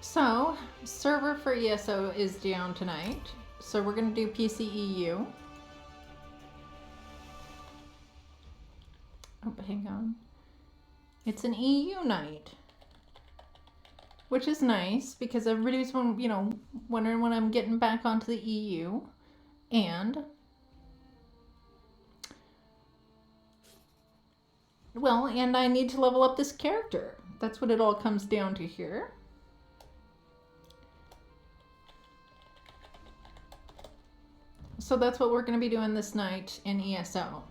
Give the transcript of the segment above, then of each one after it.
So, server for ESO is down tonight. So we're going to do PCEU. Oh, but hang on. It's an EU night. Which is nice because everybody's, wondering when I'm getting back onto the EU. And, and I need to level up this character. That's what it all comes down to here. So that's what we're going to be doing this night in ESO.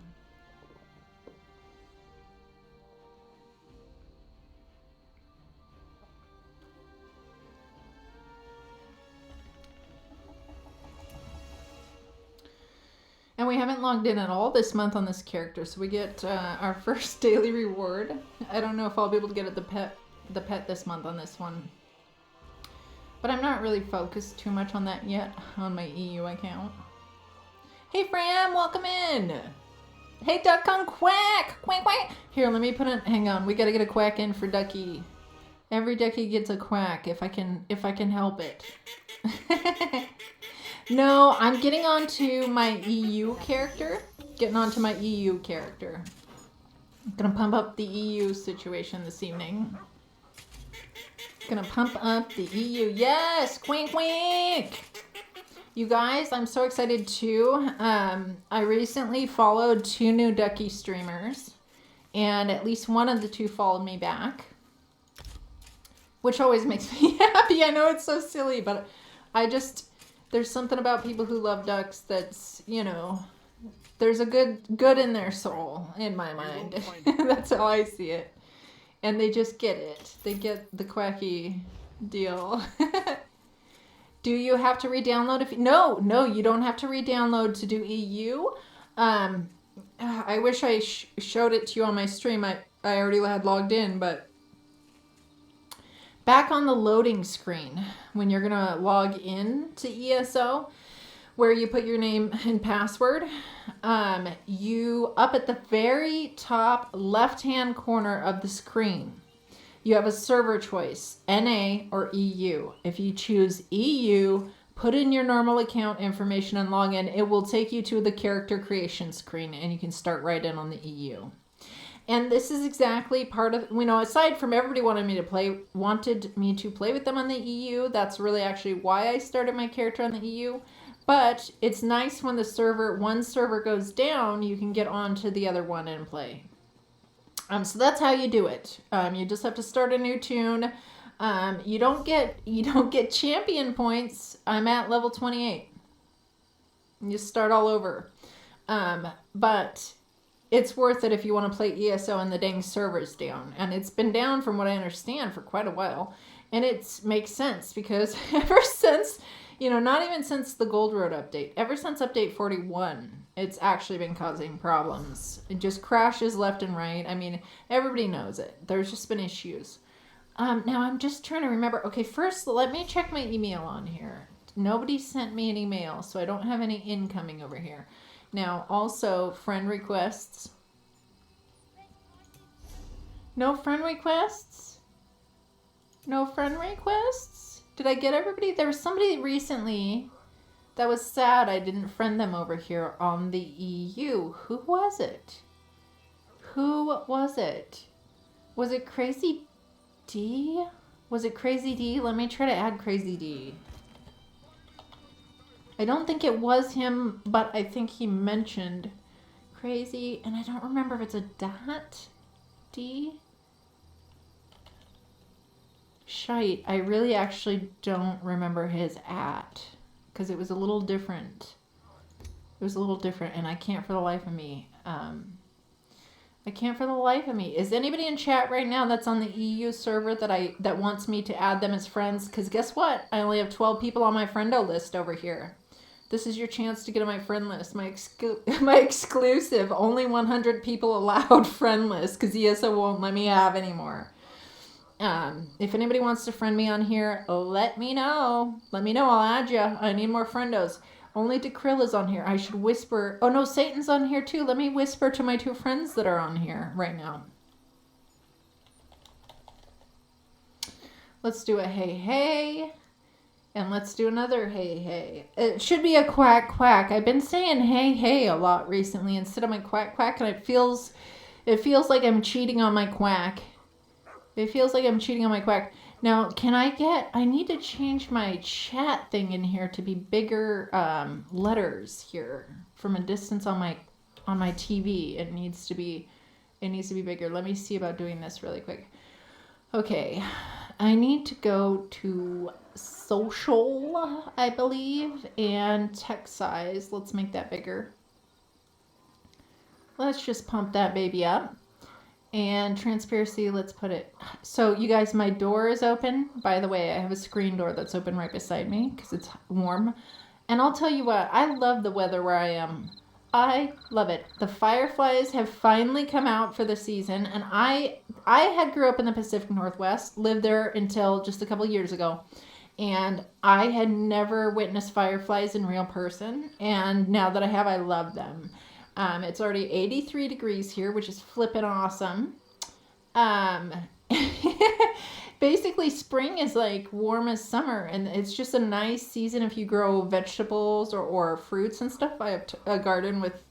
And we haven't logged in at all this month on this character, so we get our first daily reward. I don't know if I'll be able to get the pet this month on this one. But I'm not really focused too much on that yet on my EU account. Hey Fram, welcome in. Hey Duck on Quack, quack quack. Here, let me put in. Hang on, we gotta get a quack in for Ducky. Every Ducky gets a quack if I can help it. No, I'm getting onto my EU character. Getting onto my EU character. I'm gonna pump up the EU situation this evening. Gonna pump up the EU. Yes, quink quink. You guys, I'm so excited too. I recently followed 2 new Ducky streamers, and at least one of the 2 followed me back, which always makes me happy. I know it's so silly, but there's something about people who love ducks that's, there's a good in their soul, in my mind. That's how I see it. And they just get it. They get the quacky deal. Do you have to re-download? No, you don't have to re-download to do EU. I wish I showed it to you on my stream. I already had logged in, but back on the loading screen, when you're going to log in to ESO, where you put your name and password, you, up at the very top left-hand corner of the screen, you have a server choice, NA or EU. If you choose EU, put in your normal account information and log in. It will take you to the character creation screen, and you can start right in on the EU. And this is exactly part of, aside from everybody wanted me to play with them on the EU, that's really actually why I started my character on the EU. But it's nice when one server goes down, you can get onto the other one and play. So that's how you do it. You just have to start a new tune. You don't get champion points. I'm at level 28. You start all over. But it's worth it if you want to play ESO and the dang server's down. And it's been down, from what I understand, for quite a while. And it makes sense because ever since, not even since the Gold Road update, ever since update 41, it's actually been causing problems. It just crashes left and right. I mean, everybody knows it. There's just been issues. Now I'm just trying to remember. Okay, first let me check my email on here. Nobody sent me an email, so I don't have any incoming over here. Now, also, friend requests. No friend requests? No friend requests? Did I get everybody? There was somebody recently that was sad I didn't friend them over here on the EU. Who was it? Was it Crazy D? Was it Crazy D? Let me try to add Crazy D. I don't think it was him, but I think he mentioned Crazy, and I don't remember if it's a .D. Shite, I really actually don't remember his @ because it was a little different. And I can't for the life of me. Is anybody in chat right now that's on the EU server that wants me to add them as friends? Because guess what? I only have 12 people on my friendo list over here. This is your chance to get on my friend list, my exclusive, only 100 people allowed friend list, because ESO won't let me have anymore. If anybody wants to friend me on here, let me know. I'll add you. I need more friendos. Only Dekrill is on here. I should whisper. Oh no, Satan's on here too. Let me whisper to my 2 friends that are on here right now. Let's do a hey, hey. And let's do another hey, hey. It should be a quack, quack. I've been saying hey, hey a lot recently instead of my quack, quack. And it feels like I'm cheating on my quack. It feels like I'm cheating on my quack. Now, I need to change my chat thing in here to be bigger letters here from a distance on my TV. It needs to be bigger. Let me see about doing this really quick. Okay, I need to go to social, I believe, and text size. Let's make that bigger. Let's just pump that baby up. And transparency, let's put it. So you guys, my door is open. By the way, I have a screen door that's open right beside me because it's warm. And I'll tell you what, I love the weather where I am. I love it. The fireflies have finally come out for the season, and I had grew up in the Pacific Northwest, lived there until just a couple years ago, and I had never witnessed fireflies in real person, and now that I have, I love them. It's already 83 degrees here, which is flippin' awesome. Basically, spring is like warm as summer, and it's just a nice season if you grow vegetables or fruits and stuff. I have a garden with,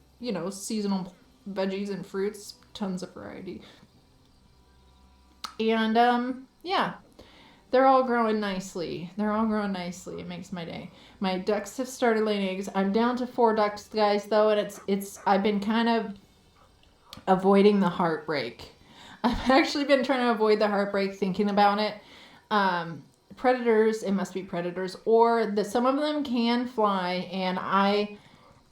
seasonal veggies and fruits, tons of variety. And, yeah, they're all growing nicely. It makes my day. My ducks have started laying eggs. I'm down to 4 ducks, guys, though, and I've been kind of avoiding the heartbreak. I've actually been trying to avoid the heartbreak, thinking about it. Predators, it must be predators, or some of them can fly, and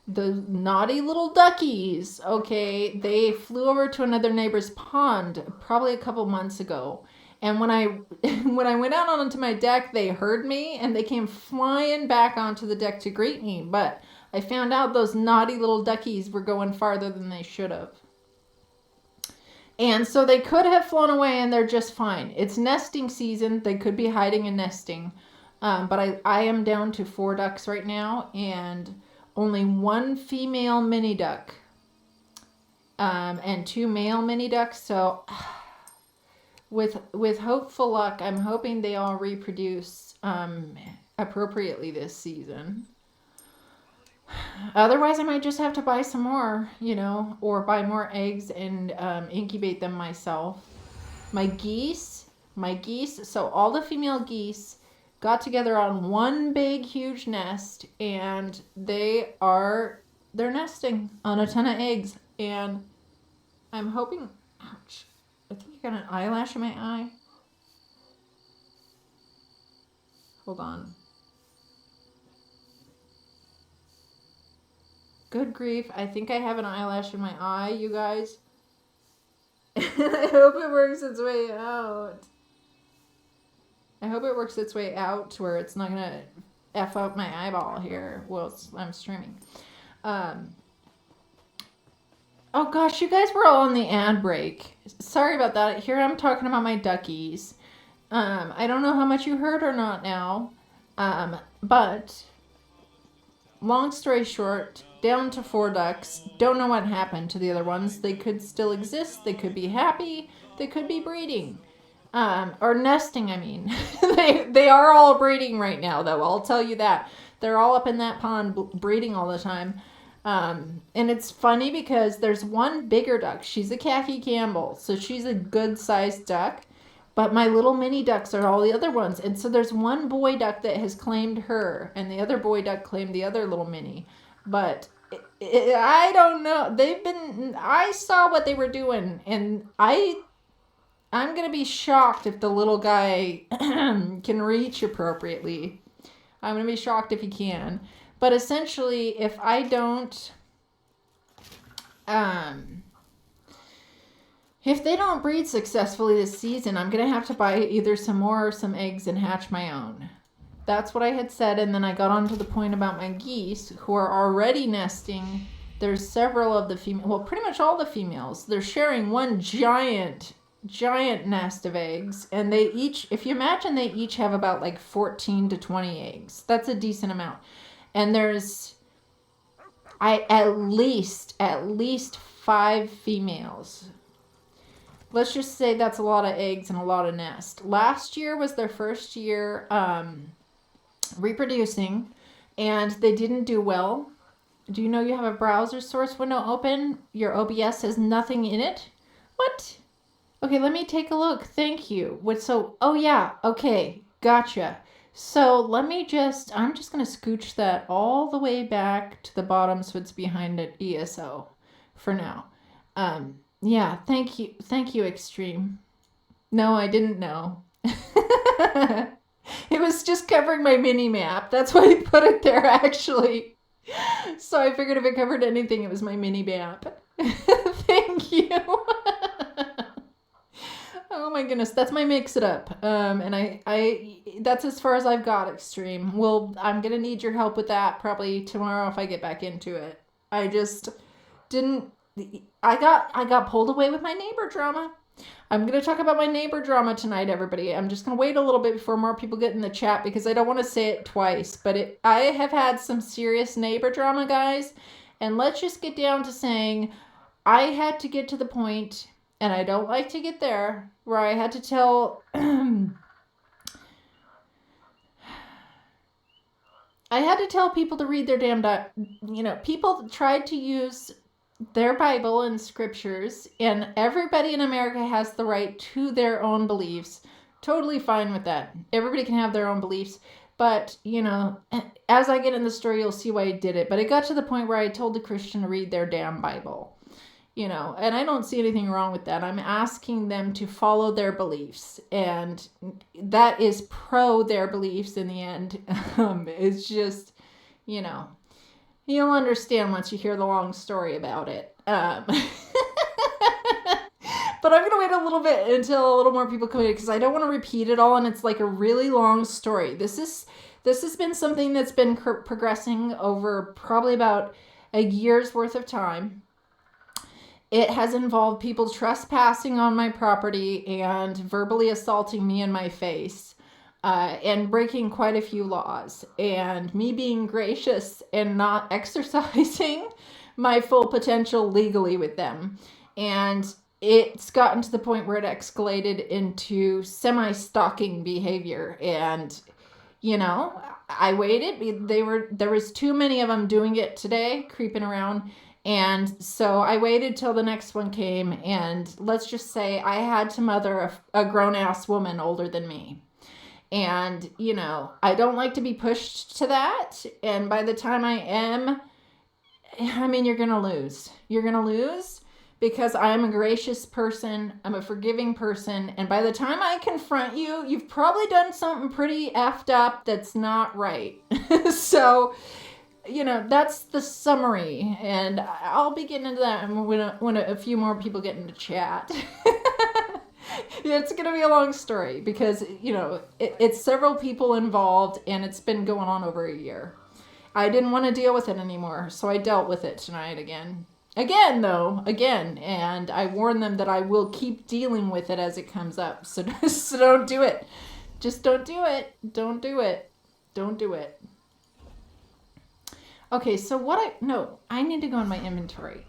the naughty little duckies, okay, they flew over to another neighbor's pond probably a couple months ago. And when I went out onto my deck, they heard me, and they came flying back onto the deck to greet me. But I found out those naughty little duckies were going farther than they should have. And so they could have flown away, and they're just fine. It's nesting season. They could be hiding and nesting. But I am down to 4 ducks right now, and only 1 female mini duck and 2 male mini ducks. So with hopeful luck, I'm hoping they all reproduce appropriately this season. Otherwise, I might just have to buy some more, or buy more eggs and incubate them myself. My geese, so all the female geese got together on one big, huge nest, and they're nesting on a ton of eggs. And I'm hoping, ouch, I think I got an eyelash in my eye. Hold on. Good grief, I think I have an eyelash in my eye, you guys. I hope it works its way out. I hope it works its way out to where it's not going to F up my eyeball here while I'm streaming. Oh gosh, you guys were all on the ad break. Sorry about that. Here I'm talking about my duckies. I don't know how much you heard or not now. But long story short, down to 4 ducks. Don't know what happened to the other ones. They could still exist. They could be happy. They could be breeding. Or nesting, I mean. They are all breeding right now, though. I'll tell you that. They're all up in that pond breeding all the time. And it's funny because there's one bigger duck. She's a khaki Campbell. So she's a good-sized duck. But my little mini ducks are all the other ones. And so there's one boy duck that has claimed her. And the other boy duck claimed the other little mini. But I don't know. I saw what they were doing. And I'm going to be shocked if the little guy can reach appropriately. I'm going to be shocked if he can. But essentially, if I don't... if they don't breed successfully this season, I'm going to have to buy either some more or some eggs and hatch my own. That's what I had said, and then I got on to the point about my geese, who are already nesting. There's several of the females, well, pretty much all the females. They're sharing one giant nest of eggs, and they each, if you imagine, they each have about like 14 to 20 eggs. That's a decent amount. And there's at least 5 females. let's just say that's a lot of eggs and a lot of nest. Last year was their first year reproducing, and they didn't do well. Do you know you have a browser source window open? Your OBS has nothing in it? What? Okay, let me take a look. Thank you. Oh yeah, okay, gotcha. So I'm just going to scooch that all the way back to the bottom so it's behind an ESO for now. Yeah, thank you, Extreme. No, I didn't know. It was just covering my mini map. That's why I put it there, actually. So I figured if it covered anything, it was my mini map. Thank you. Oh my goodness, that's my mix it up. And I that's as far as I've got, Extreme. Well, I'm gonna need your help with that probably tomorrow if I get back into it. I just didn't. I got pulled away with my neighbor drama. I'm going to talk about my neighbor drama tonight, everybody. I'm just going to wait a little bit before more people get in the chat because I don't want to say it twice. But I have had some serious neighbor drama, guys. And let's just get down to saying I had to get to the point, and I don't like to get there, where I had to tell... I had to tell people to read their damn... people tried to use... their Bible and scriptures, and everybody in America has the right to their own beliefs. Totally fine with that. Everybody can have their own beliefs, but as I get in the story, you'll see why I did it. But it got to the point where I told the Christian to read their damn Bible, and I don't see anything wrong with that. I'm asking them to follow their beliefs, and that is pro their beliefs in the end. It's just, You'll understand once you hear the long story about it. But I'm going to wait a little bit until a little more people come in because I don't want to repeat it all, and it's like a really long story. This has been something that's been progressing over probably about a year's worth of time. It has involved people trespassing on my property and verbally assaulting me in my face. And breaking quite a few laws, and me being gracious and not exercising my full potential legally with them. And it's gotten to the point where it escalated into semi-stalking behavior. And, I waited. There was too many of them doing it today, creeping around. And so I waited till the next one came. And let's just say I had to mother a grown-ass woman older than me. And, I don't like to be pushed to that. And by the time I am, you're going to lose. You're going to lose because I am a gracious person. I'm a forgiving person. And by the time I confront you, you've probably done something pretty effed up that's not right. So, that's the summary. And I'll be getting into that when a few more people get into chat. It's going to be a long story because, it's several people involved and it's been going on over a year. I didn't want to deal with it anymore, so I dealt with it tonight again. Again. And I warn them that I will keep dealing with it as it comes up. So don't do it. Just don't do it. Don't do it. Don't do it. Okay, so I need to go in my inventory.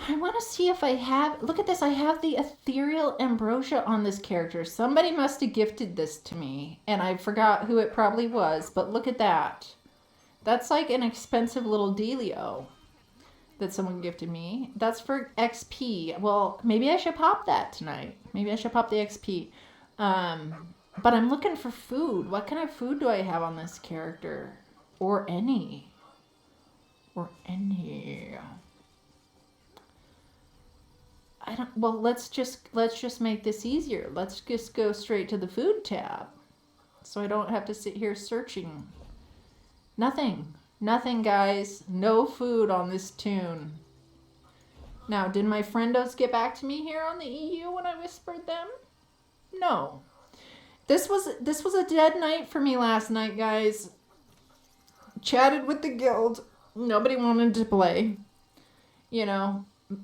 I want to see if I have... Look at this. I have the Ethereal Ambrosia on this character. Somebody must have gifted this to me. And I forgot who it probably was. But look at that. That's like an expensive little dealio that someone gifted me. That's for XP. Well, maybe I should pop that tonight. Maybe I should pop the XP. But I'm looking for food. What kind of food do I have on this character? Or any. Let's just make this easier. Let's just go straight to the food tab. So I don't have to sit here searching. Nothing, guys. No food on this tune. Now, did my friendos get back to me here on the EU when I whispered them? No. This was a dead night for me last night, guys. Chatted with the guild. Nobody wanted to play.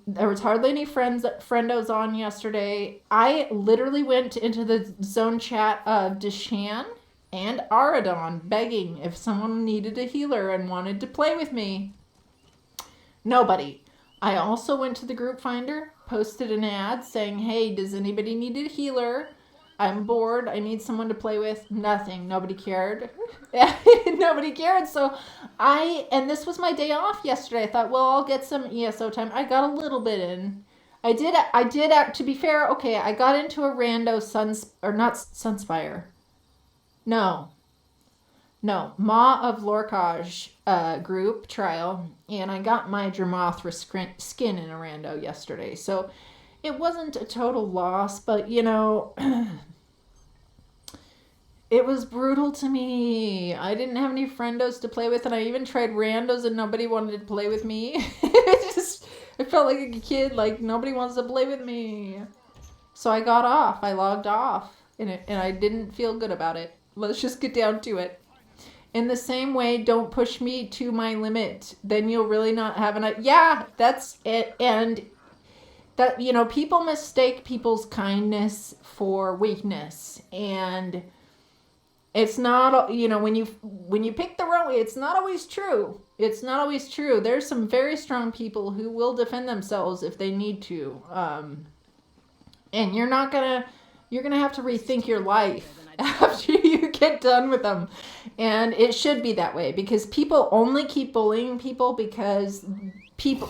There was hardly any friendos on yesterday. I literally went into the zone chat of Deshan and Aradon begging if someone needed a healer and wanted to play with me. Nobody. I also went to the group finder, posted an ad saying, hey, does anybody need a healer? I'm bored. I need someone to play with. Nothing. Nobody cared. Nobody cared. So and this was my day off yesterday. I thought, well, I'll get some ESO time. I got a little bit in. I did, to be fair, okay, I got into a rando not Sunspire. No, Maw of Lorcage group trial, and I got my Dramothra skin in a rando yesterday. So it wasn't a total loss, but, you know, it was brutal to me. I didn't have any friendos to play with, and I even tried randos, and nobody wanted to play with me. I felt like a kid, like nobody wants to play with me. So I got off. I logged off, and I didn't feel good about it. Let's just get down to it. In the same way, don't push me to my limit. Then you'll really not have yeah, that's it. And that, you know, people mistake people's kindness for weakness, and it's not, you know, when you pick the wrong way, it's not always true. It's not always true. There's some very strong people who will defend themselves if they need to. And you're gonna have to rethink your life after you get done with them. And it should be that way, because people only keep bullying people because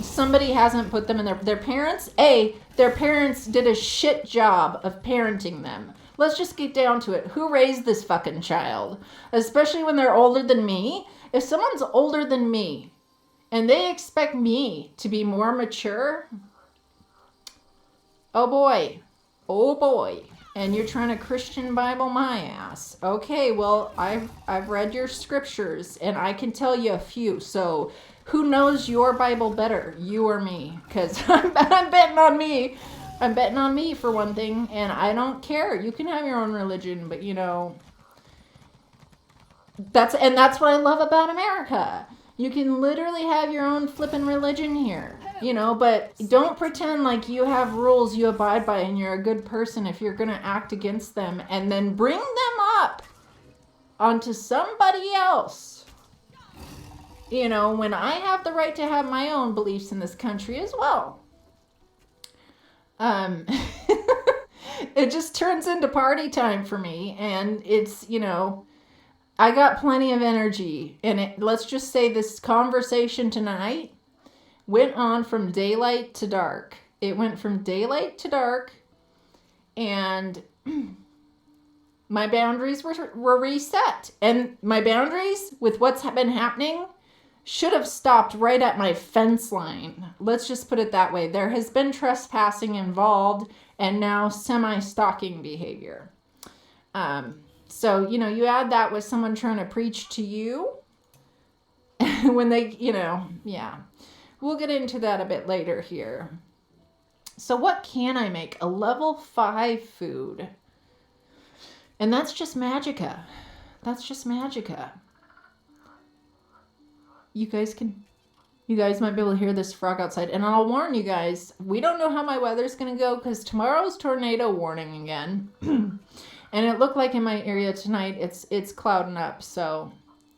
somebody hasn't put them in their parents. Their parents did a shit job of parenting them. Let's just get down to it. Who raised this fucking child? Especially when they're older than me. If someone's older than me and they expect me to be more mature, oh boy. And you're trying to Christian Bible my ass. Okay, well, I've read your scriptures and I can tell you a few. So who knows your Bible better, you or me? Because I'm betting on me. I'm betting on me for one thing, and I don't care. You can have your own religion, but you know, that's what I love about America. You can literally have your own flippin' religion here, you know, but don't pretend like you have rules you abide by and you're a good person if you're going to act against them and then bring them up onto somebody else. You know, when I have the right to have my own beliefs in this country as well. It just turns into party time for me, and it's, you know, I got plenty of energy, and let's just say this conversation tonight went on from daylight to dark. It went from daylight to dark, and my boundaries were reset, and my boundaries with what's been happening should have stopped right at my fence line. Let's just put it that way. There has been trespassing involved and now semi-stalking behavior. So, you know, you add that with someone trying to preach to you when they, you know, yeah. We'll get into that a bit later here. So what can I make? A level 5 food. And that's just Magicka. That's just Magicka. You guys might be able to hear this frog outside. And I'll warn you guys, we don't know how my weather's going to go because tomorrow's tornado warning again. And it looked like in my area tonight, it's clouding up. So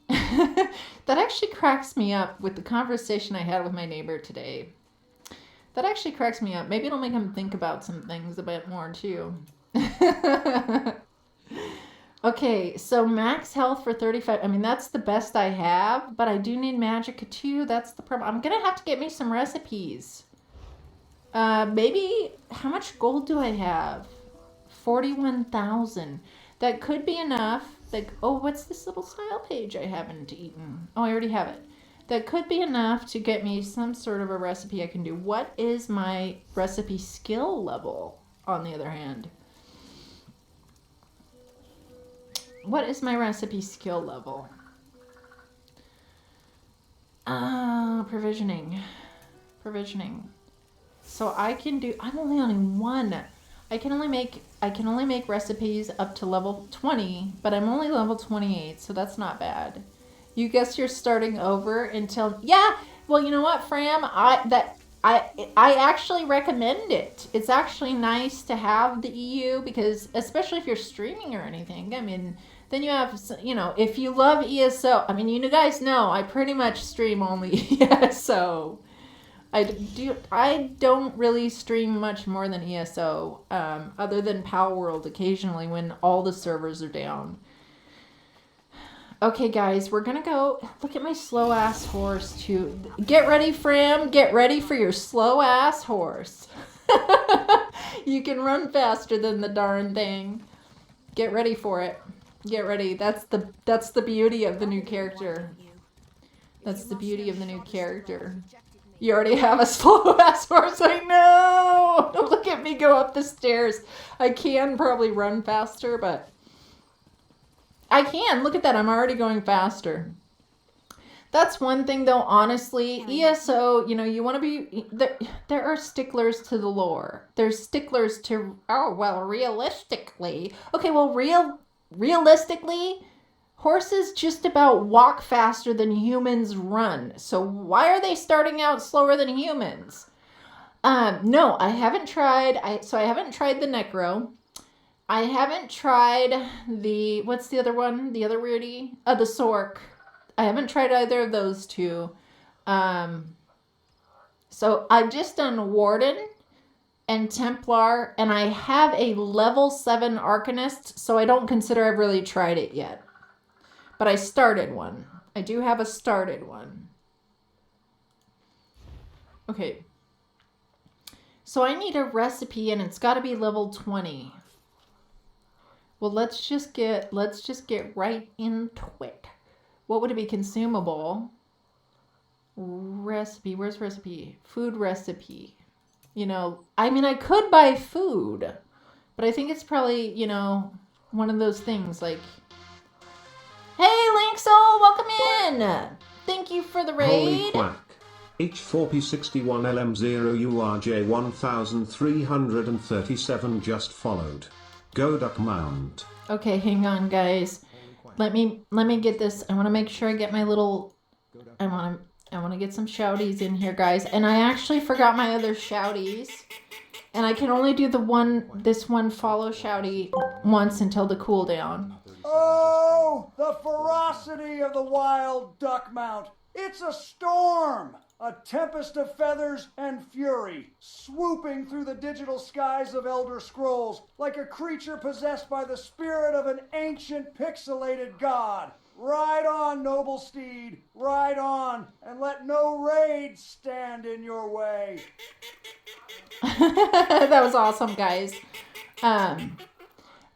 that actually cracks me up with the conversation I had with my neighbor today. That actually cracks me up. Maybe it'll make him think about some things a bit more too. Okay, so max health for 35. I mean, that's the best I have, but I do need Magicka too. That's the problem. I'm going to have to get me some recipes. Maybe, how much gold do I have? 41,000. That could be enough. Like, oh, what's this little style page I haven't eaten? Oh, I already have it. That could be enough to get me some sort of a recipe I can do. What is my recipe skill level, on the other hand? What is my recipe skill level? Provisioning. So I'm only on 1. I can only make recipes up to level 20, but I'm only level 28, so that's not bad. You guess you're starting over until, yeah, well, you know what, Fram, I actually recommend it. It's actually nice to have the EU because, especially if you're streaming or anything, I mean, then you have, you know, if you love ESO, I mean, you guys know I pretty much stream only ESO. I don't really stream much more than ESO, other than Pal World occasionally when all the servers are down. Okay, guys, we're gonna go. Look at my slow ass horse too. Get ready, Fram. Get ready for your slow ass horse. You can run faster than the darn thing. Get ready for it. Get ready. That's the beauty of the new character. That's the beauty of the new character. You already have a slow ass horse. I know. Look at me go up the stairs. I can probably run faster, but I can. Look at that. I'm already going faster. That's one thing, though, honestly. ESO, you know, you want to be... There are sticklers to the lore. There's sticklers to... Oh, well, realistically... Okay, well, realistically, horses just about walk faster than humans run. So why are they starting out slower than humans? No, I haven't tried... I haven't tried the Necro. I haven't tried the... What's the other one? The other weirdie? The Sork. I haven't tried either of those two. So I've just done Warden and Templar, and I have a level 7 Arcanist, so I don't consider I've really tried it yet. But I started one. I do have a started one. Okay. So I need a recipe, and it's got to be level 20. Well, let's just get right into it. What would it be? Consumable. Recipe. Where's recipe? Food recipe. You know, I mean, I could buy food, but I think it's probably, you know, one of those things like, hey, Linksoul, welcome in. Thank you for the raid. Holy quack. H4P61LM0URJ1337 just followed. Go Duck Mount. Okay, hang on, guys. Let me get this. I want to make sure I get my little... I want to get some shouties in here, guys. And I actually forgot my other shouties. And I can only do this one follow shouty once until the cooldown. Oh, the ferocity of the wild duck mount. It's a storm. A tempest of feathers and fury, swooping through the digital skies of Elder Scrolls like a creature possessed by the spirit of an ancient pixelated god. Ride on, noble steed, ride on, and let no raid stand in your way. That was awesome, guys.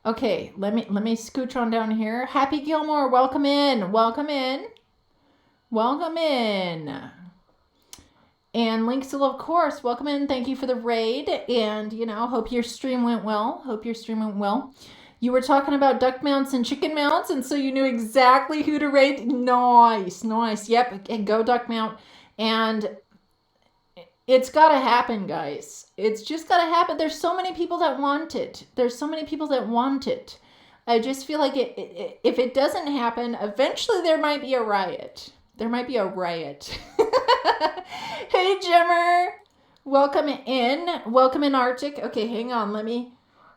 Okay, let me scooch on down here. Happy Gilmore, welcome in. Welcome in. Welcome in. And Linksoul, of course, welcome in. Thank you for the raid. And, you know, hope your stream went well. You were talking about duck mounts and chicken mounts, and so you knew exactly who to raid. Nice. Yep, and go duck mount. And it's got to happen, guys. It's just got to happen. There's so many people that want it. I just feel like if it doesn't happen, eventually there might be a riot. Hey, Jimmer. Welcome in, Arctic. Okay, hang on.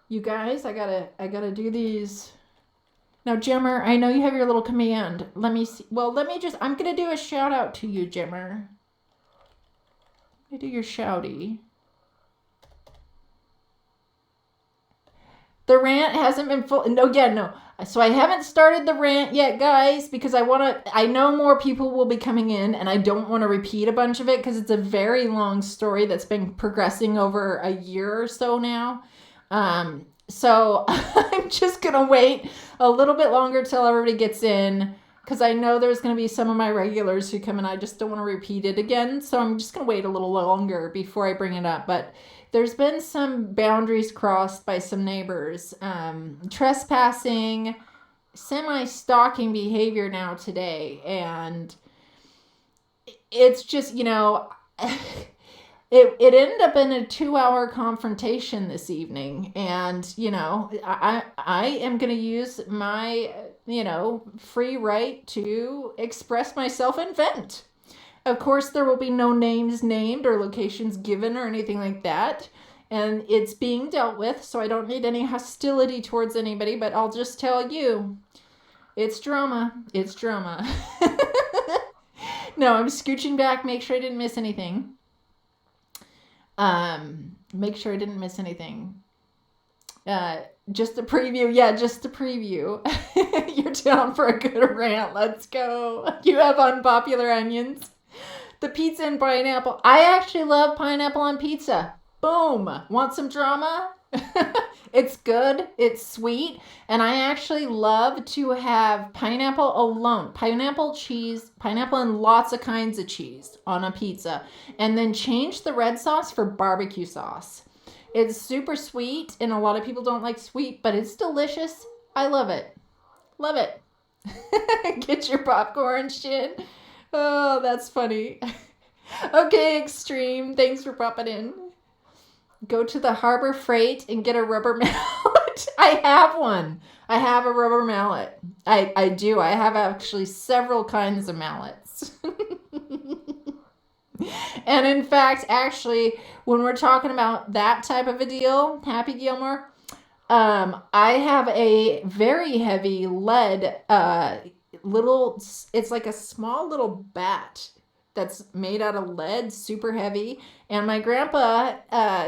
You guys, I gotta do these. Now, Jimmer, I know you have your little command. Let me see. Well, I'm gonna do a shout out to you, Jimmer. Let me do your shouty. The rant hasn't been full. No. So I haven't started the rant yet, guys, because I know more people will be coming in, and I don't want to repeat a bunch of it because it's a very long story that's been progressing over a year or so now. So I'm just going to wait a little bit longer till everybody gets in, because I know there's going to be some of my regulars who come in. I just don't want to repeat it again. So I'm just going to wait a little longer before I bring it up. But there's been some boundaries crossed by some neighbors. Trespassing, semi-stalking behavior now today. And it's just, you know, it ended up in a 2-hour confrontation this evening. And, you know, I am going to use my, you know, free right to express myself and vent. Of course, there will be no names named or locations given or anything like that. And it's being dealt with, so I don't need any hostility towards anybody, but I'll just tell you, it's drama. No, I'm scooching back, make sure I didn't miss anything. Make sure I didn't miss anything. Just a preview. Yeah, just a preview. You're down for a good rant. Let's go. You have unpopular onions. The pizza and pineapple. I actually love pineapple on pizza. Boom. Want some drama? It's good. It's sweet. And I actually love to have pineapple alone. Pineapple, cheese, pineapple and lots of kinds of cheese on a pizza. And then change the red sauce for barbecue sauce. It's super sweet, and a lot of people don't like sweet, but it's delicious. I love it. Love it. Get your popcorn shit. Oh, that's funny. Okay, Extreme. Thanks for popping in. Go to the Harbor Freight and get a rubber mallet. I have one. I have a rubber mallet. I do. I have actually several kinds of mallets. And in fact, actually, when we're talking about that type of a deal, Happy Gilmore, I have a very heavy lead little, it's like a small little bat that's made out of lead, super heavy. And my grandpa,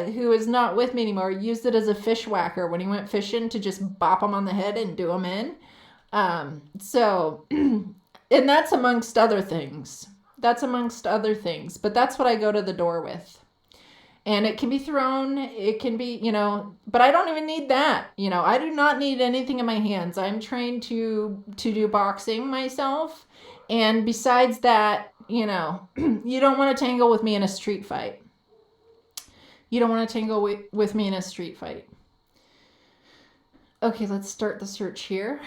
who is not with me anymore, used it as a fish whacker when he went fishing to just bop him on the head and do him in. So, and that's amongst other things. That's amongst other things. But that's what I go to the door with. And it can be thrown, it can be, but I don't even need that. I do not need anything in my hands. I'm trained to do boxing myself. And besides that, you don't want to tangle with me in a street fight. You don't want to tangle with me in a street fight. Okay, let's start the search here.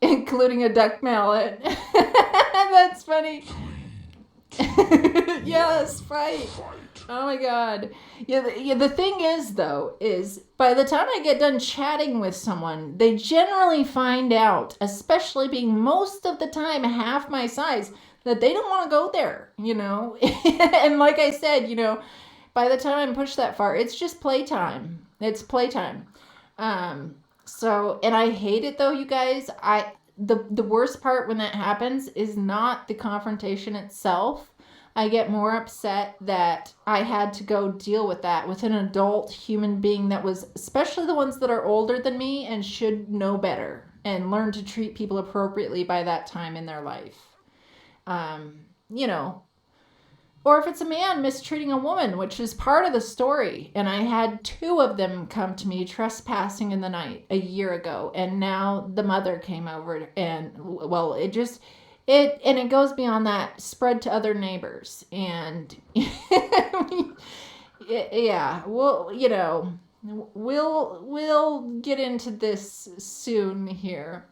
Including a duck mallet. That's funny. Yes, fight. Oh my god. Yeah, the thing is, though, is by the time I get done chatting with someone, they generally find out, especially being most of the time half my size, that they don't want to go there, And like I said, by the time I'm pushed that far, it's just playtime. It's playtime. So, and I hate it though, you guys. The worst part when that happens is not the confrontation itself. I get more upset that I had to go deal with that with an adult human being that was, especially the ones that are older than me and should know better and learn to treat people appropriately by that time in their life. Or if it's a man mistreating a woman, which is part of the story. And I had 2 of them come to me trespassing in the night a year ago. And now the mother came over and, well, it goes beyond that, spread to other neighbors. And yeah, well, we'll get into this soon here.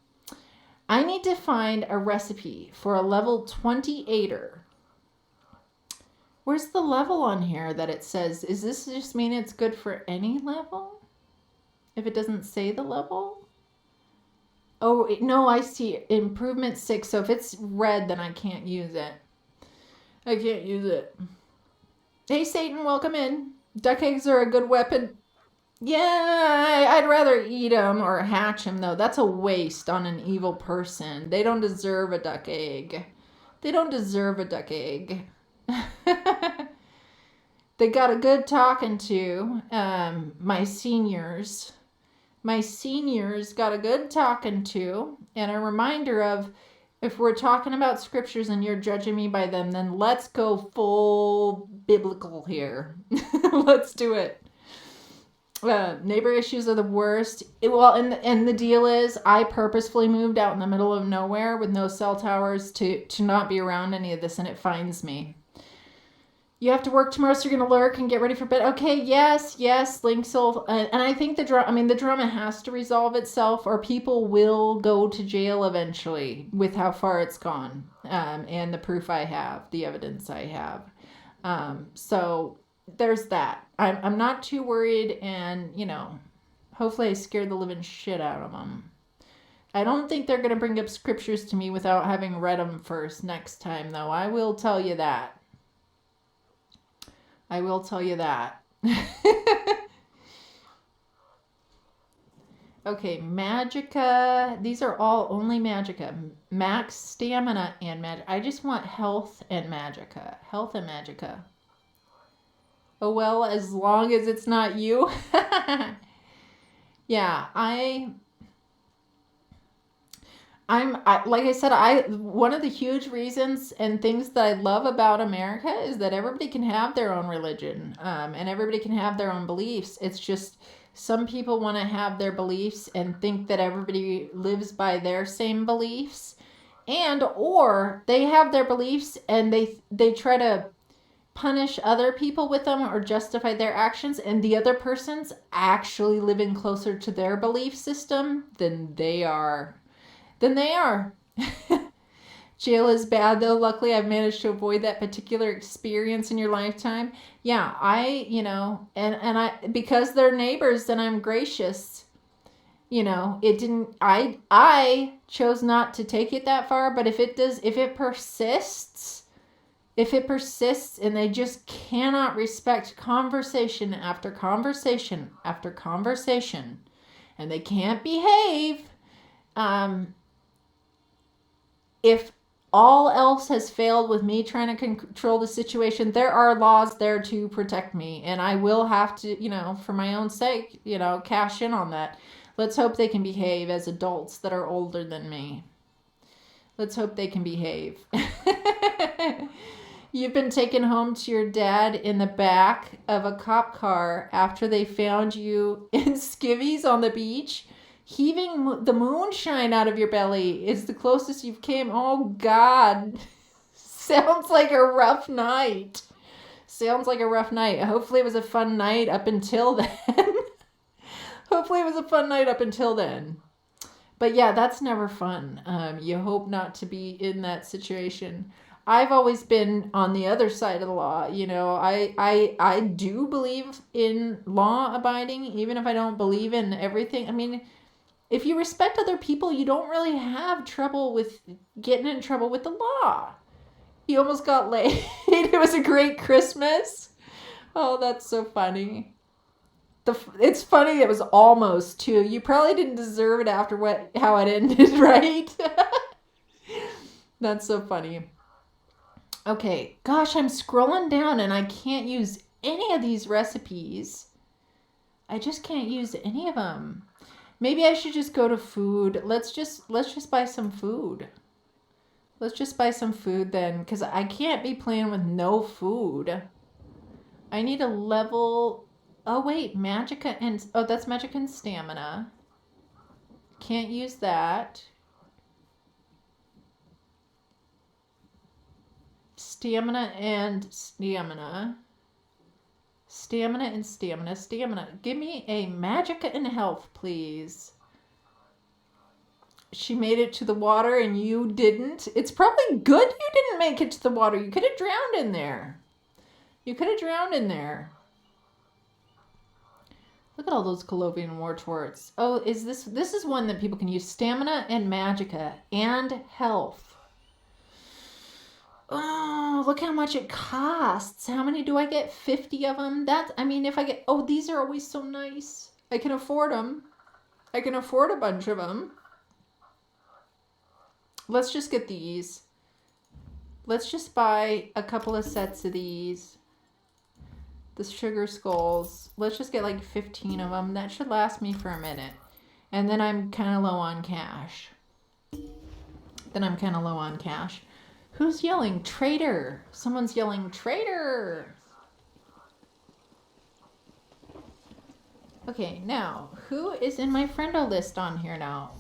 I need to find a recipe for a level 28er. Where's the level on here that it says? Is this just mean it's good for any level? If it doesn't say the level? Oh, no, I see. Improvement 6. So if it's red, then I can't use it. I can't use it. Hey, Satan, welcome in. Duck eggs are a good weapon. Yeah, I'd rather eat them or hatch them, though. That's a waste on an evil person. They don't deserve a duck egg. They don't deserve a duck egg. They got a good talking to. My seniors got a good talking to, and a reminder of, if we're talking about scriptures and you're judging me by them, then let's go full biblical here. Let's do it. Neighbor issues are the worst. And the deal is, I purposefully moved out in the middle of nowhere with no cell towers to not be around any of this, and it finds me. You have to work tomorrow, so you're going to lurk and get ready for bed. Okay, yes, Link's and I think the drama has to resolve itself, or people will go to jail eventually with how far it's gone, and the proof I have, the evidence I have. So there's that. I'm not too worried, and, hopefully I scared the living shit out of them. I don't think they're going to bring up scriptures to me without having read them first next time, though. I will tell you that. I will tell you that. Okay, Magica. These are all only Magica. Max Stamina and Magic. I just want Health and Magica. Health and Magica. Oh well, as long as it's not you. Yeah, like I said, one of the huge reasons and things that I love about America is that everybody can have their own religion, and everybody can have their own beliefs. It's just some people want to have their beliefs and think that everybody lives by their same beliefs, and or they have their beliefs and they try to punish other people with them or justify their actions, and the other person's actually living closer to their belief system than they are. Jail is bad though. Luckily, I've managed to avoid that particular experience in your lifetime. Yeah, and I, because they're neighbors, then I'm gracious. It didn't, I chose not to take it that far, but if it persists and they just cannot respect conversation after conversation after conversation, and they can't behave, if all else has failed with me trying to control the situation, there are laws there to protect me, and I will have to, for my own sake, cash in on that. Let's hope they can behave as adults that are older than me. Let's hope they can behave. You've been taken home to your dad in the back of a cop car after they found you in skivvies on the beach. Heaving the moonshine out of your belly is the closest you've came. Oh, God. Sounds like a rough night. Hopefully it was a fun night up until then. But yeah, that's never fun. You hope not to be in that situation. I've always been on the other side of the law. I do believe in law abiding, even if I don't believe in everything. I mean, if you respect other people, you don't really have trouble with getting in trouble with the law. You almost got laid. It was a great Christmas. Oh, that's so funny. It's funny it was almost too. You probably didn't deserve it after how it ended, right? That's so funny. Okay, gosh, I'm scrolling down and I can't use any of these recipes. I just can't use any of them. Maybe I should just go to food. Let's just buy some food. Let's just buy some food then, because I can't be playing with no food. I need a level. Oh wait, Magica and that's Magica and Stamina. Can't use that. Stamina and Stamina. Stamina and Stamina. Stamina. Give me a Magica and Health, please. She made it to the water and you didn't. It's probably good you didn't make it to the water. You could have drowned in there. Look at all those Colovian wartorts. Oh, this is one that people can use. Stamina and Magica and Health. Oh, look how much it costs. How many do I get? 50 of them? If I get... Oh, these are always so nice. I can afford them. I can afford a bunch of them. Let's just get these. Let's just buy a couple of sets of these. The sugar skulls. Let's just get like 15 of them. That should last me for a minute. And then I'm kind of low on cash. Who's yelling? Traitor. Someone's yelling, traitor. Okay, now, who is in my friendo list on here now?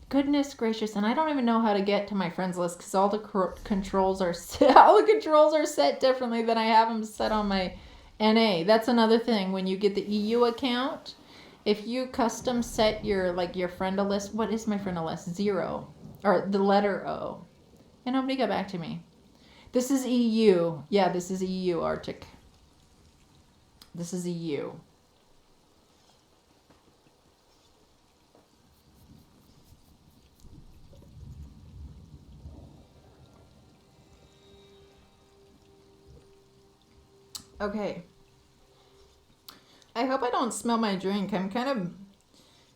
Goodness gracious, and I don't even know how to get to my friends list because all the controls are set differently than I have them set on my NA. That's another thing. When you get the EU account, if you custom set your friendo list, what is my friendo list? 0. Or the letter O. And nobody got back to me. This is EU. Yeah, this is EU, Arctic. This is EU. Okay. I hope I don't smell my drink. I'm kind of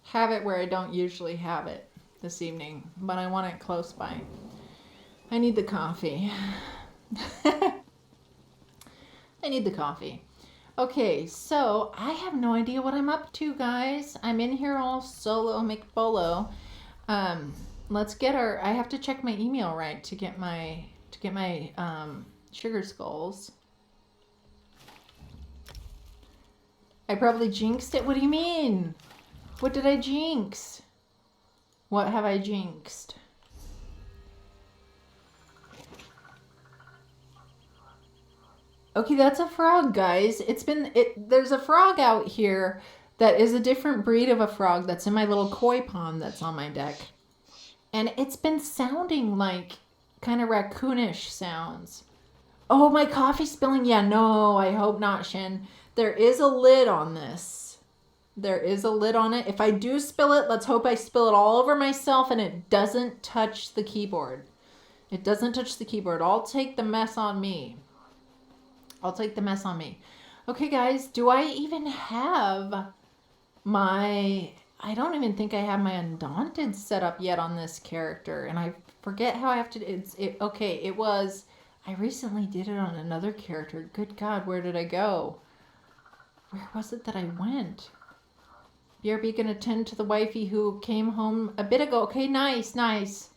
have it where I don't usually have it this evening, but I want it close by. I need the coffee. I need the coffee. Okay, so I have no idea what I'm up to, guys. I'm in here all solo McBolo. Let's get our. I have to check my email right to get my sugar skulls. I probably jinxed it. What do you mean? What did I jinx? What have I jinxed? Okay, that's a frog, guys. There's a frog out here that is a different breed of a frog that's in my little koi pond that's on my deck. And it's been sounding like kind of raccoonish sounds. Oh, my coffee spilling. Yeah, no, I hope not, Shin. There is a lid on this. There is a lid on it. If I do spill it, let's hope I spill it all over myself and it doesn't touch the keyboard. It doesn't touch the keyboard. I'll take the mess on me. I'll take the mess on me. Okay, guys, do I even have my... I don't even think I have my Undaunted set up yet on this character. And I forget how I have to... Okay, it was... I recently did it on another character. Good God, where did I go? Where was it that I went? BRB gonna tend to the wifey who came home a bit ago. Okay, nice, nice.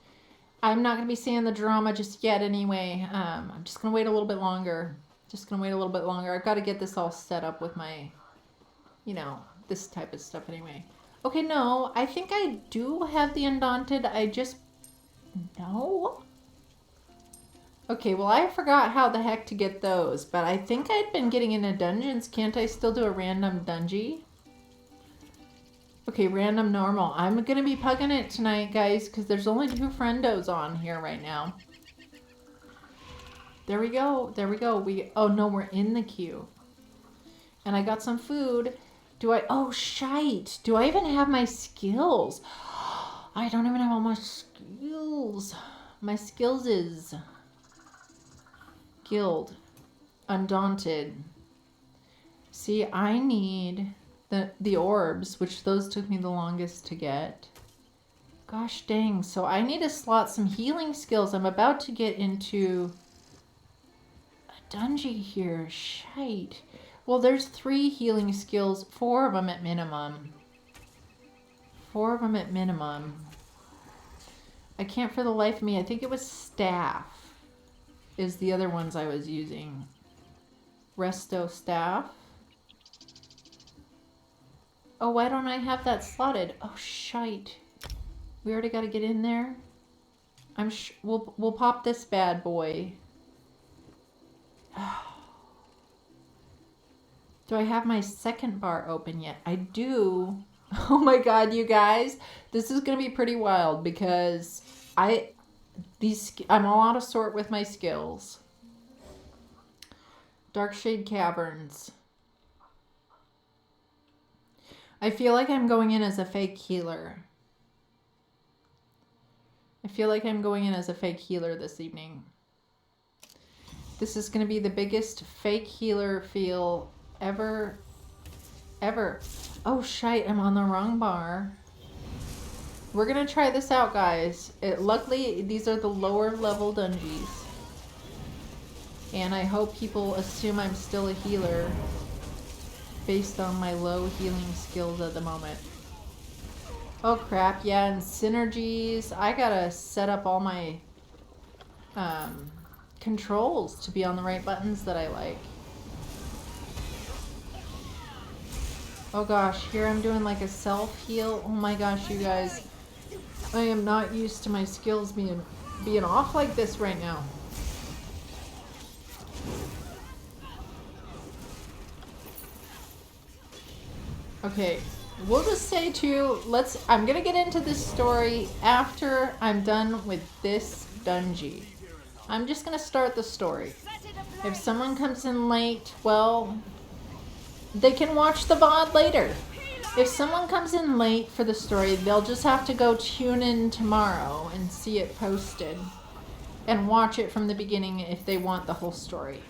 I'm not gonna be seeing the drama just yet anyway. I'm just gonna wait a little bit longer. I've got to get this all set up with my, this type of stuff anyway. Okay, no, I think I do have the Undaunted. I just... No? Okay, well, I forgot how the heck to get those, but I think I'd been getting into dungeons. Can't I still do a random dungeon? Okay, random normal. I'm going to be pugging it tonight, guys, because there's only 2 friendos on here right now. There we go. There we go. Oh, no, we're in the queue. And I got some food. Oh, shite. Do I even have my skills? I don't even have all my skills. My skills is... Guild. Undaunted. See, I need the orbs, which those took me the longest to get. Gosh dang. So I need to slot some healing skills. I'm about to get into... dungeon here. Shite. Well, there's 3 healing skills. 4 of them at minimum. 4 of them at minimum. I can't for the life of me. I think it was staff is the other ones I was using. Resto staff. Oh, why don't I have that slotted? Oh, shite. We already got to get in there. We'll pop this bad boy. Do I have my second bar open yet? I do. Oh my God, you guys. This is going to be pretty wild because I'm all out of sort with my skills. Darkshade Caverns. I feel like I'm going in as a fake healer. This evening. This is going to be the biggest fake healer feel ever. Oh, shite, I'm on the wrong bar. We're going to try this out, guys. Luckily, these are the lower level dungeons. And I hope people assume I'm still a healer based on my low healing skills at the moment. Oh, crap. Yeah, and synergies. I got to set up all my controls to be on the right buttons that I like. Oh gosh, here I'm doing like a self-heal. Oh my gosh, you guys. I am not used to my skills being off like this right now. Okay, we'll just say too, I'm gonna get into this story after I'm done with this dungeon. I'm just gonna start the story. If someone comes in late, well, they can watch the VOD later. If someone comes in late for the story, they'll just have to go tune in tomorrow and see it posted and watch it from the beginning if they want the whole story.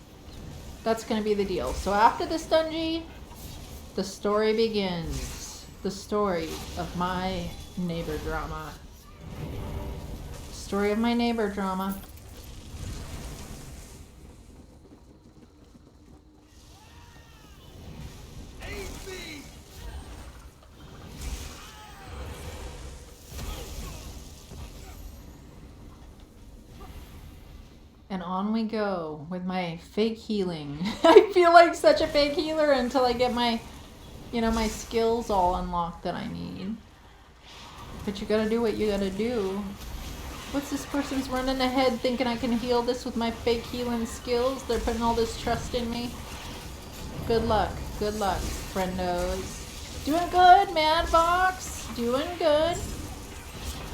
That's going to be the deal. So after this dungeon, the story begins. the story of my neighbor drama. Story of my neighbor drama. And on we go with my fake healing. I feel like such a fake healer until I get my, you know, my skills all unlocked that I need. But you gotta do what you gotta do. What's this person's running ahead thinking I can heal this with my fake healing skills? They're putting all this trust in me. Good luck, friendos. Doing good, Mad Fox. Doing good.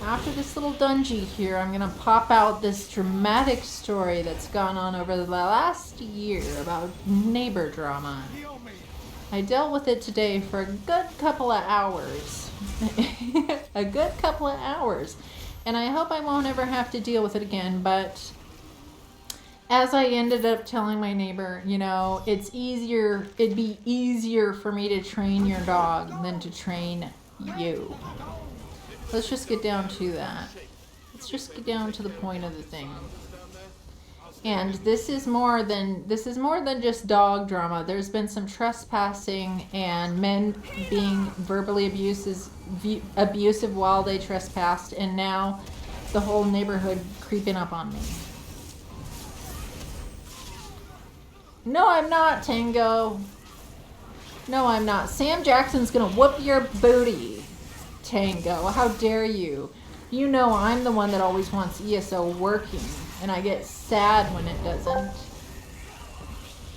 After this little dungeon here, I'm gonna pop out this dramatic story that's gone on over the last year about neighbor drama. I dealt with it today for a good couple of hours. A good couple of hours. And I hope I won't ever have to deal with it again, but as I ended up telling my neighbor, you know, it'd be easier for me to train your dog than to train you. Let's just get down to that. Let's just get down to the point of the thing. And this is more than just dog drama. There's been some trespassing and men being verbally abusive while they trespassed, and now the whole neighborhood creeping up on me. No, I'm not, Tango. No, I'm not. Sam Jackson's gonna whoop your booty, Tango. How dare you? You know I'm the one that always wants ESO working, and I get sad when it doesn't.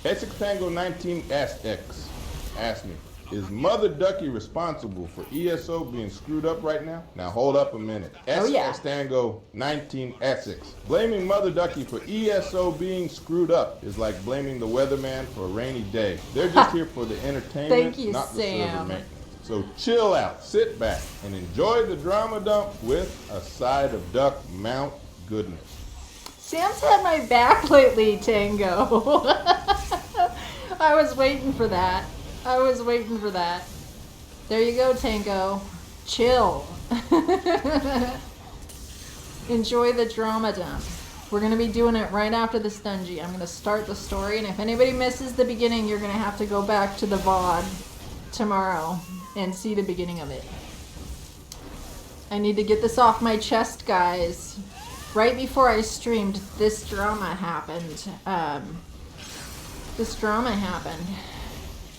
Essex Tango 19SX asked me, is Mother Ducky responsible for ESO being screwed up right now? Now hold up a minute. Essex Tango 19Essex. Blaming Mother Ducky for ESO being screwed up is like blaming the weatherman for a rainy day. They're just here for the entertainment, Thank you, not the server Sam. maintenance. So chill out, sit back, and enjoy the drama dump with a side of Duck Mount goodness. Sam's had my back lately, Tango. I was waiting for that. There you go, Tango. Chill. Enjoy the drama dump. We're going to be doing it right after this dungeon. I'm going to start the story, and if anybody misses the beginning, you're going to have to go back to the VOD tomorrow and see the beginning of it. I need to get this off my chest, guys. Right before I streamed, this drama happened.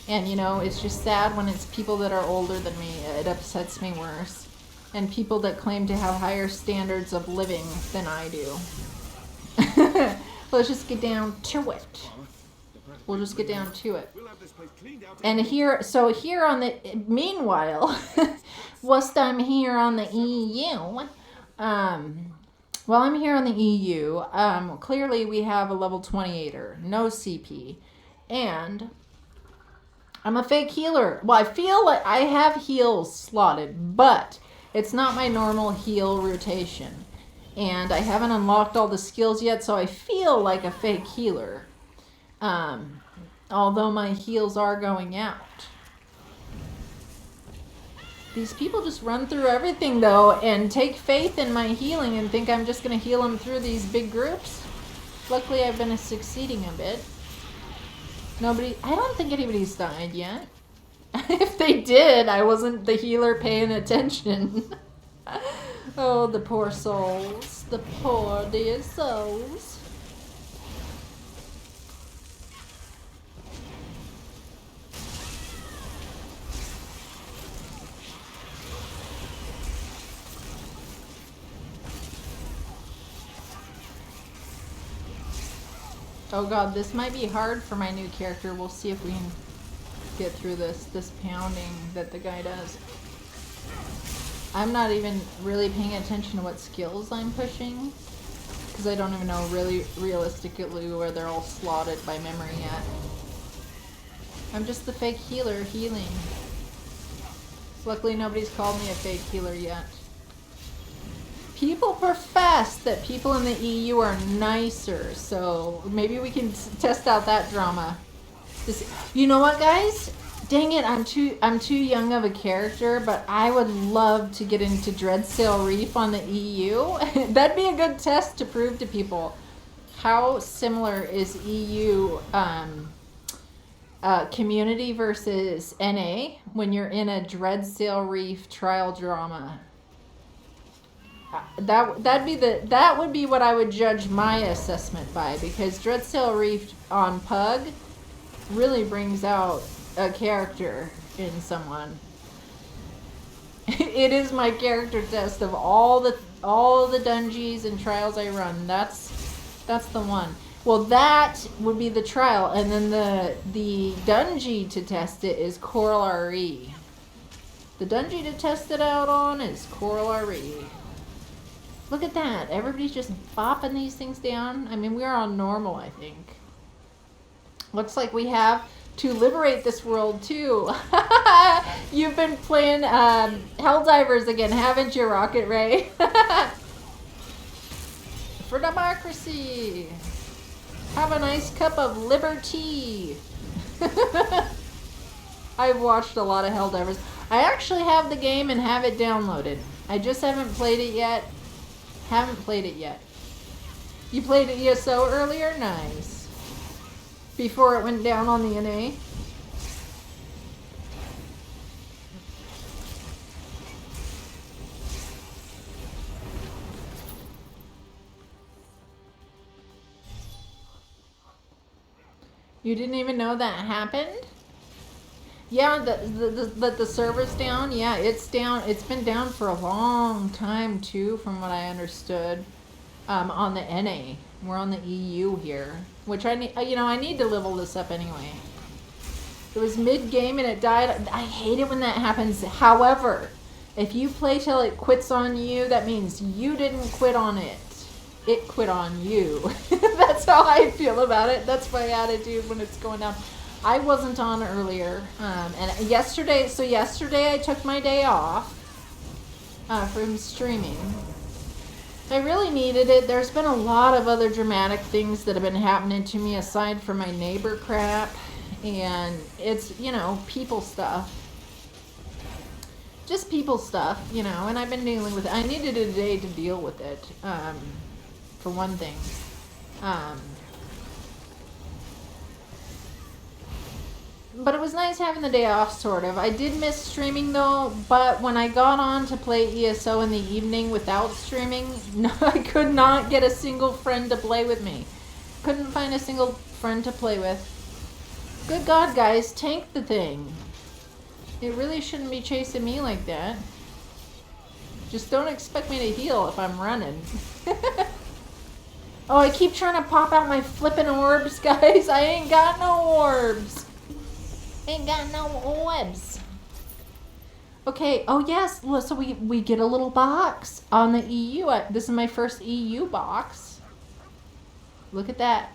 And, you know, it's just sad when it's people that are older than me. It upsets me worse. And people that claim to have higher standards of living than I do. Let's just get down to it. We'll just get down to it. And here on the, meanwhile, whilst I'm here on the EU, while I'm here on the EU, clearly we have a level 28er, no CP, and I'm a fake healer. Well, I feel like I have heals slotted, but it's not my normal heal rotation. And I haven't unlocked all the skills yet, so I feel like a fake healer. Although my heals are going out. These people just run through everything, though, and take faith in my healing and think I'm just going to heal them through these big groups. Luckily, I've been succeeding a bit. I don't think anybody's died yet. If they did, I wasn't the healer paying attention. Oh, the poor souls. The poor dear souls. Oh god, this might be hard for my new character. We'll see if we can get through this pounding that the guy does. I'm not even really paying attention to what skills I'm pushing, because I don't even know really realistically where they're all slotted by memory yet. I'm just the fake healer healing. Luckily nobody's called me a fake healer yet. People profess that people in the EU are nicer, so maybe we can test out that drama. You know what, guys? Dang it, I'm too young of a character, but I would love to get into Dreadsail Reef on the EU. That'd be a good test to prove to people how similar is EU community versus NA when you're in a Dreadsail Reef trial drama. That would be what I would judge my assessment by, because Dreadsail Reef on Pug really brings out a character in someone. It is my character test of all the dungeons and trials I run. That's the one. Well, that would be the trial, and then the dungeon to test it is Coral RE. The dungeon to test it out on is Coral RE. Look at that. Everybody's just bopping these things down. I mean, we are on normal, I think. Looks like we have to liberate this world, too. You've been playing Helldivers again, haven't you, Rocket Ray? For democracy. Have a nice cup of liberty. I've watched a lot of Helldivers. I actually have the game and have it downloaded. I just haven't played it yet. You played ESO earlier? Nice. Before it went down on the NA? You didn't even know that happened? Yeah, the server's down. Yeah, it's down. It's been down for a long time too, from what I understood. On the NA, we're on the EU here, which I need. I need to level this up anyway. It was mid game and it died. I hate it when that happens. However, if you play till it quits on you, that means you didn't quit on it. It quit on you. That's how I feel about it. That's my attitude when it's going down. I wasn't on earlier, and yesterday I took my day off from streaming. I really needed it. There's been a lot of other dramatic things that have been happening to me aside from my neighbor crap, and it's, people stuff. Just people stuff, and I've been dealing with it. I needed a day to deal with it, for one thing. But it was nice having the day off, sort of. I did miss streaming, though, but when I got on to play ESO in the evening without streaming, I could not get a single friend to play with me. Couldn't find a single friend to play with. Good God, guys, tank the thing. It really shouldn't be chasing me like that. Just don't expect me to heal if I'm running. Oh, I keep trying to pop out my flippin' orbs, guys. I ain't got no orbs. Ain't got no orbs. Okay, oh yes, so we get a little box on the EU. This is my first EU box. Look at that.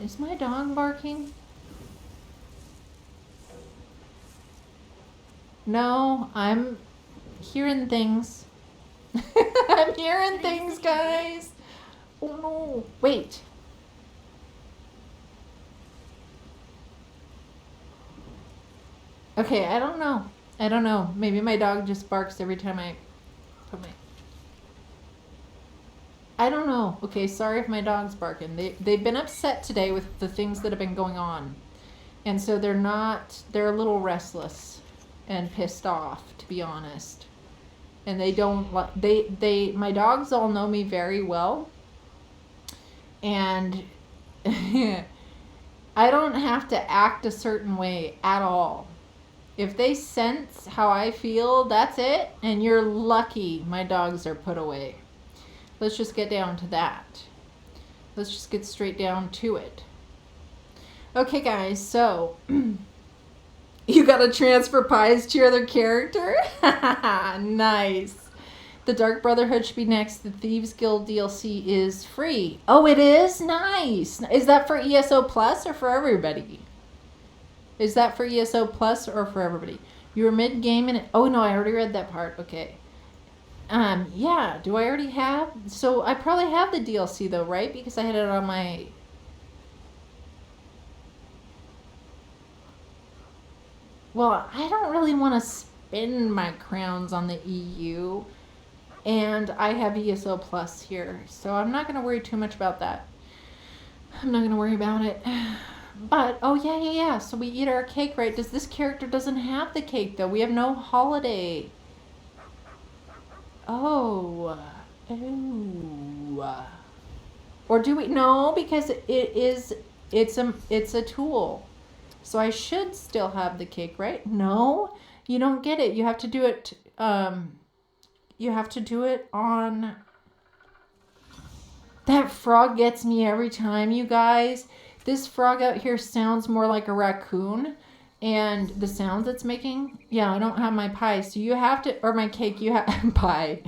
Is my dog barking? No, I'm hearing things. I'm hearing things, guys. Oh no, wait. Okay, I don't know. Maybe my dog just barks every time I put my... I don't know. Okay, sorry if my dog's barking. They've been upset today with the things that have been going on. And so they're a little restless and pissed off, to be honest. And they don't... My dogs all know me very well. And I don't have to act a certain way at all. If they sense how I feel, that's it. And you're lucky my dogs are put away. Let's just get down to that. Let's just get straight down to it. Okay, guys, so you gotta transfer pies to your other character? Nice. The Dark Brotherhood should be next. The Thieves Guild DLC is free. Oh, it is? Nice. Is that for ESO Plus or for everybody? Is that for ESO Plus or for everybody? You were mid-game and... Oh, no, I already read that part. Okay. Yeah. Do I already have... So, I probably have the DLC, though, right? Because I had it on my... well, I don't really want to spend my crowns on the EU. And I have ESO Plus here, so I'm not going to worry too much about that. I'm not going to worry about it. But, oh yeah. So we eat our cake, right? This character doesn't have the cake, though. We have no holiday. Oh. Or do we? No, because it's a tool. So I should still have the cake, right? No, you don't get it. You have to do it, you have to do it on... That frog gets me every time, you guys. This frog out here sounds more like a raccoon. And the sounds it's making... Yeah, I don't have my pie. So you have to... Or my cake, you have... Pie.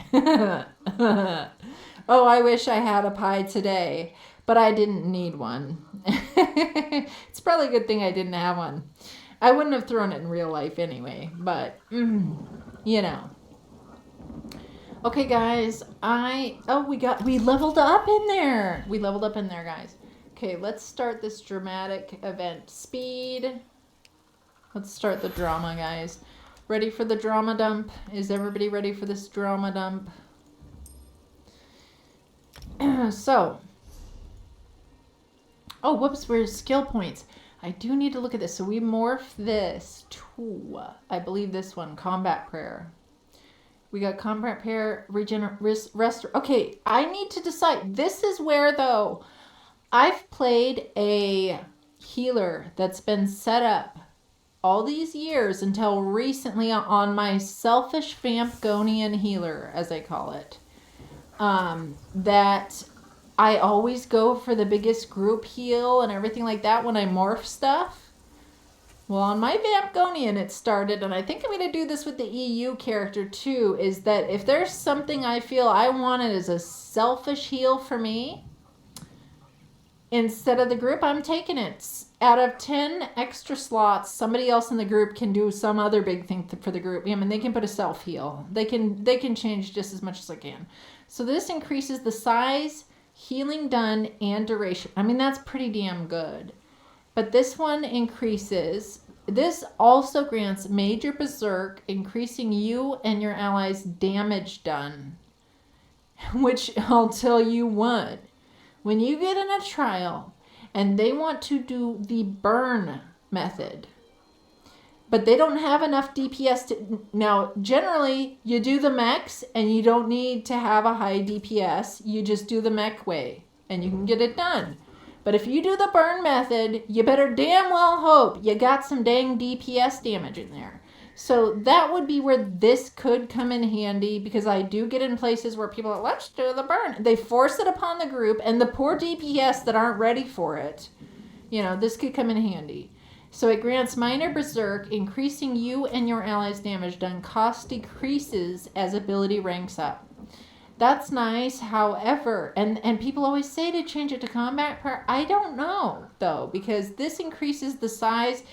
Oh, I wish I had a pie today. But I didn't need one. It's probably a good thing I didn't have one. I wouldn't have thrown it in real life anyway. But, you know... Okay, guys, we leveled up in there. We leveled up in there, guys. Okay, let's start this dramatic event. Speed. Let's start the drama, guys. Ready for the drama dump? Is everybody ready for this drama dump? So. Oh, whoops, where's skill points? I do need to look at this. So we morph this to, I believe this one, combat prayer. We got combat prayer, restore. Okay, I need to decide. This is where, though, I've played a healer that's been set up all these years until recently on my selfish Vampgonian healer, as I call it. That I always go for the biggest group heal and everything like that when I morph stuff. Well, on my Vampgonian it started, and I think I'm going to do this with the EU character too, is that if there's something I feel I wanted as a selfish heal for me, instead of the group, I'm taking it. Out of 10 extra slots, somebody else in the group can do some other big thing for the group. I mean, they can put a self-heal. They can change just as much as I can. So this increases the size, healing done, and duration. I mean, that's pretty damn good. But this one increases. This also grants Major Berserk, increasing you and your allies' damage done. Which I'll tell you what. When you get in a trial and they want to do the burn method, but they don't have enough DPS to... Now, generally, you do the mechs and you don't need to have a high DPS. You just do the mech way and you can get it done. But if you do the burn method, you better damn well hope you got some dang DPS damage in there. So that would be where this could come in handy, because I do get in places where people are, let's do the burn. They force it upon the group, and the poor DPS that aren't ready for it, you know, this could come in handy. So it grants minor berserk, increasing you and your allies' damage done. Cost decreases as ability ranks up. That's nice, however, and people always say to change it to combat prayer. I don't know, though, because this increases the size,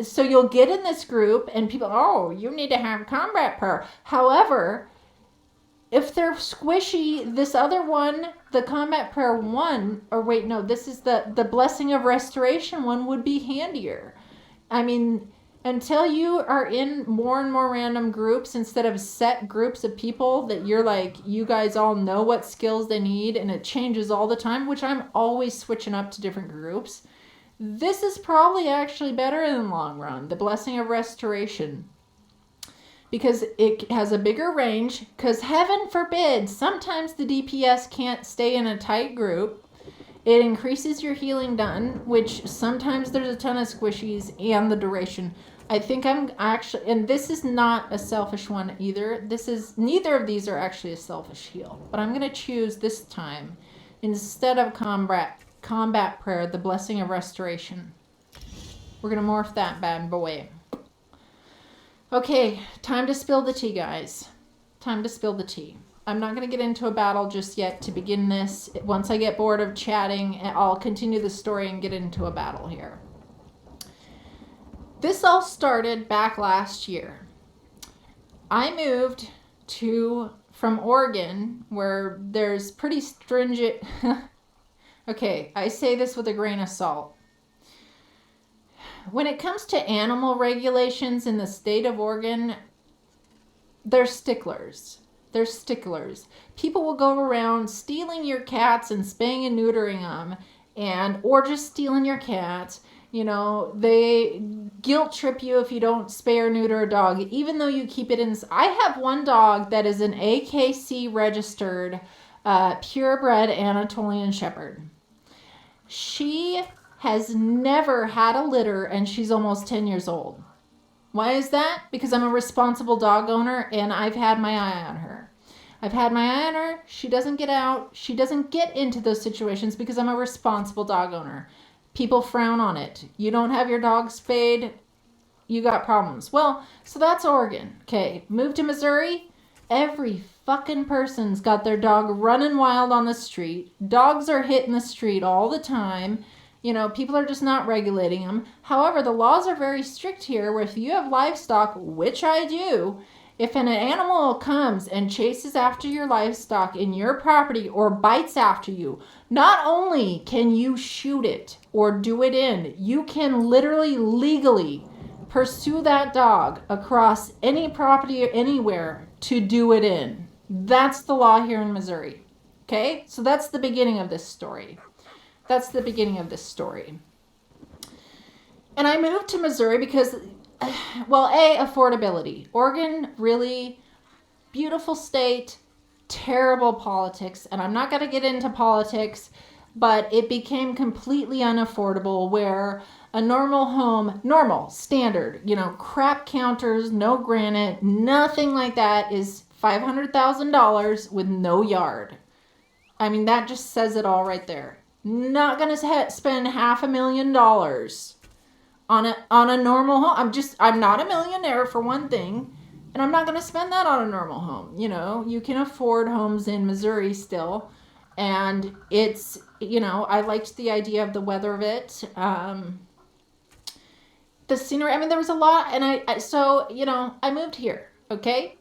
so you'll get in this group, and people, oh, you need to have combat prayer. However, if they're squishy, this other one, the combat prayer one, or wait, no, this is the blessing of restoration one would be handier. I mean... Until you are in more and more random groups instead of set groups of people that you're like, you guys all know what skills they need and it changes all the time, which I'm always switching up to different groups. This is probably actually better in the long run, the Blessing of Restoration. Because it has a bigger range, because heaven forbid, sometimes the DPS can't stay in a tight group. It increases your healing done, which sometimes there's a ton of squishies, and the duration. I think I'm actually, and this is not a selfish one either. Neither of these are actually a selfish heal. But I'm going to choose this time, instead of combat prayer, the Blessing of Restoration. We're going to morph that bad boy. Okay, time to spill the tea, guys. Time to spill the tea. I'm not going to get into a battle just yet to begin this. Once I get bored of chatting, I'll continue the story and get into a battle here. This all started back last year. I moved from Oregon, where there's pretty stringent... Okay, I say this with a grain of salt. when it comes to animal regulations in the state of Oregon, they're sticklers. They're sticklers. People will go around stealing your cats and spaying and neutering them, or just stealing your cats. You know, they guilt trip you if you don't spay or neuter a dog, even though you keep it in. I have one dog that is an AKC registered purebred Anatolian Shepherd. She has never had a litter, and she's almost 10 years old. Why is that? Because I'm a responsible dog owner, and I've had my eye on her. I've had my eye on her. She doesn't get out. She doesn't get into those situations because I'm a responsible dog owner. People frown on it. You don't have your dog spayed, you got problems. Well, so that's Oregon. Okay, move to Missouri. Every fucking person's got their dog running wild on the street. Dogs are hitting the street all the time. You know, people are just not regulating them. However, the laws are very strict here where if you have livestock, which I do, if an animal comes and chases after your livestock in your property or bites after you, not only can you shoot it or do it in, you can literally legally pursue that dog across any property or anywhere to do it in. That's the law here in Missouri. Okay? So that's the beginning of this story. That's the beginning of this story. And I moved to Missouri because, well, affordability. Oregon, really beautiful state, terrible politics. And I'm not going to get into politics, but it became completely unaffordable where a normal home, normal, standard, you know, crap counters, no granite, nothing like that is $500,000 with no yard. I mean, that just says it all right there. Not going to spend $500,000 on a normal home. I'm not a millionaire for one thing, and I'm not going to spend that on a normal home. You know, you can afford homes in Missouri still, and it's, you know, I liked the idea of the weather of it. The scenery, I mean, there was a lot, and so, you know, I moved here, okay?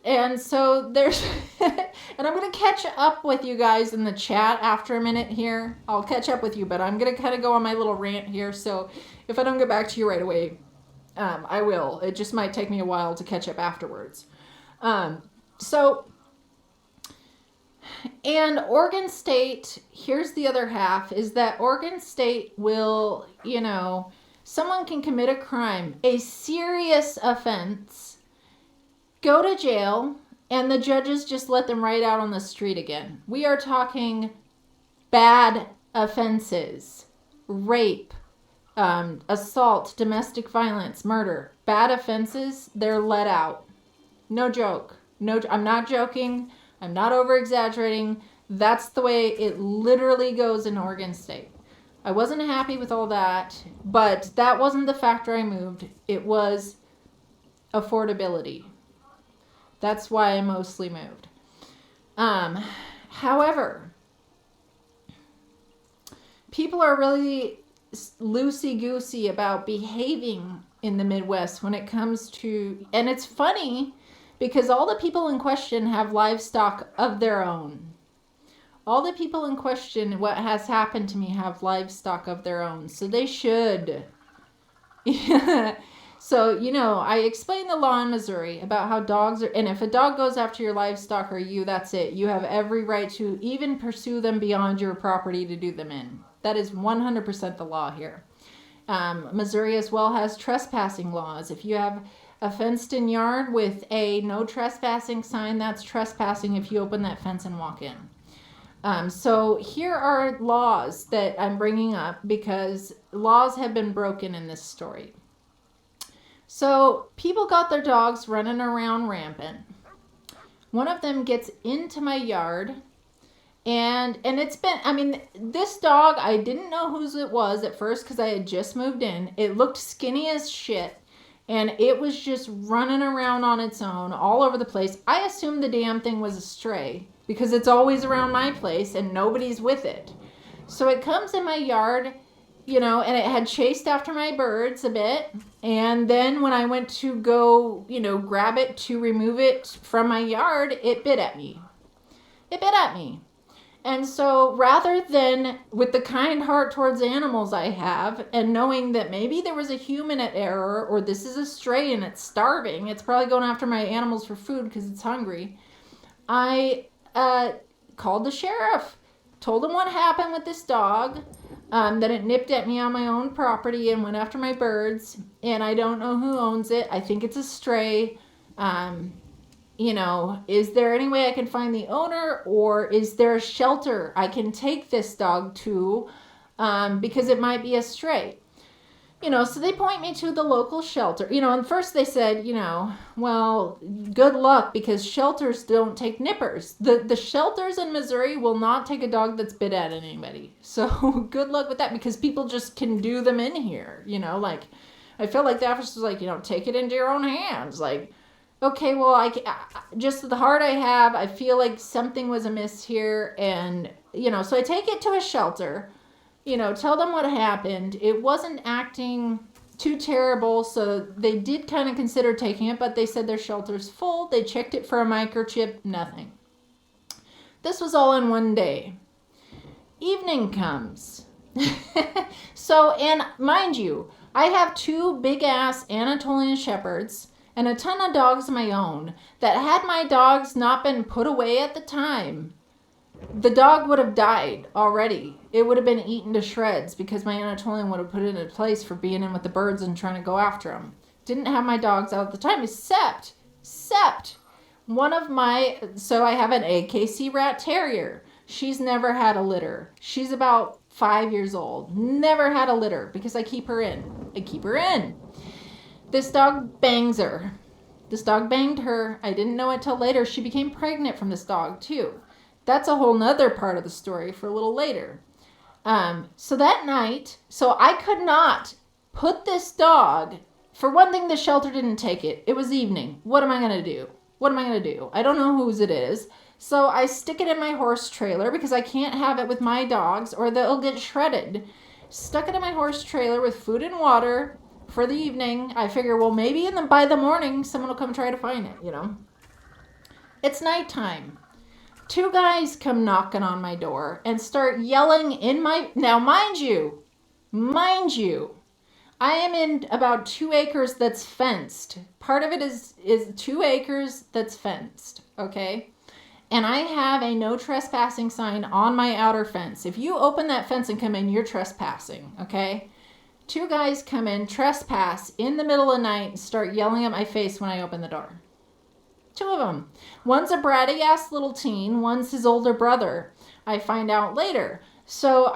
And so there's, and I'm going to catch up with you guys in the chat after a minute here. I'll catch up with you, but I'm going to kind of go on my little rant here. So if I don't get back to you right away, I will. It just might take me a while to catch up afterwards. And Oregon State, here's the other half, is that Oregon State will, you know, someone can commit a crime, a serious offense, go to jail, and the judges just let them right out on the street again. We are talking bad offenses, rape, assault, domestic violence, murder. Bad offenses, they're let out. No joke. I'm not joking. I'm not over-exaggerating. That's the way it literally goes in Oregon State. I wasn't happy with all that, but that wasn't the factor I moved. It was affordability. That's why I mostly moved. However, people are really loosey-goosey about behaving in the Midwest when it comes to, and it's funny because all the people in question have livestock of their own. All the people in question, what has happened to me, have livestock of their own. So they should. So, you know, I explained the law in Missouri about how dogs are, and if a dog goes after your livestock or you, that's it. You have every right to even pursue them beyond your property to do them in. That is 100% the law here. Missouri as well has trespassing laws. If you have a fenced-in yard with a no trespassing sign, that's trespassing if you open that fence and walk in. So here are laws that I'm bringing up because laws have been broken in this story. So people got their dogs running around rampant. One of them gets into my yard, and it's been, I mean, this dog, I didn't know whose it was at first because I had just moved in. It looked skinny as shit, and it was just running around on its own all over the place. I assumed the damn thing was a stray because it's always around my place and nobody's with it. So it comes in my yard, you know, and it had chased after my birds a bit. And then when I went to go, you know, grab it to remove it from my yard, it bit at me. It bit at me. And so rather than, with the kind heart towards animals I have, and knowing that maybe there was a human at error, or this is a stray and it's starving, it's probably going after my animals for food because it's hungry, I called the sheriff, told him what happened with this dog, that it nipped at me on my own property and went after my birds, and I don't know who owns it. I think it's a stray. Is there any way I can find the owner, or is there a shelter I can take this dog to, because it might be a stray? So they point me to the local shelter. And first they said, well, good luck, because shelters don't take nippers. The shelters in Missouri will not take a dog that's bit at anybody. So good luck with that, because people just can do them in here. I felt like the officer was like, take it into your own hands. Like, okay, well, just the heart I have, I feel like something was amiss here. And, so I take it to a shelter, tell them what happened. It wasn't acting too terrible, so they did kind of consider taking it, but they said their shelter's full. They checked it for a microchip, nothing. This was all in one day. Evening comes. So, and mind you, I have 2 big-ass Anatolian Shepherds and a ton of dogs of my own that, had my dogs not been put away at the time, the dog would have died already. It would have been eaten to shreds, because my Anatolian would have put it in place for being in with the birds and trying to go after them. Didn't have my dogs out at the time, except one of my, so I have an AKC rat terrier. She's never had a litter. She's about 5 years old. Never had a litter, because I keep her in. This dog bangs her. This dog banged her. I didn't know it till later. She became pregnant from this dog too. That's a whole nother part of the story for a little later. So that night, so I could not put this dog, for one thing, the shelter didn't take it. It was evening. What am I going to do? I don't know whose it is. So I stick it in my horse trailer, because I can't have it with my dogs or they'll get shredded. Stuck it in my horse trailer with food and water for the evening. I figure, well, maybe by the morning, someone will come try to find it, It's nighttime. 2 guys come knocking on my door and start yelling in my... Now, mind you, I am in about 2 acres that's fenced. Part of it is 2 acres that's fenced, okay? And I have a no trespassing sign on my outer fence. If you open that fence and come in, you're trespassing, okay? 2 guys come in, trespass in the middle of the night, and start yelling at my face when I open the door. 2 of them. One's a bratty ass little teen. One's his older brother. I find out later. So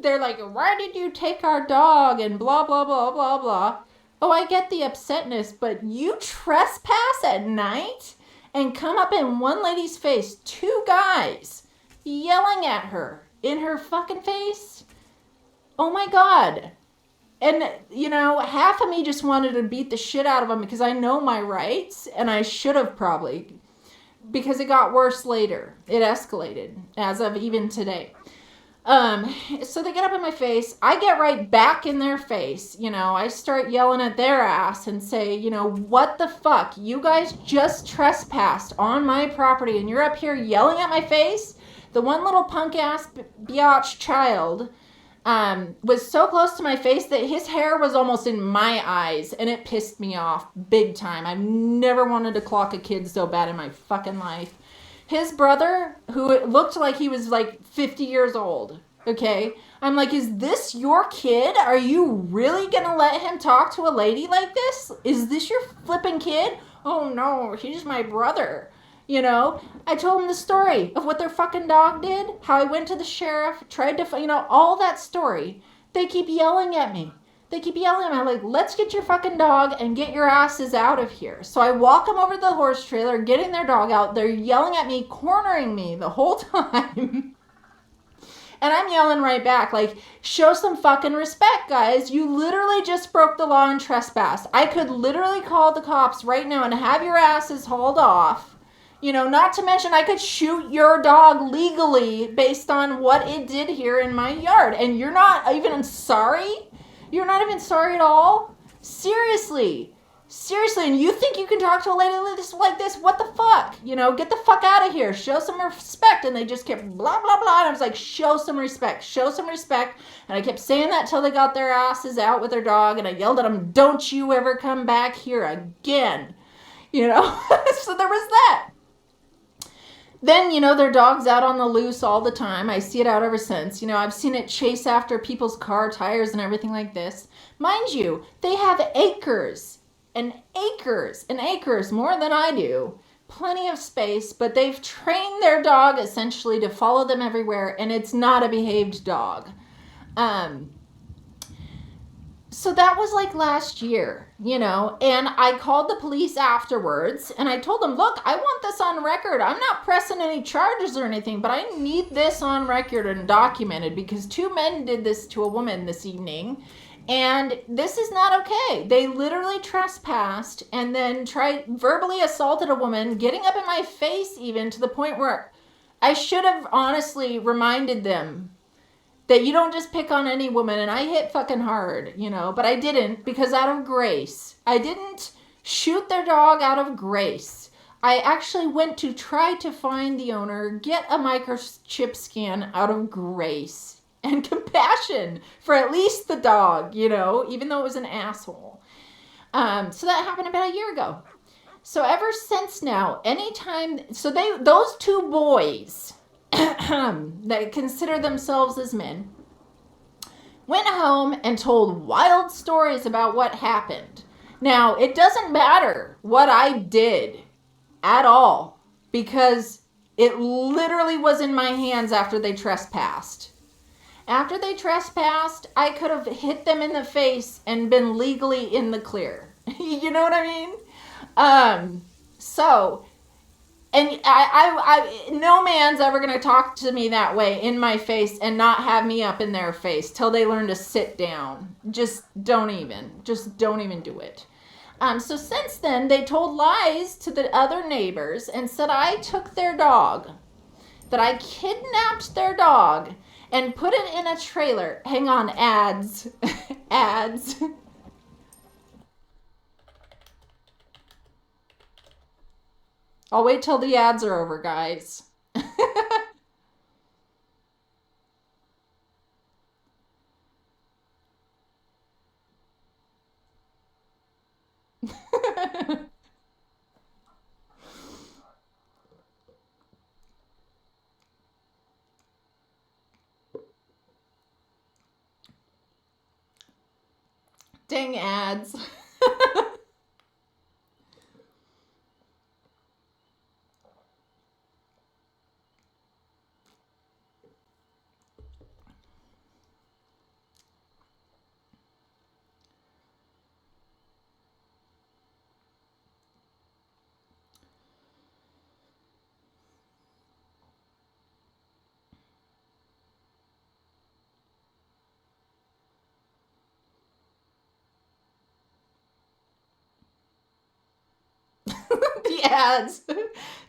they're like, why did you take our dog? And blah, blah, blah, blah, blah. Oh, I get the upsetness, but you trespass at night and come up in one lady's face, 2 guys yelling at her in her fucking face? Oh my God. And, half of me just wanted to beat the shit out of them, because I know my rights, and I should have probably, because it got worse later. It escalated, as of even today. So they get up in my face. I get right back in their face. I start yelling at their ass and say, what the fuck? You guys just trespassed on my property, and you're up here yelling at my face? The one little punk-ass biatch child was so close to my face that his hair was almost in my eyes, and it pissed me off big time. I've never wanted to clock a kid so bad in my fucking life. His brother, who looked like he was 50 years old, okay? I'm like, is this your kid? Are you really gonna let him talk to a lady like this? Is this your flipping kid? Oh no, he's my brother. I told him the story of what their fucking dog did, how I went to the sheriff, tried to, all that story. They keep yelling at me. I'm like, let's get your fucking dog and get your asses out of here. So I walk them over to the horse trailer, getting their dog out. They're yelling at me, cornering me the whole time. And I'm yelling right back, show some fucking respect, guys. You literally just broke the law and trespassed. I could literally call the cops right now and have your asses hauled off. Not to mention I could shoot your dog legally based on what it did here in my yard. And you're not even sorry? You're not even sorry at all? Seriously. Seriously, and you think you can talk to a lady like this? What the fuck? You know, get the fuck out of here. Show some respect. And they just kept blah, blah, blah. And I was like, show some respect. Show some respect. And I kept saying that till they got their asses out with their dog. And I yelled at them, don't you ever come back here again. You know, so there was that. Then, you know, their dog's out on the loose all the time. I see it out ever since. You know, I've seen it chase after people's car tires and everything like this. Mind you, they have acres and acres and acres, more than I do. Plenty of space, but they've trained their dog essentially to follow them everywhere, and it's not a behaved dog. So that was like last year, you know, and I called the police afterwards and I told them, look, I want this on record. I'm not pressing any charges or anything, but I need this on record and documented because 2 men did this to a woman this evening and this is not okay. They literally trespassed and then verbally assaulted a woman, getting up in my face even to the point where I should have honestly reminded them that you don't just pick on any woman, and I hit fucking hard, you know, but I didn't because out of grace. I didn't shoot their dog out of grace. I actually went to try to find the owner, get a microchip scan out of grace and compassion for at least the dog, you know, even though it was an asshole. So that happened about a year ago. So ever since now, anytime, so those 2 boys that consider themselves as men went home and told wild stories about what happened. Now, it doesn't matter what I did at all because it literally was in my hands after they trespassed. After they trespassed, I could have hit them in the face and been legally in the clear. You know what I mean? And I no man's ever going to talk to me that way in my face and not have me up in their face till they learn to sit down. Just don't even do it. So since then, they told lies to the other neighbors and said I took their dog, that I kidnapped their dog and put it in a trailer. Hang on, ads. Ads. I'll wait till the ads are over, guys. Dang ads. The ads.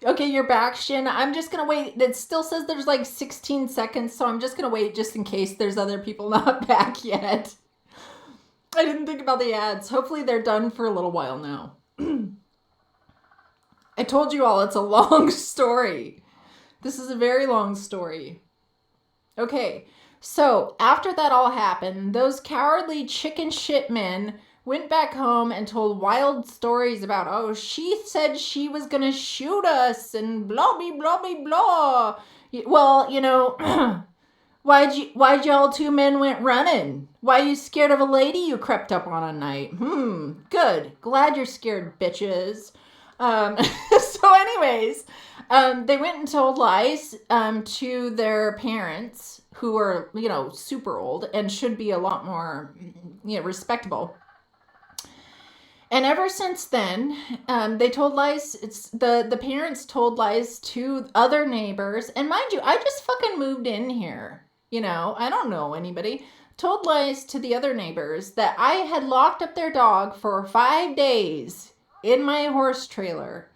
Okay, you're back, Shin. I'm just gonna wait. It still says there's like 16 seconds, so I'm just gonna wait just in case there's other people not back yet. I didn't think about the ads. Hopefully they're done for a little while now. I told you all it's a long story. This is a very long story. Okay, so after that all happened, those cowardly chicken shit men went back home and told wild stories about, oh, she said she was gonna shoot us and blah, blah, blah, blah, blah. Well, you know, why'd y'all 2 men went running? Why you scared of a lady you crept up on a night? Good. Glad you're scared, bitches. So anyways, they went and told lies to their parents who are, you know, super old and should be a lot more, you know, respectable. And ever since then, they told lies. It's the parents told lies to other neighbors. And mind you, I just fucking moved in here. You know, I don't know anybody. Told lies to the other neighbors that I had locked up their dog for 5 days in my horse trailer.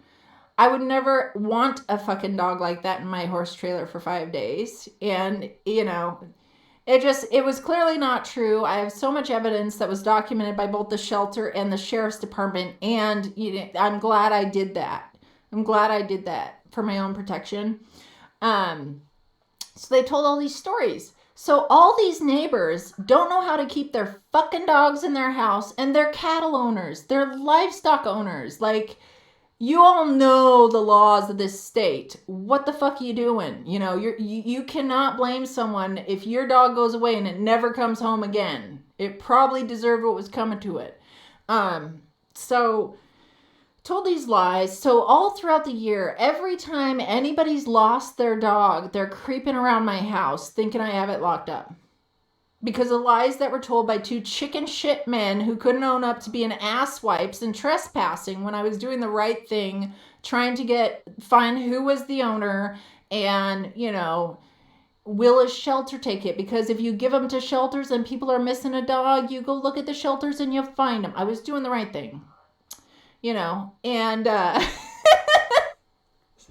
I would never want a fucking dog like that in my horse trailer for 5 days. And, you know, It was clearly not true. I have so much evidence that was documented by both the shelter and the sheriff's department, and I'm glad I did that. I'm glad I did that for my own protection. So they told all these stories. So all these neighbors don't know how to keep their fucking dogs in their house, and they're cattle owners. They're livestock owners. Like, you all know the laws of this state. What the fuck are you doing? You cannot blame someone if your dog goes away and it never comes home again. It probably deserved what was coming to it. So told these lies. So all throughout the year, every time anybody's lost their dog, they're creeping around my house thinking I have it locked up. Because of lies that were told by two chicken shit men who couldn't own up to being asswipes and trespassing when I was doing the right thing, trying to find who was the owner and, will a shelter take it? Because if you give them to shelters and people are missing a dog, you go look at the shelters and you'll find them. I was doing the right thing. And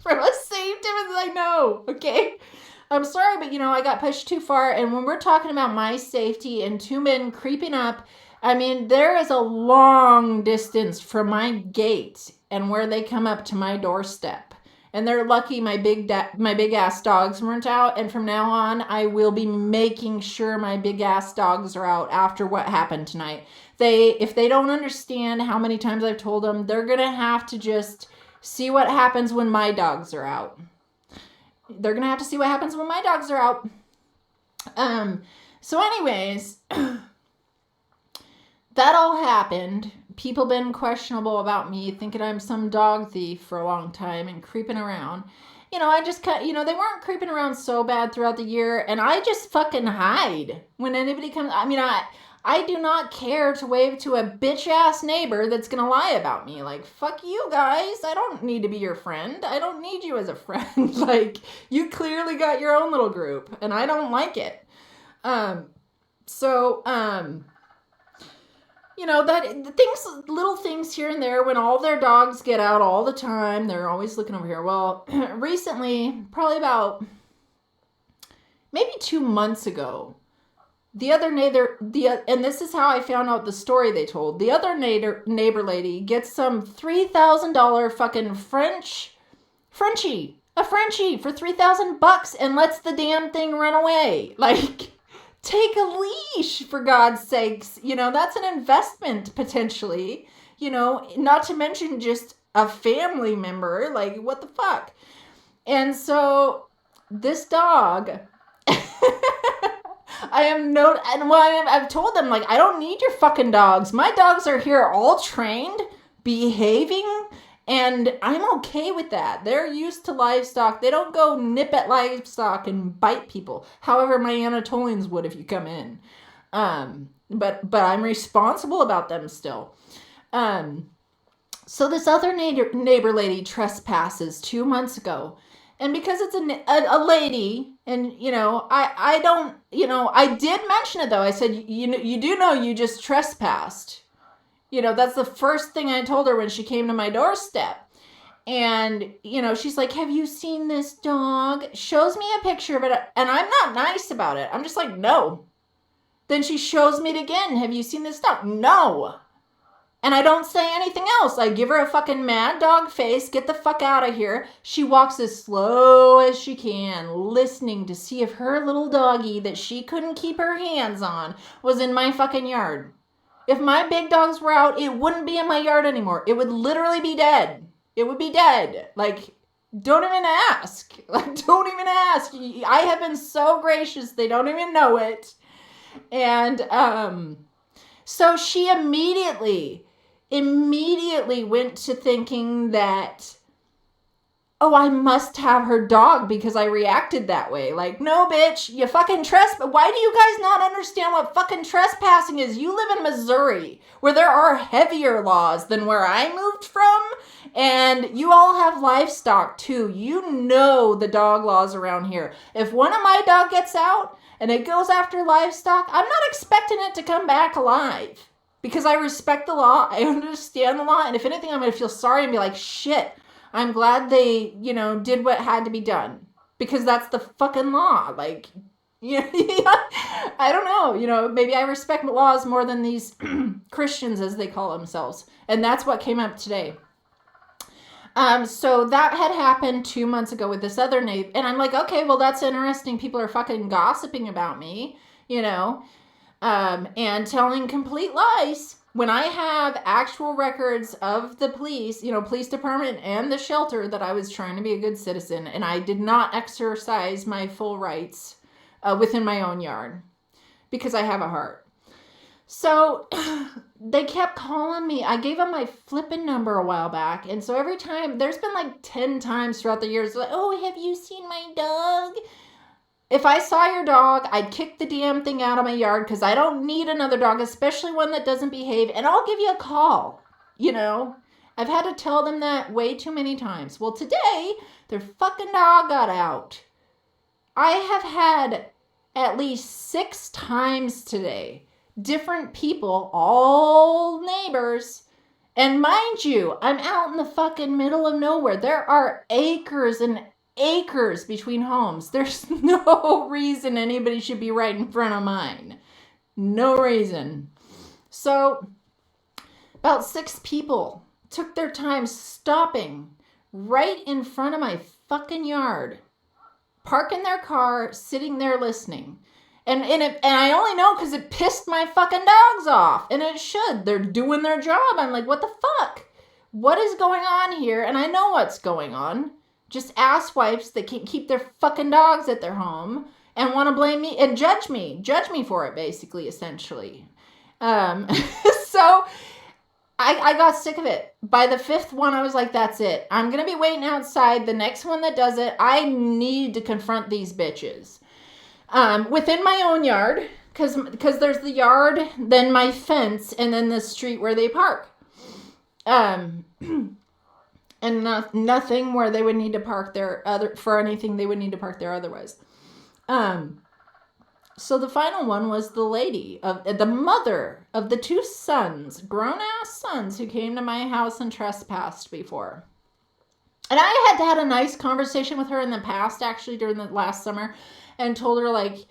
from as safe as I know, okay? I'm sorry, but I got pushed too far. And when we're talking about my safety and two men creeping up, I mean, there is a long distance from my gate and where they come up to my doorstep. And they're lucky my big ass dogs weren't out. And from now on, I will be making sure my big ass dogs are out after what happened tonight. If they don't understand how many times I've told them, they're going to have to just see what happens when my dogs are out. They're going to have to see what happens when my dogs are out. So anyways, that all happened. People been questionable about me, thinking I'm some dog thief for a long time and creeping around. I just they weren't creeping around so bad throughout the year, and I just fucking hide when anybody comes. I mean, I do not care to wave to a bitch-ass neighbor that's going to lie about me. Like, fuck you guys. I don't need to be your friend. I don't need you as a friend. Like, you clearly got your own little group, and I don't like it. Little things here and there, when all their dogs get out all the time, they're always looking over here. Well, recently, probably about maybe 2 months ago, the other neighbor, and this is how I found out the story they told. The other neighbor lady gets some $3,000 fucking Frenchie for $3,000 and lets the damn thing run away. Like, take a leash, for God's sakes. That's an investment potentially. Not to mention just a family member. Like, what the fuck? And so this dog. I've told them, like, I don't need your fucking dogs. My dogs are here all trained, behaving, and I'm okay with that. They're used to livestock. They don't go nip at livestock and bite people. However, my Anatolians would if you come in. But I'm responsible about them still. So this other neighbor lady trespasses 2 months ago. And because it's a lady, and, I don't, I did mention it, though. I said, you do know you just trespassed. That's the first thing I told her when she came to my doorstep. And, she's like, have you seen this dog? Shows me a picture of it. And I'm not nice about it. I'm just like, no. Then she shows me it again. Have you seen this dog? No. And I don't say anything else. I give her a fucking mad dog face. Get the fuck out of here. She walks as slow as she can, listening to see if her little doggy that she couldn't keep her hands on was in my fucking yard. If my big dogs were out, it wouldn't be in my yard anymore. It would literally be dead. It would be dead. Like, don't even ask. Like, don't even ask. I have been so gracious. They don't even know it. And, so she immediately went to thinking that, oh, I must have her dog because I reacted that way. Like, no, bitch, you fucking trespass. Why do you guys not understand what fucking trespassing is? You live in Missouri, where there are heavier laws than where I moved from, and you all have livestock too. You know the dog laws around here. If one of my dog gets out and it goes after livestock, I'm not expecting it to come back alive. Because I respect the law, I understand the law, and if anything, I'm going to feel sorry and be like, shit, I'm glad they, did what had to be done. Because that's the fucking law. Like, I don't know. Maybe I respect laws more than these Christians, as they call themselves. And that's what came up today. So that had happened 2 months ago with this other neighbor. And I'm like, okay, well, that's interesting. People are fucking gossiping about me, and telling complete lies. When I have actual records of the police, police department and the shelter, that I was trying to be a good citizen and I did not exercise my full rights within my own yard because I have a heart. So they kept calling me. I gave them my flipping number a while back. And so every time, there's been like 10 times throughout the years, like, oh, have you seen my dog? If I saw your dog, I'd kick the damn thing out of my yard because I don't need another dog, especially one that doesn't behave. And I'll give you a call, I've had to tell them that way too many times. Well, today, their fucking dog got out. I have had at least 6 times today, different people, all neighbors. And mind you, I'm out in the fucking middle of nowhere. There are acres and acres between homes. There's no reason anybody should be right in front of mine. No reason. So about 6 people took their time stopping right in front of my fucking yard, parking their car, sitting there listening. And I only know because it pissed my fucking dogs off. And it should. They're doing their job. I'm like, what the fuck? What is going on here? And I know what's going on. Just asswipes that can keep their fucking dogs at their home and want to blame me and judge me for it, basically, essentially. So I got sick of it. By the 5th one, I was like, that's it. I'm going to be waiting outside. The next one that does it, I need to confront these bitches. Within my own yard, because there's the yard, then my fence, and then the street where they park. And nothing where they would need to park for anything they would need to park there otherwise. So the final one was the lady, the mother of the 2 sons, grown-ass sons, who came to my house and trespassed before. And I had a nice conversation with her in the past, actually, during the last summer, and told her, like,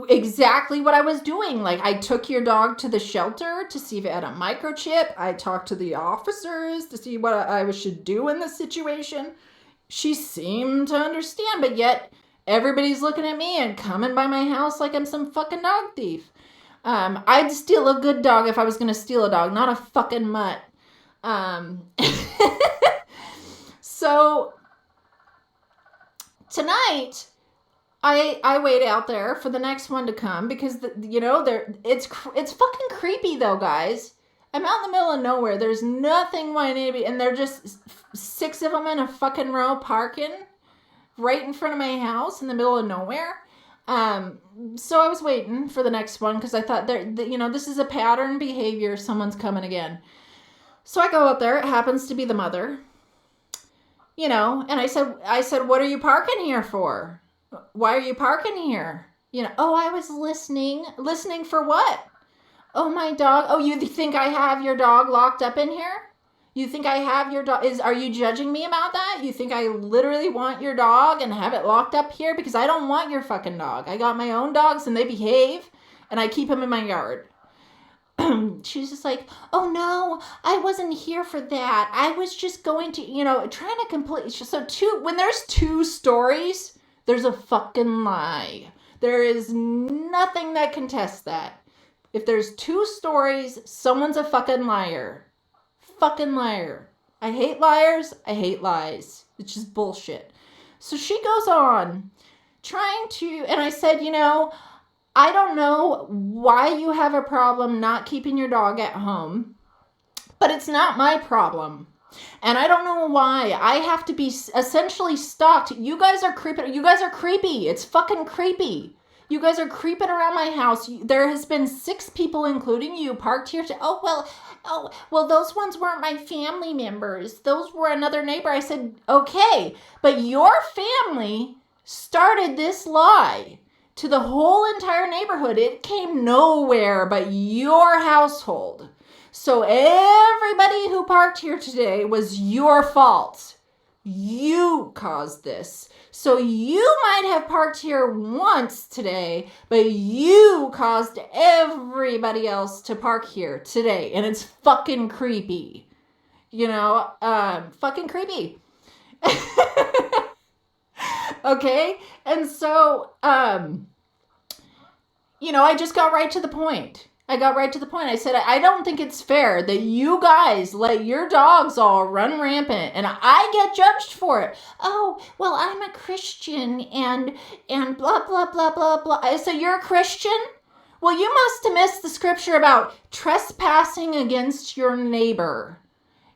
exactly what I was doing. Like, I took your dog to the shelter to see if it had a microchip. I talked to the officers to see what I should do in this situation. She seemed to understand, but yet everybody's looking at me and coming by my house like I'm some fucking dog thief. I'd steal a good dog if I was going to steal a dog, not a fucking mutt. So tonight, I wait out there for the next one to come because it's fucking creepy though, guys. I'm out in the middle of nowhere. There's nothing why anybody, and they're just 6 of them in a fucking row parking right in front of my house in the middle of nowhere. So I was waiting for the next one because I thought this is a pattern behavior. Someone's coming again. So I go out there. It happens to be the mother. And I said, what are you parking here for? Why are you parking here? Oh, I was listening. Listening for what? Oh, my dog. Oh, you think I have your dog locked up in here? You think I have your dog? Are you judging me about that? You think I literally want your dog and have it locked up here? Because I don't want your fucking dog. I got my own dogs and they behave and I keep them in my yard. She's just like, oh no, I wasn't here for that. I was just going to, trying to complete. So when there's 2 stories, there's a fucking lie. There is nothing that contests that. If there's 2 stories, someone's a fucking liar. Fucking liar. I hate liars. I hate lies. It's just bullshit. So she goes on trying to, and I said, I don't know why you have a problem not keeping your dog at home, but it's not my problem. And I don't know why I have to be essentially stalked. You guys are creeping. You guys are creepy. It's fucking creepy. You guys are creeping around my house. There has been 6 people, including you, parked here. Oh, well, those ones weren't my family members. Those were another neighbor. I said, okay, but your family started this lie to the whole entire neighborhood. It came nowhere but your household. So everybody who parked here today was your fault. You caused this. So you might have parked here once today, but you caused everybody else to park here today. And it's fucking creepy. Fucking creepy. Okay? And so, I just got right to the point. I said, I don't think it's fair that you guys let your dogs all run rampant and I get judged for it. Oh, well, I'm a Christian and blah, blah, blah, blah, blah. So you're a Christian? Well, you must have missed the scripture about trespassing against your neighbor.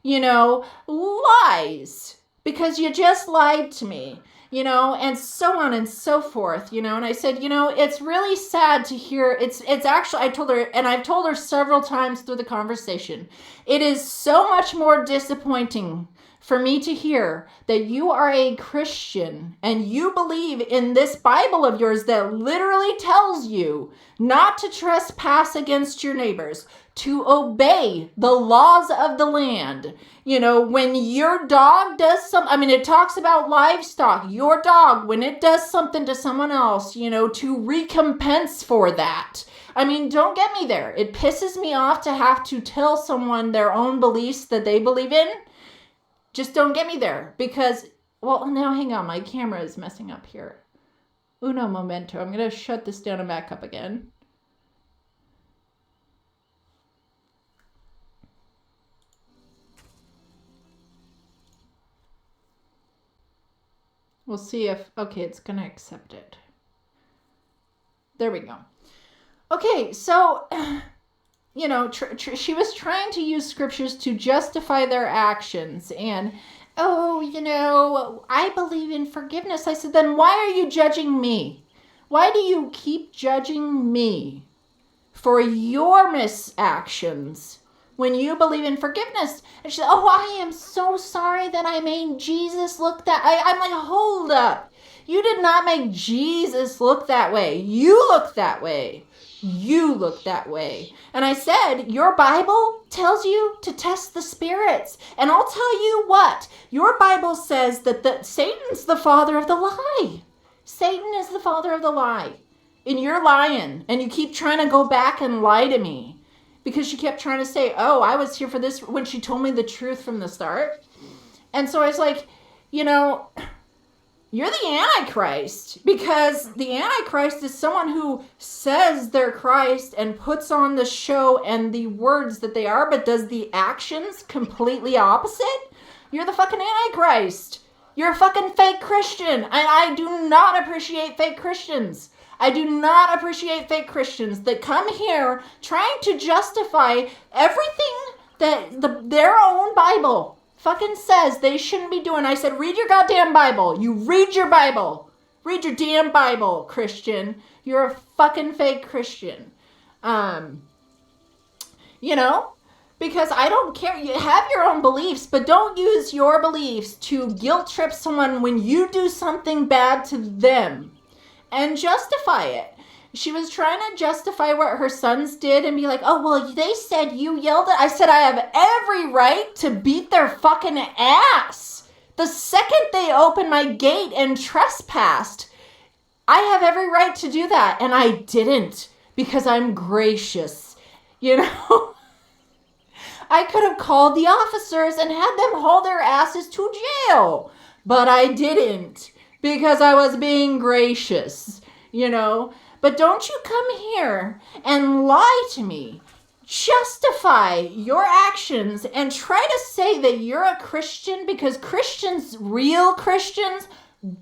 Lies. Because you just lied to me. And so on and so forth, and I said, it's really sad to hear, it's actually, I told her, and I've told her several times through the conversation, it is so much more disappointing for me to hear that you are a Christian and you believe in this Bible of yours that literally tells you not to trespass against your neighbors, to obey the laws of the land. When your dog does something, it talks about livestock, your dog, when it does something to someone else, to recompense for that. Don't get me there. It pisses me off to have to tell someone their own beliefs that they believe in. Just don't get me there because, well, now hang on. My camera is messing up here. Uno momento. I'm going to shut this down and back up again. We'll see if, okay, it's going to accept it. There we go. Okay, so, she was trying to use scriptures to justify their actions. And, I believe in forgiveness. I said, then why are you judging me? Why do you keep judging me for your misactions when you believe in forgiveness? And she said, oh, I am so sorry that I made Jesus look that. I'm like, hold up. You did not make Jesus look that way. You look that way. You look that way. And I said, your Bible tells you to test the spirits. And I'll tell you what, your Bible says that Satan's the father of the lie. Satan is the father of the lie. And you're lying. And you keep trying to go back and lie to me. Because she kept trying to say, oh, I was here for this when she told me the truth from the start. And so I was like, you're the Antichrist, because the Antichrist is someone who says they're Christ and puts on the show and the words that they are, but does the actions completely opposite. You're the fucking Antichrist. You're a fucking fake Christian. And I do not appreciate fake Christians. I do not appreciate fake Christians that come here trying to justify everything that their own Bible fucking says they shouldn't be doing. I said, read your goddamn Bible. You read your Bible. Read your damn Bible, Christian. You're a fucking fake Christian. Because I don't care. You have your own beliefs, but don't use your beliefs to guilt trip someone when you do something bad to them and justify it. She was trying to justify what her sons did and be like, oh, well, they said you yelled at. I said, I have every right to beat their fucking ass. The second they opened my gate and trespassed, I have every right to do that. And I didn't because I'm gracious. I could have called the officers and had them haul their asses to jail. But I didn't because I was being gracious, But don't you come here and lie to me. Justify your actions and try to say that you're a Christian, because Christians, real Christians,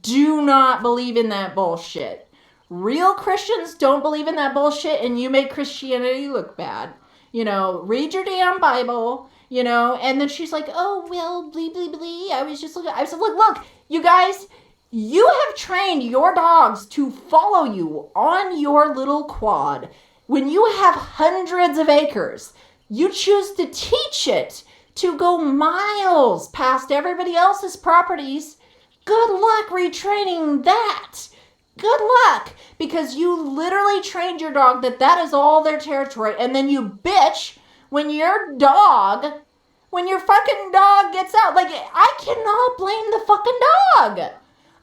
do not believe in that bullshit. Real Christians don't believe in that bullshit, and you make Christianity look bad. Read your damn Bible, and then she's like, oh, well, blee, blee, blee. I said, look, you guys, you have trained your dogs to follow you on your little quad. When you have hundreds of acres, you choose to teach it to go miles past everybody else's properties. Good luck retraining that. Good luck, because you literally trained your dog that is all their territory, and then you bitch when your dog when your fucking dog gets out. Like, I cannot blame the fucking dog.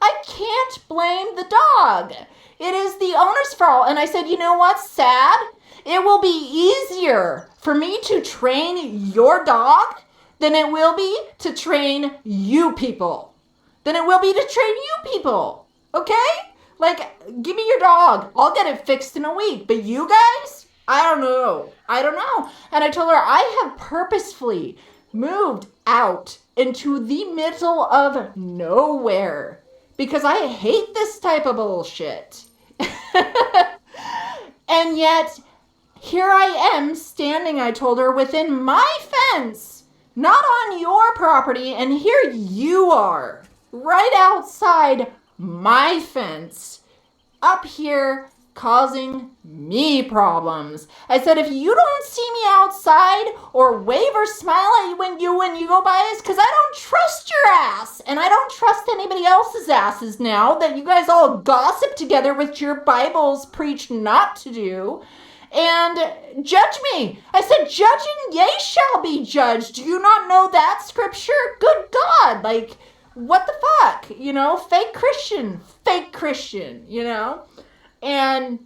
I can't blame the dog. It is the owner's fault. And I said, you know what's sad? It will be easier for me to train your dog than it will be to train you people. Than it will be to train you people. Okay? Like, give me your dog. I'll get it fixed in a week. But you guys? I don't know. And I told her I have purposefully moved out into the middle of nowhere because I hate this type of bullshit. And yet, here I am standing, I told her, within my fence, not on your property, and here you are, right outside my fence, up here, causing me problems. I said, if you don't see me outside or wave or smile at you when you go by, it's because I don't trust your ass. And I don't trust anybody else's asses now that you guys all gossip together, which your Bibles preach not to do. And judge me. I said, judge and ye shall be judged. Do you not know that scripture? Good God. Like, what the fuck? You know, fake Christian, you know? And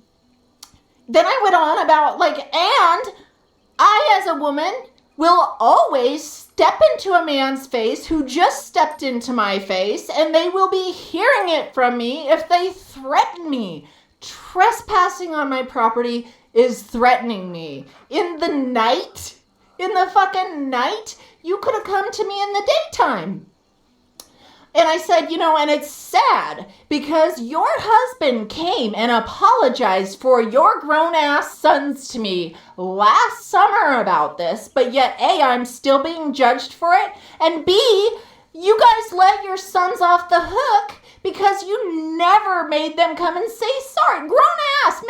then I went on about, like, and I, as a woman, will always step into a man's face who just stepped into my face, and they will be hearing it from me if they threaten me. Trespassing on my property is threatening me. In the night, in the fucking night, you could have come to me in the daytime. And I said, you know, and it's sad because your husband came and apologized for your grown-ass sons to me last summer about this, but yet, A, I'm still being judged for it, and B, you guys let your sons off the hook because you never made them come and say sorry. Grown-ass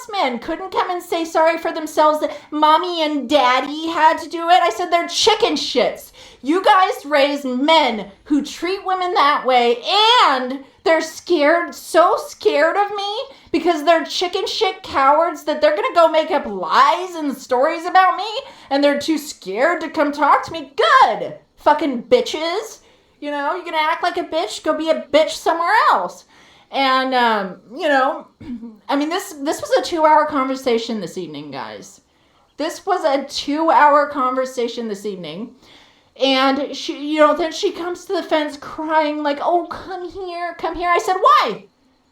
men couldn't come and say sorry for themselves that mommy and daddy had to do it. I said, they're chicken shits. You guys raise men who treat women that way, and they're scared, so scared of me because they're chicken shit cowards that they're going to go make up lies and stories about me, and they're too scared to come talk to me. Good. Fucking bitches. You know, you're going to act like a bitch, go be a bitch somewhere else. And, you know, I mean, this was a 2-hour conversation this evening, guys. This was a 2-hour conversation this evening. And she, you know, then she comes to the fence crying like, oh, come here. I said,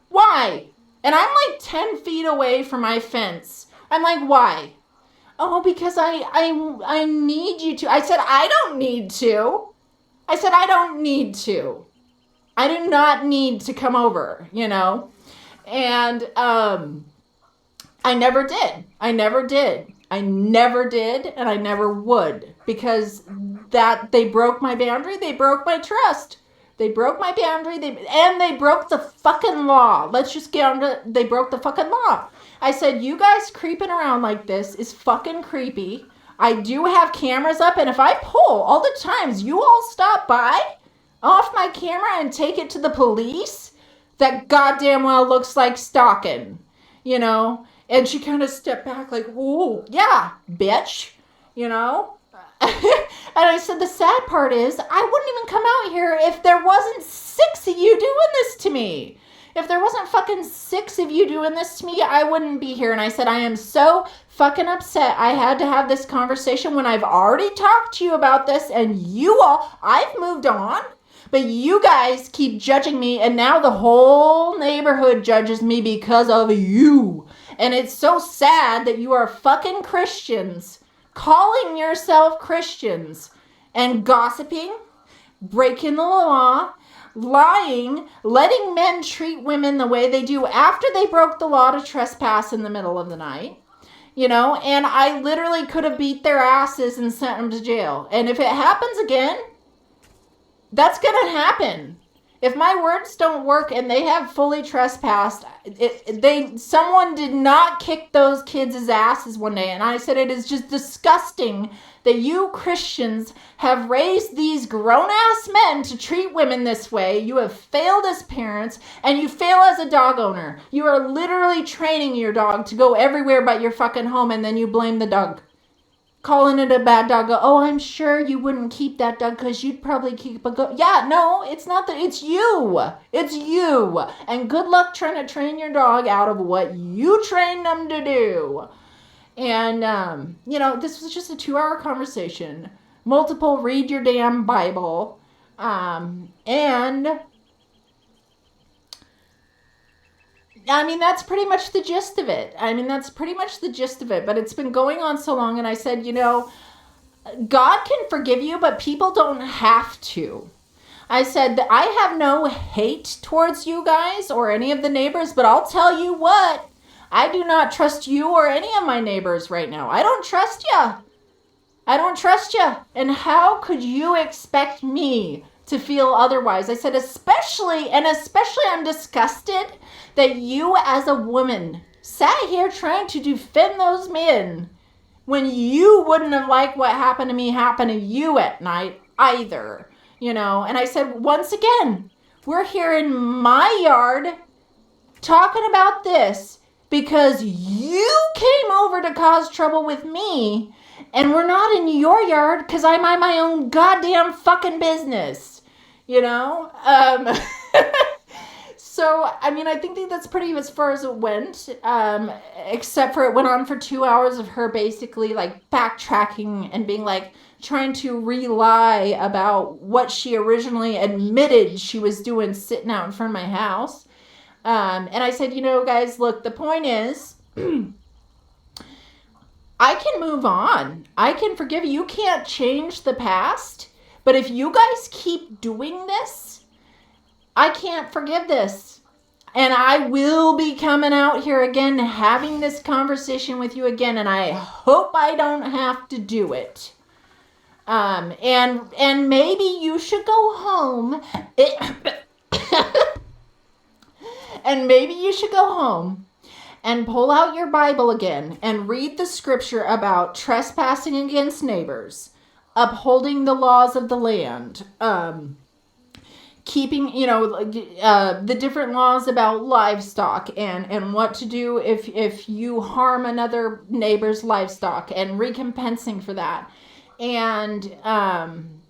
why? And I'm like 10 feet away from my fence. I'm like, why? Oh, because I need you to. I said, I don't need to. I do not need to come over, you know? And I never did. And I never would, because that they broke my boundary. They broke my trust. They broke my boundary. They broke the fucking law. Let's just get on to, they broke the fucking law. I said, you guys creeping around like this is fucking creepy. I do have cameras up, and if I pull all the times you all stop by off my camera and take it to the police, that goddamn well looks like stalking, you know? And she kind of stepped back like, whoa, yeah, bitch, you know? And I said, the sad part is, I wouldn't even come out here if there wasn't 6 of you doing this to me. If there wasn't fucking 6 of you doing this to me, I wouldn't be here. And I said, I am so fucking upset I had to have this conversation when I've already talked to you about this, and you all, I've moved on. But you guys keep judging me, and now the whole neighborhood judges me because of you. And it's so sad that you are fucking Christians, calling yourself Christians, and gossiping, breaking the law, lying, letting men treat women the way they do after they broke the law to trespass in the middle of the night. You know, and I literally could have beat their asses and sent them to jail. And if it happens again, that's going to happen. If my words don't work and they have fully trespassed, someone did not kick those kids' asses one day. And I said, it is just disgusting that you Christians have raised these grown-ass men to treat women this way. You have failed as parents, and you fail as a dog owner. You are literally training your dog to go everywhere but your fucking home, and then you blame the dog. calling it a bad dog. Oh, I'm sure you wouldn't keep that dog because you'd probably keep a goat. Yeah, no, it's not that. It's you. It's you. And good luck trying to train your dog out of what you trained them to do. And, this was just a 2-hour conversation. Multiple read your damn Bible. And I mean, that's pretty much the gist of it. But it's been going on so long. And I said, God can forgive you, but people don't have to. I said that I have no hate towards you guys or any of the neighbors, but I'll tell you what. I do not trust you or any of my neighbors right now. I don't trust you. And how could you expect me to feel otherwise? I said, especially I'm disgusted that you as a woman sat here trying to defend those men when you wouldn't have liked what happened to you at night either. And I said, once again, we're here in my yard talking about this because you came over to cause trouble with me, and we're not in your yard because I mind my own goddamn fucking business, So, I mean, I think that's pretty as far as it went, except for it went on for 2 hours of her basically, like, backtracking and being, like, trying to re-lie about what she originally admitted she was doing sitting out in front of my house. And I said, guys, look, the point is, I can move on. I can forgive you. You can't change the past. But if you guys keep doing this, I can't forgive this. And I will be coming out here again, having this conversation with you again. And I hope I don't have to do it. And maybe you should go home. And maybe you should go home and pull out your Bible again and read the scripture about trespassing against neighbors, upholding the laws of the land, keeping, the different laws about livestock and what to do if you harm another neighbor's livestock and recompensing for that. And, and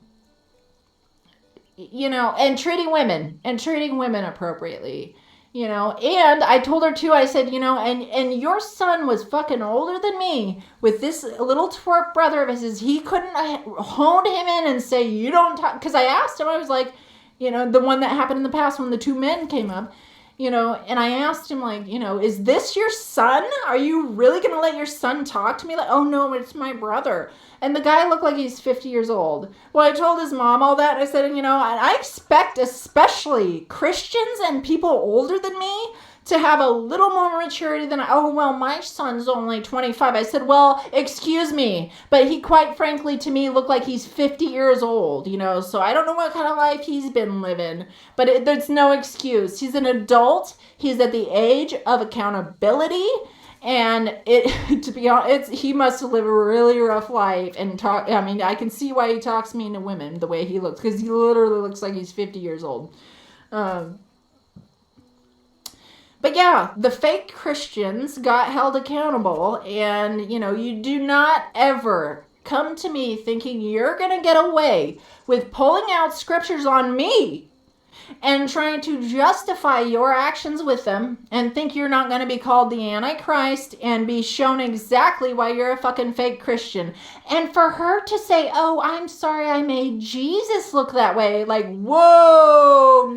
treating women appropriately. And I told her too, I said, and your son was fucking older than me with this little twerp brother of his. He couldn't hone him in and say, you don't talk. Because I asked him, I was like, the one that happened in the past when the 2 men came up, and I asked him, like, is this your son? Are you really going to let your son talk to me? Like, oh no, it's my brother. And the guy looked like he's 50 years old. Well, I told his mom all that. I said, I expect especially Christians and people older than me to have a little more maturity than, my son's only 25. I said, well, excuse me, but he quite frankly to me looked like he's 50 years old, so I don't know what kind of life he's been living, but there's no excuse. He's an adult. He's at the age of accountability. And to be honest, he must have lived a really rough life and talk. I mean, I can see why he talks mean to women the way he looks, because he literally looks like he's 50 years old. But yeah, the fake Christians got held accountable, and you do not ever come to me thinking you're going to get away with pulling out scriptures on me and trying to justify your actions with them and think you're not going to be called the Antichrist and be shown exactly why you're a fucking fake Christian. And for her to say, oh, I'm sorry I made Jesus look that way. Like, whoa,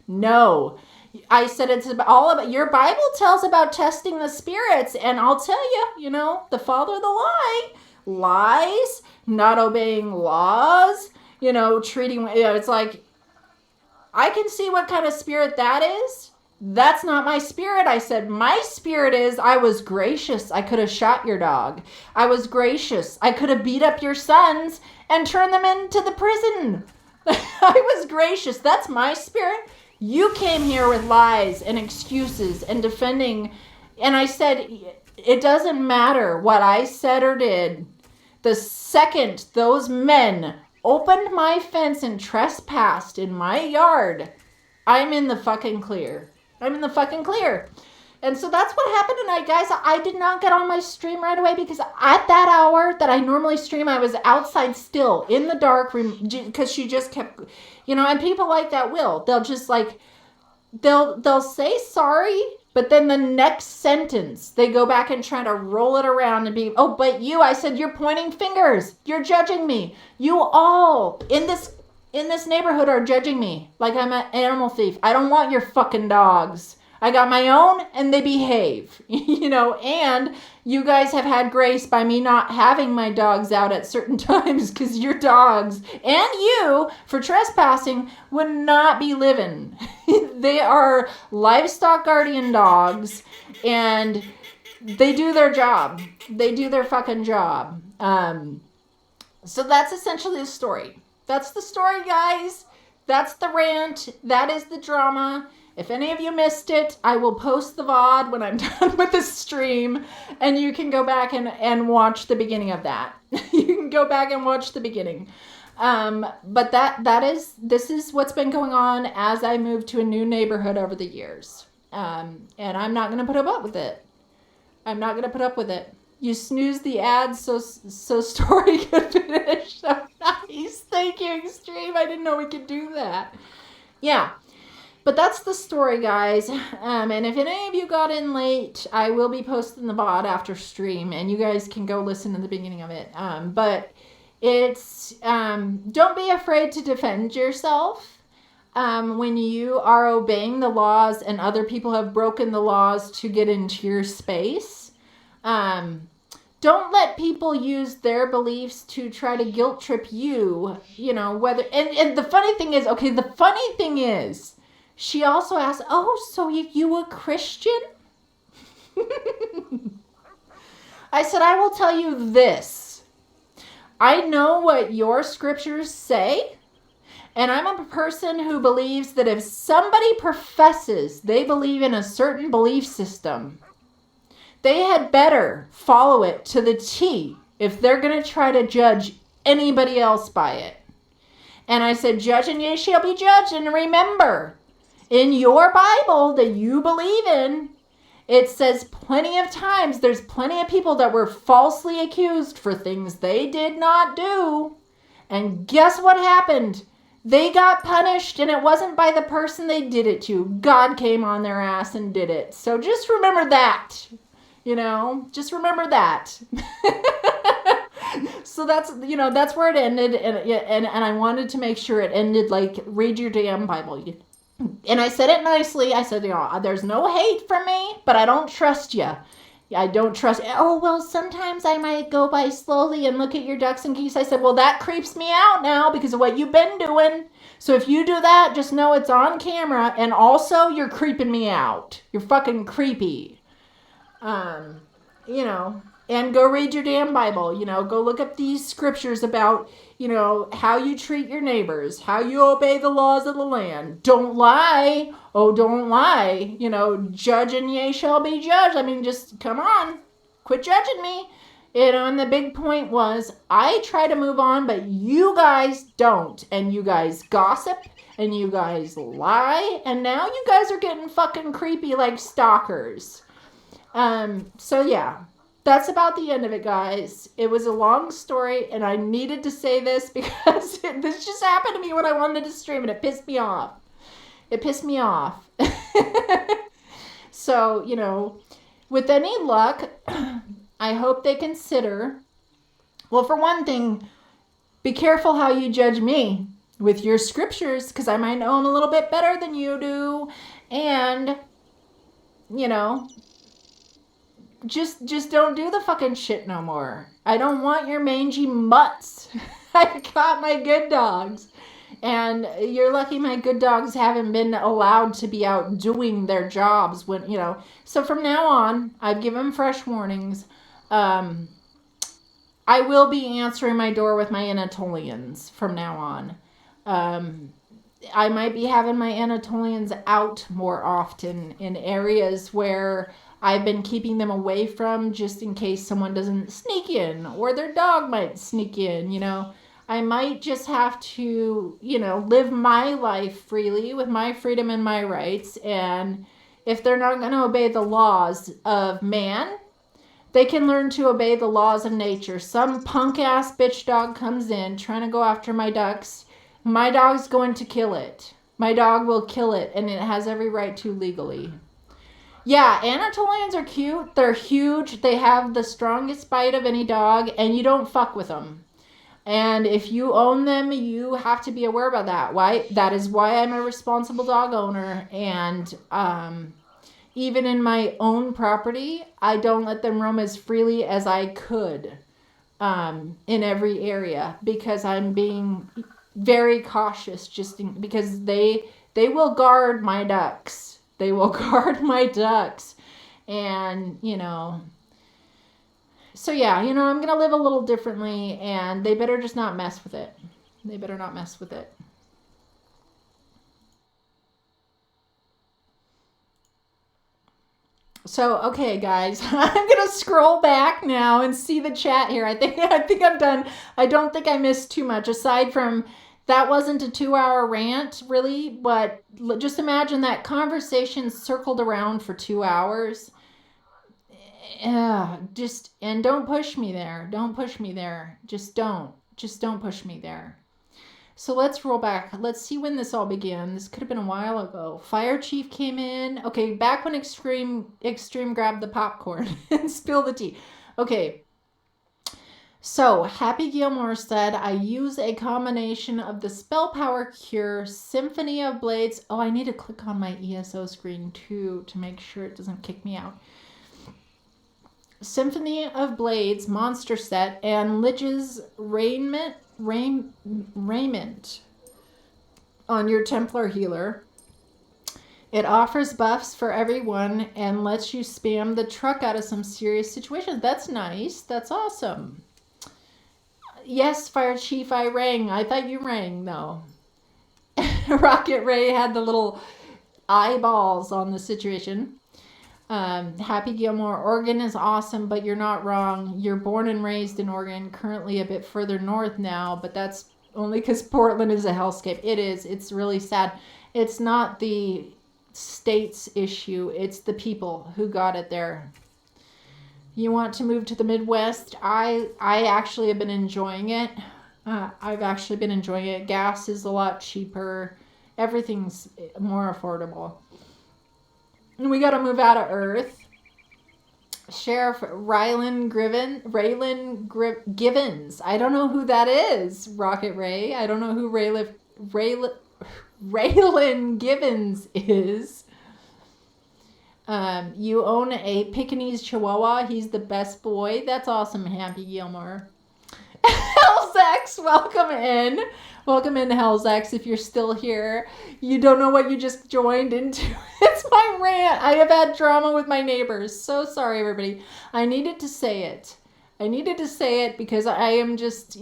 no. I said it's all about, your Bible tells about testing the spirits. And I'll tell you, the father of the lies, not obeying laws, treating, it's like, I can see what kind of spirit that is. That's not my spirit. I said, my spirit is, I was gracious. I could have shot your dog. I was gracious. I could have beat up your sons and turned them into the prison. I was gracious. That's my spirit. You came here with lies and excuses and defending. And I said, it doesn't matter what I said or did. The second those men opened my fence and trespassed in my yard, I'm in the fucking clear. And so that's what happened tonight, guys. I did not get on my stream right away because at that hour that I normally stream, I was outside still in the dark because she just kept, and people like that they'll just like, they'll say sorry, but then the next sentence, they go back and try to roll it around and be, oh, but you, I said, you're pointing fingers. You're judging me. You all in this neighborhood are judging me like I'm an animal thief. I don't want your fucking dogs. I got my own and they behave, and you guys have had grace by me not having my dogs out at certain times because your dogs and you for trespassing would not be living. They are livestock guardian dogs and they do their job. They do their fucking job. So that's essentially the story. That's the story, guys. That's the rant. That is the drama. If any of you missed it, I will post the VOD when I'm done with the stream, and you can go back and watch the beginning of that. You can go back and watch the beginning. But this is what's been going on as I moved to a new neighborhood over the years. And I'm not going to put up with it. I'm not going to put up with it. You snooze the ads so story could finish. So nice. Thank you, Extreme. I didn't know we could do that. Yeah. But that's the story, guys. And if any of you got in late, I will be posting the VOD after stream, and you guys can go listen to the beginning of it. But it's, don't be afraid to defend yourself when you are obeying the laws and other people have broken the laws to get into your space. Don't let people use their beliefs to try to guilt trip you, whether, and the funny thing is, she also asked, oh, so you a Christian? I said, I will tell you this. I know what your scriptures say, and I'm a person who believes that if somebody professes they believe in a certain belief system, they had better follow it to the T if they're going to try to judge anybody else by it. And I said, judge and ye shall be judged, and remember, in your Bible that you believe in, it says plenty of times there's plenty of people that were falsely accused for things they did not do. And guess what happened? They got punished, and it wasn't by the person they did it to. God came on their ass and did it. So just remember that. Just remember that. So that's where it ended. And I wanted to make sure it ended like, read your damn Bible. And I said it nicely. I said, there's no hate from me, but I don't trust you. I don't trust. Oh, well, sometimes I might go by slowly and look at your ducks and geese. I said, well, that creeps me out now because of what you've been doing. So if you do that, just know it's on camera. And also, you're creeping me out. You're fucking creepy. And go read your damn Bible. Go look up these scriptures about, how you treat your neighbors, how you obey the laws of the land. Don't lie. Oh, don't lie. Judge and ye shall be judged. I mean, just come on. Quit judging me. And the big point was, I try to move on, but you guys don't. And you guys gossip, and you guys lie, and now you guys are getting fucking creepy like stalkers. So yeah. That's about the end of it, guys. It was a long story, and I needed to say this because this just happened to me when I wanted to stream, and it pissed me off. So, with any luck, I hope they consider, well, for one thing, be careful how you judge me with your scriptures, because I might know them a little bit better than you do, and, just don't do the fucking shit no more. I don't want your mangy mutts. I got my good dogs. And you're lucky my good dogs haven't been allowed to be out doing their jobs when, So from now on, I've given fresh warnings. I will be answering my door with my Anatolians from now on. I might be having my Anatolians out more often in areas where I've been keeping them away from, just in case someone doesn't sneak in or their dog might sneak in, I might just have to, live my life freely with my freedom and my rights and, if they're not going to obey the laws of man, they can learn to obey the laws of nature. Some punk ass bitch dog comes in trying to go after my ducks. My dog's going to kill it. My dog will kill it, and it has every right to legally. Yeah, Anatolians are cute. They're huge. They have the strongest bite of any dog, and you don't fuck with them. And if you own them, you have to be aware about that. Why? That is why I'm a responsible dog owner. And even in my own property, I don't let them roam as freely as I could in every area, because I'm being very cautious, because they will guard my ducks. They will guard my ducks. And, so yeah, I'm going to live a little differently, and they better just not mess with it. They better not mess with it. So, okay, guys, I'm going to scroll back now and see the chat here. I think I'm done. I don't think I missed too much, aside from that wasn't a 2-hour rant, really, but just imagine that conversation circled around for 2 hours. Yeah, and don't push me there. Don't push me there. Just don't push me there. So let's roll back. Let's see when this all began. This could have been a while ago. Fire Chief came in. Okay, back when Extreme grabbed the popcorn and spilled the tea. Okay. So, Happy Gilmore said, I use a combination of the Spell Power Cure, Symphony of Blades. Oh, I need to click on my ESO screen too to make sure it doesn't kick me out. Symphony of Blades monster set and Lich's raiment on your Templar healer. It offers buffs for everyone and lets you spam the truck out of some serious situations. That's nice. That's awesome. Yes, Fire Chief, I rang. I thought you rang, though. Rocket Ray had the little eyeballs on the situation. Happy Gilmore, Oregon is awesome, but you're not wrong. You're born and raised in Oregon, currently a bit further north now, but that's only because Portland is a hellscape. It is. It's really sad. It's not the state's issue. It's the people who got it there. You want to move to the Midwest? I actually have been enjoying it. I've actually been enjoying it. Gas is a lot cheaper. Everything's more affordable. We got to move out of Earth. Sheriff Raylan Givens. I don't know who that is, Rocket Ray. I don't know who Raylan Givens is. You own a Pekingese Chihuahua. He's the best boy. That's awesome, Happy Gilmore. Hellsex, welcome in. Welcome in, Hellsex. If you're still here, you don't know what you just joined into. It's my rant. I have had drama with my neighbors. So sorry, everybody. I needed to say it. Because I am just,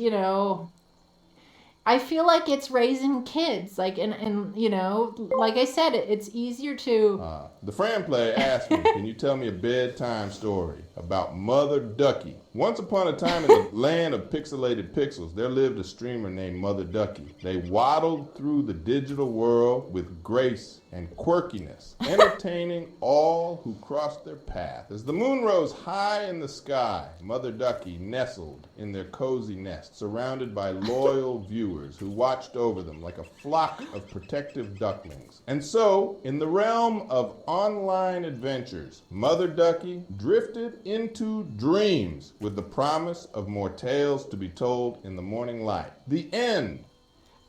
I feel like it's raising kids. Like, and like I said, it's easier to... The Fran Play asked me, can you tell me a bedtime story about Mother Ducky? Once upon a time in the land of pixelated pixels, there lived a streamer named Mother Ducky. They waddled through the digital world with grace and quirkiness, entertaining all who crossed their path. As the moon rose high in the sky, Mother Ducky nestled in their cozy nest, surrounded by loyal viewers who watched over them like a flock of protective ducklings. And so, in the realm of online adventures, Mother Ducky drifted into dreams with the promise of more tales to be told in the morning light. The end.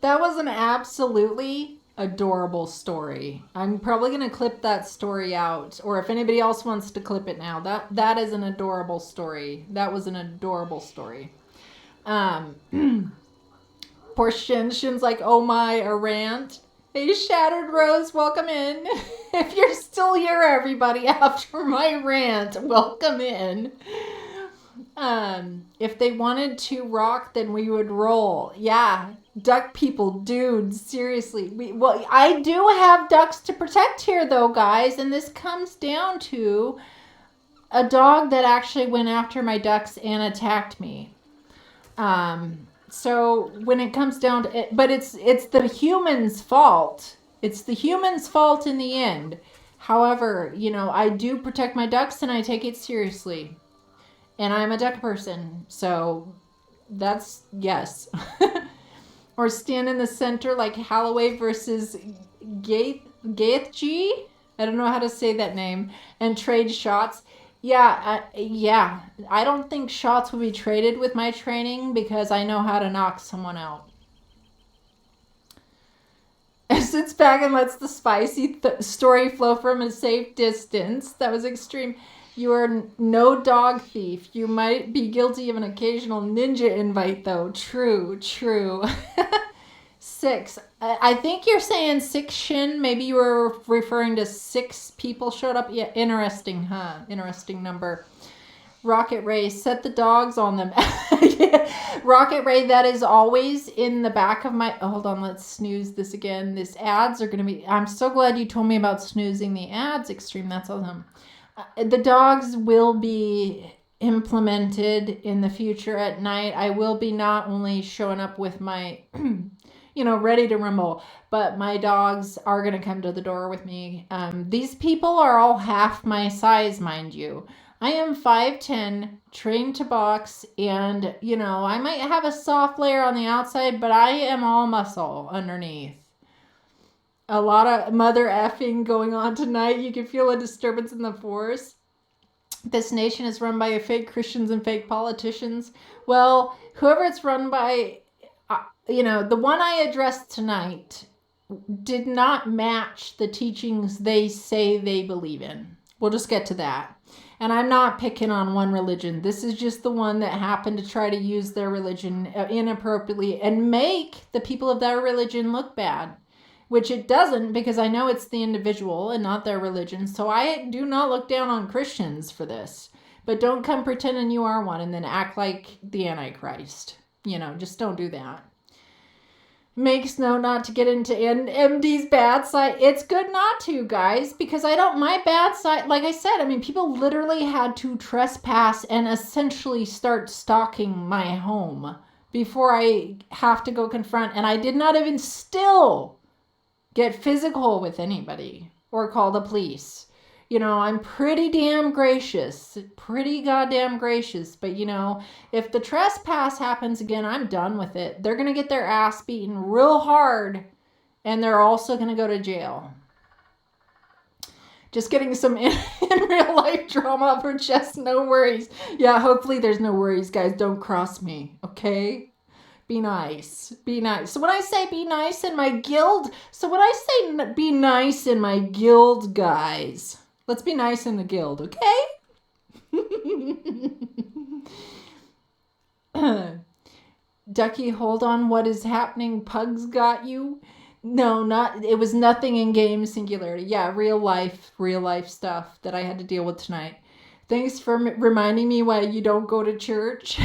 That was an absolutely adorable story. I'm probably going to clip that story out, or if anybody else wants to clip it now. That is an adorable story. That was an adorable story. Poor Shin's like, oh my, a rant. Hey, Shattered Rose, welcome in. If you're still here, everybody, after my rant, welcome in. If they wanted to rock, then we would roll. Yeah, duck people, dude, seriously. I do have ducks to protect here, though, guys, and this comes down to a dog that actually went after my ducks and attacked me. So when it comes down to it, but it's the human's fault. It's the human's fault in the end. However, I do protect my ducks and I take it seriously. And I'm a duck person, so that's yes. Or stand in the center like Holloway versus Gaethje. I don't know how to say that name. And trade shots. Yeah. I don't think shots will be traded with my training because I know how to knock someone out. Sits back and lets the spicy story flow from a safe distance. That was extreme. You are no dog thief. You might be guilty of an occasional ninja invite, though. True. 6. I think you're saying 6 Shin. Maybe you were referring to 6 people showed up. Yeah, interesting, huh? Interesting number. Rocket Ray, set the dogs on them. Rocket Ray, that is always in the back of my... Oh, hold on, let's snooze this again. These ads are going to be... I'm so glad you told me about snoozing the ads, Extreme. That's awesome. The dogs will be implemented in the future at night. I will be not only showing up with my, ready to rumble, but my dogs are going to come to the door with me. These people are all half my size, mind you. I am 5'10", trained to box, and, I might have a soft layer on the outside, but I am all muscle underneath. A lot of mother effing going on tonight. You can feel a disturbance in the force. This nation is run by fake Christians and fake politicians. Well, whoever it's run by, the one I addressed tonight did not match the teachings they say they believe in. We'll just get to that. And I'm not picking on one religion. This is just the one that happened to try to use their religion inappropriately and make the people of that religion look bad. Which it doesn't, because I know it's the individual and not their religion. So I do not look down on Christians for this. But don't come pretending you are one and then act like the Antichrist. Just don't do that. Makes note not to get into MD's bad side. It's good not to, guys, because my bad side, like I said, people literally had to trespass and essentially start stalking my home before I have to go confront. And I did not even still get physical with anybody or call the police. I'm pretty damn gracious, pretty goddamn gracious. But, if the trespass happens again, I'm done with it. They're going to get their ass beaten real hard, and they're also going to go to jail. Just getting some in real life drama for Jess. No worries. Yeah, hopefully there's no worries, guys. Don't cross me, okay? Be nice. Be nice. So when I say be nice in my guild, be nice in my guild, guys. Let's be nice in the guild, okay? Ducky, hold on. What is happening? Pugs got you? No, it was nothing in game singularity. Yeah, real life stuff that I had to deal with tonight. Thanks for reminding me why you don't go to church.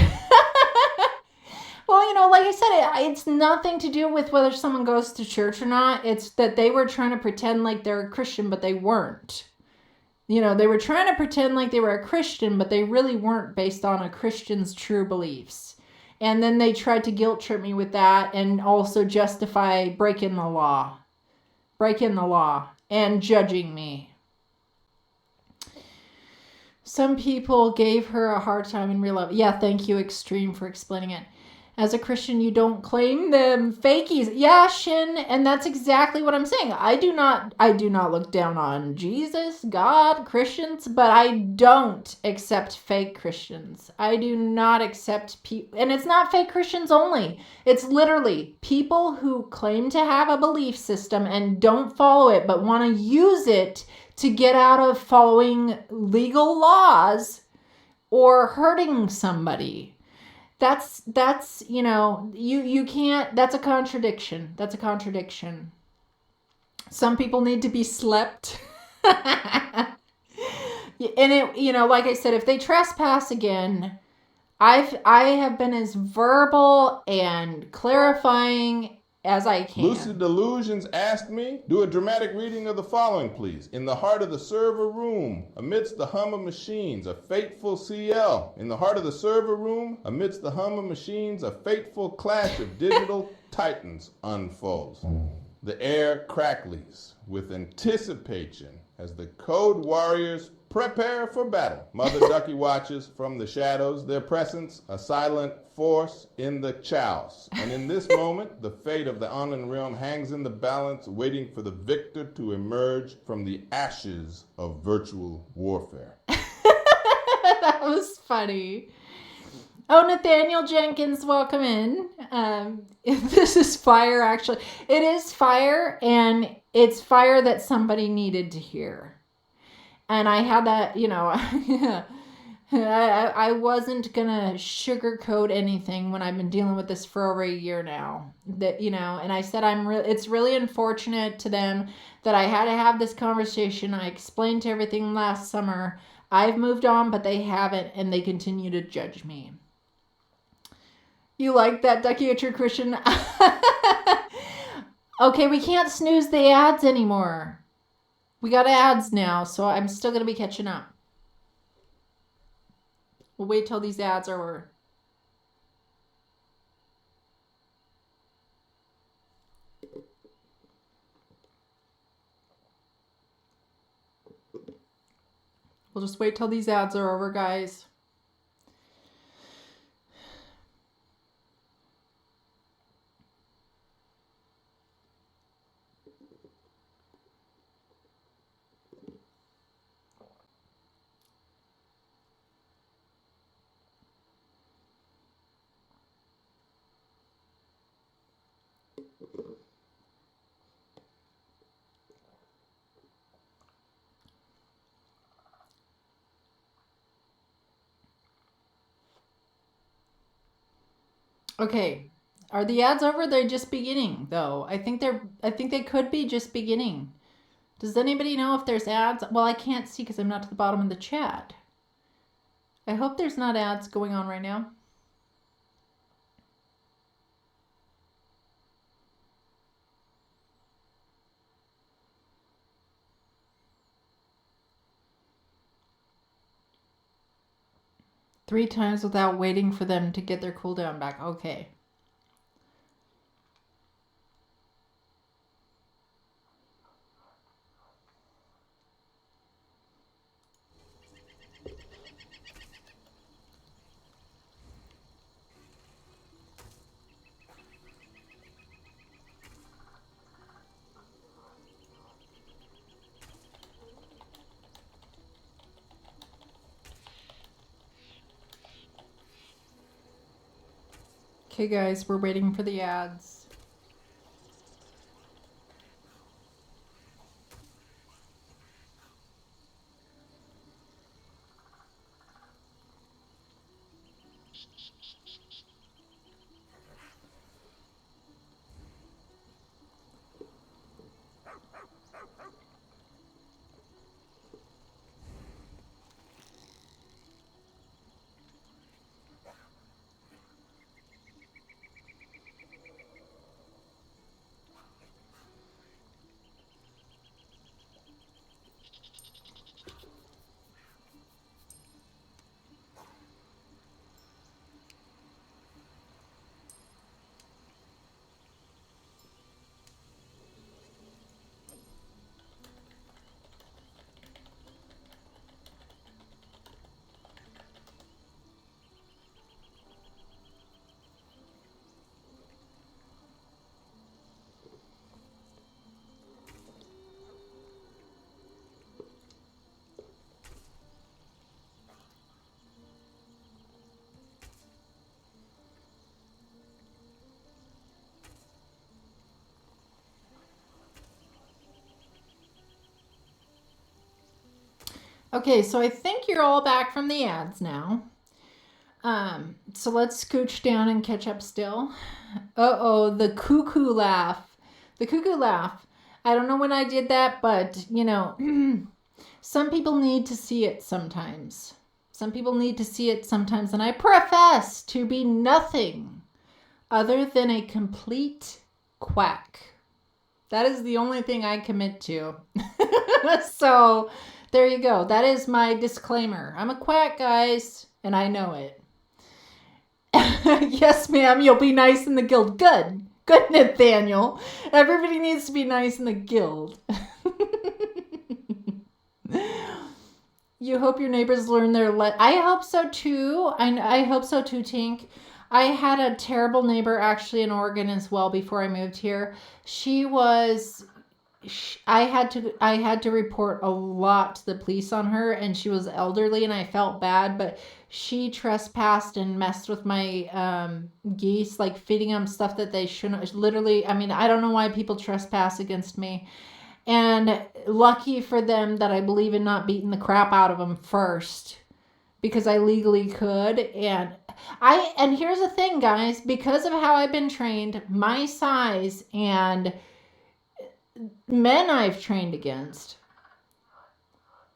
Well, like I said, it's nothing to do with whether someone goes to church or not. It's that they were trying to pretend like they're a Christian, but they weren't. They were trying to pretend like they were a Christian, but they really weren't based on a Christian's true beliefs. And then they tried to guilt trip me with that and also justify breaking the law and judging me. Some people gave her a hard time in real life. Yeah, thank you, Extreme, for explaining it. As a Christian, you don't claim them fakies. Yeah, Shin, and that's exactly what I'm saying. I do not look down on Jesus, God, Christians, but I don't accept fake Christians. I do not accept people, and it's not fake Christians only. It's literally people who claim to have a belief system and don't follow it, but want to use it to get out of following legal laws or hurting somebody. That's you can't, that's a contradiction. Some people need to be slept. And like I said, if they trespass again, I have been as verbal and clarifying as I can. Lucid Delusions asked me, do a dramatic reading of the following, please. In the heart of the server room, amidst the hum of machines, a fateful CL. In the heart of the server room, amidst the hum of machines, a fateful clash of digital titans unfolds. The air crackles with anticipation as the code warriors prepare for battle. Mother Ducky watches from the shadows, their presence a silent force in the chaos. And in this moment, the fate of the Anan realm hangs in the balance, waiting for the victor to emerge from the ashes of virtual warfare. That was funny. Oh, Nathaniel Jenkins, welcome in. This is fire, actually. It is fire, and it's fire that somebody needed to hear. And I had that, I wasn't going to sugarcoat anything when I've been dealing with this for over a year now. And I said it's really unfortunate to them that I had to have this conversation. I explained to everything last summer. I've moved on, but they haven't, and they continue to judge me. You like that, Ducky, a true Christian? Okay, we can't snooze the ads anymore. We got ads now, so I'm still going to be catching up. We'll wait till these ads are over. We'll just wait till these ads are over, guys. Okay, are the ads over? They're just beginning, though. I think they could be just beginning. Does anybody know if there's ads? Well, I can't see because I'm not to the bottom of the chat. I hope there's not ads going on right now. Three times without waiting for them to get their cooldown back. Okay. Okay, guys, we're waiting for the ads. Okay, so I think you're all back from the ads now. So let's scooch down and catch up still. Uh-oh, the cuckoo laugh. The cuckoo laugh. I don't know when I did that, but, some people need to see it sometimes. Some people need to see it sometimes, and I profess to be nothing other than a complete quack. That is the only thing I commit to. So, there you go. That is my disclaimer. I'm a quack, guys, and I know it. Yes, ma'am, you'll be nice in the guild. Good. Good, Nathaniel. Everybody needs to be nice in the guild. You hope your neighbors learn their I hope so too. I hope so too, Tink. I had a terrible neighbor actually in Oregon as well before I moved here. I had to report a lot to the police on her, and she was elderly and I felt bad, but she trespassed and messed with my geese, like feeding them stuff that they shouldn't. Literally, I mean, I don't know why people trespass against me. And lucky for them that I believe in not beating the crap out of them first, because I legally could. And here's the thing, guys, because of how I've been trained, my size, and men I've trained against,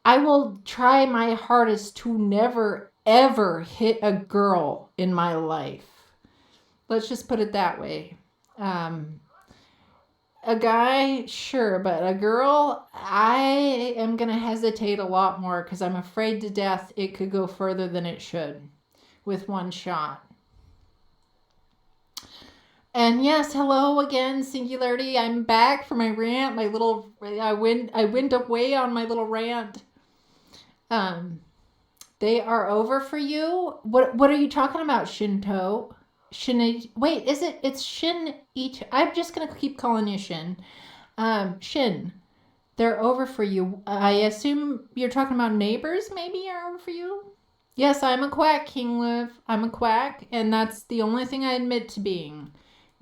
I will try my hardest to never ever hit a girl in my life. Let's just put it that way. A guy, sure, but a girl, I am going to hesitate a lot more because I'm afraid to death it could go further than it should with one shot. And yes, hello again, Singularity. I'm back for my rant. I went away on my little rant. They are over for you. What are you talking about, Shinto? Wait, it's Shin each. I'm just gonna keep calling you Shin. Shin, they're over for you. I assume you're talking about neighbors. Maybe are over for you. Yes, I'm a quack, King Liv. I'm a quack, and that's the only thing I admit to being.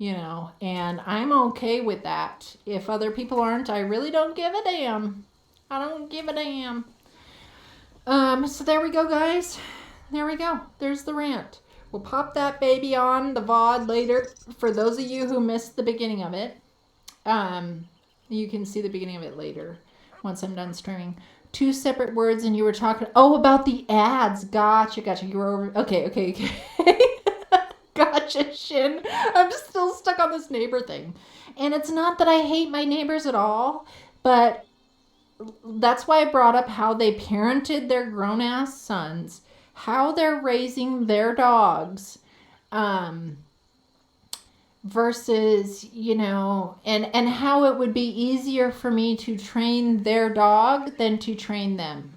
And I'm okay with that. If other people aren't, I really don't give a damn. I don't give a damn. So there we go, guys. There we go. There's the rant. We'll pop that baby on the VOD later. For those of you who missed the beginning of it, you can see the beginning of it later once I'm done streaming. 2 separate words, and you were talking, about the ads. Gotcha. You were over. Okay. Gotcha, Shin. I'm still stuck on this neighbor thing. And it's not that I hate my neighbors at all, but that's why I brought up how they parented their grown-ass sons, how they're raising their dogs, versus, and how it would be easier for me to train their dog than to train them.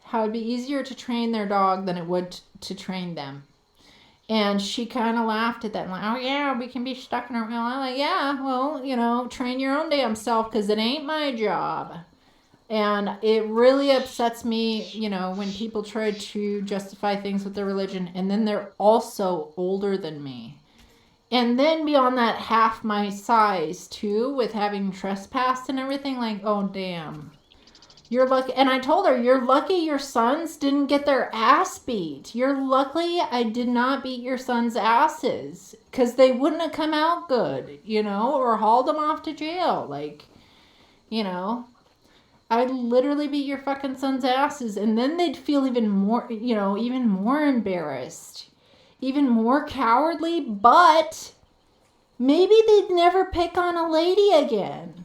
How it'd be easier to train their dog than it would to train them. And she kind of laughed at that. Like, oh, yeah, we can be stuck in our... I'm like, yeah, well, train your own damn self because it ain't my job. And it really upsets me, when people try to justify things with their religion and then they're also older than me. And then beyond that, half my size, too, with having trespassed and everything. Like, oh, damn. You're lucky. And I told her, you're lucky your sons didn't get their ass beat. You're lucky I did not beat your sons' asses. Because they wouldn't have come out good, or hauled them off to jail. Like, I'd literally beat your fucking sons' asses. And then they'd feel even more, even more embarrassed. Even more cowardly. But maybe they'd never pick on a lady again.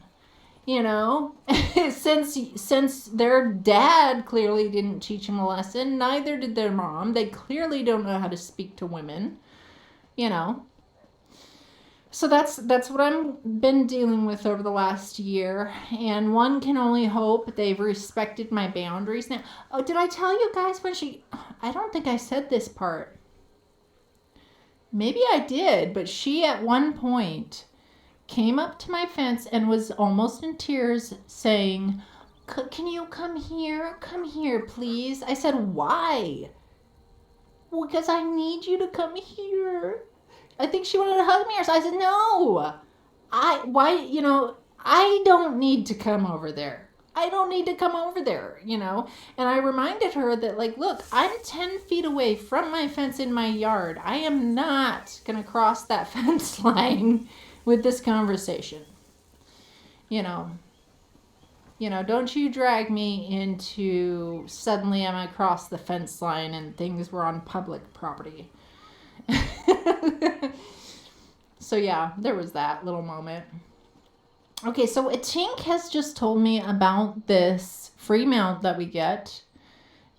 Since their dad clearly didn't teach them a lesson, neither did their mom. They clearly don't know how to speak to women, So that's what I've been dealing with over the last year, and one can only hope they've respected my boundaries now. Oh, did I tell you guys I don't think I said this part. Maybe I did, but she at one point came up to my fence and was almost in tears saying, can you come here? Come here, please. I said, why? Well, because I need you to come here. I think she wanted to hug me or so. I said, no. I don't need to come over there. I don't need to come over there, And I reminded her that, look, I'm 10 feet away from my fence in my yard. I am not going to cross that fence line with this conversation. Don't you drag me into suddenly I'm across the fence line and things were on public property. So yeah, there was that little moment. Okay, so Tink has just told me about this free mount that we get.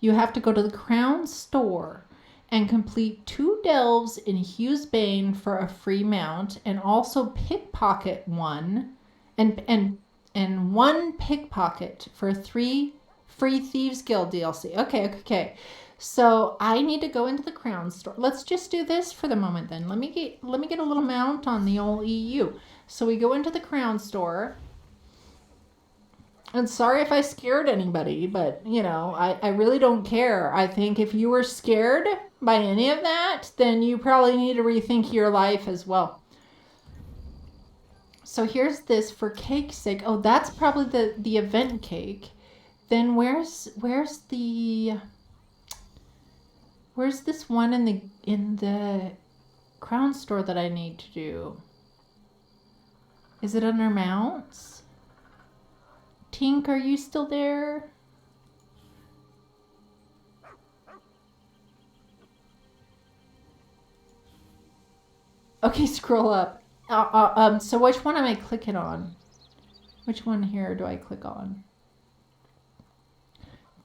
You have to go to the Crown store and complete 2 delves in Hughes Bane for a free mount, and also pickpocket 1 and 1 pickpocket for 3 free Thieves Guild DLC. Okay. So I need to go into the Crown Store. Let's just do this for the moment then. Let me get a little mount on the old EU. So we go into the Crown Store. And sorry if I scared anybody, but, you know, I really don't care. I think if you were scared by any of that, then you probably need to rethink your life as well. So here's this for cake's sake. Oh, that's probably the event cake. Then where's this one in the Crown Store that I need to do? Is it under mounts? Tink, are you still there? Okay, scroll up. So which one am I clicking on? Which one here do I click on?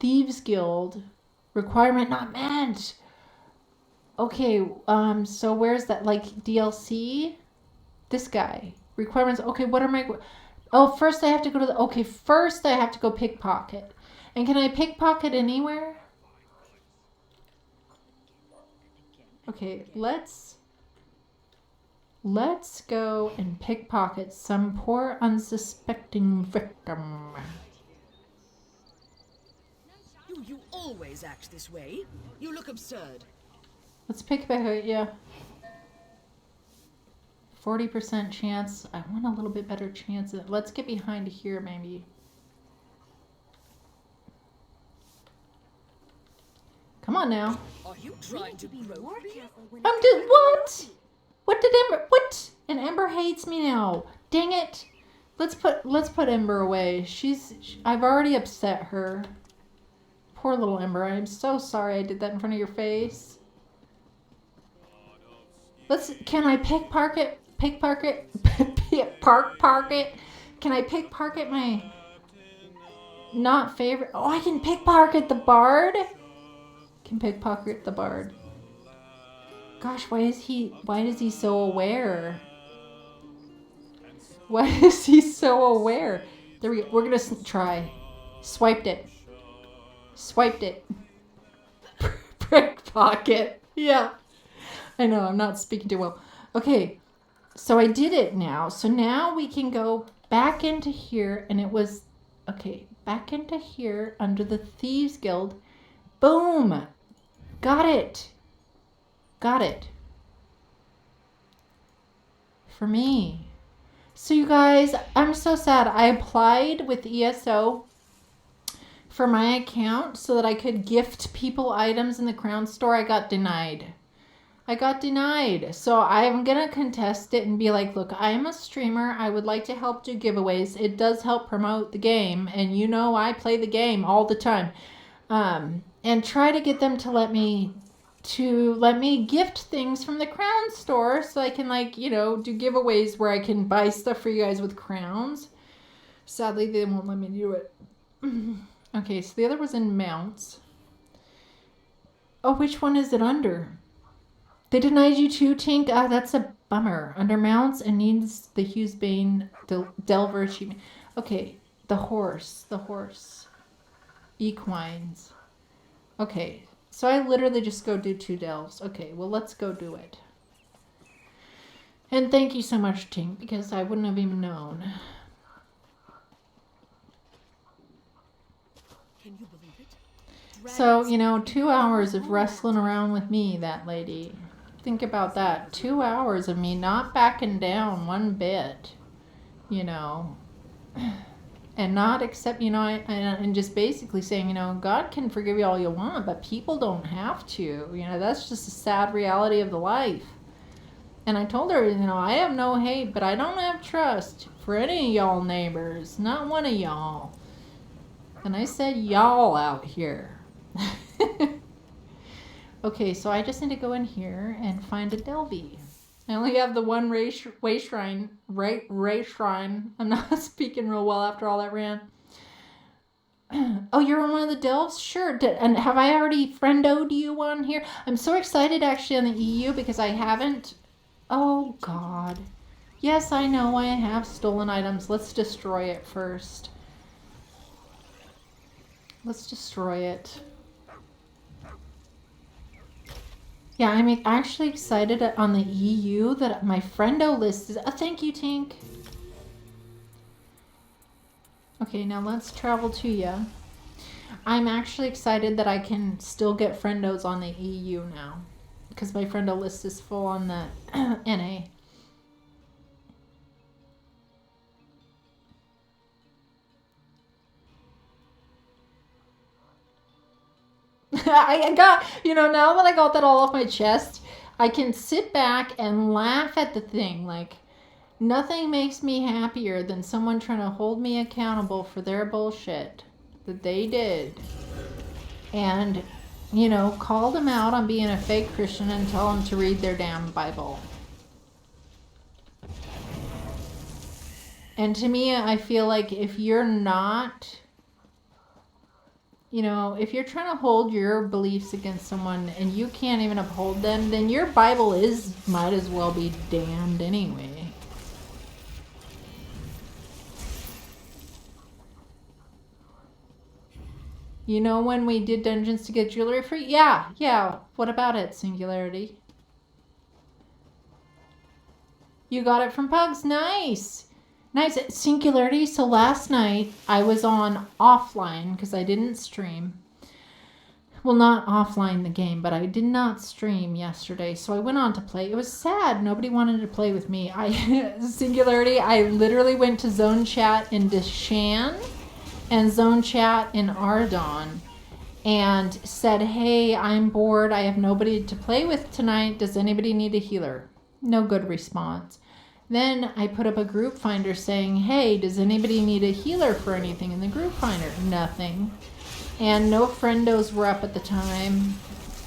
Thieves Guild. Requirement not met. Okay, so where's that? Like DLC? This guy. Requirements. Okay, what are my... Oh, first I have to go to the... Okay, first I have to go pickpocket. And can I pickpocket anywhere? Okay, let's go and pickpocket some poor unsuspecting victim. You always act this way. You look absurd. Let's pickpocket, yeah. 40% chance. I want a little bit better chance. Let's get behind here, maybe. Come on now. Are you trying to be more careful when I'm just what? What did Ember? What? And Ember hates me now. Dang it! Let's put Ember away. I've already upset her. Poor little Ember. I'm so sorry I did that in front of your face. Can I pickpocket? Can I pickpocket my not favorite? Oh, I can pickpocket the bard. Can pickpocket the bard. Gosh, why is he so aware? Why is he so aware? There we go. We're gonna try. Swiped it. Pickpocket. Yeah. I know, I'm not speaking too well. Okay, so I did it now. So now we can go back into here, and it was, okay, back into here under the Thieves Guild. Boom! Got it. For me. So you guys, I'm so sad. I applied with ESO for my account so that I could gift people items in the Crown Store. I got denied. So I'm going to contest it and be like, look, I am a streamer. I would like to help do giveaways. It does help promote the game. And you know I play the game all the time. And try to get them to let me gift things from the Crown Store so I can, like, you know, do giveaways where I can buy stuff for you guys with crowns. Sadly, they won't let me do it. Okay, so the other was in mounts. Oh, which one is it under? They denied you too, Tink? Ah, that's a bummer. Under mounts and needs the Hughes Bane Delver achievement. Okay, the horse. Equines. Okay, so I literally just go do 2 delves. Okay, well, let's go do it. And thank you so much, Tink, because I wouldn't have even known. Can you believe it? So, you know, 2 hours of wrestling around with me, that lady. Think about that. 2 hours of me not backing down one bit, you know, and not accept, you know, and just basically saying, you know, God can forgive you all you want, but people don't have to. You know, that's just a sad reality of the life. And I told her, you know, I have no hate, but I don't have trust for any of y'all neighbors. Not one of y'all. And I said y'all out here. Okay, so I just need to go in here and find a Delvey. I only have the one Ray Shrine. I'm not speaking real well after all that rant. Oh, you're on one of the delves? Sure. And have I already friendoed you on here? I'm so excited actually on the EU because I haven't. Oh, God. Yes, I know I have stolen items. Let's destroy it first. Let's destroy it. Yeah, I'm actually excited on the EU that my friendo list is... thank you, Tink. Okay, now let's travel to ya. I'm actually excited that I can still get friendos on the EU now. Because my friendo list is full on the NA. I got, now that I got that all off my chest, I can sit back and laugh at the thing. Like, nothing makes me happier than someone trying to hold me accountable for their bullshit that they did. And, call them out on being a fake Christian and tell them to read their damn Bible. And to me, I feel like if you're not... if you're trying to hold your beliefs against someone and you can't even uphold them, then your Bible might as well be damned anyway. When we did dungeons to get jewelry free? Yeah. What about it, Singularity? You got it from Pugs. Nice. Nice. Singularity. So last night I was on offline because I didn't stream. Well, not offline the game, but I did not stream yesterday. So I went on to play. It was sad. Nobody wanted to play with me. Singularity, I literally went to Zone Chat in Deshan and Zone Chat in Ardon and said, hey, I'm bored. I have nobody to play with tonight. Does anybody need a healer? No good response. Then I put up a group finder saying, hey, does anybody need a healer for anything in the group finder? Nothing. And no friendos were up at the time.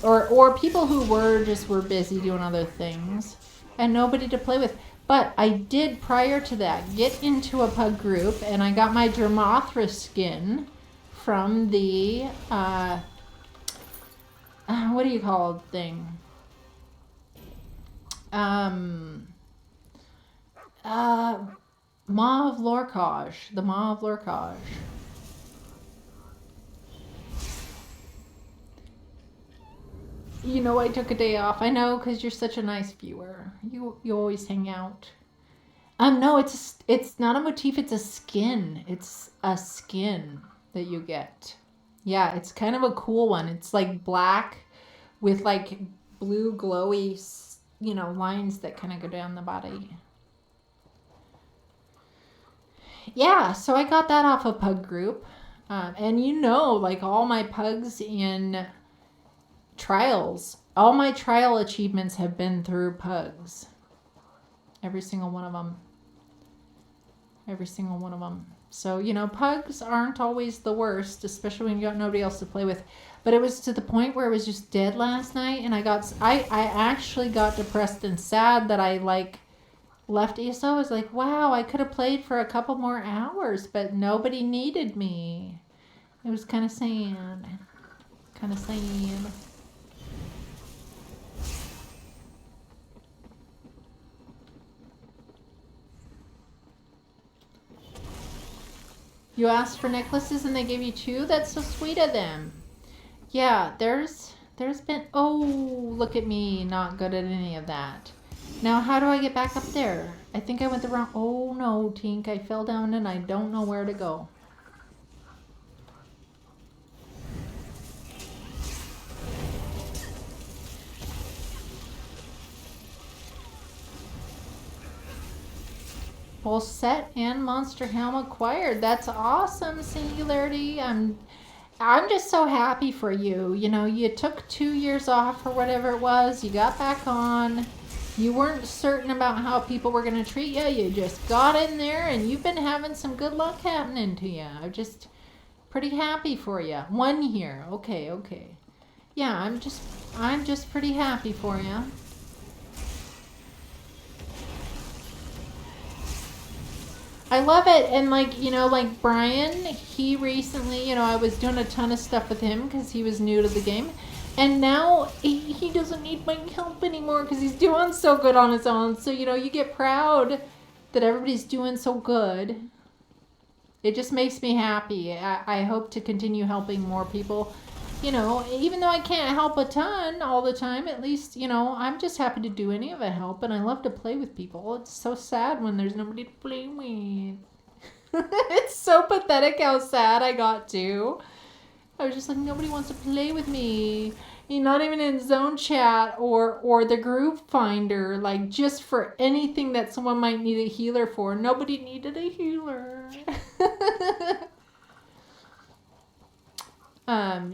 Or people who were busy doing other things. And nobody to play with. But I did, prior to that, get into a pug group, and I got my Dermothra skin from the, what do you call it thing? Maw of Lorcage. The Maw of Lorcage. I took a day off. I know, because you're such a nice viewer. You always hang out. No, it's not a motif. It's a skin. It's a skin that you get. Yeah, it's kind of a cool one. It's like black with like blue glowy, lines that kind of go down the body. Yeah, so I got that off a pug group. And like all my pugs in... trials. All my trial achievements have been through pugs. Every single one of them. Every single one of them. So, pugs aren't always the worst, especially when you got nobody else to play with. But it was to the point where it was just dead last night, and I actually got depressed and sad that I left ESO. I was like, wow, I could have played for a couple more hours, but nobody needed me. It was kind of sad. Kind of sad. You asked for necklaces and they gave you 2? That's so sweet of them. Yeah, there's been... Oh, look at me, not good at any of that. Now, how do I get back up there? I think I went the wrong... Oh, no, Tink, I fell down and I don't know where to go. Both set and Monster Helm acquired. That's awesome, Singularity. I'm just so happy for you. You took 2 years off or whatever it was. You got back on. You weren't certain about how people were going to treat you. You just got in there and you've been having some good luck happening to you. I'm just pretty happy for you. 1 year. Okay. Yeah, I'm just pretty happy for you. I love it. And like, you know, like Brian, he recently, you know, I was doing a ton of stuff with him because he was new to the game. And now he doesn't need my help anymore because he's doing so good on his own. So, you know, you get proud that everybody's doing so good. It just makes me happy. I hope to continue helping more people. You know, even though I can't help a ton all the time, at least, you know, I'm just happy to do any of the help. And I love to play with people. It's so sad when there's nobody to play with. It's so pathetic how sad I got too. I was just like, nobody wants to play with me. You're not even in zone chat or the group finder, like just for anything that someone might need a healer for. Nobody needed a healer.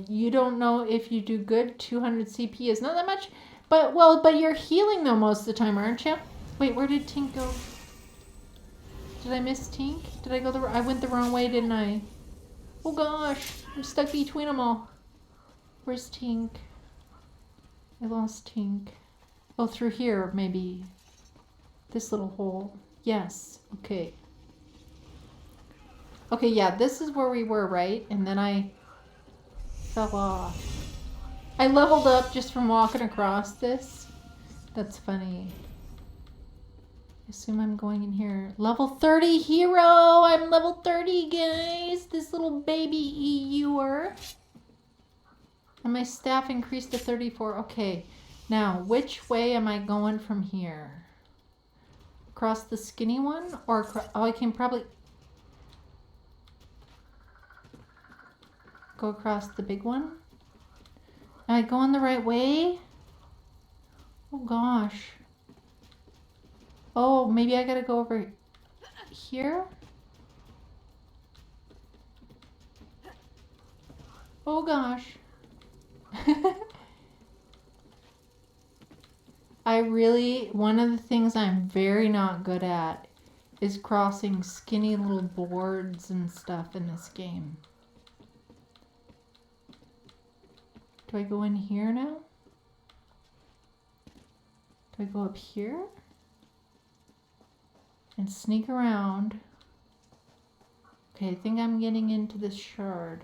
You don't know if you do good. 200 CP is not that much, but you're healing though most of the time, aren't you? Wait, where did Tink go? Did I miss Tink? Did I go I went the wrong way, didn't I? Oh gosh, I'm stuck between them all. Where's Tink? I lost Tink. Oh, through here, maybe. This little hole. Yes, okay. Okay, yeah, this is where we were, right? And then I fell off. I leveled up just from walking across this. That's funny. Assume I'm going in here. Level 30 hero! I'm level 30, guys! This little baby EUer. And my staff increased to 34. Okay. Now, which way am I going from here? Across the skinny one? Or oh, I can probably go across the big one? Am I going the right way? Oh gosh. Oh, maybe I gotta go over here? Oh gosh. One of the things I'm very not good at is crossing skinny little boards and stuff in this game. Do I go in here now? Do I go up here? And sneak around. Okay, I think I'm getting into this shard.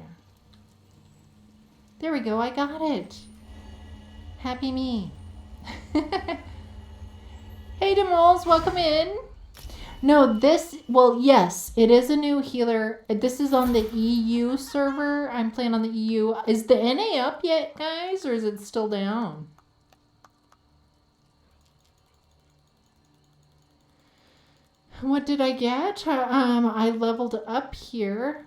There we go, I got it. Happy me. Hey Demols, welcome in. No, well, yes, it is a new healer. This is on the EU server. I'm playing on the EU. Is the NA up yet, guys, or is it still down? What did I get? I leveled up here.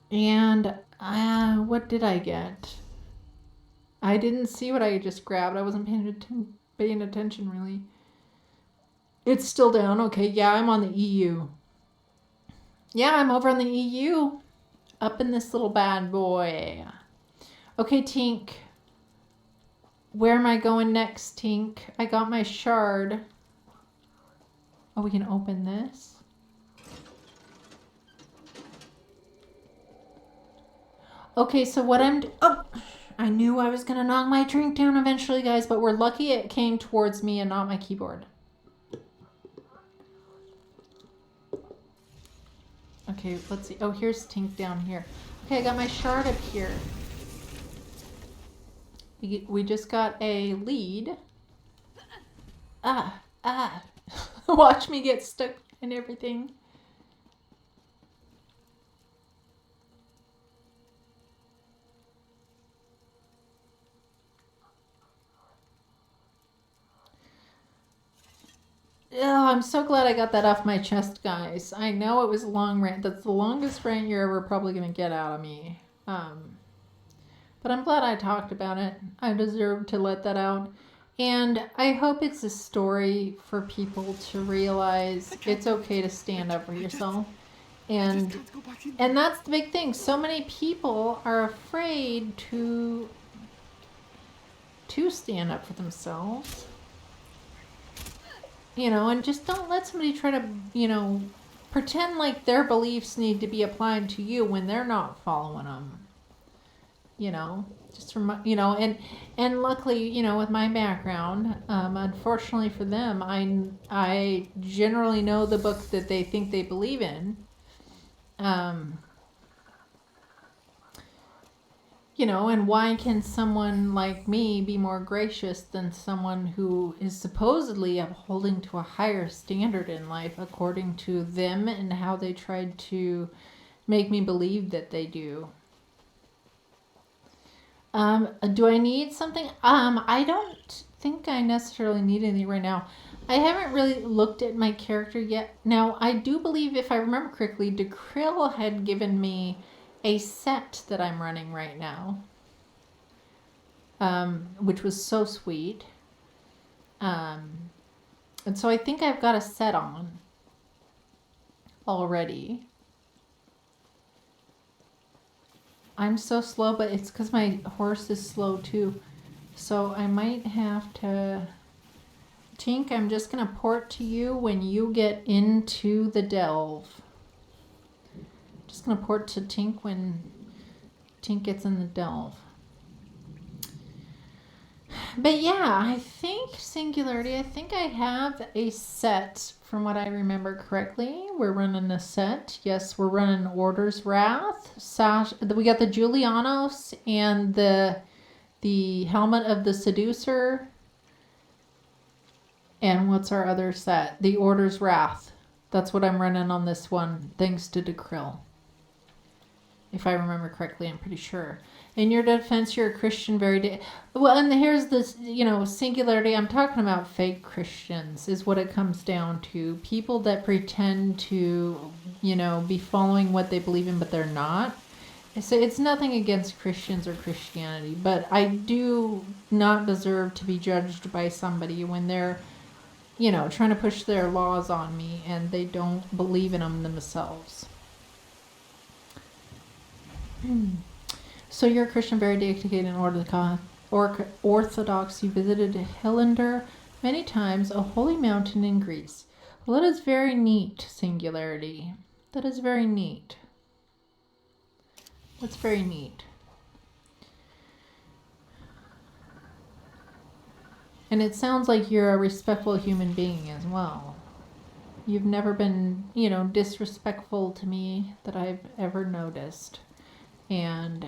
And what did I get? I didn't see what I just grabbed. I wasn't paying attention really. It's still down. Okay, yeah, I'm on the EU. Yeah, I'm over on the EU. Up in this little bad boy. Okay, Tink. Where am I going next, Tink? I got my shard. Oh, we can open this. Okay, so what oh, I knew I was going to knock my drink down eventually, guys, but we're lucky it came towards me and not my keyboard. Okay, let's see. Oh, here's Tink down here. Okay, I got my shard up here. We just got a lead. Watch me get stuck in everything. Oh, I'm so glad I got that off my chest, guys. I know it was a long rant. That's the longest rant you're ever probably going to get out of me. But I'm glad I talked about it. I deserve to let that out. And I hope it's a story for people to realize it's okay to stand up for yourself. And that's the big thing. So many people are afraid to stand up for themselves. You know, and just don't let somebody try to, you know, pretend like their beliefs need to be applied to you when they're not following them. just from, and luckily, with my background, unfortunately for them, I generally know the book that they think they believe in. And why can someone like me be more gracious than someone who is supposedly upholding to a higher standard in life according to them and how they tried to make me believe that they do? Do I need something? I don't think I necessarily need anything right now. I haven't really looked at my character yet. Now, I do believe, if I remember correctly, DeKrill had given me a set that I'm running right now, which was so sweet. And so I think I've got a set on already. I'm so slow, but it's because my horse is slow too. So I might have to... Tink, I'm just going to port to you when you get into the delve. Just going to port to Tink when Tink gets in the delve. But yeah, I think Singularity, I think I have a set from what I remember correctly. We're running a set. Yes, we're running Order's Wrath. We got the Julianos and the Helmet of the Seducer. And what's our other set? The Order's Wrath. That's what I'm running on this one, thanks to DeKrill. If I remember correctly, I'm pretty sure. In your defense, you're a Christian well, and here's this, Singularity. I'm talking about fake Christians is what it comes down to. People that pretend to, be following what they believe in, but they're not. So it's nothing against Christians or Christianity, but I do not deserve to be judged by somebody when they're, trying to push their laws on me and they don't believe in them themselves. So you're a Christian very dedicated in Orthodox. You visited Highlander many times, a holy mountain in Greece. Well, that is very neat, Singularity. That is very neat. That's very neat. And it sounds like you're a respectful human being as well. You've never been, disrespectful to me that I've ever noticed. And,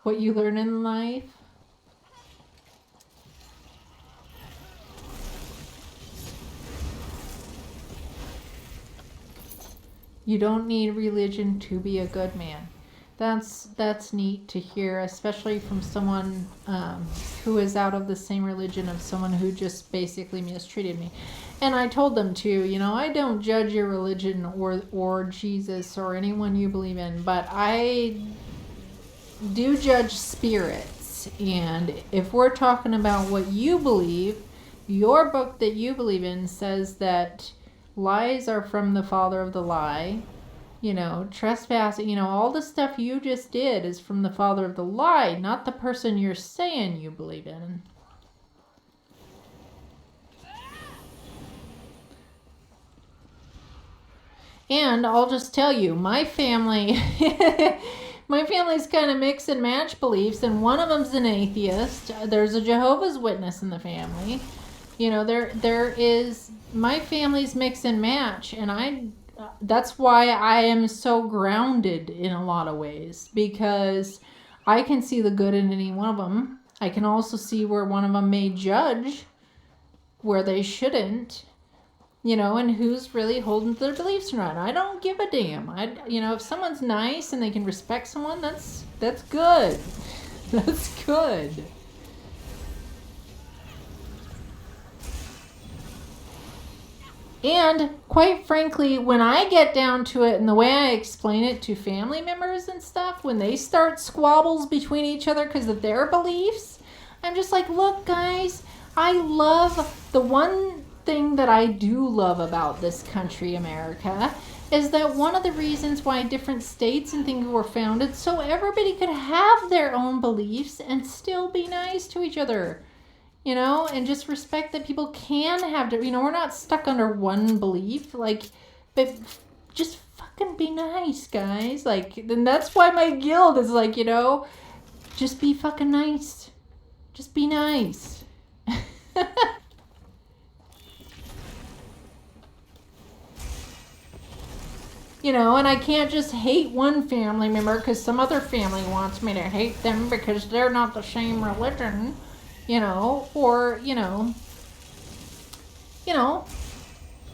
what you learn in life. You don't need religion to be a good man. That's neat to hear, especially from someone who is out of the same religion of someone who just basically mistreated me. And I told them too, I don't judge your religion or Jesus or anyone you believe in, but I do judge spirits. And if we're talking about what you believe, your book that you believe in says that lies are from the father of the lie. Trespassing, all the stuff you just did is from the father of the lie, not the person you're saying you believe in. And I'll just tell you, my family's kind of mix and match beliefs, and one of them's an atheist. There's a Jehovah's Witness in the family. There is, my family's mix and match, and that's why I am so grounded in a lot of ways, because I can see the good in any one of them. I can also see where one of them may judge where they shouldn't, and who's really holding to their beliefs or not. I don't give a damn. If someone's nice and they can respect someone, that's good. That's good. And quite frankly, when I get down to it and the way I explain it to family members and stuff, when they start squabbles between each other because of their beliefs, I'm just like, look, guys, I love the one thing that I do love about this country, America, is that one of the reasons why different states and things were founded so everybody could have their own beliefs and still be nice to each other. And just respect that people can have, we're not stuck under one belief. But just fucking be nice, guys. Like, and that's why my guild is like, just be fucking nice. Just be nice. And I can't just hate one family member because some other family wants me to hate them because they're not the same religion, or,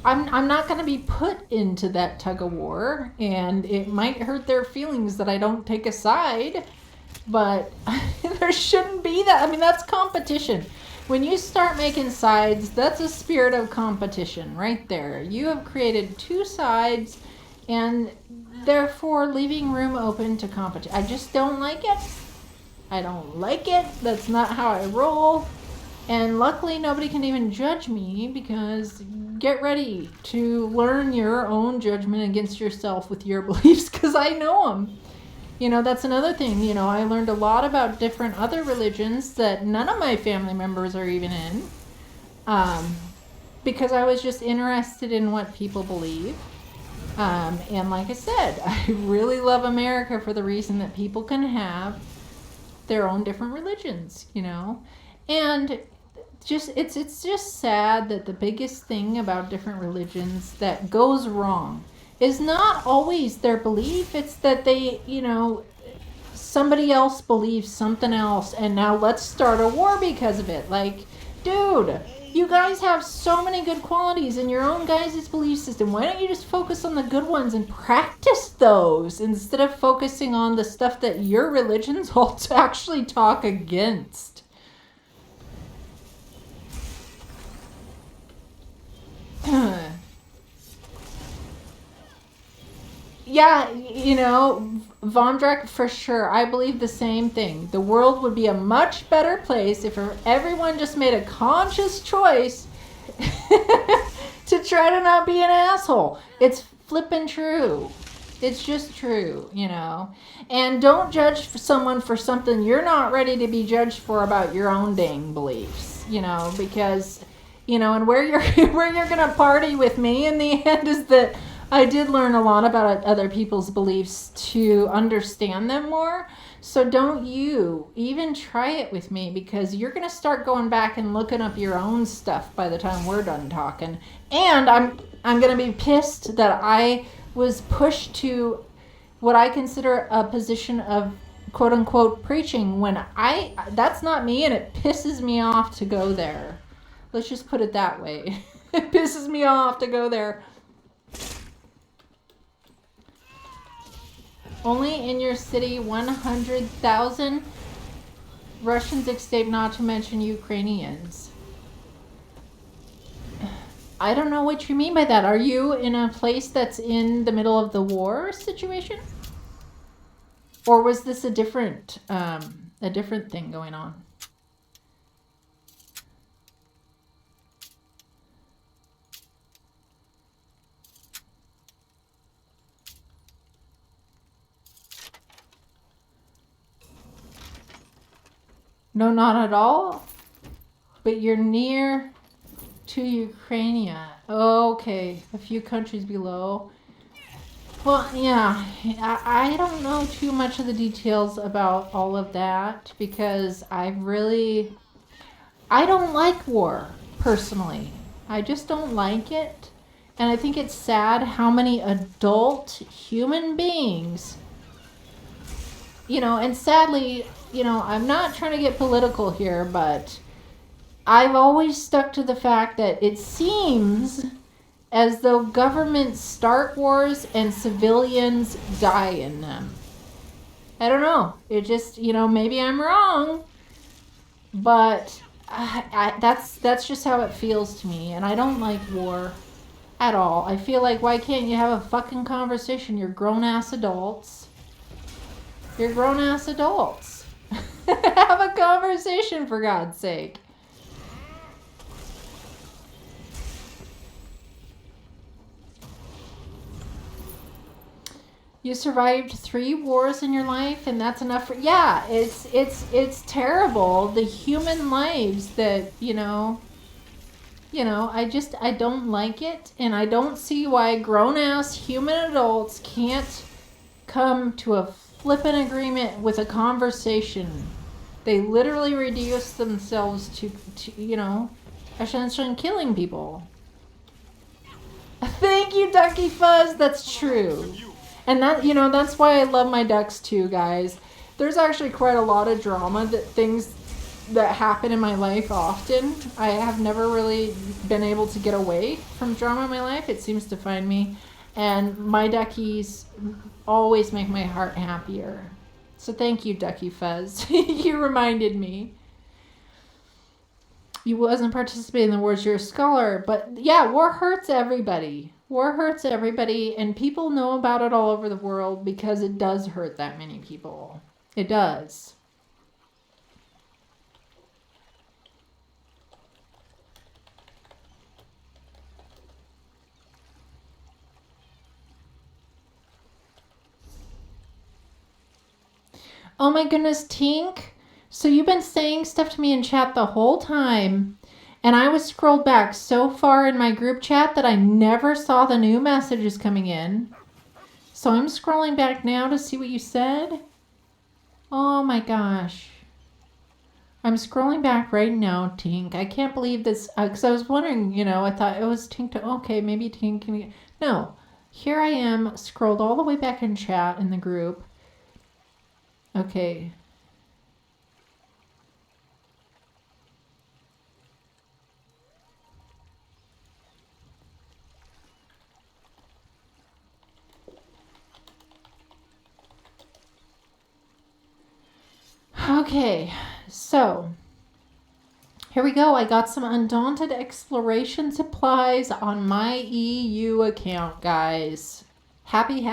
I'm not going to be put into that tug of war, and it might hurt their feelings that I don't take a side, but there shouldn't be that. I mean, that's competition. When you start making sides, that's a spirit of competition right there. You have created two sides and therefore leaving room open to competition. I just don't like it. I don't like it. That's not how I roll. And luckily nobody can even judge me, because get ready to learn your own judgment against yourself with your beliefs, because I know them. That's another thing. I learned a lot about different other religions that none of my family members are even in, because I was just interested in what people believe. And like I said, I really love America for the reason that people can have their own different religions, and it's just sad that the biggest thing about different religions that goes wrong is not always their belief. It's that they, somebody else believes something else, and now let's start a war because of it. Like, dude, you guys have so many good qualities in your own guys' belief system. Why don't you just focus on the good ones and practice those instead of focusing on the stuff that your religions all actually talk against? Yeah, Vondrak, for sure. I believe the same thing. The world would be a much better place if everyone just made a conscious choice to try to not be an asshole. It's flippin' true. It's just true, And don't judge someone for something you're not ready to be judged for about your own dang beliefs, because, and where you're gonna party with me in the end is that I did learn a lot about other people's beliefs to understand them more. So don't you even try it with me, because you're going to start going back and looking up your own stuff by the time we're done talking. And I'm going to be pissed that I was pushed to what I consider a position of quote unquote preaching when that's not me, and it pisses me off to go there. Let's just put it that way. It pisses me off to go there. Only in your city 100,000 Russians escaped, not to mention Ukrainians. I don't know what you mean by that. Are you in a place that's in the middle of the war situation? Or was this a different thing going on? No, not at all. But you're near to Ukraine. Okay, a few countries below. Well, yeah, I don't know too much of the details about all of that, because I don't like war, personally. I just don't like it. And I think it's sad how many adult human beings, and sadly, I'm not trying to get political here, but I've always stuck to the fact that it seems as though governments start wars and civilians die in them. I don't know. It just, maybe I'm wrong, but that's just how it feels to me. And I don't like war at all. I feel like, why can't you have a fucking conversation? You're grown-ass adults. You're grown-ass adults. Have a conversation, for God's sake. You survived 3 wars in your life, and that's enough for... Yeah, it's terrible. The human lives that, I don't like it, and I don't see why grown-ass human adults can't come to a flippin' agreement with a conversation. They literally reduce themselves to essentially killing people. Thank you, Ducky Fuzz. That's true. And that's why I love my ducks too, guys. There's actually quite a lot of drama things that happen in my life often. I have never really been able to get away from drama in my life. It seems to find me. And my duckies always make my heart happier. So thank you, Ducky Fuzz. You reminded me. You wasn't participating in the wars. You're a scholar. But yeah, war hurts everybody. War hurts everybody. And people know about it all over the world because it does hurt that many people. It does. Oh my goodness, Tink. So you've been saying stuff to me in chat the whole time. And I was scrolled back so far in my group chat that I never saw the new messages coming in. So I'm scrolling back now to see what you said. Oh my gosh. I'm scrolling back right now, Tink. I can't believe this. Because I was wondering, I thought it was Tink. Okay, maybe Tink can... No. Here I am, scrolled all the way back in chat in the group. Okay. Okay, so here we go. I got some Undaunted Exploration supplies on my EU account, guys. Happy.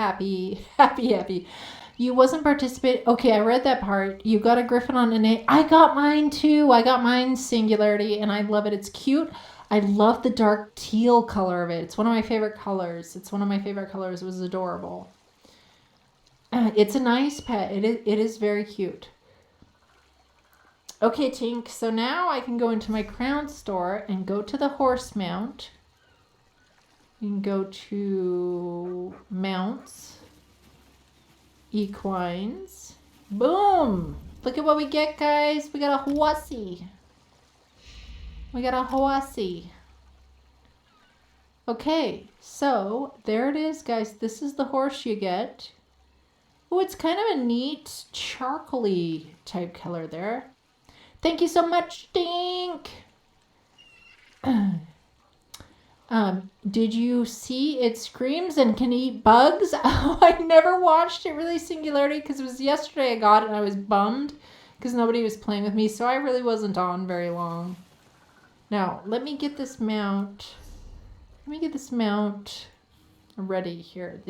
You wasn't participating. Okay, I read that part. You got a griffin on an A. I got mine too. I got mine Singularity, and I love it. It's cute. I love the dark teal color of it. It's one of my favorite colors. It was adorable. It's a nice pet. It is very cute. Okay, Tink. So now I can go into my crown store and go to the horse mount. You can go to mounts. Equines. Boom! Look at what we get, guys. We got a horsey. Okay, so there it is, guys. This is the horse you get. Oh, it's kind of a neat charcoaly type color there. Thank you so much, Dink. Did you see it screams and can eat bugs? Oh, I never watched it really Singularity because it was yesterday I got it and I was bummed because nobody was playing with me, so I really wasn't on very long. Now, let me get this mount. Ready here.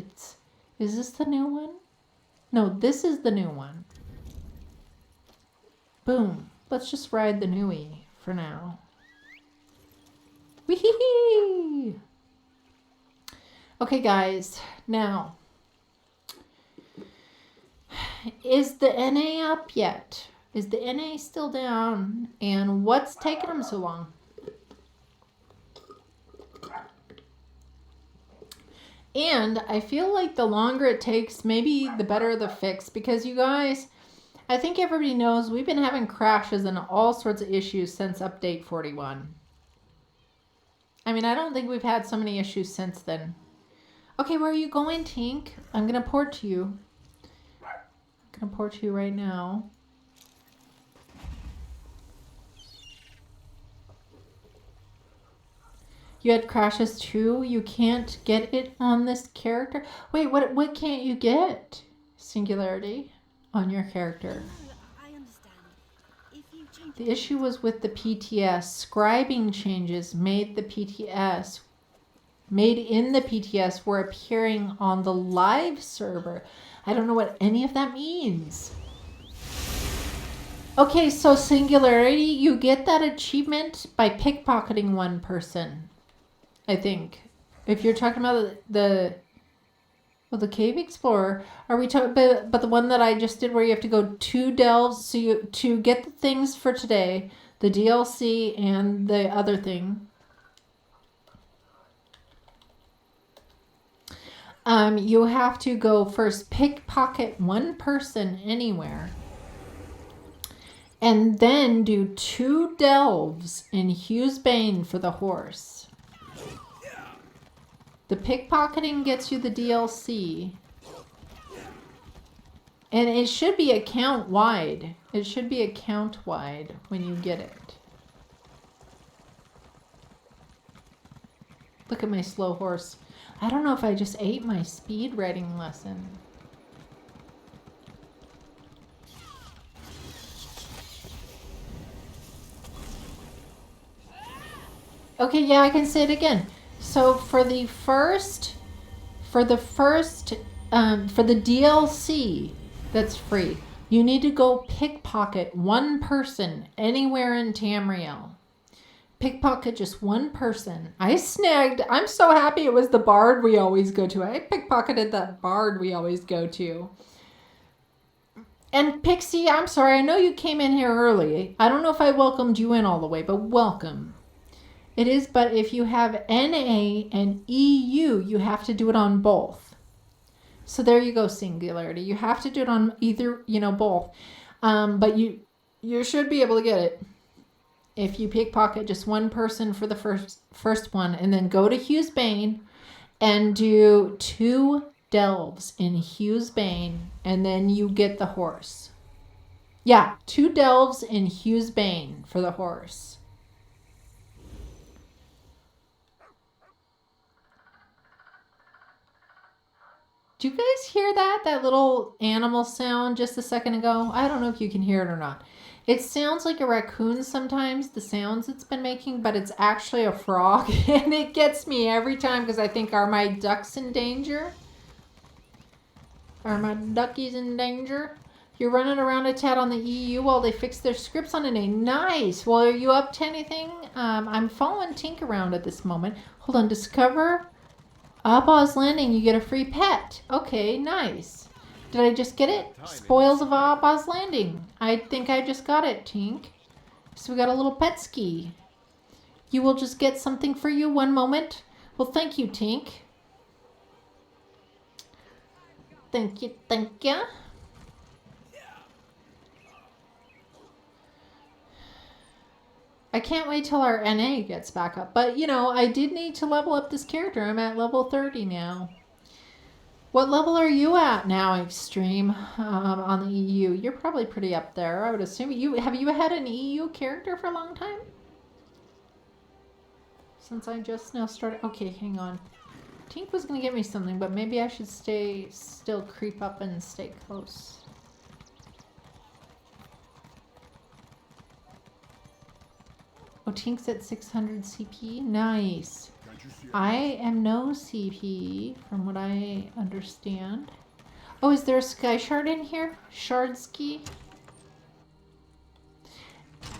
Is this the new one? No, this is the new one. Boom. Let's just ride the newie for now. Wee-hee-hee! Okay, guys. Now, is the NA up yet? Is the NA still down? And what's taking them so long? And I feel like the longer it takes, maybe the better the fix. Because you guys, I think everybody knows we've been having crashes and all sorts of issues since update 41. I mean, I don't think we've had so many issues since then. Okay, where are you going, Tink? I'm going to port to you. Right now. You had crashes too? You can't get it on this character? Wait, what can't you get? Singularity on your character. The issue was with the PTS. Scribing changes made in the PTS were appearing on the live server. I don't know what any of that means. Okay, so Singularity, you get that achievement by pickpocketing one person. I think. If you're talking about the Cave Explorer, are we talking but the one that I just did where you have to go 2 delves to get the things for today, the DLC and the other thing. You have to go first pickpocket one person anywhere. And then do 2 delves in Hughes Bane for the horse. The pickpocketing gets you the DLC. And it should be account wide. It should be account wide when you get it. Look at my slow horse. I don't know if I just ate my speed riding lesson. Okay, yeah, I can say it again. So for the DLC that's free, you need to go pickpocket one person anywhere in Tamriel. Pickpocket just one person. I'm so happy it was the bard we always go to. I pickpocketed that bard we always go to. And Pixie, I'm sorry, I know you came in here early. I don't know if I welcomed you in all the way, but welcome. It is, but if you have NA and EU, you have to do it on both. So there you go, Singularity. You have to do it on either, both. But you should be able to get it if you pickpocket just one person for the first one, and then go to Hughes Bane and do 2 delves in Hughes Bane, and then you get the horse. Yeah, 2 delves in Hughes Bane for the horse. Do you guys hear that? That little animal sound just a second ago? I don't know if you can hear it or not. It sounds like a raccoon sometimes, the sounds it's been making, but it's actually a frog. And it gets me every time because I think, are my ducks in danger? Are my duckies in danger? You're running around a tad on the EU while they fix their scripts on NA. Nice. Well, are you up to anything? I'm following Tink around at this moment. Hold on. Discover Abba's Landing. You get a free pet. Okay, nice. Did I just get it? Spoils of Abba's Landing. I think I just got it, Tink. So we got a little pet ski. You will just get something for you. One moment. Well, thank you, Tink. Thank you, thank you. I can't wait till our NA gets back up. But, I did need to level up this character. I'm at level 30 now. What level are you at now, Extreme, on the EU? You're probably pretty up there, I would assume. Have you had an EU character for a long time? Since I just now started. Okay, hang on. Tink was going to get me something, but maybe I should still creep up and stay close. Oh, Tink's at 600 CP. Nice. I am no CP, from what I understand. Oh, is there a sky shard in here? Shardski?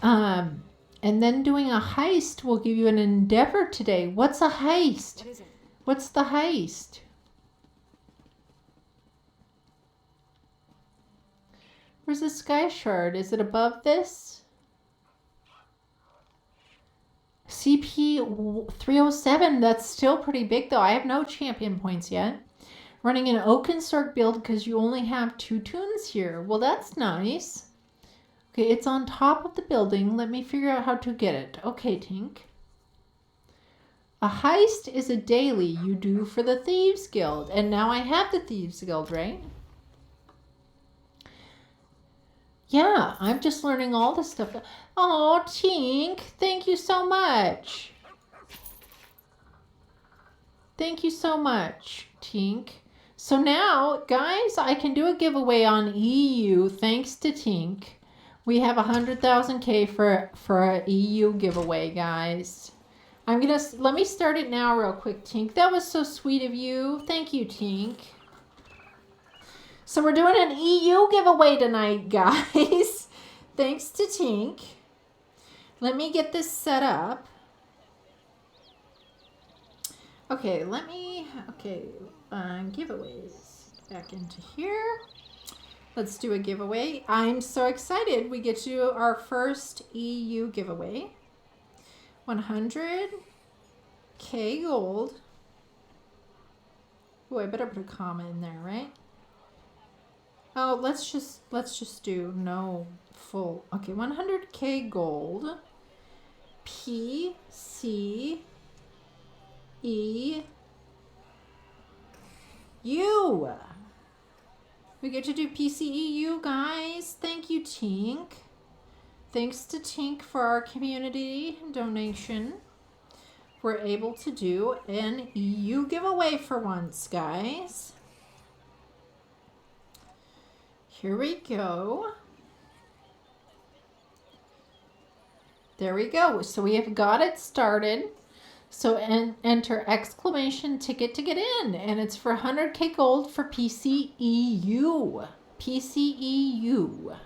And then doing a heist will give you an endeavor today. What's a heist? What is it? What's the heist? Where's the sky shard? Is it above this? CP 307. That's still pretty big though. I have no champion points yet. Running an Oakenstark build because you only have 2 tunes here. Well, that's nice. Okay, it's on top of the building. Let me figure out how to get it. Okay, Tink. A heist is a daily you do for the Thieves Guild. And now I have the Thieves Guild, right? Yeah, I'm just learning all this stuff. Oh, Tink, thank you so much. Thank you so much, Tink. So now, guys, I can do a giveaway on EU thanks to Tink. We have 100,000K for a EU giveaway, guys. Let me start it now real quick, Tink. That was so sweet of you. Thank you, Tink. So we're doing an EU giveaway tonight, guys. Thanks to Tink. Let me get this set up. Okay, giveaways back into here. Let's do a giveaway. I'm so excited. We get to do our first EU giveaway. 100K gold. Oh, I better put a comma in there, right? Oh, let's just do no full. Okay, 100k gold. P C E U. We get to do PCEU, guys. Thank you, Tink. Thanks to Tink for our community donation. We're able to do an EU giveaway for once, guys. Here we go. There we go. So we have got it started. So enter exclamation ticket to get in. And it's for 100k gold for PCEU. PCEU.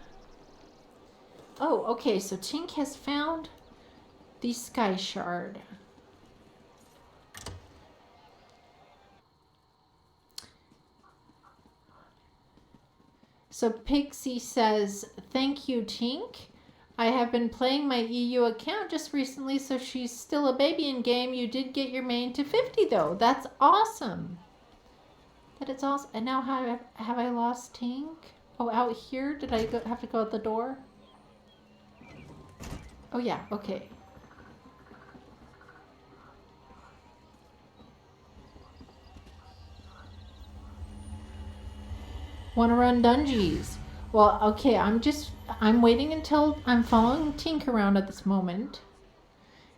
Oh, okay. So Tink has found the Sky Shard. So Pixie says, thank you, Tink. I have been playing my EU account just recently, so she's still a baby in game. You did get your main to 50, though. That's awesome. That is awesome. And now have I lost Tink? Oh, out here? Did I have to go out the door? Oh, yeah. Okay. Want to run dungeons? Well, okay, I'm waiting until I'm following Tink around at this moment.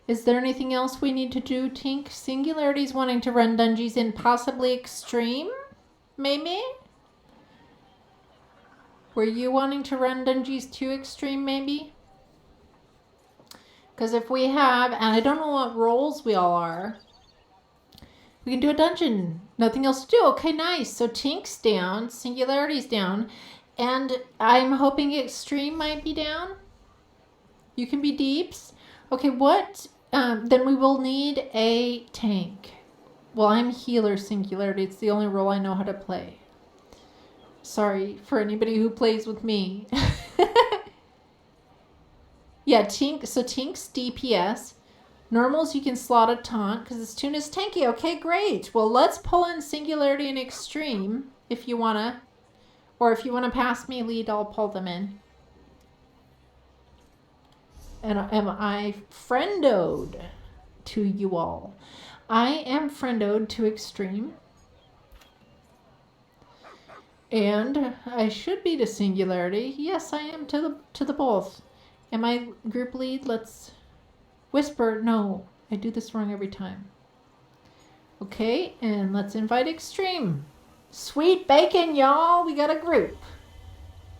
Is there anything else we need to do, Tink? Singularity's wanting to run dungeons in possibly extreme? Maybe? Were you wanting to run dungeons too extreme, maybe? Because if we have, and I don't know what roles we all are, we can do a dungeon. Nothing else to do. Okay, nice. So Tink's down, Singularity's down, and I'm hoping extreme might be down. You can be deeps. Okay, what? Then we will need a tank. Well, I'm healer Singularity. It's the only role I know how to play. Sorry for anybody who plays with me. Yeah, Tink. So Tink's DPS. Normals, you can slot a taunt because this tune is tanky. Okay, great. Well, let's pull in Singularity and Extreme if you want to. Or if you want to pass me lead, I'll pull them in. And am I friendoed to you all? I am friendoed to Extreme. And I should be to Singularity. Yes, I am to the both. Am I group lead? Let's whisper. No, I do this wrong every time. Okay, and let's invite Extreme. Sweet bacon, y'all. We got a group.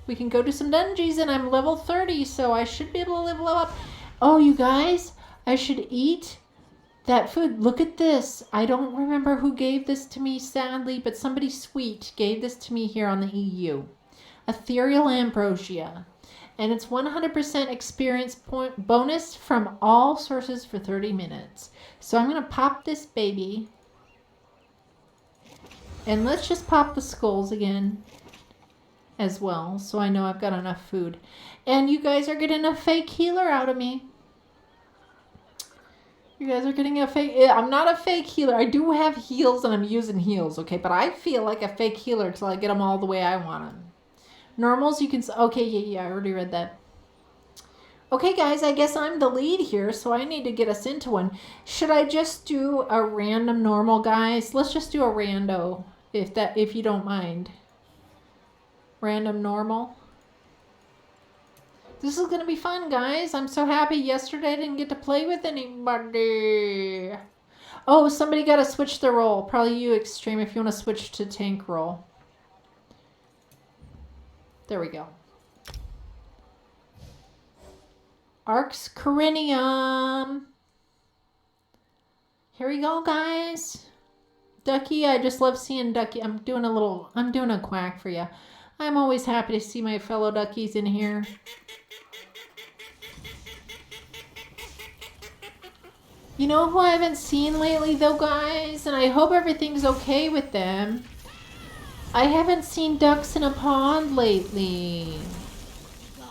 We can go do some dungeons, and I'm level 30, so I should be able to level up. Oh, you guys, I should eat that food. Look at this. I don't remember who gave this to me, sadly, but somebody sweet gave this to me here on the EU. Ethereal Ambrosia. And it's 100% experience point bonus from all sources for 30 minutes. So I'm going to pop this baby. And let's just pop the skulls again as well, so I know I've got enough food. And you guys are getting a fake healer out of me. You guys are getting a fake... I'm not a fake healer. I do have heals and I'm using heals, okay? But I feel like a fake healer until I get them all the way I want them. Normals, you can... Okay, yeah, I already read that. Okay, guys, I guess I'm the lead here, so I need to get us into one. Should I just do a random normal, guys? Let's just do a rando, if you don't mind. Random normal. This is going to be fun, guys. I'm so happy yesterday I didn't get to play with anybody. Oh, somebody got to switch their role. Probably you, Extreme, if you want to switch to tank role. There we go. Arx Corinium. Here we go, guys. Ducky, I just love seeing Ducky. I'm doing a quack for you. I'm always happy to see my fellow duckies in here. You know who I haven't seen lately, though, guys? And I hope everything's okay with them. I haven't seen ducks in a pond lately.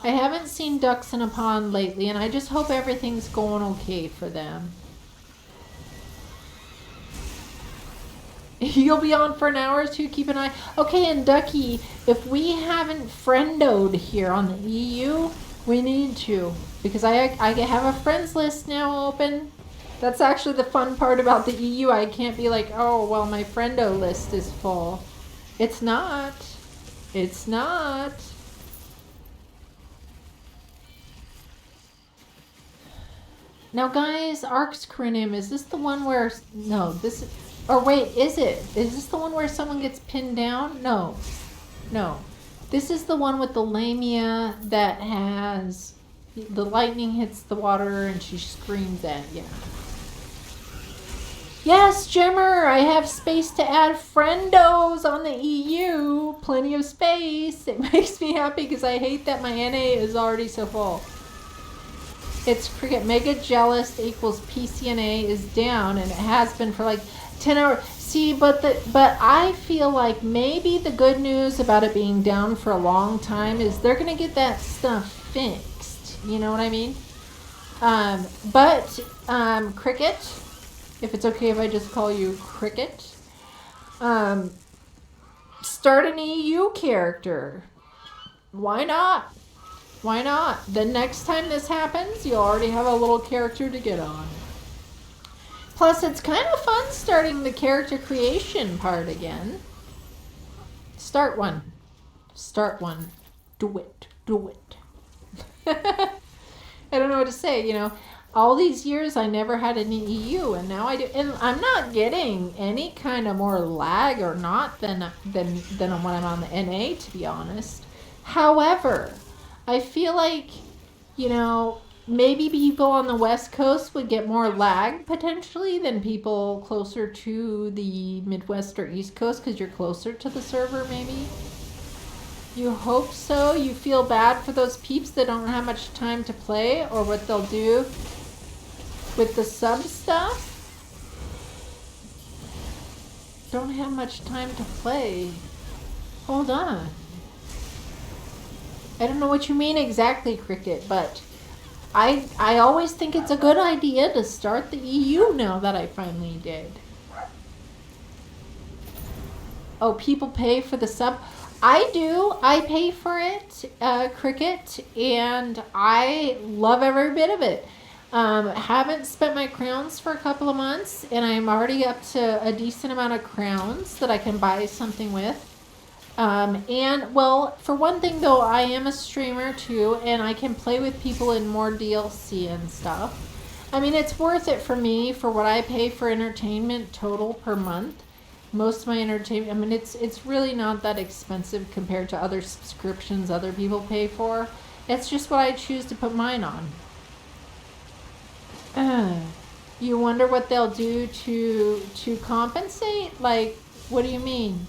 I haven't seen ducks in a pond lately, and I just hope everything's going okay for them. You'll be on for an hour or two. Keep an eye. Okay, and Ducky, if we haven't friendoed here on the EU, we need to. Because I have a friends list now open. That's actually the fun part about the EU. I can't be like, oh, well, my friendo list is full. It's not. It's not. Now, guys, Ark's Cranium, is this the one where... No, this is... Or wait, is it? Is this the one where someone gets pinned down? No. No. This is the one with the Lamia that has... The lightning hits the water and she screams at you. Yes, Jimmer, I have space to add friendos on the EU. Plenty of space. It makes me happy because I hate that my NA is already so full. It's Cricket. Mega Jealous equals PCNA is down, and it has been for like 10 hours. See, but I feel like maybe the good news about it being down for a long time is they're going to get that stuff fixed. You know what I mean? Cricket, if it's okay if I just call you Cricket, start an EU character. Why not? Why not? The next time this happens, you'll already have a little character to get on. Plus, it's kind of fun starting the character creation part again. Start one. Start one. Do it. Do it. I don't know what to say, you know. All these years, I never had an EU, and now I do. And I'm not getting any kind of more lag or not than when I'm on the NA, to be honest. However... I feel like, you know, maybe people on the West Coast would get more lag potentially than people closer to the Midwest or East Coast because you're closer to the server maybe. You hope so. You feel bad for those peeps that don't have much time to play or what they'll do with the sub stuff. Don't have much time to play. Hold on. I don't know what you mean exactly, Cricket, but I always think it's a good idea to start the EU now that I finally did. Oh, people pay for the sub? I do. I pay for it, Cricket, and I love every bit of it. Haven't spent my crowns for a couple of months, and I'm already up to a decent amount of crowns that I can buy something with. And, well, for one thing, though, I am a streamer, too, and I can play with people in more DLC and stuff. I mean, it's worth it for me for what I pay for entertainment total per month. Most of my entertainment, I mean, it's really not that expensive compared to other subscriptions other people pay for. It's just what I choose to put mine on. You wonder what they'll do to compensate? Like, what do you mean?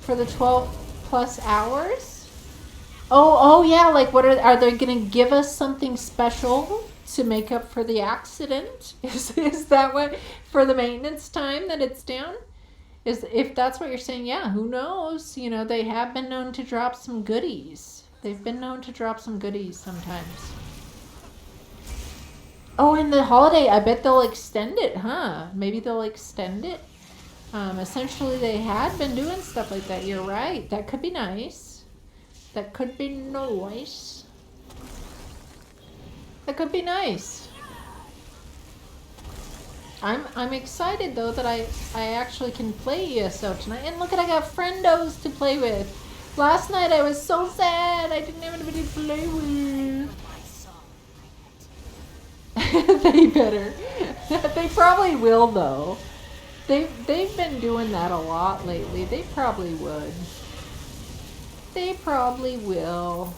For the 12 plus hours? Oh yeah, like what are they gonna give us something special to make up for the accident? Is that what, for the maintenance time that it's down? If that's what you're saying, yeah, who knows? You know, they have been known to drop some goodies. They've been known to drop some goodies sometimes. Oh, and the holiday, I bet they'll extend it, huh? Maybe they'll extend it. Essentially, they had been doing stuff like that. You're right. That could be nice. That could be nice. That could be nice. I'm excited though that I actually can play ESO tonight. And look at, I got friendos to play with. Last night I was so sad. I didn't have anybody to play with. They better. They probably will though. They've been doing that a lot lately. They probably would. They probably will.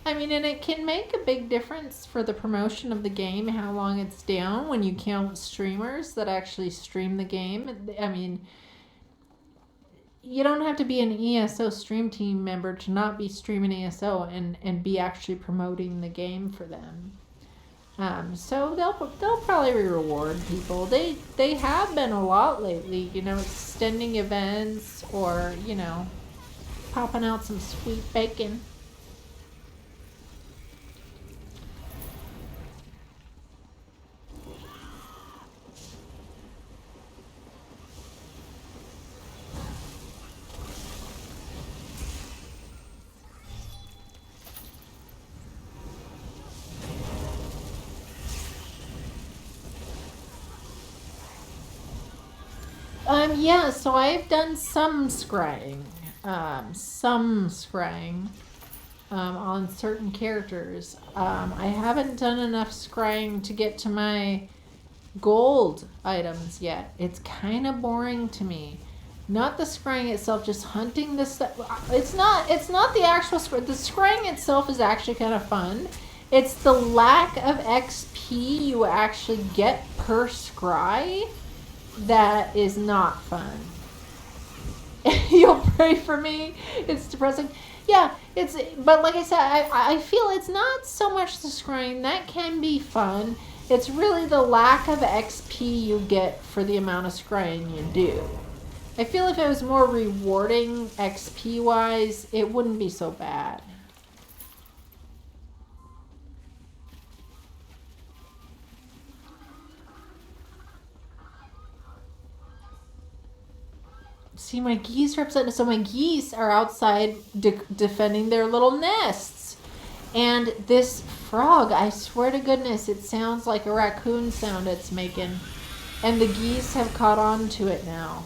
I mean, and it can make a big difference for the promotion of the game, how long it's down when you count streamers that actually stream the game. I mean, you don't have to be an ESO stream team member to not be streaming ESO and be actually promoting the game for them. So they'll probably reward people. They have been a lot lately, you know, extending events or, you know, popping out some sweet bacon. Yeah, so I've done some scrying. On certain characters. I haven't done enough scrying to get to my gold items yet. It's kind of boring to me. Not the scrying itself, just hunting the stuff. It's not the actual scrying. The scrying itself is actually kind of fun. It's the lack of XP you actually get per scry that is not fun. You'll pray for me. It's depressing. Yeah, but like I said, I feel it's not so much the scrying. That can be fun. It's really the lack of XP you get for the amount of scrying you do. I feel if it was more rewarding XP wise, it wouldn't be so bad. See, my geese are upset. So my geese are outside defending their little nests. And this frog, I swear to goodness, it sounds like a raccoon sound it's making. And the geese have caught on to it now.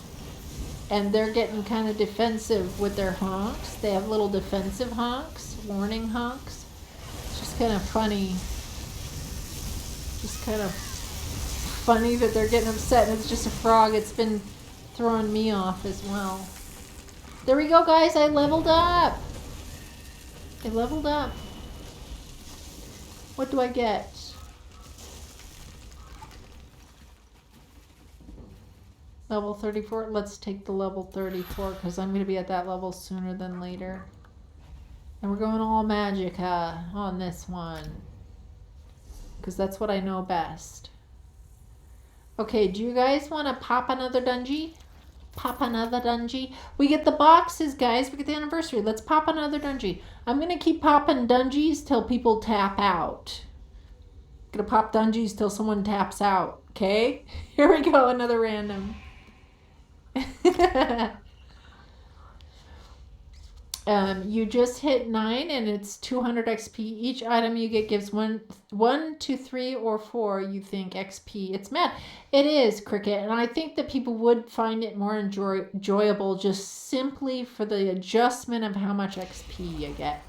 And they're getting kind of defensive with their honks. They have little defensive honks, warning honks. It's just kind of funny. Just kind of funny that they're getting upset and it's just a frog. It's been throwing me off as well. There we go, guys. I leveled up. I leveled up. What do I get? Level 34. Let's take the level 34 because I'm going to be at that level sooner than later. And we're going all Magicka on this one because that's what I know best. Okay, do you guys want to pop another dungeon? Pop another dungeon. We get the boxes, guys. We get the anniversary. Let's pop another dungeon. I'm going to keep popping dungeons till people tap out. Gonna pop dungeons till someone taps out. Okay? Here we go. Another random. You just hit 9 and it's 200 XP. Each item you get gives 1, 2, 3, or 4 you think XP. It's mad. It is, Cricket, and I think that people would find it more enjoyable just simply for the adjustment of how much XP you get.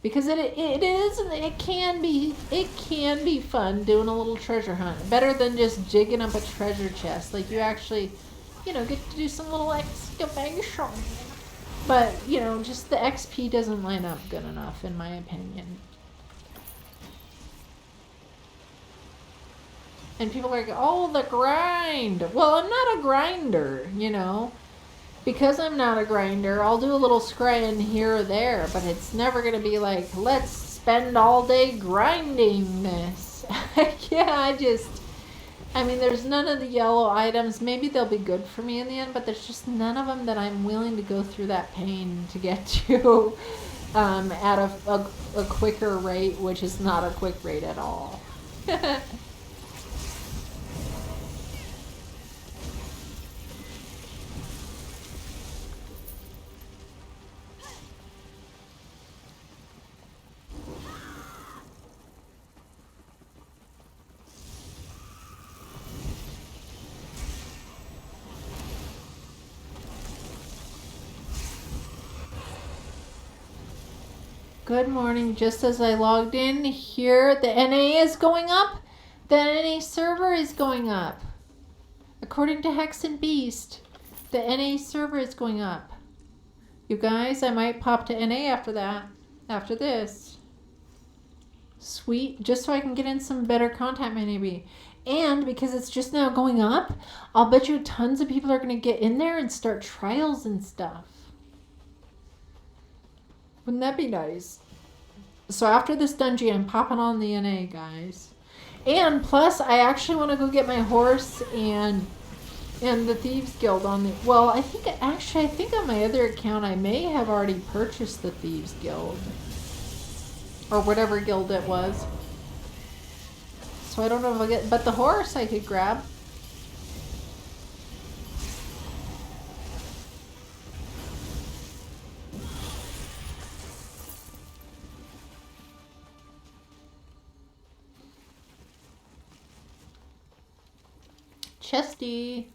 Because it can be fun doing a little treasure hunt. Better than just digging up a treasure chest. Like you actually, get to do some little excavation. But, just the XP doesn't line up good enough, in my opinion. And people are like, oh, the grind. Well, I'm not a grinder, Because I'm not a grinder, I'll do a little scrying here or there, but it's never going to be like, let's spend all day grinding this. Yeah, there's none of the yellow items. Maybe they'll be good for me in the end, but there's just none of them that I'm willing to go through that pain to get to at a quicker rate, which is not a quick rate at all. Good morning. Just as I logged in here, the NA is going up. The NA server is going up. According to Hex and Beast, the NA server is going up. You guys, I might pop to NA after that. After this. Sweet. Just so I can get in some better content maybe. And because it's just now going up, I'll bet you tons of people are going to get in there and start trials and stuff. Wouldn't that be nice? So after this dungeon, I'm popping on the NA, guys. And plus, I actually want to go get my horse and the Thieves Guild on the... Well, I think on my other account, I may have already purchased the Thieves Guild. Or whatever guild it was. So I don't know if I'll get... But the horse I could grab. Chesty.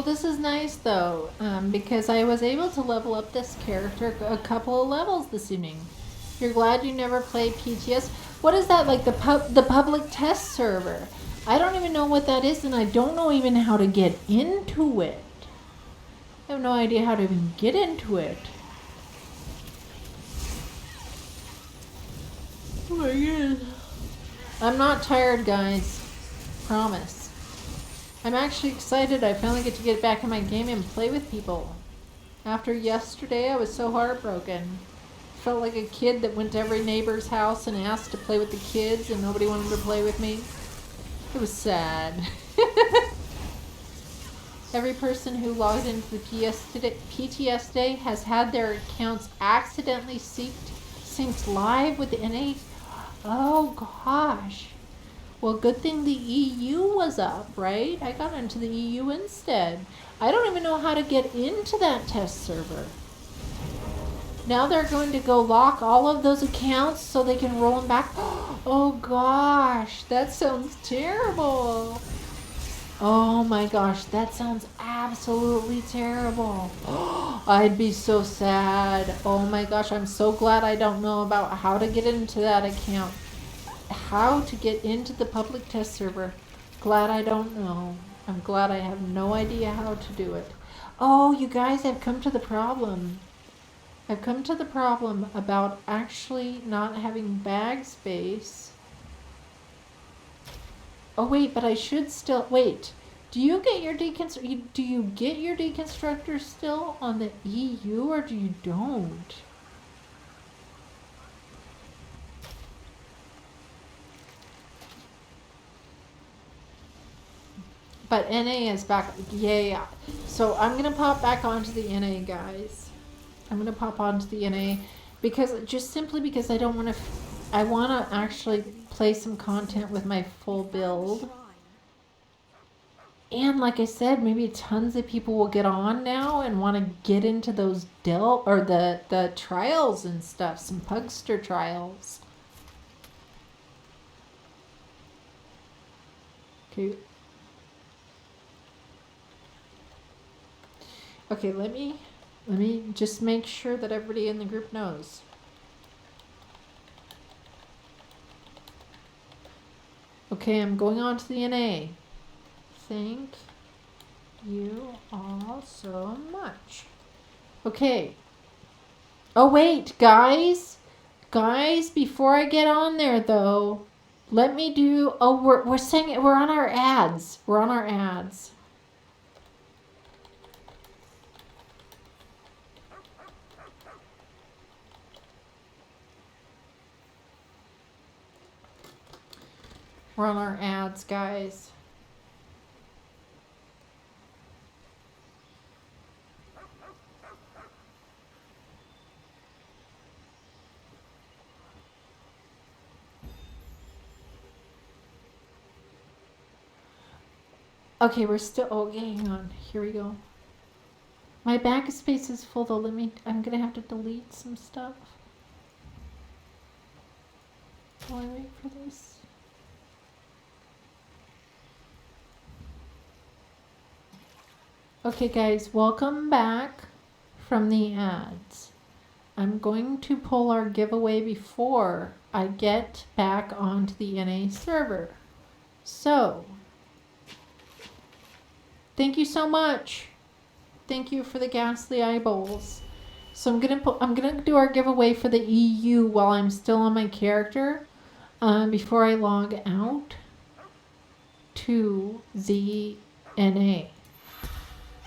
Well, this is nice though, because I was able to level up this character a couple of levels this evening. You're glad you never played PTS? What is that, like the public test server? I don't even know what that is, and I don't know even how to get into it. I have no idea how to even get into it. Oh my god. I'm not tired, guys. Promise. I'm actually excited. I finally get to get back in my game and play with people. After yesterday, I was so heartbroken. Felt like a kid that went to every neighbor's house and asked to play with the kids, and nobody wanted to play with me. It was sad. Every person who logged into the PTS day has had their accounts accidentally synced live with the NA. Oh gosh. Well, good thing the EU was up, right? I got into the EU instead. I don't even know how to get into that test server. Now they're going to go lock all of those accounts so they can roll them back. Oh gosh, that sounds terrible. Oh my gosh, that sounds absolutely terrible. I'd be so sad. Oh my gosh, I'm so glad I don't know about how to get into that account. How to get into the public test server. Glad I don't know. I'm glad I have no idea how to do it. Oh, you guys, I've come to the problem. I've come to the problem about actually not having bag space. Oh wait, but I should still wait. Do you get your deconstructor still on the EU, or do you don't? But NA is back. Yeah. So I'm going to pop back onto the NA, guys. I'm going to pop onto the NA because simply because I don't want to. I want to actually play some content with my full build. And like I said, maybe tons of people will get on now and want to get into those the trials and stuff, some Pugster trials. Okay. Okay, let me just make sure that everybody in the group knows. Okay, I'm going on to the NA. Thank you all so much. Okay. Oh wait, guys, before I get on there though, let me do. Oh, we're saying it. We're on our ads. We're on our ads. We're on our ads, guys. Okay, we're still. Oh, hang on. Here we go. My backspace is full though. I'm gonna have to delete some stuff. While I wait for this. Okay guys, welcome back from the ads. I'm going to pull our giveaway before I get back onto the NA server. So, thank you so much. Thank you for the ghastly eyeballs. So I'm gonna do our giveaway for the EU while I'm still on my character, before I log out to the NA.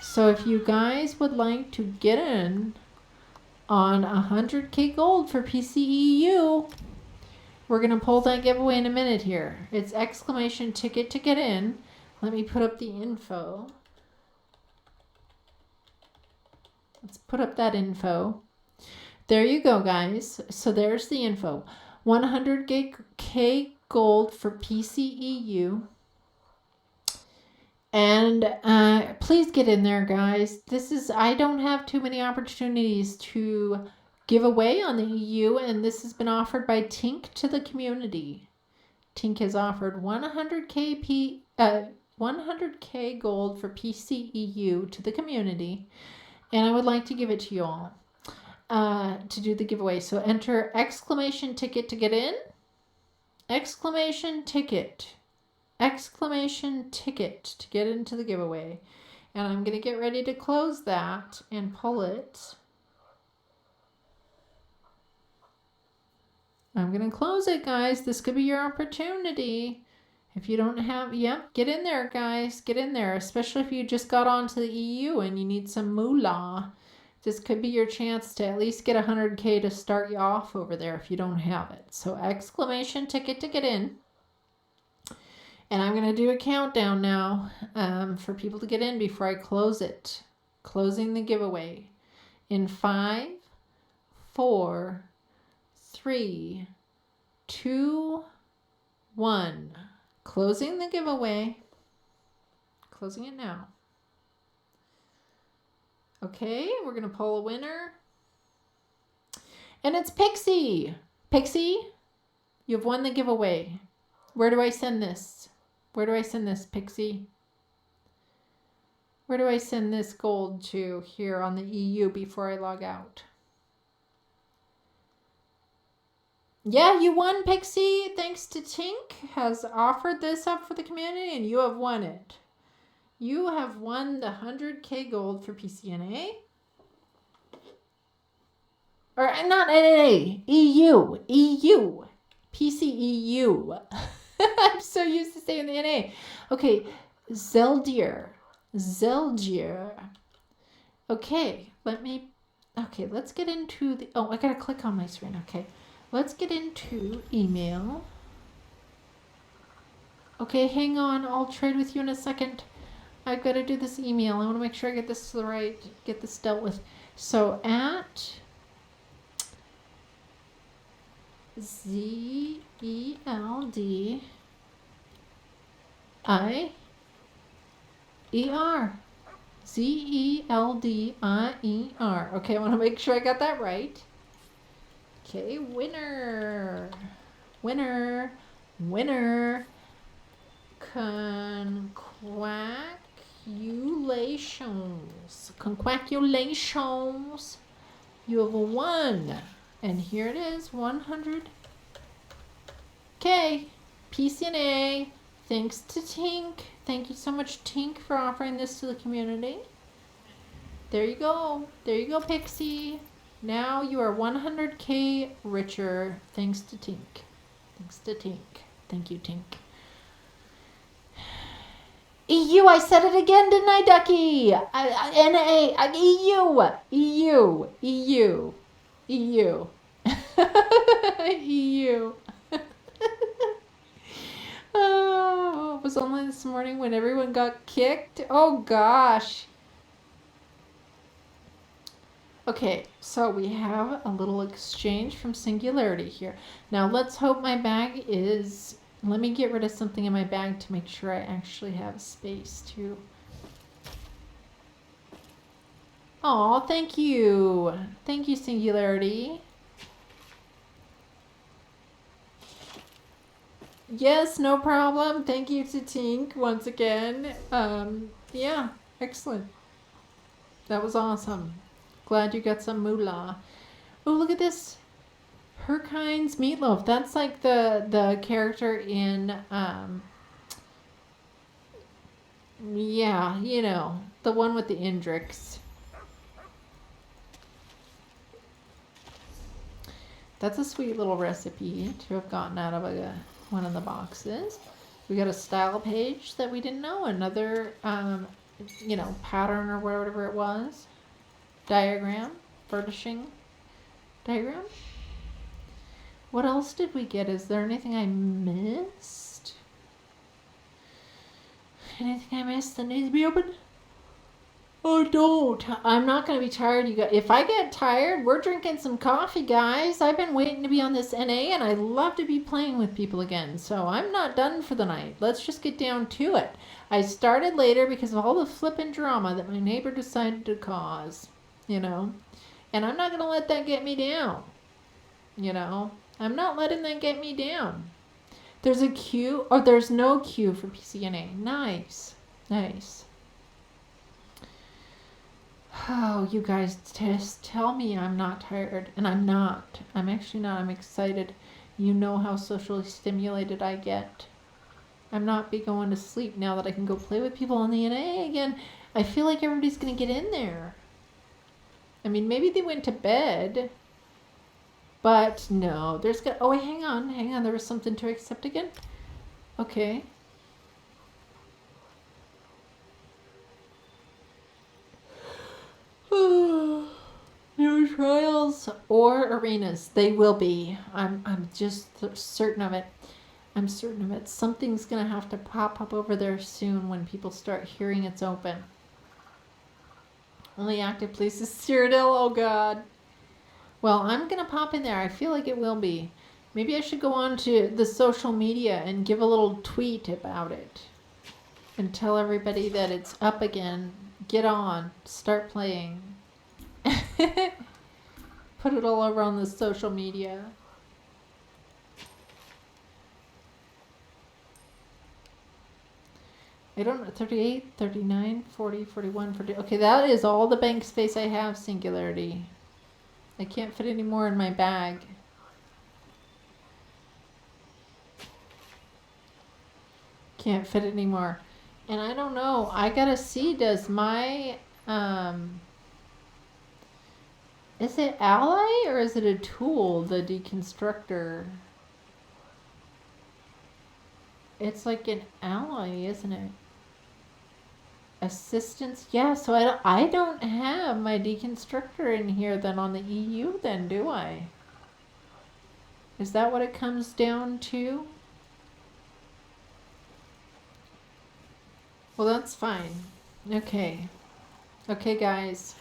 So if you guys would like to get in on 100k gold for PCEU, we're going to pull that giveaway in a minute here. It's exclamation ticket to get in. Let me put up the info. Let's put up that info. There you go, guys. So there's the info. 100k gold for PCEU. And please get in there, guys. I don't have too many opportunities to give away on the EU, and this has been offered by Tink to the community. Tink has offered 100k 100K gold for PCEU to the community, and I would like to give it to you all to do the giveaway. So enter exclamation ticket to get in, exclamation ticket to get into the giveaway. And I'm going to get ready to close that and pull it. I'm going to close it, guys. This could be your opportunity. If you don't have, get in there, guys. Get in there, especially if you just got onto the EU and you need some moolah. This could be your chance to at least get 100K to start you off over there if you don't have it. So exclamation ticket to get in. And I'm going to do a countdown now for people to get in before I close it. Closing the giveaway in 5, 4, 3, 2, 1. Closing the giveaway. Closing it now. Okay, we're going to pull a winner. And it's Pixie. Pixie, you've won the giveaway. Where do I send this? Where do I send this, Pixie? Where do I send this gold to here on the EU before I log out? Yeah, you won, Pixie. Thanks to Tink has offered this up for the community, and you have won it. You have won the 100K gold for PCNA. Or not NA, EU. PCEU. I'm so used to saying the NA. Okay, Zeldier. Okay, let's get into the, I gotta click on my screen. Okay, let's get into email. Okay, hang on, I'll trade with you in a second. I've got to do this email. I want to make sure I get this get this dealt with. So at ZELDIER. ZELDIER. Okay, I want to make sure I got that right. Okay, winner. Congratulations. You have won. And here it is, 100K. PCNA. Thanks to Tink. Thank you so much, Tink, for offering this to the community. There you go. There you go, Pixie. Now you are 100K richer thanks to Tink. Thank you, Tink. EU, I said it again, didn't I, Ducky? EU. EU. Oh, it was only this morning when everyone got kicked. Oh, gosh. Okay, so we have a little exchange from Singularity here. Now, let's hope my bag is... Let me get rid of something in my bag to make sure I actually have space to... Oh, thank you. Thank you, Singularity. Yes, no problem. Thank you to Tink once again. Yeah, excellent. That was awesome. Glad you got some moolah. Oh, look at this. Herkind's Meatloaf. That's like the character in, yeah, you know, the one with the Indrix. That's a sweet little recipe to have gotten out of one of the boxes. We got a style page that we didn't know. Another, you know, pattern or whatever it was. Diagram. Furnishing diagram. What else did we get? Is there anything I missed? Anything I missed that needs to be opened? Oh, don't. I'm not going to be tired, you guys. If I get tired, we're drinking some coffee, guys. I've been waiting to be on this NA, and I love to be playing with people again. So I'm not done for the night. Let's just get down to it. I started later because of all the flippin' drama that my neighbor decided to cause, you know. And I'm not going to let that get me down, you know. I'm not letting that get me down. There's a queue, or there's no queue for PCNA. Nice. Nice. Oh, you guys just tell me I'm not tired. And I'm not. I'm actually not. I'm excited. You know how socially stimulated I get. I'm not be going to sleep now that I can go play with people on the NA again. I feel like everybody's going to get in there. I mean, maybe they went to bed. But no, there's got. Oh, wait, hang on. Hang on. There was something to accept again. Okay. New trials or arenas. They will be. I'm just certain of it. I'm certain of it. Something's gonna have to pop up over there soon when people start hearing it's open. Only active place is Cyrodiil. Oh god. Well, I'm gonna pop in there. I feel like it will be. Maybe I should go on to the social media and give a little tweet about it. And tell everybody that it's up again. Get on. Start playing. Put it all over on the social media. I don't know. 38, 39, 40, 41, 40. Okay, that is all the bank space I have, Singularity. I can't fit any more in my bag. Can't fit any more. And I don't know. I gotta see, does my... is it ally or is it a tool, the deconstructor? It's like an ally, isn't it? Assistance? Yeah, so I don't have my deconstructor in here then on the EU then, do I? Is that what it comes down to? Well, that's fine. Okay. Okay, guys.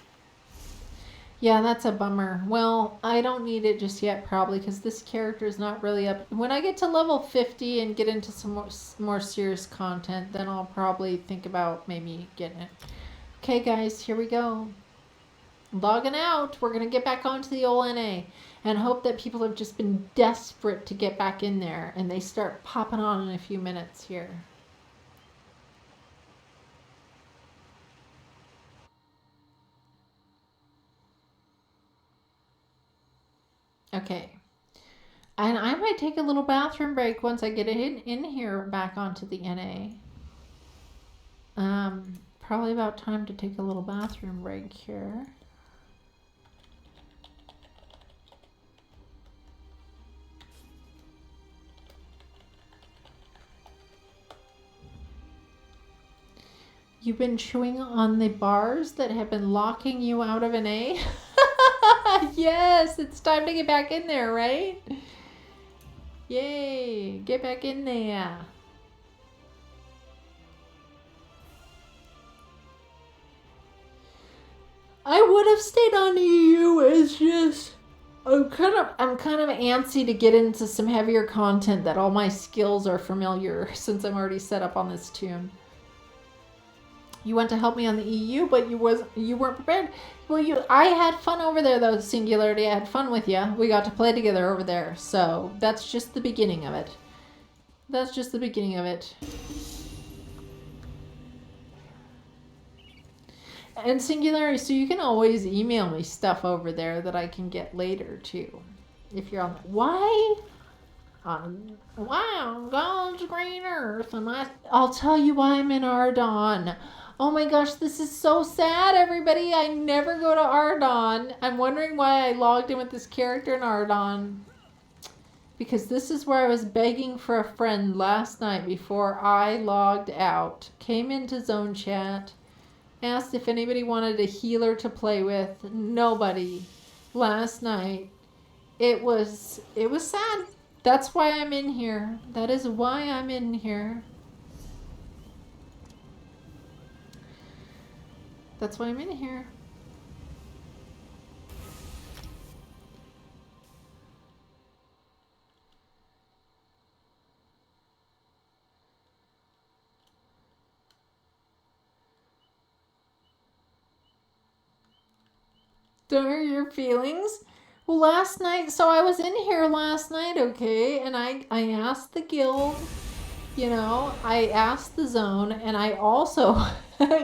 Yeah, that's a bummer. Well, I don't need it just yet, probably, because this character is not really up. When I get to level 50 and get into some more serious content, then I'll probably think about maybe getting it. Okay, guys, here we go. Logging out. We're going to get back onto the old NA and hope that people have just been desperate to get back in there and they start popping on in a few minutes here. Okay. And I might take a little bathroom break once I get in here back onto the NA. Probably about time to take a little bathroom break here. You've been chewing on the bars that have been locking you out of an A? Yes, it's time to get back in there, right? Yay, get back in there. I would have stayed on EU. It's just I'm kind of antsy to get into some heavier content that all my skills are familiar since I'm already set up on this tune. You went to help me on the EU, but you weren't prepared. Well, I had fun over there though, Singularity. I had fun with you. We got to play together over there. So that's just the beginning of it. That's just the beginning of it. And Singularity, so you can always email me stuff over there that I can get later too. If you're on why on God's green earth, and I'll tell you why I'm in Ardon. Oh my gosh, this is so sad, everybody. I never go to Ardon. I'm wondering why I logged in with this character in Ardon. Because this is where I was begging for a friend last night before I logged out. Came into zone chat. Asked if anybody wanted a healer to play with. Nobody. Last night. It was sad. That's why I'm in here. That is why I'm in here. That's why I'm in here. Don't hurt your feelings. Well, last night, so I was in here last night, okay, and I asked the guild, you know, I asked the zone, and I also,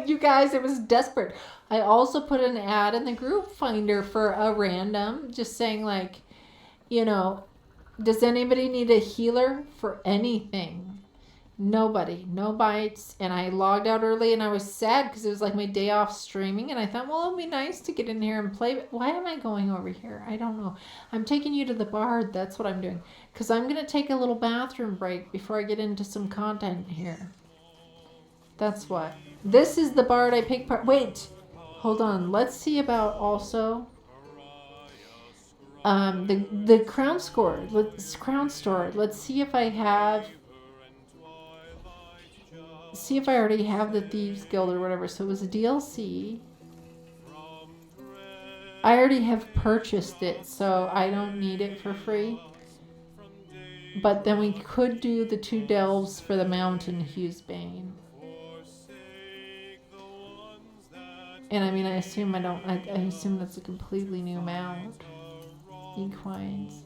you guys, it was desperate. I also put an ad in the group finder for a random, just saying like, you know, does anybody need a healer for anything? Nobody, no bites. And I logged out early and I was sad because it was like my day off streaming. And I thought, well, it'd be nice to get in here and play. But why am I going over here? I don't know. I'm taking you to the bard. That's what I'm doing. Because I'm going to take a little bathroom break before I get into some content here. That's what. This is the bard I picked part. Wait, hold on. Let's see about also the crown score. Crown store. Let's see if I have. See if I already have the Thieves Guild or whatever. So it was a DLC. I already have purchased it, so I don't need it for free. But then we could do the 2 delves for the Mountain Hughesbane. And I mean, I assume I assume that's a completely new mount. Equines.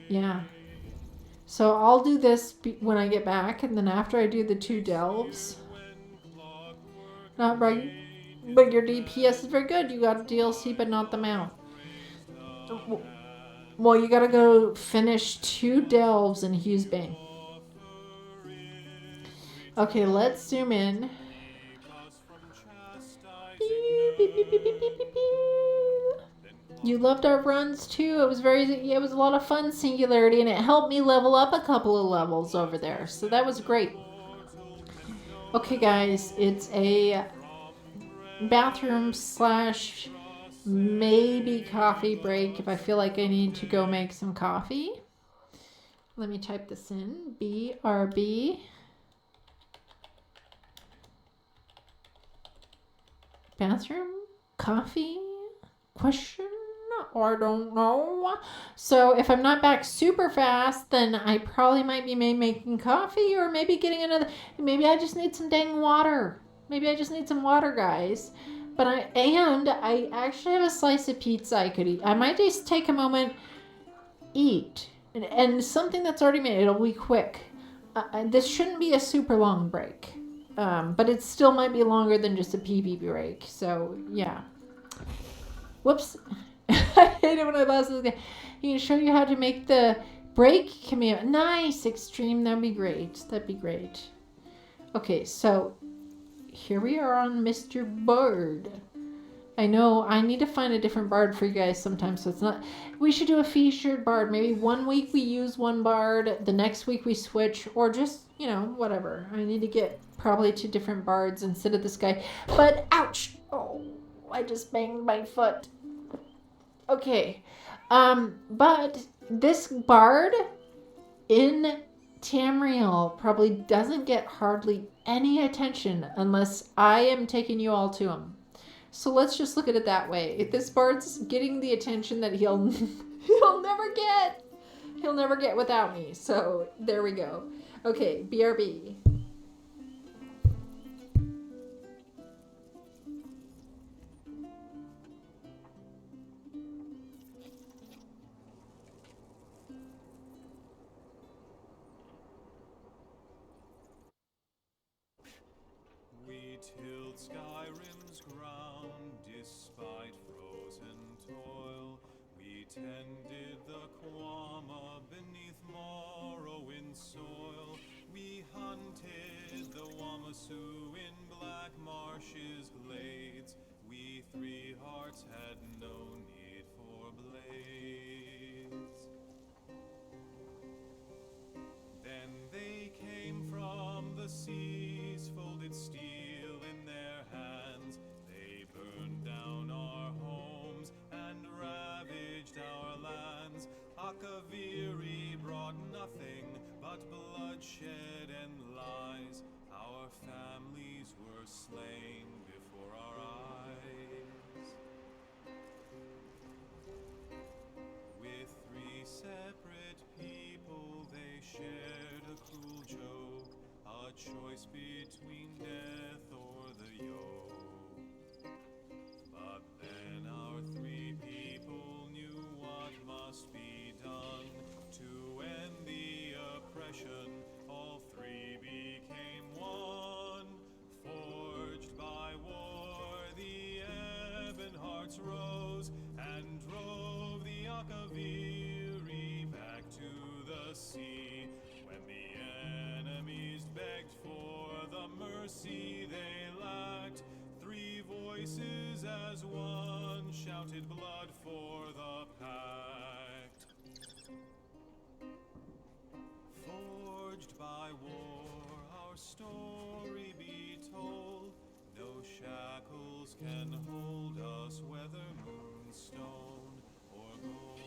Yeah. So I'll do this when I get back, and then after I do the 2 delves. Not right, but your DPS is very good. You got a DLC, but not the mount. Well, you gotta go finish 2 delves in Hughesbane. Okay, let's zoom in. You loved our runs too. It was it was a lot of fun, Singularity, and it helped me level up a couple of levels over there. So that was great. Okay, guys, it's a bathroom slash maybe coffee break if I feel like I need to go make some coffee. Let me type this in. BRB. Bathroom? Coffee? Question? Or I don't know. So if I'm not back super fast, then I probably might be making coffee or maybe getting another. Maybe I just need some dang water. Maybe I just need some water, guys. But I actually have a slice of pizza I could eat. I might just take a moment, eat, and something that's already made. It'll be quick. This shouldn't be a super long break, but it still might be longer than just a PB break. So yeah. Whoops. I hate it when I lost this guy. He can show you how to make the break command. Nice, Extreme. That'd be great. That'd be great. Okay, so here we are on Mr. Bard. I know I need to find a different bard for you guys sometimes, so it's not. We should do a featured bard. Maybe one week we use one bard, the next week we switch, or just, you know, whatever. I need to get probably 2 different bards instead of this guy. But ouch! Oh, I just banged my foot. Okay, but this bard in Tamriel probably doesn't get hardly any attention unless I am taking you all to him. So let's just look at it that way. If this bard's getting the attention that he'll never get without me. So there we go. Okay, BRB. We tilled Skyrim's ground despite frozen toil. We tended the Quama beneath Morrowind's soil. We hunted the Wamasu in Black Marsh's glades. We 3 hearts had no need for blades. Then they came from the seas, folded steel in their hands. They burned down our homes and ravaged our lands. Akaviri brought nothing but bloodshed and lies. Our families were slain before our eyes. With 3 separate people they shared a cruel joke, a choice hearts rose and drove the Akaviri back to the sea. When the enemies begged for the mercy they lacked, three voices as one shouted blood for the pact. Forged by war, our story be told. No shackles can hold us, whether moonstone or gold.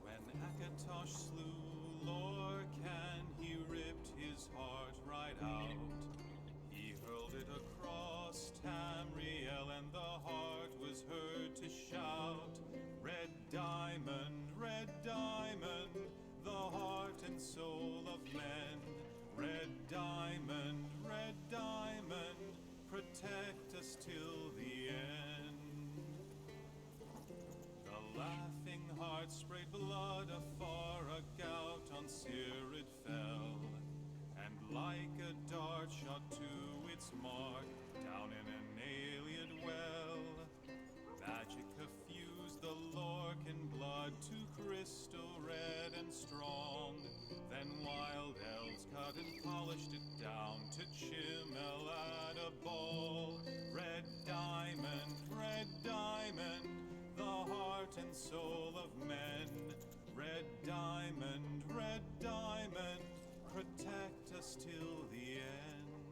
When Akatosh slew Lorcan, he ripped his heart right out. He hurled it across Tamriel, and the heart was heard to shout, red diamond, the heart and soul of men. Red diamond, protect us till the end. The laughing heart sprayed blood afar, a gout on Cirid fell, and like a dart shot to its mark, down in an alien well. Magic effused the Lorcan blood to crystal red and strong. Then wild elves cut and polished it down to Chimel at a ball. Red diamond, the heart and soul of men. Red diamond, protect us till the end.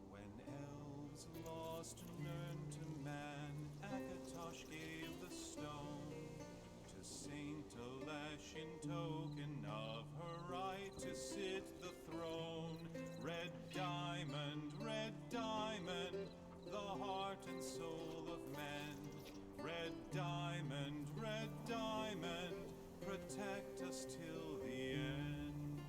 When elves lost Nirn to man, Akatosh gave the stone to Saint Alesh in token of her right to sit the throne. Red diamond, the heart and soul of men. Red diamond, protect us till the end.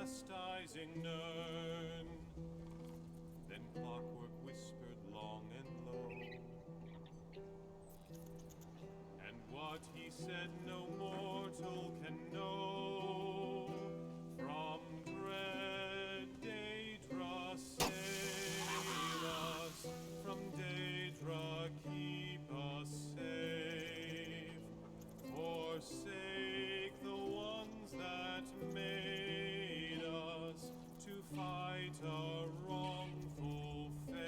chastising Nern. Then Clockwork whispered long and low, and what he said no mortal can know. From dread Daedra save us, from Daedra keep us safe. Forsake the ones that made us to fight a wrongful fate.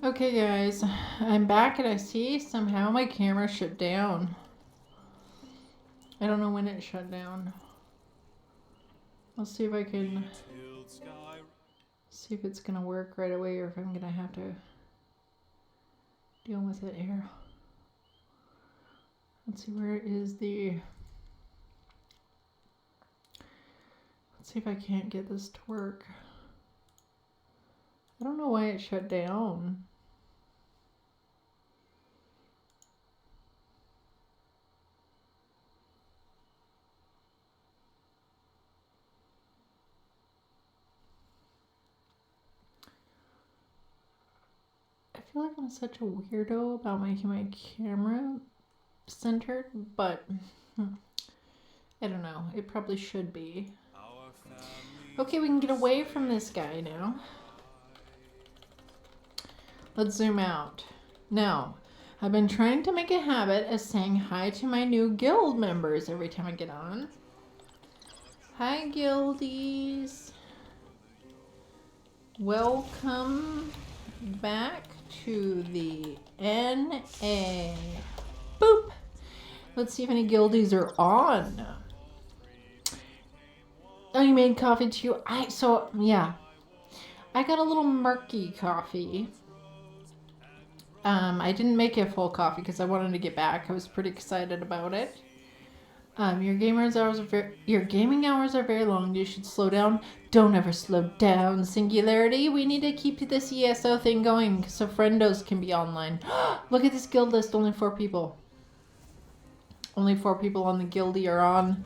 Okay guys, I'm back and I see somehow my camera shut down. I don't know when it shut down. I'll see if I can see if it's gonna work right away or if I'm gonna have to deal with it here. Let's see, where is the... Let's see if I can't get this to work. I don't know why it shut down. I feel like I'm such a weirdo about making my camera centered, but I don't know. It probably should be. Okay, we can get away from this guy now. Let's zoom out. Now, I've been trying to make a habit of saying hi to my new guild members every time I get on. Hi, guildies. Welcome back to the NA. Boop. Let's see if any guildies are on. Oh, you made coffee too? Yeah. I got a little murky coffee. I didn't make it full coffee because I wanted to get back. I was pretty excited about it. Your gaming hours are very long. You should slow down. Don't ever slow down. Singularity. We need to keep this ESO thing going so friendos can be online. Look at this guild list. Only 4 people. Only 4 people on the guildie are on.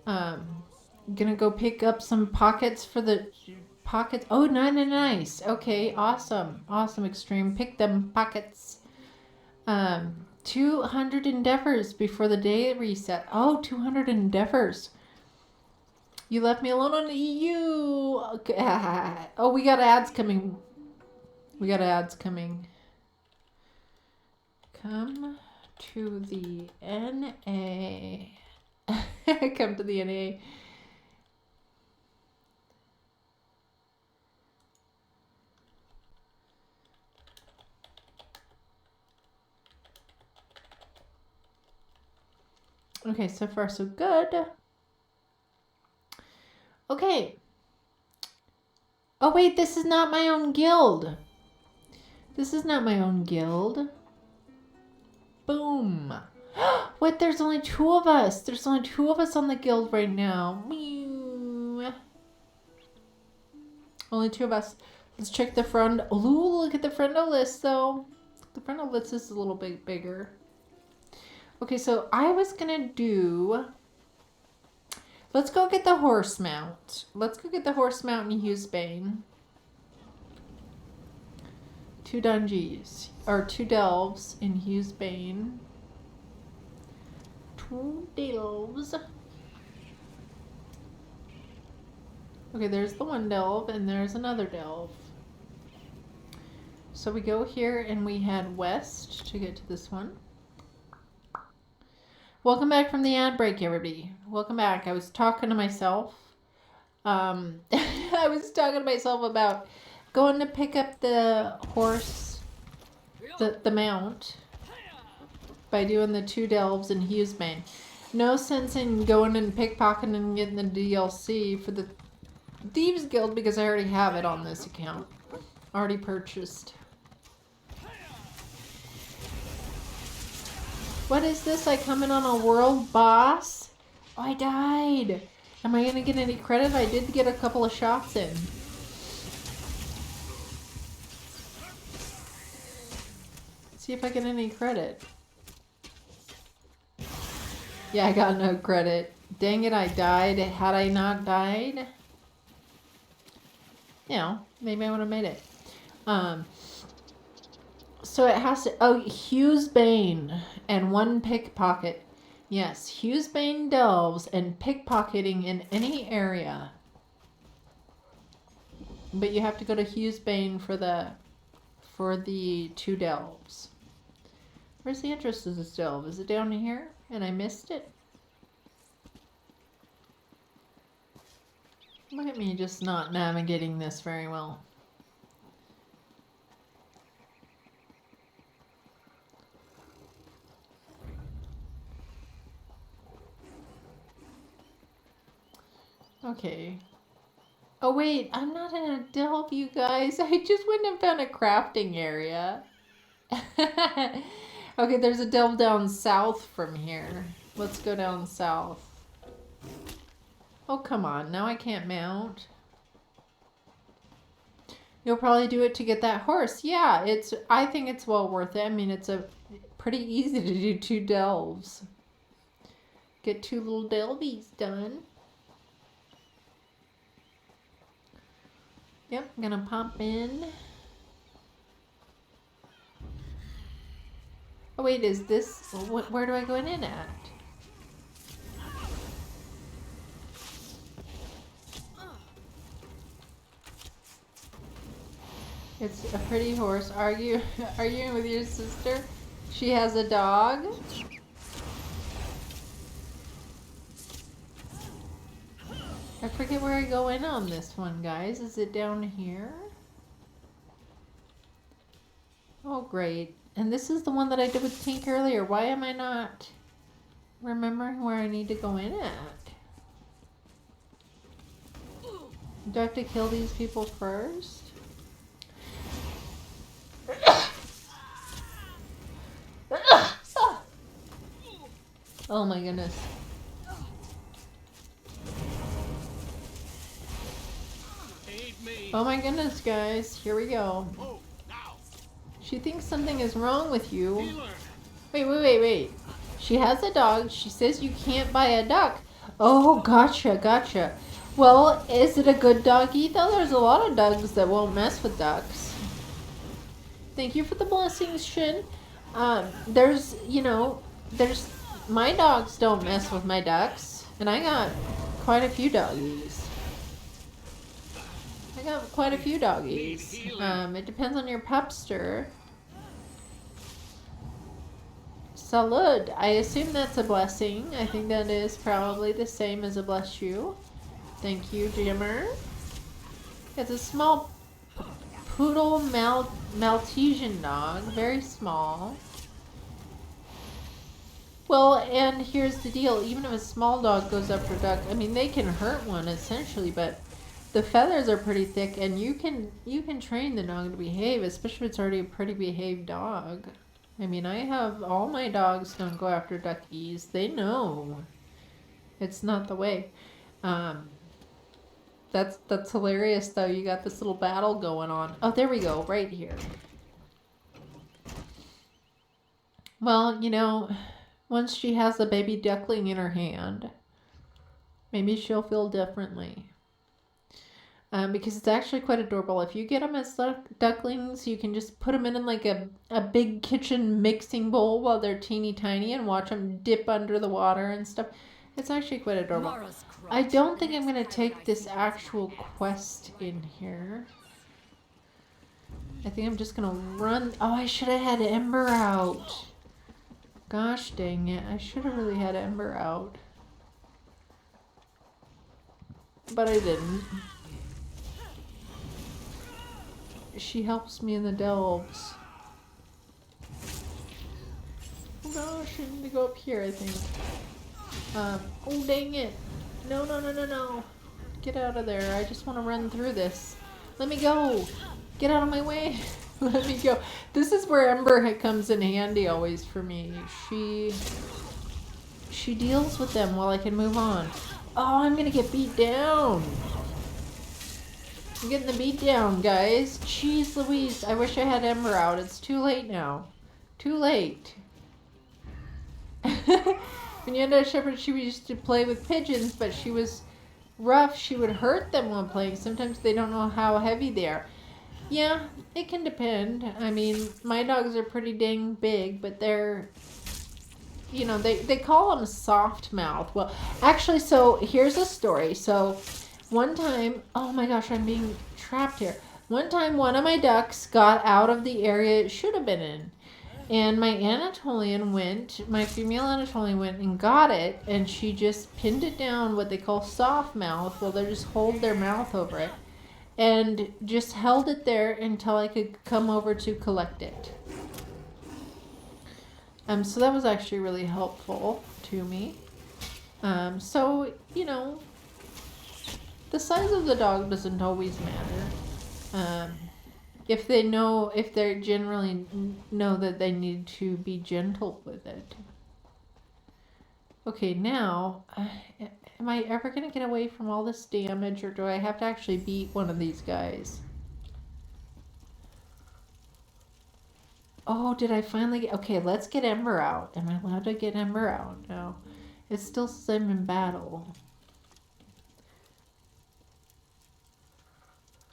Gonna go pick up some pockets for the pockets. Oh, nice. Okay, awesome. Awesome, Extreme. Pick them pockets. 200 endeavors before the day reset. Oh, 200 endeavors. You left me alone on the EU. Okay. Oh, we got ads coming. Come to the NA. Come to the NA. Okay, so far so good. Okay. Oh wait, this is not my own guild. This is not my own guild. Boom. What? There's only 2 of us. There's only 2 of us on the guild right now. Meow. Only 2 of us. Let's check the friend. Ooh, look at the friendo list though. The friendo list is a little bit bigger. Okay, so I was gonna do... Let's go get the horse mount. Let's go get the horse mount in Hughesbane. 2 dungeons. Or 2 delves in Hughesbane. 2 delves. Okay, there's the 1 delve and there's another delve. So we go here and we head west to get to this one. Welcome back from the ad break, everybody. Welcome back. I was talking to myself. I was talking to myself about going to pick up the horse, the mount, by doing the 2 delves in Hughesbane. No sense in going and pickpocketing and getting the DLC for the Thieves Guild because I already have it on this account. Already purchased. What is this? I come in on a world boss? Oh, I died. Am I going to get any credit? I did get a couple of shots in. See if I get any credit. Yeah, I got no credit. Dang it, I died. Had I not died, you know, maybe I would have made it. So it has to... Oh, Hughesbane and 1 pickpocket. Yes, Hughesbane delves and pickpocketing in any area. But you have to go to Hughesbane for the 2 delves. Where's the entrance to this delve? Is it down here? And I missed it? Look at me just not navigating this very well. Okay. Oh wait, I'm not in a delve, you guys. I just went and found a crafting area. Okay, there's a delve down south from here. Let's go down south. Oh, come on. Now I can't mount. You'll probably do it to get that horse. Yeah, I think it's well worth it. I mean, it's pretty easy to do 2 delves. Get 2 little delvies done. Yep, I'm gonna pop in. Oh wait, is this... Where do I go in at? It's a pretty horse. Arguing with your sister? She has a dog? I forget where I go in on this one, guys. Is it down here? Oh, great. And this is the one that I did with Tink earlier. Why am I not remembering where I need to go in at? Do I have to kill these people first? Oh my goodness. Oh my goodness, guys. Here we go. She thinks something is wrong with you. Wait. She has a dog. She says you can't buy a duck. Oh, gotcha. Well, is it a good doggy though? There's a lot of dogs that won't mess with ducks. Thank you for the blessings, Shin. There's my dogs don't mess with my ducks, and I got quite a few doggies. It depends on your pupster. Salud. I assume that's a blessing. I think that is probably the same as a bless you. Thank you, Jimmer. It's a small poodle Maltesian dog. Very small. Well, and here's the deal. Even if a small dog goes up for a duck, I mean, they can hurt one essentially, but the feathers are pretty thick, and you can train the dog to behave, especially if it's already a pretty behaved dog. I mean, I have all my dogs don't go after duckies. They know it's not the way. That's hilarious though. You got this little battle going on. Oh, there we go, right here. Well, you know, once she has a baby duckling in her hand, maybe she'll feel differently. Because it's actually quite adorable. If you get them as ducklings, you can just put them in like a big kitchen mixing bowl while they're teeny tiny and watch them dip under the water and stuff. It's actually quite adorable. I don't think I'm going to take this actual quest in here. I think I'm just going to run. Oh, I should have had Ember out. Gosh dang it. I should have really had Ember out. But I didn't. She helps me in the delves. Oh gosh, I need to go up here, I think. Oh dang it. No. Get out of there. I just want to run through this. Let me go. Get out of my way. Let me go. This is where Ember comes in handy always for me. She deals with them while I can move on. Oh, I'm gonna get beat down. I'm getting the beat down, guys. Jeez Louise. I wish I had Ember out. It's too late now. Too late. When you had a shepherd, she used to play with pigeons, but she was rough. She would hurt them while playing. Sometimes they don't know how heavy they are. Yeah, it can depend. I mean, my dogs are pretty dang big, but they're, you know, they call them soft mouth. Well, actually, so here's a story. So one time, oh my gosh, I'm being trapped here. One time, one of my ducks got out of the area it should have been in. And my female Anatolian went and got it, and she just pinned it down, what they call soft mouth. Well, they just hold their mouth over it, and just held it there until I could come over to collect it. So that was actually really helpful to me. So, you know, the size of the dog doesn't always matter. If they generally know that they need to be gentle with it. Okay, now, am I ever going to get away from all this damage, or do I have to actually beat one of these guys? Oh, did I finally get... Okay, let's get Ember out. Am I allowed to get Ember out? No. It still says I'm in battle.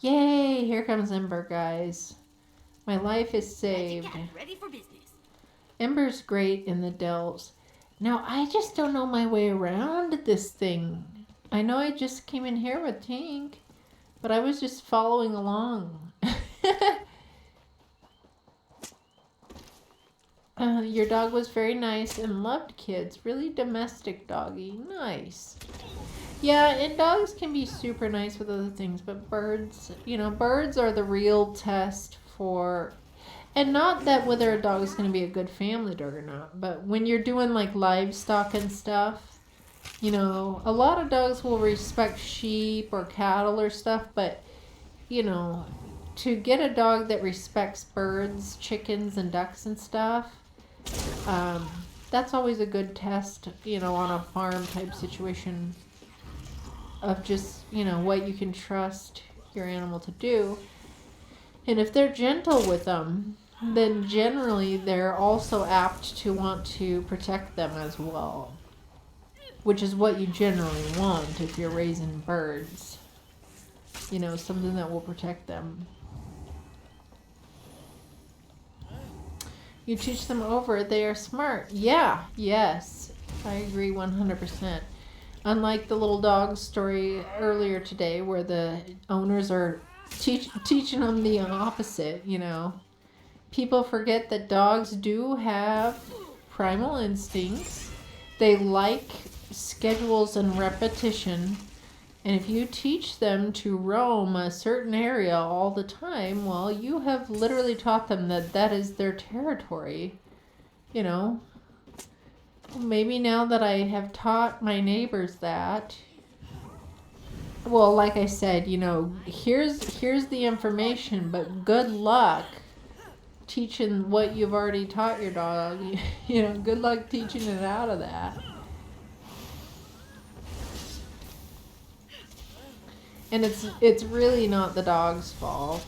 Yay! Here comes Ember, guys. My life is saved. Ready for business. Ember's great in the delves. Now, I just don't know my way around this thing. I know I just came in here with Tink, but I was just following along. Your dog was very nice and loved kids. Really domestic doggy. Nice. Yeah, and dogs can be super nice with other things, but birds, you know, birds are the real test for, and not that whether a dog is going to be a good family dog or not, but when you're doing like livestock and stuff, you know, a lot of dogs will respect sheep or cattle or stuff, but, you know, to get a dog that respects birds, chickens, and ducks and stuff, that's always a good test, you know, on a farm type situation of just, you know, what you can trust your animal to do. And if they're gentle with them, then generally they're also apt to want to protect them as well, which is what you generally want if you're raising birds. You know, something that will protect them. You teach them over, they are smart. Yeah, yes, I agree 100%. Unlike the little dog story earlier today where the owners are teaching them the opposite, you know. People forget that dogs do have primal instincts. They like schedules and repetition. And if you teach them to roam a certain area all the time, well, you have literally taught them that that is their territory. You know, maybe now that I have taught my neighbors that, well, like I said, you know, here's the information, but good luck teaching what you've already taught your dog. You know, good luck teaching it out of that. And it's really not the dog's fault.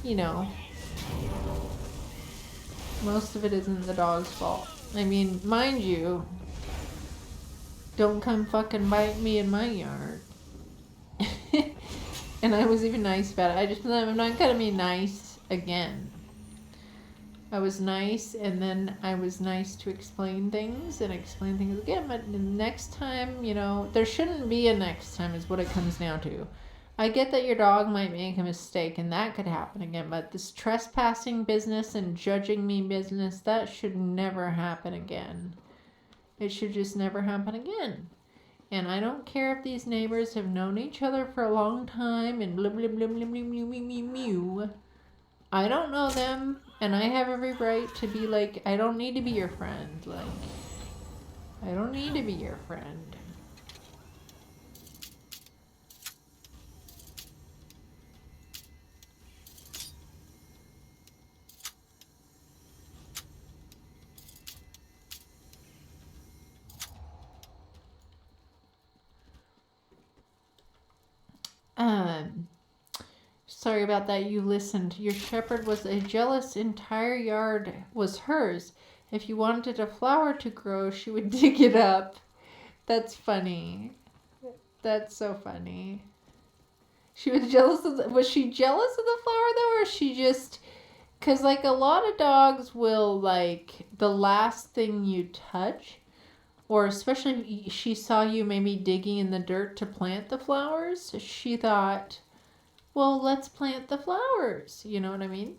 You know, most of it isn't the dog's fault. I mean, mind you, don't come fucking bite me in my yard. And I was even nice about it. I'm not gonna be nice again. I was nice, and then I was nice to explain things again. But the next time, you know, there shouldn't be a next time is what it comes down to. I get that your dog might make a mistake, and that could happen again. But this trespassing business and judging me business, that should never happen again. It should just never happen again. And I don't care if these neighbors have known each other for a long time and blah, blah, blah, blah, blah, blah, blah, blah, blah. I don't know them, and I have every right to be like, I don't need to be your friend. Like, I don't need to be your friend. Sorry about that. You listened. Your shepherd was a jealous. Entire yard was hers. If you wanted a flower to grow, she would dig it up. That's funny. That's so funny. She was jealous of was she jealous of the flower though, or she just, because like a lot of dogs will like the last thing you touch, or especially if she saw you maybe digging in the dirt to plant the flowers, she thought, well, let's plant the flowers. You know what I mean?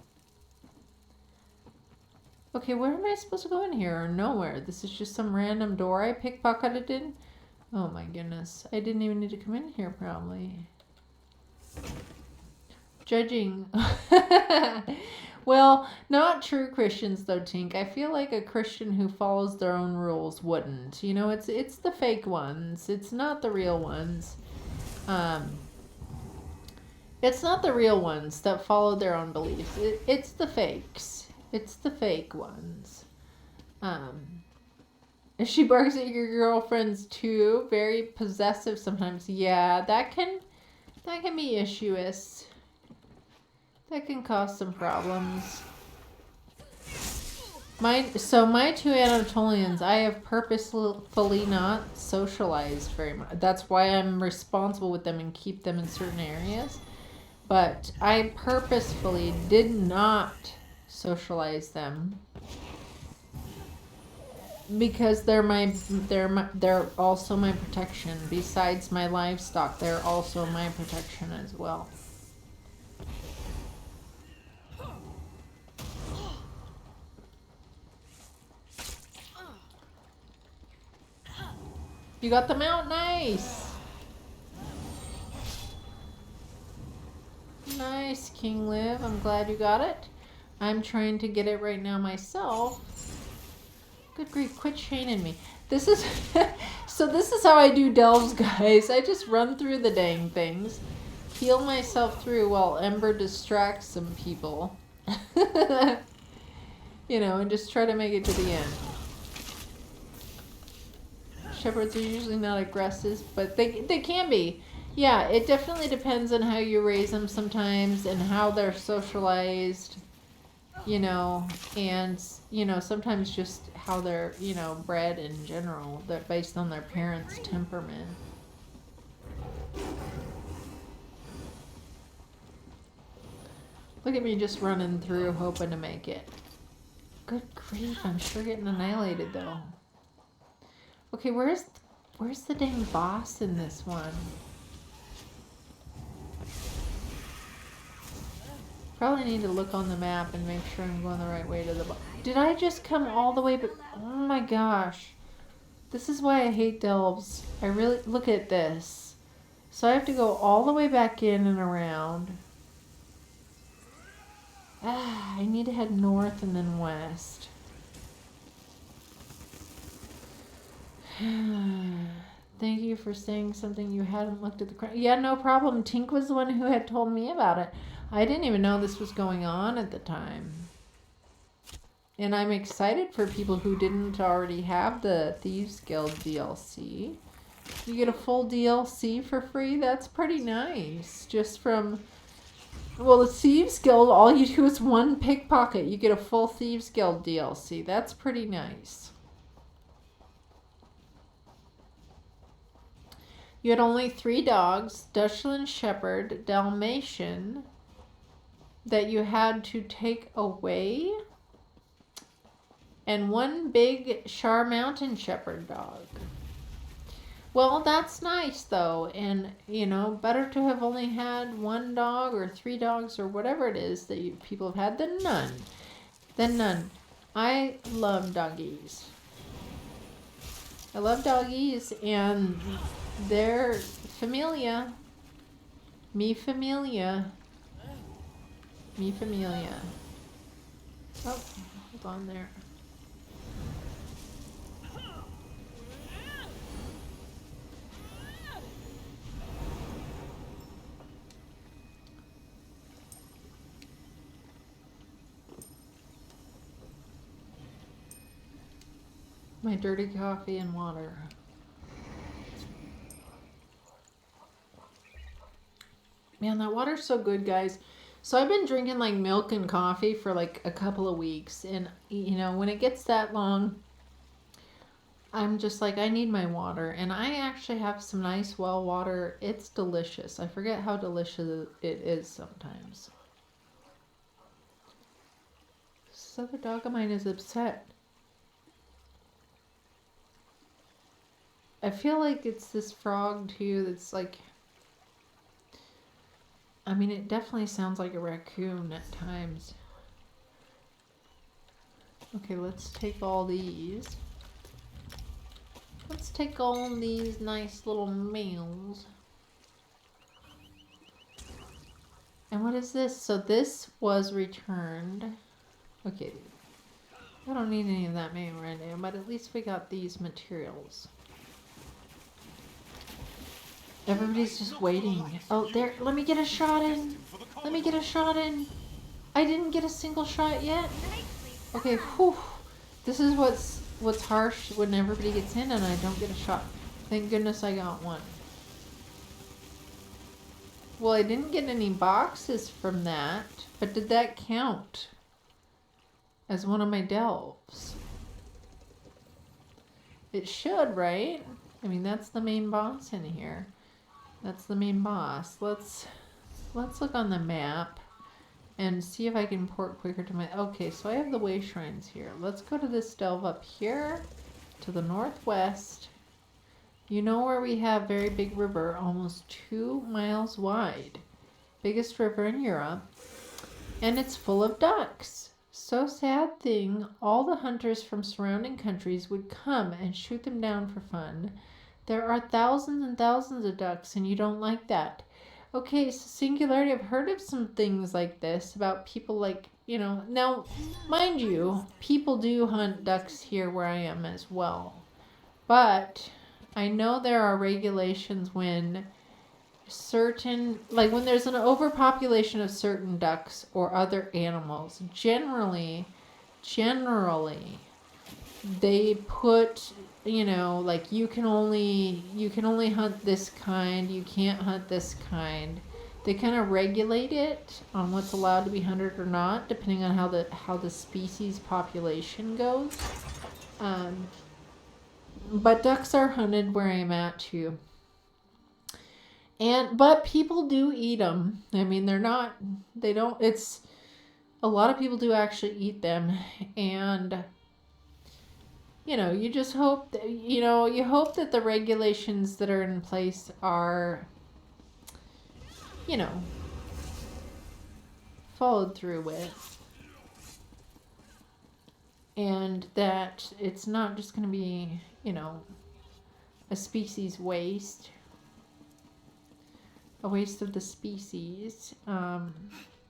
Okay, where am I supposed to go in here? Or nowhere. This is just some random door I pickpocketed in. Oh my goodness. I didn't even need to come in here probably. Judging. Well, not true Christians though, Tink. I feel like a Christian who follows their own rules wouldn't. You know, it's the fake ones. It's not the real ones. It's not the real ones that follow their own beliefs. It's the fakes. It's the fake ones. If she barks at your girlfriends too, very possessive sometimes. Yeah, that can be issuous. That can cause some problems. My two Anatolians, I have purposefully not socialized very much. That's why I'm responsible with them and keep them in certain areas. But I purposefully did not socialize them because they're also my protection. Besides my livestock, they're also my protection as well. You got the mount, nice. Nice, King Liv. I'm glad you got it. I'm trying to get it right now myself. Good grief, quit chaining me. This is so this is how I do delves, guys. I just run through the dang things, heal myself through while Ember distracts some people. You know, and just try to make it to the end. Shepherds are usually not aggressive, but they can be. Yeah, it definitely depends on how you raise them sometimes and how they're socialized, you know, and, you know, sometimes just how they're, you know, bred in general. They're based on their parents' temperament. Look at me just running through hoping to make it. Good grief, I'm sure getting annihilated though. Okay, where's the dang boss in this one? Probably need to look on the map and make sure I'm going the right way to the bottom. Did I just come all the way but oh my gosh. This is why I hate delves. I really look at this. So I have to go all the way back in and around. I need to head north and then west. Thank you for saying something you hadn't looked at the crown. Yeah, no problem. Tink was the one who had told me about it. I didn't even know this was going on at the time. And I'm excited for people who didn't already have the Thieves Guild DLC. You get a full DLC for free. That's pretty nice. Just from... Well, the Thieves Guild, all you do is one pickpocket. You get a full Thieves Guild DLC. That's pretty nice. You had only 3 dogs, Dachshund Shepherd, Dalmatian, that you had to take away, and 1 big Shar Mountain Shepherd dog. Well, that's nice though, and you know, better to have only had 1 dog or 3 dogs or whatever it is that people have had than none. Than none. I love doggies. I love doggies, and they're familia. Me familia. Me familia. Oh, hold on there. My dirty coffee and water. Man, that water's so good, guys. So I've been drinking like milk and coffee for like a couple of weeks. And, you know, when it gets that long, I'm just like, I need my water. And I actually have some nice well water. It's delicious. I forget how delicious it is sometimes. This other dog of mine is upset. I feel like it's this frog too that's like, I mean, it definitely sounds like a raccoon at times. Okay, let's take all these. Let's take all these nice little males. And what is this? So this was returned. Okay, I don't need any of that mail right now, but at least we got these materials. Everybody's just waiting. Oh, there. Let me get a shot in. Let me get a shot in. I didn't get a single shot yet. Okay, whew. This is what's harsh when everybody gets in and I don't get a shot. Thank goodness I got one. Well, I didn't get any boxes from that, but did that count as one of my delves? It should, right? I mean, that's the main boss in here. That's the main boss. Let's look on the map and see if I can port quicker to my... Okay, so I have the way shrines here. Let's go to this delve up here to the northwest. You know where we have very big river, almost 2 miles wide. Biggest river in Europe. And it's full of ducks. So sad thing, all the hunters from surrounding countries would come and shoot them down for fun. There are thousands and thousands of ducks, and you don't like that. Okay, so Singularity, I've heard of some things like this about people like, you know, now, mind you, people do hunt ducks here where I am as well. But I know there are regulations when certain, like when there's an overpopulation of certain ducks or other animals, generally, they put, you know, like you can only hunt this kind, you can't hunt this kind. They kind of regulate it on what's allowed to be hunted or not, depending on how the species population goes. But ducks are hunted where I'm at too. But people do eat them. I mean, it's, a lot of people do actually eat them, and you know, you just hope that, you hope that the regulations that are in place are, followed through with. And that it's not just going to be, a species waste. A waste of the species. And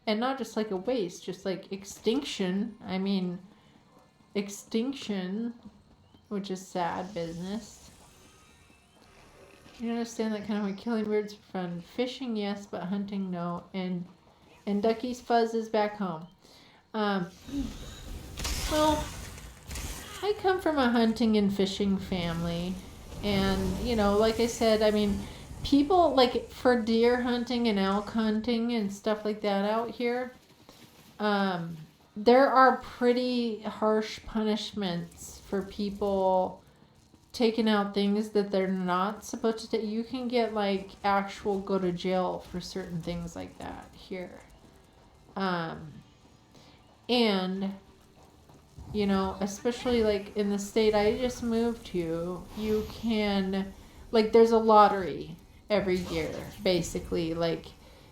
not just like a waste, just like extinction. I mean, extinction, which is sad business. You understand that kind of like killing birds for fun. Fishing, yes, but hunting, no. And Ducky's Fuzz is back home. Well, I come from a hunting and fishing family. And, like I said, I mean, people, like, for deer hunting and elk hunting and stuff like that out here, there are pretty harsh punishments for people taking out things that they're not supposed to take. You can get, like, actual go to jail for certain things like that here. And, especially, like, in the state I just moved to, you can, like, there's a lottery every year, basically. Like,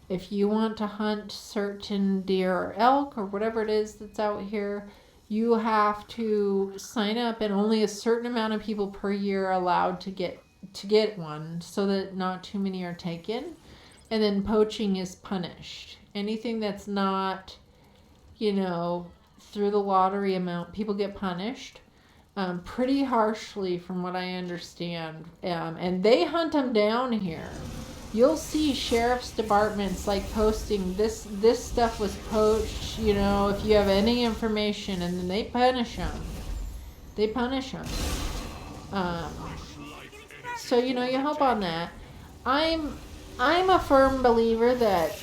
if you want to hunt certain deer or elk or whatever it is that's out here, you have to sign up, and only a certain amount of people per year are allowed to get one, so that not too many are taken. And then poaching is punished. Anything that's not, through the lottery amount, people get punished pretty harshly from what I understand. And they hunt them down here. You'll see sheriff's departments like posting this stuff was poached, if you have any information, and then they punish them. So, you help on that. I'm a firm believer that,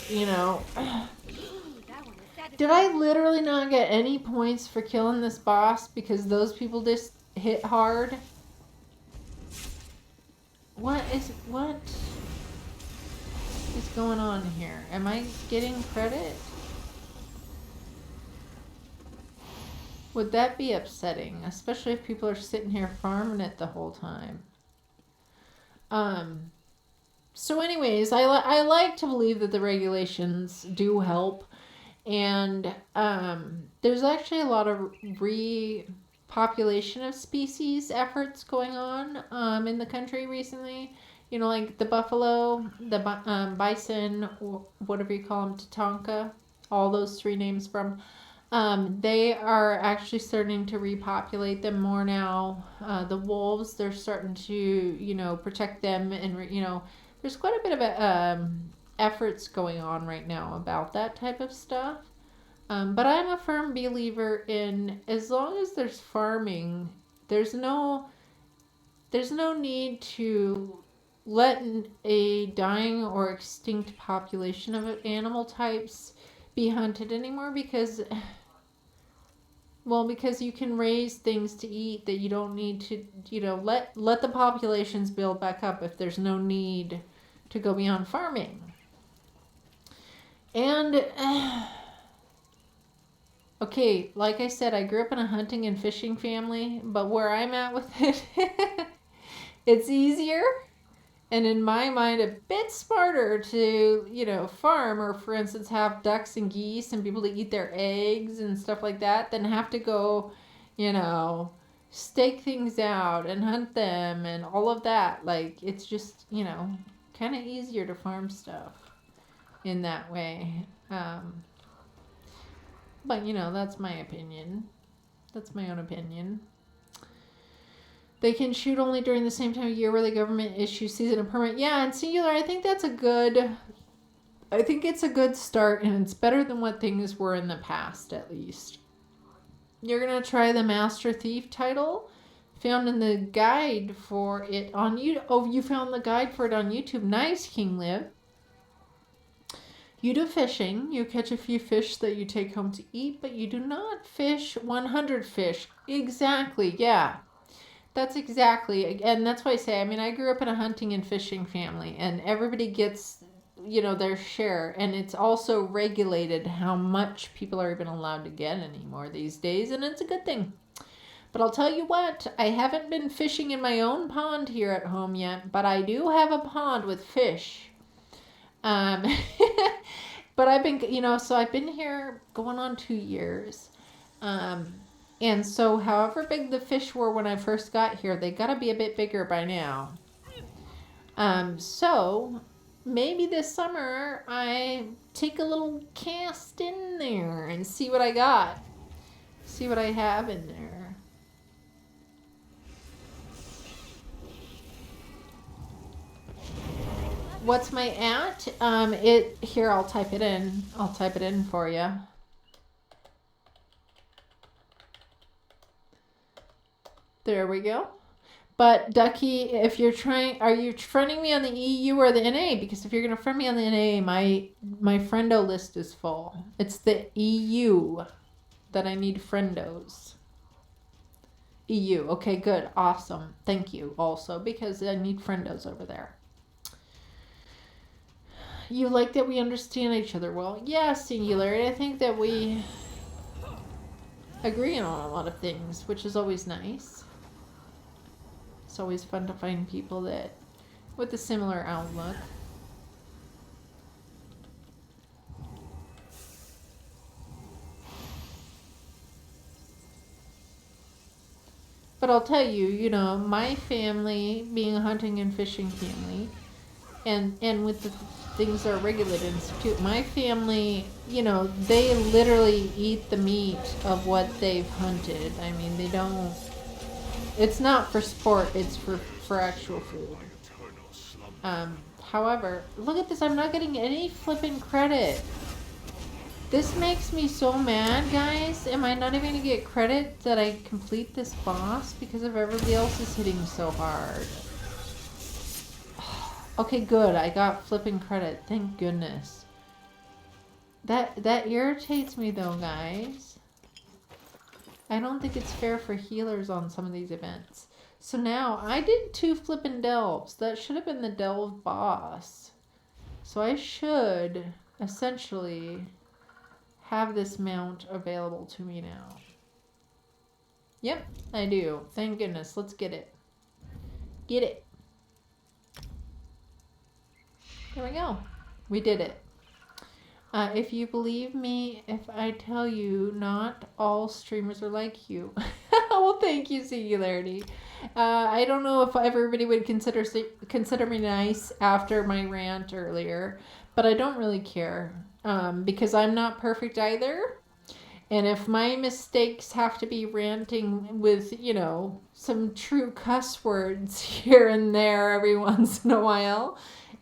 did I literally not get any points for killing this boss because those people just hit hard? What is going on here? Am I getting credit? Would that be upsetting? Especially if people are sitting here farming it the whole time. So anyways, I like to believe that the regulations do help. And there's actually a lot of repopulation of species efforts going on in the country recently. Like the buffalo, the bison, or whatever you call them, Tatanka, all those three names from. They are actually starting to repopulate them more now. The wolves, they're starting to, protect them. And, there's quite a bit of efforts going on right now about that type of stuff. But I'm a firm believer in, as long as there's farming, there's no need to let a dying or extinct population of animal types be hunted anymore, because you can raise things to eat that you don't need to, let the populations build back up if there's no need to go beyond farming. And okay, like I said, I grew up in a hunting and fishing family, but where I'm at with it, it's easier, and in my mind, a bit smarter to, farm, or for instance, have ducks and geese and people to eat their eggs and stuff like that, than have to go, stake things out and hunt them and all of that. Like, it's just, kind of easier to farm stuff in that way. But, that's my opinion. That's my own opinion. They can shoot only during the same time of year where the government issues season and permit. Yeah, and singular, I think it's a good start, and it's better than what things were in the past, at least. You're going to try the Master Thief title, found in the guide for it on YouTube. Oh, you found the guide for it on YouTube. Nice, King Liv. You do fishing. You catch a few fish that you take home to eat, but you do not fish 100 fish. Exactly, yeah. That's exactly, and that's why I say, I grew up in a hunting and fishing family, and everybody gets, their share, and it's also regulated how much people are even allowed to get anymore these days, and it's a good thing. But I'll tell you what, I haven't been fishing in my own pond here at home yet, but I do have a pond with fish. But I've been, so I've been here going on 2 years. And so however big the fish were when I first got here, they got to be a bit bigger by now. So maybe this summer I take a little cast in there and see what I got. See what I have in there. What's my at? Here, I'll type it in. I'll type it in for you. There we go. But Ducky, if you're trying, are you friending me on the EU or the NA? Because if you're gonna friend me on the NA, my friendo list is full. It's the EU that I need friendos. EU. Okay, good, awesome. Thank you. Also, because I need friendos over there. You like that we understand each other well? Yeah, Singularity. I think that we agree on a lot of things, which is always nice. It's always fun to find people that with a similar outlook. But I'll tell you, my family being a hunting and fishing family, and with the things that are regulated institute, my family, they literally eat the meat of what they've hunted. I mean, they don't, it's not for sport, it's for actual food. However, look at this, I'm not getting any flipping credit. This makes me so mad, guys. Am I not even gonna get credit that I complete this boss because of everybody else is hitting so hard? Okay, good. I got flipping credit. Thank goodness. That irritates me though, guys. I don't think it's fair for healers on some of these events. So now, I did 2 flipping delves. That should have been the delve boss. So I should, essentially, have this mount available to me now. Yep, I do. Thank goodness. Let's get it. Get it. There we go. We did it. If you believe me, if I tell you not all streamers are like you. Well, thank you, Singularity. I don't know if everybody would consider me nice after my rant earlier, but I don't really care because I'm not perfect either. And if my mistakes have to be ranting with, some true cuss words here and there every once in a while,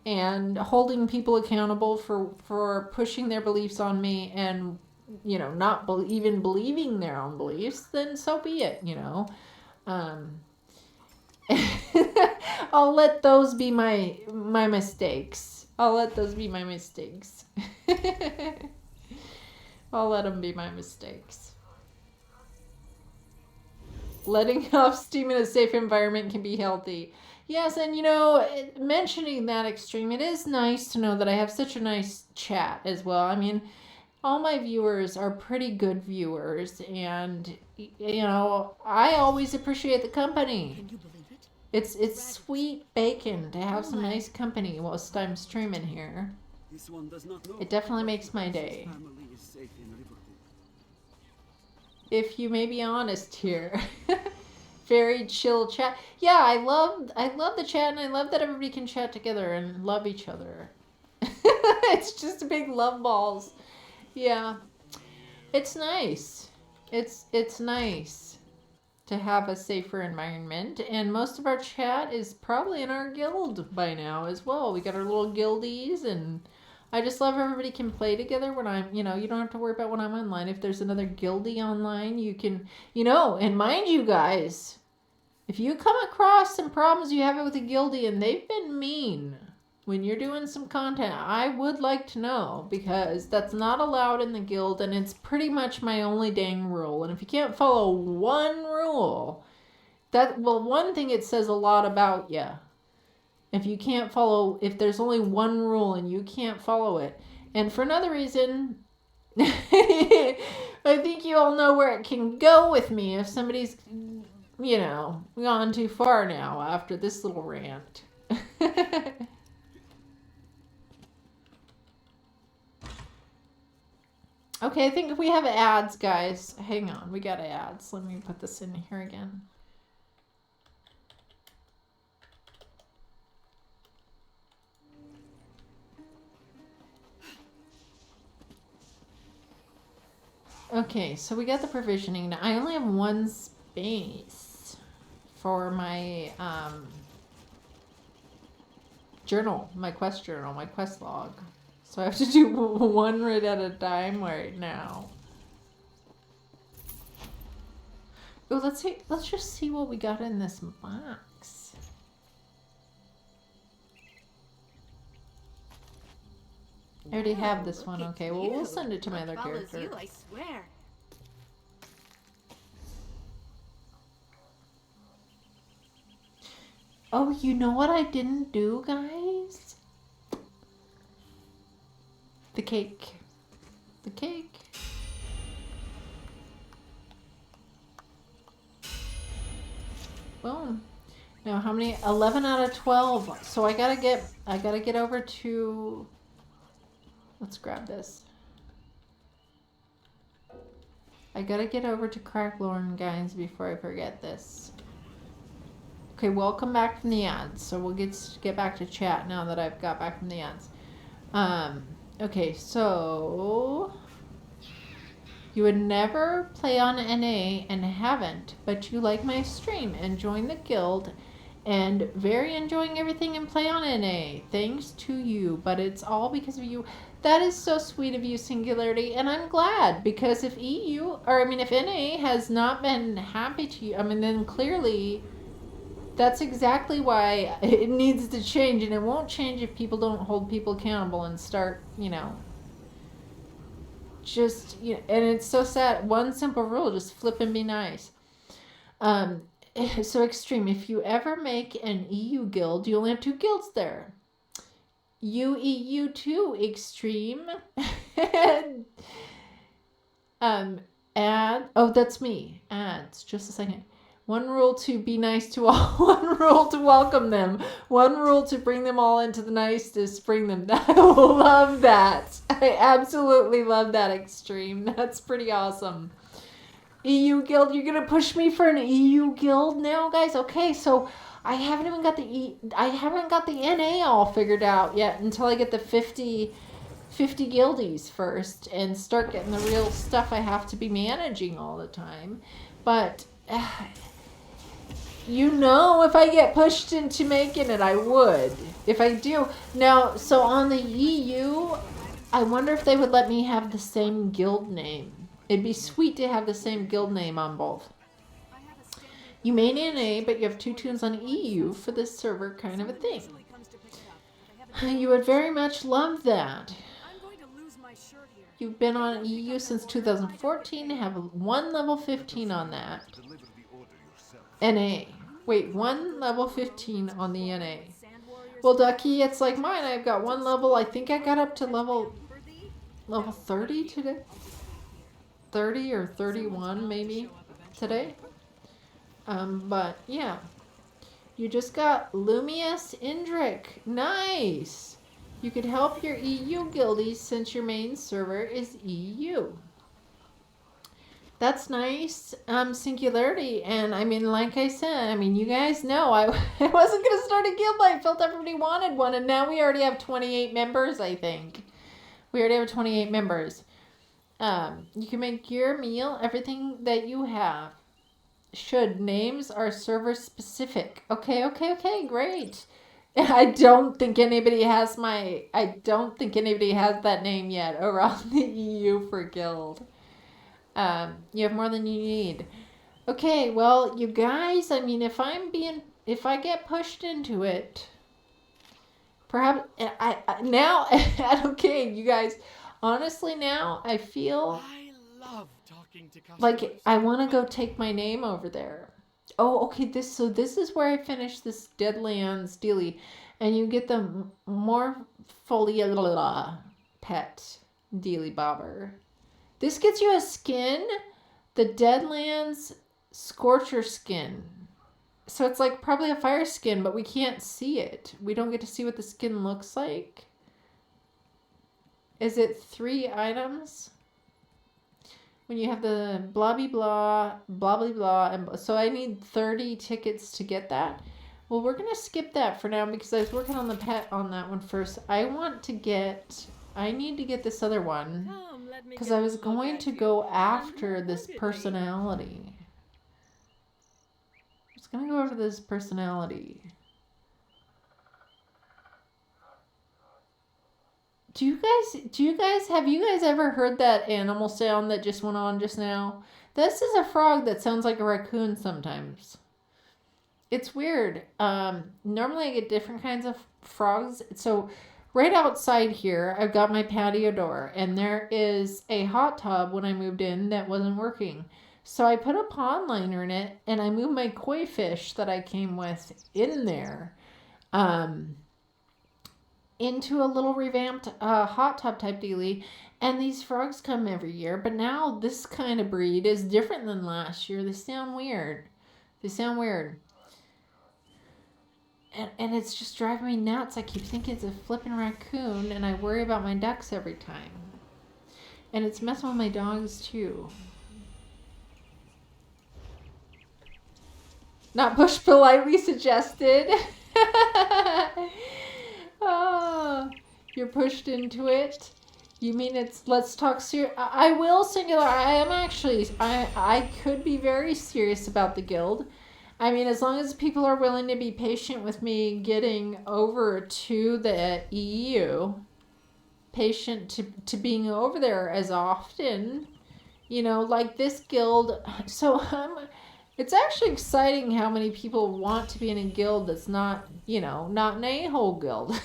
and holding people accountable for pushing their beliefs on me and, not even believing their own beliefs, then so be it, I'll let those be my mistakes. I'll let those be my mistakes. I'll let them be my mistakes. Letting off steam in a safe environment can be healthy. Yes, and mentioning that extreme, it is nice to know that I have such a nice chat as well. I mean, all my viewers are pretty good viewers, and, I always appreciate the company. Can you believe it? It's sweet bacon to have some nice company whilst I'm streaming here. This one does not know. It definitely makes my day. Family is safe in liberty. If you may be honest here. Very chill chat. Yeah, I love the chat, and I love that everybody can chat together and love each other. It's just big love balls. Yeah. It's nice. It's nice to have a safer environment, and most of our chat is probably in our guild by now as well. We got our little guildies, and I just love everybody can play together when I'm, you don't have to worry about when I'm online. If there's another guildie online, you can, and mind you guys, if you come across some problems you have with a guildie and they've been mean when you're doing some content, I would like to know, because that's not allowed in the guild, and it's pretty much my only dang rule. And if you can't follow one rule, one thing, it says a lot about you. If you can't follow, if there's only one rule and you can't follow it. And for another reason, I think you all know where it can go with me if somebody's, gone too far now after this little rant. Okay, I think we have ads, guys. Hang on, we got ads. Let me put this in here again. Okay, so we got the provisioning. Now, I only have one space for my journal, my quest journal, my quest log. So I have to do one right at a time right now. Oh, let's just see what we got in this box. I already have this one. Okay, well, we'll send it to my other character. You, I swear. Oh, you know what I didn't do, guys? The cake. The cake. Boom. Now, how many? 11 out of 12. So I gotta get over to. Let's grab this. I gotta get over to Cracklorn, guys, before I forget this. Okay, welcome back from the ads. So we'll get back to chat now that I've got back from the ads. Okay, so you would never play on NA and haven't, but you like my stream and join the guild and very enjoying everything and play on NA. Thanks to you, but it's all because of you. That is so sweet of you, Singularity, and I'm glad, because if if NA has not been happy to you, I mean, then clearly that's exactly why it needs to change, and it won't change if people don't hold people accountable and start, just, and it's so sad. One simple rule, just flip and be nice. So Extreme, if you ever make an EU guild, you only have 2 guilds there. EU2 Extreme. That's me. Ads, just a second. 1 rule to be nice to all. 1 rule to welcome them. 1 rule to bring them all into the niceness. Bring them. I love that. I absolutely love that, Extreme. That's pretty awesome. EU guild. You're gonna push me for an EU guild now, guys? Okay, so I haven't even got the NA all figured out yet until I get the 50 guildies first and start getting the real stuff I have to be managing all the time. But if I get pushed into making it, I would. If I do. Now, so on the EU, I wonder if they would let me have the same guild name. It'd be sweet to have the same guild name on both. You made NA, but you have 2 tunes on EU for this server, kind of a thing. You would very much love that. You've been on EU since 2014, have 1 level 15 on that. NA. Wait, 1 level 15 on the NA. Well, Ducky, it's like mine. I've got 1 level. I think I got up to level 30 today. 30 or 31 maybe today. But yeah. You just got Lumius Indric. Nice. You could help your EU guildies since your main server is EU. That's nice. Singularity. And I mean, like I said, you guys know I wasn't going to start a guild, but I felt everybody wanted one. And now we already have 28 members, I think. We already have 28 members. You can make your meal, everything that you have. Names are server specific. Okay, great. I don't think anybody has that name yet around the EU for guild. You have more than you need. Okay, well, you guys, if I get pushed into it, perhaps, okay, you guys, honestly now, I feel like I want to go take my name over there. Oh, okay, this is where I finish this Deadlands dealie, and you get the Morpholia pet dealie bobber. This gets you a skin, the Deadlands Scorcher skin. So it's like probably a fire skin, but we can't see it. We don't get to see what the skin looks like. Is it 3 items? when you have the blah blah blah blah blah, and so I need 30 tickets to get that. Well, we're gonna skip that for now because I was working on the pet on that one first. I need to get this other one Come, let me because get I a was look going at to you. go And after what this would it be? personality. I was gonna go after this personality. Have you guys ever heard that animal sound that just went on just now? This is a frog that sounds like a raccoon sometimes. It's weird. Normally I get different kinds of frogs. So right outside here, I've got my patio door, and there is a hot tub when I moved in that wasn't working. So I put a pond liner in it, and I moved my koi fish that I came with in there. Into a little revamped hot tub type dealie, and these frogs come every year, but now this kind of breed is different than last year. They sound weird. And it's just driving me nuts. I keep thinking it's a flipping raccoon, and I worry about my ducks every time, and it's messing with my dogs too. Not push politely suggested. Oh, you're pushed into it. You mean it's let's talk serious? I will singular. I could be very serious about the guild. I mean, as long as people are willing to be patient with me getting over to the EU, patient to being over there as often, like this guild. So it's actually exciting how many people want to be in a guild that's not, not an a-hole guild.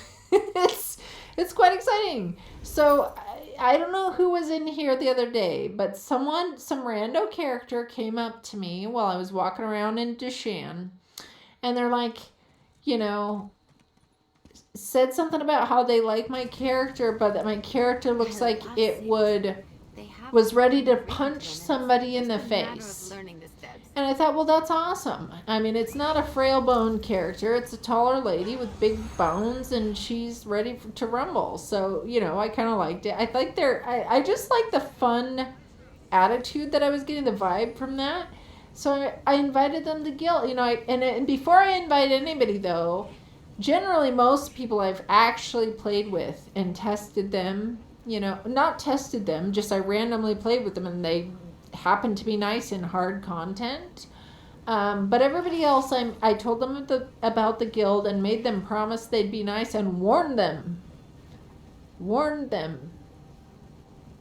It's quite exciting. So I don't know who was in here the other day, but some rando character came up to me while I was walking around in Deshan, and they're like, said something about how they like my character, but that my character looks like it was ready to punch somebody in the face. And I thought, well, that's awesome. I mean, it's not a frail boned character. It's a taller lady with big bones, and she's ready to rumble. So, I kind of liked it. I just like the fun attitude that I was getting, the vibe from that. So I invited them to guild, and before I invite anybody, though, generally most people I've actually played with and tested them, not tested them, just I randomly played with them, and they happened to be nice in hard content. But everybody else, I told them about the guild and made them promise they'd be nice and warned them.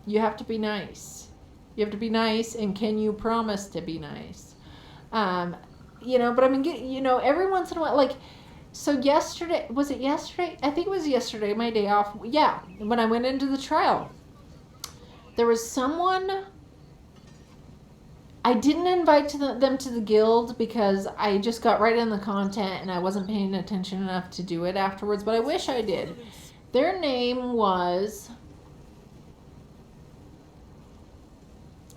You have to be nice. And can you promise to be nice? But I mean, every once in a while, like, so yesterday, was it yesterday? I think it was yesterday, my day off. Yeah, when I went into the trial, there was someone. I didn't invite them to the guild because I just got right in the content and I wasn't paying attention enough to do it afterwards, but I wish I did. Their name was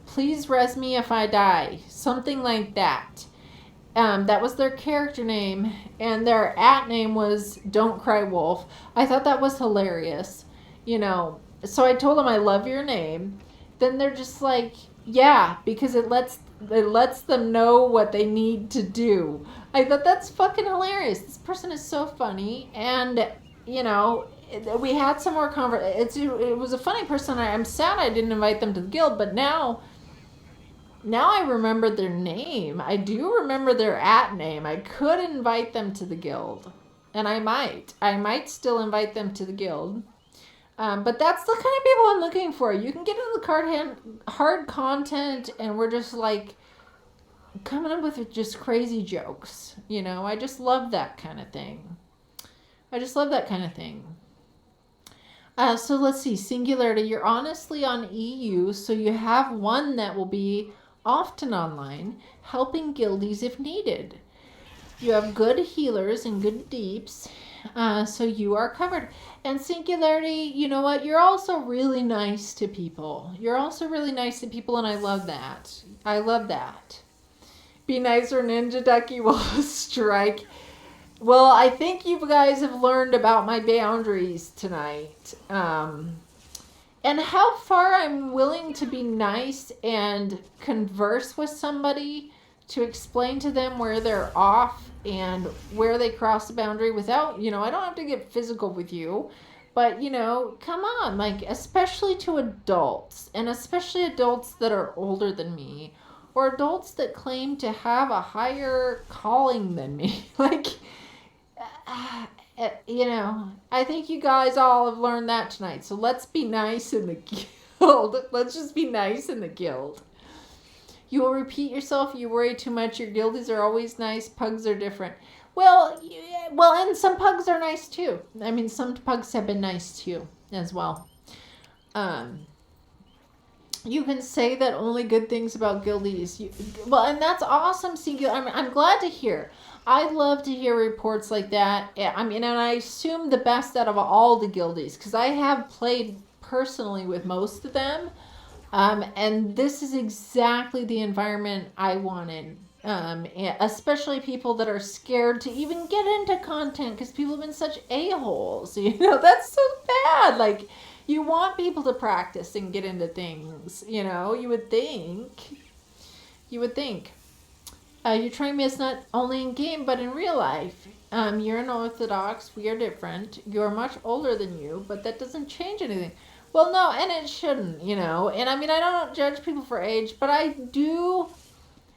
Please Res Me If I Die, something like that. That was their character name, and their @name was Don't Cry Wolf. I thought that was hilarious, So I told them I love your name. Then they're just like, yeah, because it lets them know what they need to do. I thought that's fucking hilarious. This person is so funny, and we had some more conversation. It was a funny person. I'm sad I didn't invite them to the guild, but now I remember their name. I do remember their @name. I could invite them to the guild, and I might still invite them to the guild. But that's the kind of people I'm looking for. You can get into the hard content, and we're just like coming up with just crazy jokes. I just love that kind of thing. So let's see. Singularity. You're honestly on EU, so you have one that will be often online, helping guildies if needed. You have good healers and good deeps, so you are covered. And Singularity, you know what? You're also really nice to people. And I love that. Be nicer, Ninja Ducky will strike. Well, I think you guys have learned about my boundaries tonight. and how far I'm willing to be nice and converse with somebody to explain to them where they're off and where they cross the boundary without, I don't have to get physical with you, but, come on, like, especially to adults, and especially adults that are older than me, or adults that claim to have a higher calling than me. Like, I think you guys all have learned that tonight. So let's be nice in the guild. Let's just be nice in the guild. You will repeat yourself. You worry too much. Your guildies are always nice. Pugs are different. Well, and some pugs are nice too. I mean, some pugs have been nice too as well. You can say that only good things about guildies. And that's awesome, Singular. I'm glad to hear. I love to hear reports like that. I mean, and I assume the best out of all the guildies, because I have played personally with most of them. And this is exactly the environment I wanted. Especially people that are scared to even get into content because people have been such a-holes. That's so bad. Like, you want people to practice and get into things, you would think. You train me as not only in game, but in real life. You're unorthodox. We are different. You're much older than you, but that doesn't change anything. Well, no, and it shouldn't, And I mean, I don't judge people for age, but I do,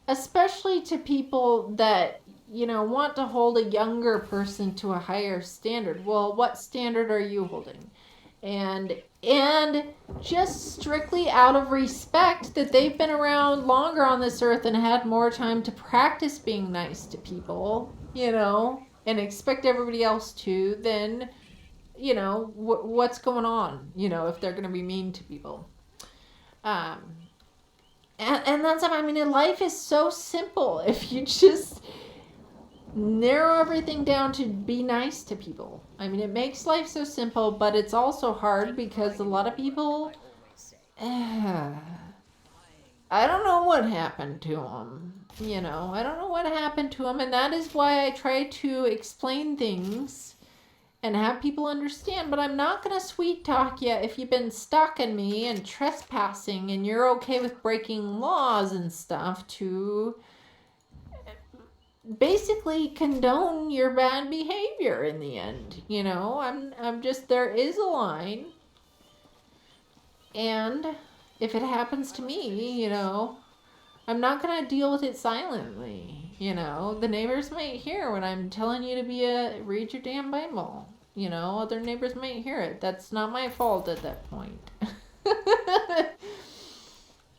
especially to people that, want to hold a younger person to a higher standard. Well, what standard are you holding? And just strictly out of respect that they've been around longer on this earth and had more time to practice being nice to people, and expect everybody else to, then, what's going on, if they're going to be mean to people. And that's, I mean, life is so simple if you just narrow everything down to be nice to people. I mean, it makes life so simple, but it's also hard because a lot of people, I don't know what happened to them. I don't know what happened to them, and that is why I try to explain things and have people understand. But I'm not going to sweet talk you if you've been stalking me and trespassing and you're okay with breaking laws and stuff to basically condone your bad behavior in the end. I'm just, there is a line, and if it happens to me, I'm not gonna deal with it silently. The neighbors might hear when I'm telling you to read your damn Bible. Other neighbors might hear it. That's not my fault at that point.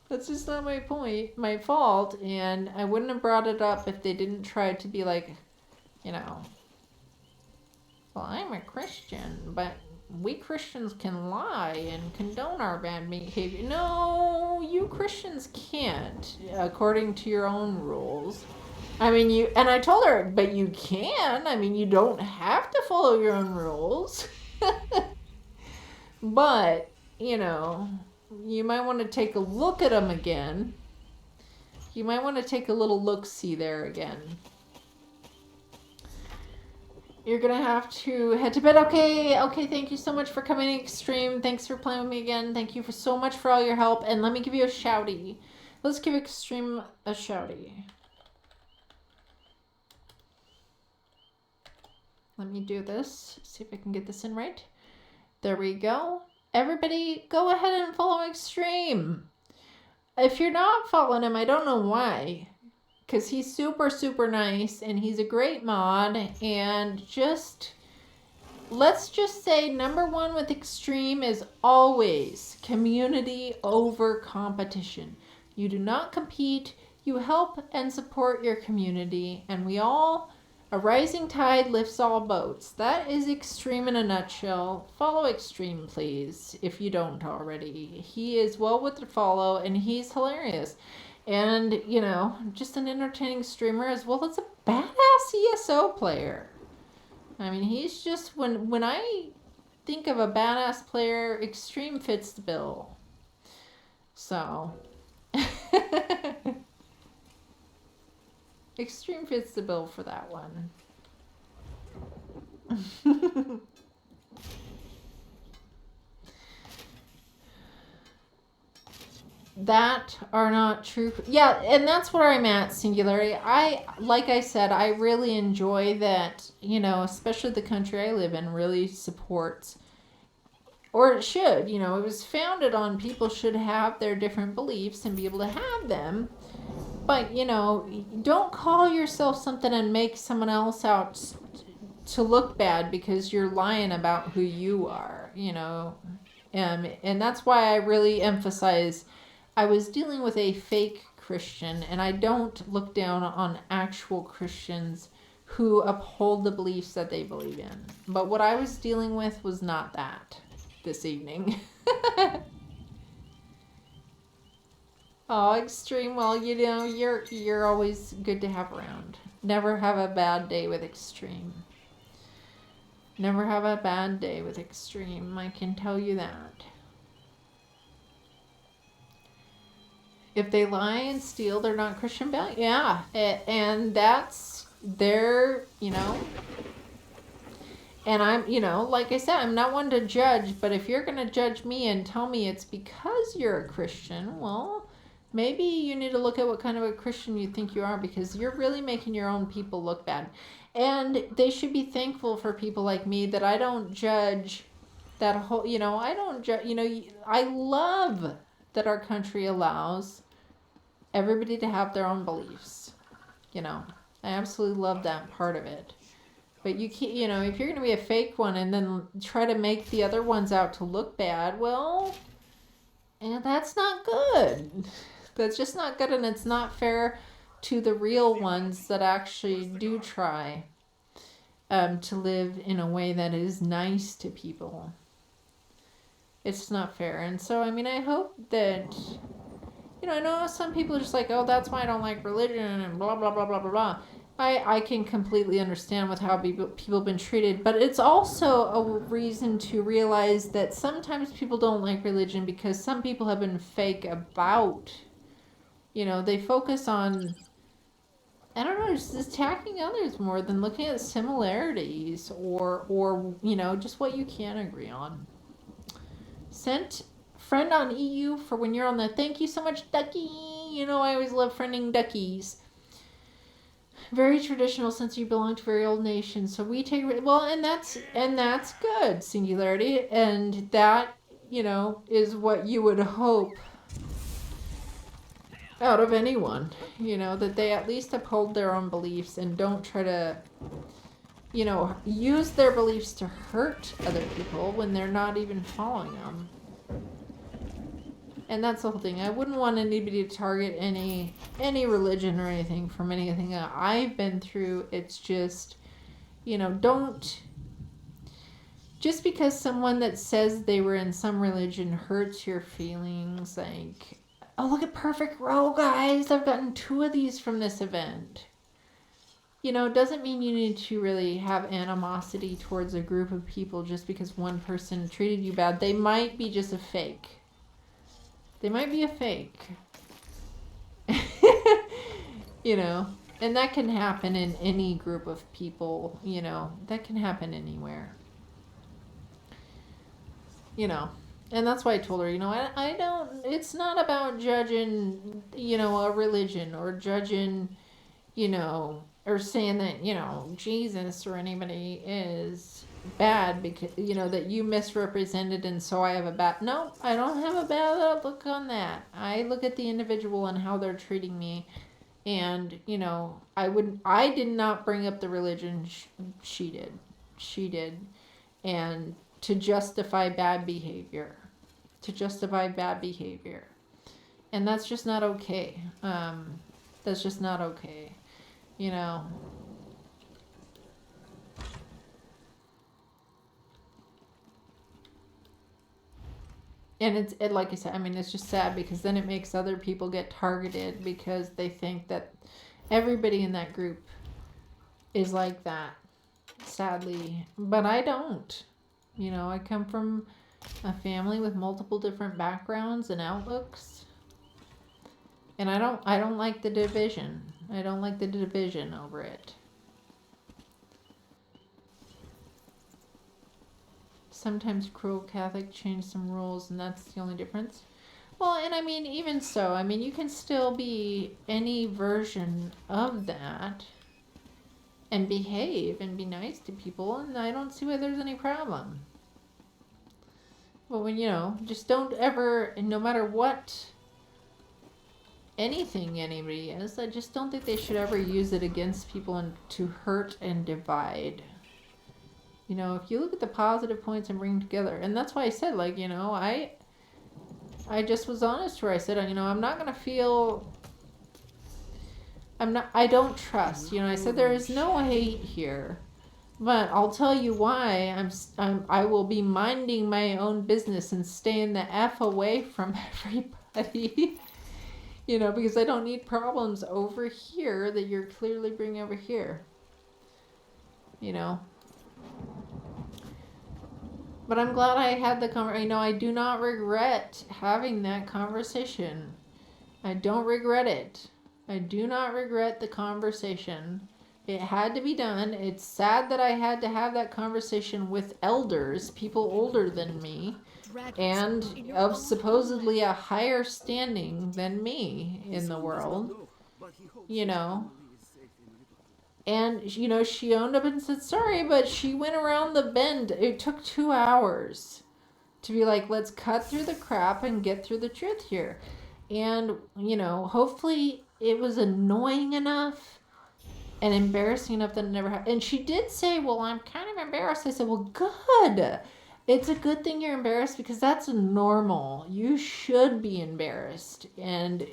That's just not my fault, and I wouldn't have brought it up if they didn't try to be like, well, I'm a Christian, but we Christians can lie and condone our bad behavior. No, you Christians can't, according to your own rules. I mean, and I told her, but you can. I mean, you don't have to follow your own rules. But, you might want to take a look at them again. You might want to take a little look-see there again. You're going to have to head to bed. Okay, thank you so much for coming Extreme. Thanks for playing with me again. Thank you so much for all your help. And let me give you a shouty. Let's give Extreme a shouty. Let me do this. See if I can get this in right. There we go. Everybody, go ahead and follow Extreme. If you're not following him, I don't know why. Because he's super, super nice, and he's a great mod, and let's just say number one with Extreme is always community over competition. You do not compete, you help and support your community, and a rising tide lifts all boats. That is Extreme in a nutshell. Follow Extreme, please, if you don't already. He is well worth the follow, and he's hilarious. And, just an entertaining streamer as well as a badass ESO player. I mean, he's just, when I think of a badass player, Extreme fits the bill. So, Extreme fits the bill for that one. that are not true. Yeah, and that's where I'm at, Singularity. Like I said, I really enjoy that, especially the country I live in really supports, or it should, it was founded on people should have their different beliefs and be able to have them. But, don't call yourself something and make someone else out to look bad because you're lying about who you are, and that's why I really emphasize I was dealing with a fake Christian, and I don't look down on actual Christians who uphold the beliefs that they believe in. But what I was dealing with was not that this evening. Oh, Extreme. Well, you're always good to have around. Never have a bad day with Extreme. Never have a bad day with Extreme. I can tell you that. If they lie and steal, they're not Christian values. Yeah, and that's their, And I'm, like I said, I'm not one to judge, but if you're going to judge me and tell me it's because you're a Christian, well, maybe you need to look at what kind of a Christian you think you are, because you're really making your own people look bad. And they should be thankful for people like me that I don't judge that whole, I don't judge, I love that our country allows everybody to have their own beliefs. I absolutely love that part of it. But you can't, if you're going to be a fake one and then try to make the other ones out to look bad, well, and that's not good. That's just not good, and it's not fair to the real ones that actually do try to live in a way that is nice to people. It's not fair. And so, I hope that, I know some people are just like, oh, that's why I don't like religion and blah, blah, blah, blah, blah, blah. I can completely understand with how people have been treated, but it's also a reason to realize that sometimes people don't like religion because some people have been fake about, they focus on, I don't know, just attacking others more than looking at similarities or just what you can agree on. Sent friend on EU for when you're on the, thank you so much, Ducky. I always love friending duckies. Very traditional since you belong to very old nations. So we take, well, and that's good, Singularity. And that, is what you would hope out of anyone, that they at least uphold their own beliefs and don't try to, use their beliefs to hurt other people when they're not even following them. And that's the whole thing. I wouldn't want anybody to target any religion or anything from anything that I've been through. It's just, don't, just because someone that says they were in some religion hurts your feelings, like, oh, look at Perfect Row, guys. I've gotten 2 of these from this event. Doesn't mean you need to really have animosity towards a group of people just because one person treated you bad. They might be just a fake. They might be a fake. And that can happen in any group of people, that can happen anywhere. And that's why I told her, I don't, it's not about judging, a religion or judging, or saying that, Jesus or anybody is bad because, that you misrepresented and so I have a bad, no, I don't have a bad outlook on that. I look at the individual and how they're treating me. And, I did not bring up the religion. She did. And to justify bad behavior. And that's just not okay. That's just not okay. And it's like I said, it's just sad because then it makes other people get targeted because they think that everybody in that group is like that, sadly. But I don't. I come from a family with multiple different backgrounds and outlooks. And I don't like the division. I don't like the division over it. Sometimes cruel Catholic change some rules, and that's the only difference. Well, and I mean, even so, I mean, you can still be any version of that and behave and be nice to people, and I don't see why there's any problem. But when, just don't ever, no matter what anything anybody is, I just don't think they should ever use it against people and to hurt and divide. If you look at the positive points and bring together, and that's why I said, like, I just was honest where I said, I'm not going to feel, I don't trust, I said there is no hate here, but I'll tell you why I will be minding my own business and staying the F away from everybody, because I don't need problems over here that you're clearly bringing over here, But I'm glad I had the conversation. I do not regret having that conversation. I don't regret it. I do not regret the conversation. It had to be done. It's sad that I had to have that conversation with elders, people older than me, and of supposedly a higher standing than me in the world. And, she owned up and said, sorry, but she went around the bend. It took 2 hours to be like, let's cut through the crap and get through the truth here. And, hopefully it was annoying enough and embarrassing enough that it never happened. And she did say, well, I'm kind of embarrassed. I said, well, good. It's a good thing you're embarrassed because that's normal. You should be embarrassed. And,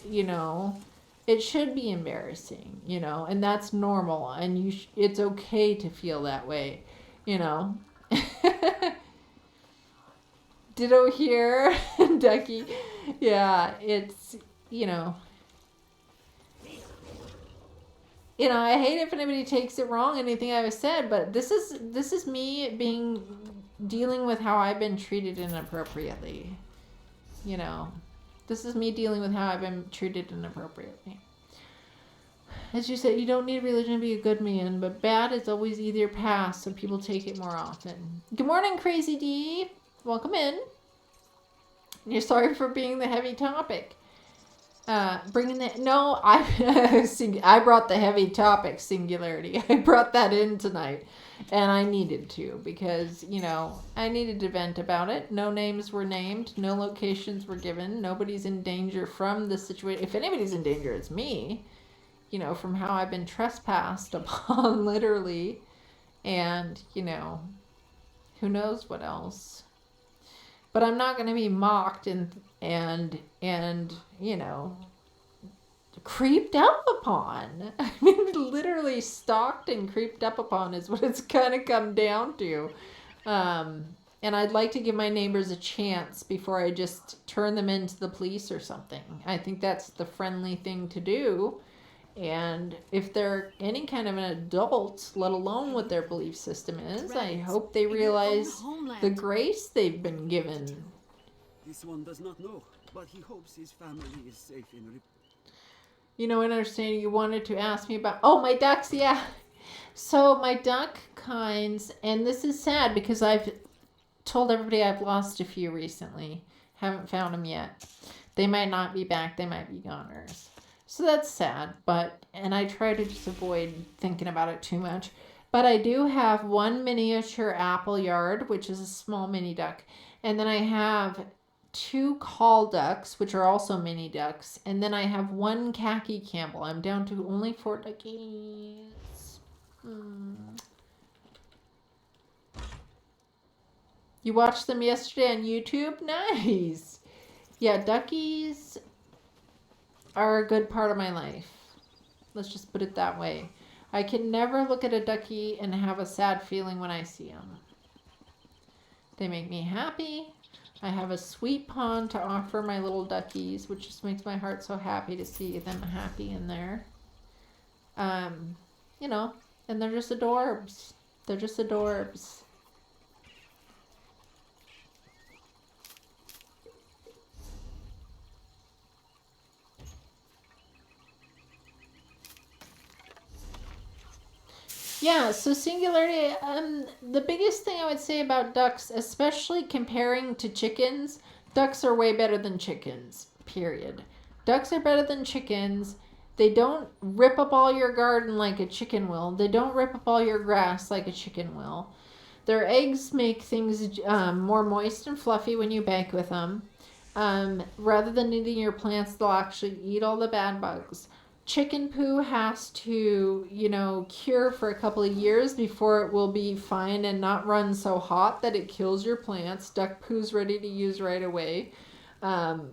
it should be embarrassing, and that's normal, and it's okay to feel that way, Ditto here, Ducky. Yeah, it's, I hate if anybody takes it wrong, anything I've said, but this is me dealing with how I've been treated inappropriately, This is me dealing with how I've been treated inappropriately. As you said, you don't need religion to be a good man, but bad is always easier past, so people take it more often. Good morning, Crazy D. Welcome in. You're sorry for being the heavy topic. I brought the heavy topic singularity. I brought that in tonight, and I needed to because, I needed to vent about it. No names were named. No locations were given. Nobody's in danger from the situation. If anybody's in danger, it's me, from how I've been trespassed upon, literally, and, who knows what else. But I'm not going to be mocked and creeped up upon. I mean, literally stalked and creeped up upon is what it's kind of come down to. And I'd like to give my neighbors a chance before I just turn them into the police or something. I think that's the friendly thing to do. And if they're any kind of an adult, let alone what their belief system is, I hope they realize the grace they've been given. This one does not know, but he hopes his family is safe in. And understanding you wanted to ask me about, my ducks, yeah. So my duck kinds, and this is sad because I've told everybody I've lost a few recently. Haven't found them yet. They might not be back. They might be goners. So that's sad, and I try to just avoid thinking about it too much. But I do have one miniature apple yard, which is a small mini duck. And then I have 2 call ducks, which are also mini ducks. And then I have 1 khaki Campbell. I'm down to only 4 duckies. You watched them yesterday on YouTube? Nice. Yeah, duckies are a good part of my life. Let's just put it that way. I can never look at a ducky and have a sad feeling when I see them. They make me happy. I have a sweet pond to offer my little duckies, which just makes my heart so happy to see them happy in there. And they're just adorbs. They're just adorbs. Yeah, so singularity, the biggest thing I would say about ducks, especially comparing to chickens, ducks are way better than chickens. period. Ducks are better than chickens. They don't rip up all your garden like a chicken will. They don't rip up all your grass like a chicken will. Their eggs make things more moist and fluffy when you bake with them. Rather than eating your plants, they'll actually eat all the bad bugs. Chicken poo has to, cure for a couple of years before it will be fine and not run so hot that it kills your plants. Duck poo's ready to use right away. And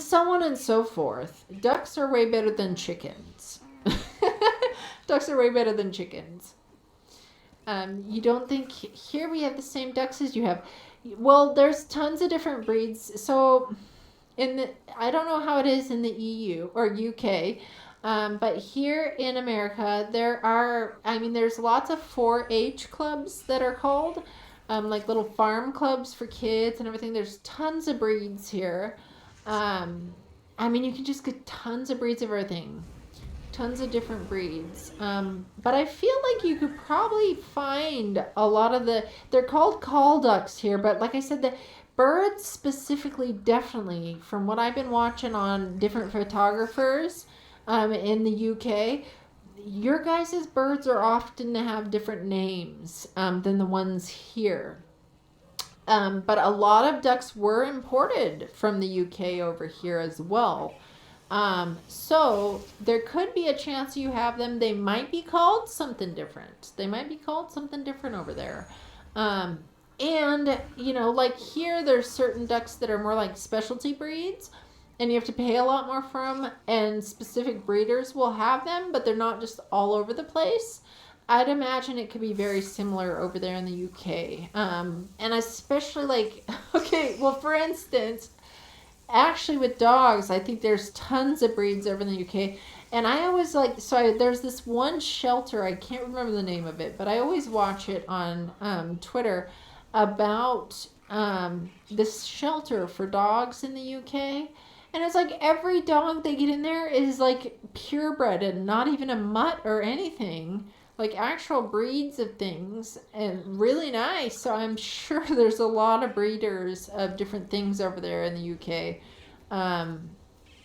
so on and so forth. Ducks are way better than chickens. Ducks are way better than chickens. You don't think here we have the same ducks as you have? Well, there's tons of different breeds. So I don't know how it is in the EU or UK, but here in America, there's lots of 4-H clubs that are called, like little farm clubs for kids and everything. There's tons of breeds here. You can just get tons of breeds of everything. Tons of different breeds. But I feel like you could probably find a lot of they're called call ducks here, but like I said, the birds specifically, definitely, from what I've been watching on different photographers in the UK, your guys' birds are often to have different names than the ones here. But a lot of ducks were imported from the UK over here as well. So there could be a chance you have them. They might be called something different. Over there. Like here, there's certain ducks that are more like specialty breeds, and you have to pay a lot more for them, and specific breeders will have them, but they're not just all over the place. I'd imagine it could be very similar over there in the UK. And especially for instance, actually with dogs, I think there's tons of breeds over in the UK. And I always there's this one shelter, I can't remember the name of it, but I always watch it on Twitter about this shelter for dogs in the UK. And it's like every dog they get in there is like purebred and not even a mutt or anything. Like actual breeds of things, and really nice. So I'm sure there's a lot of breeders of different things over there in the UK.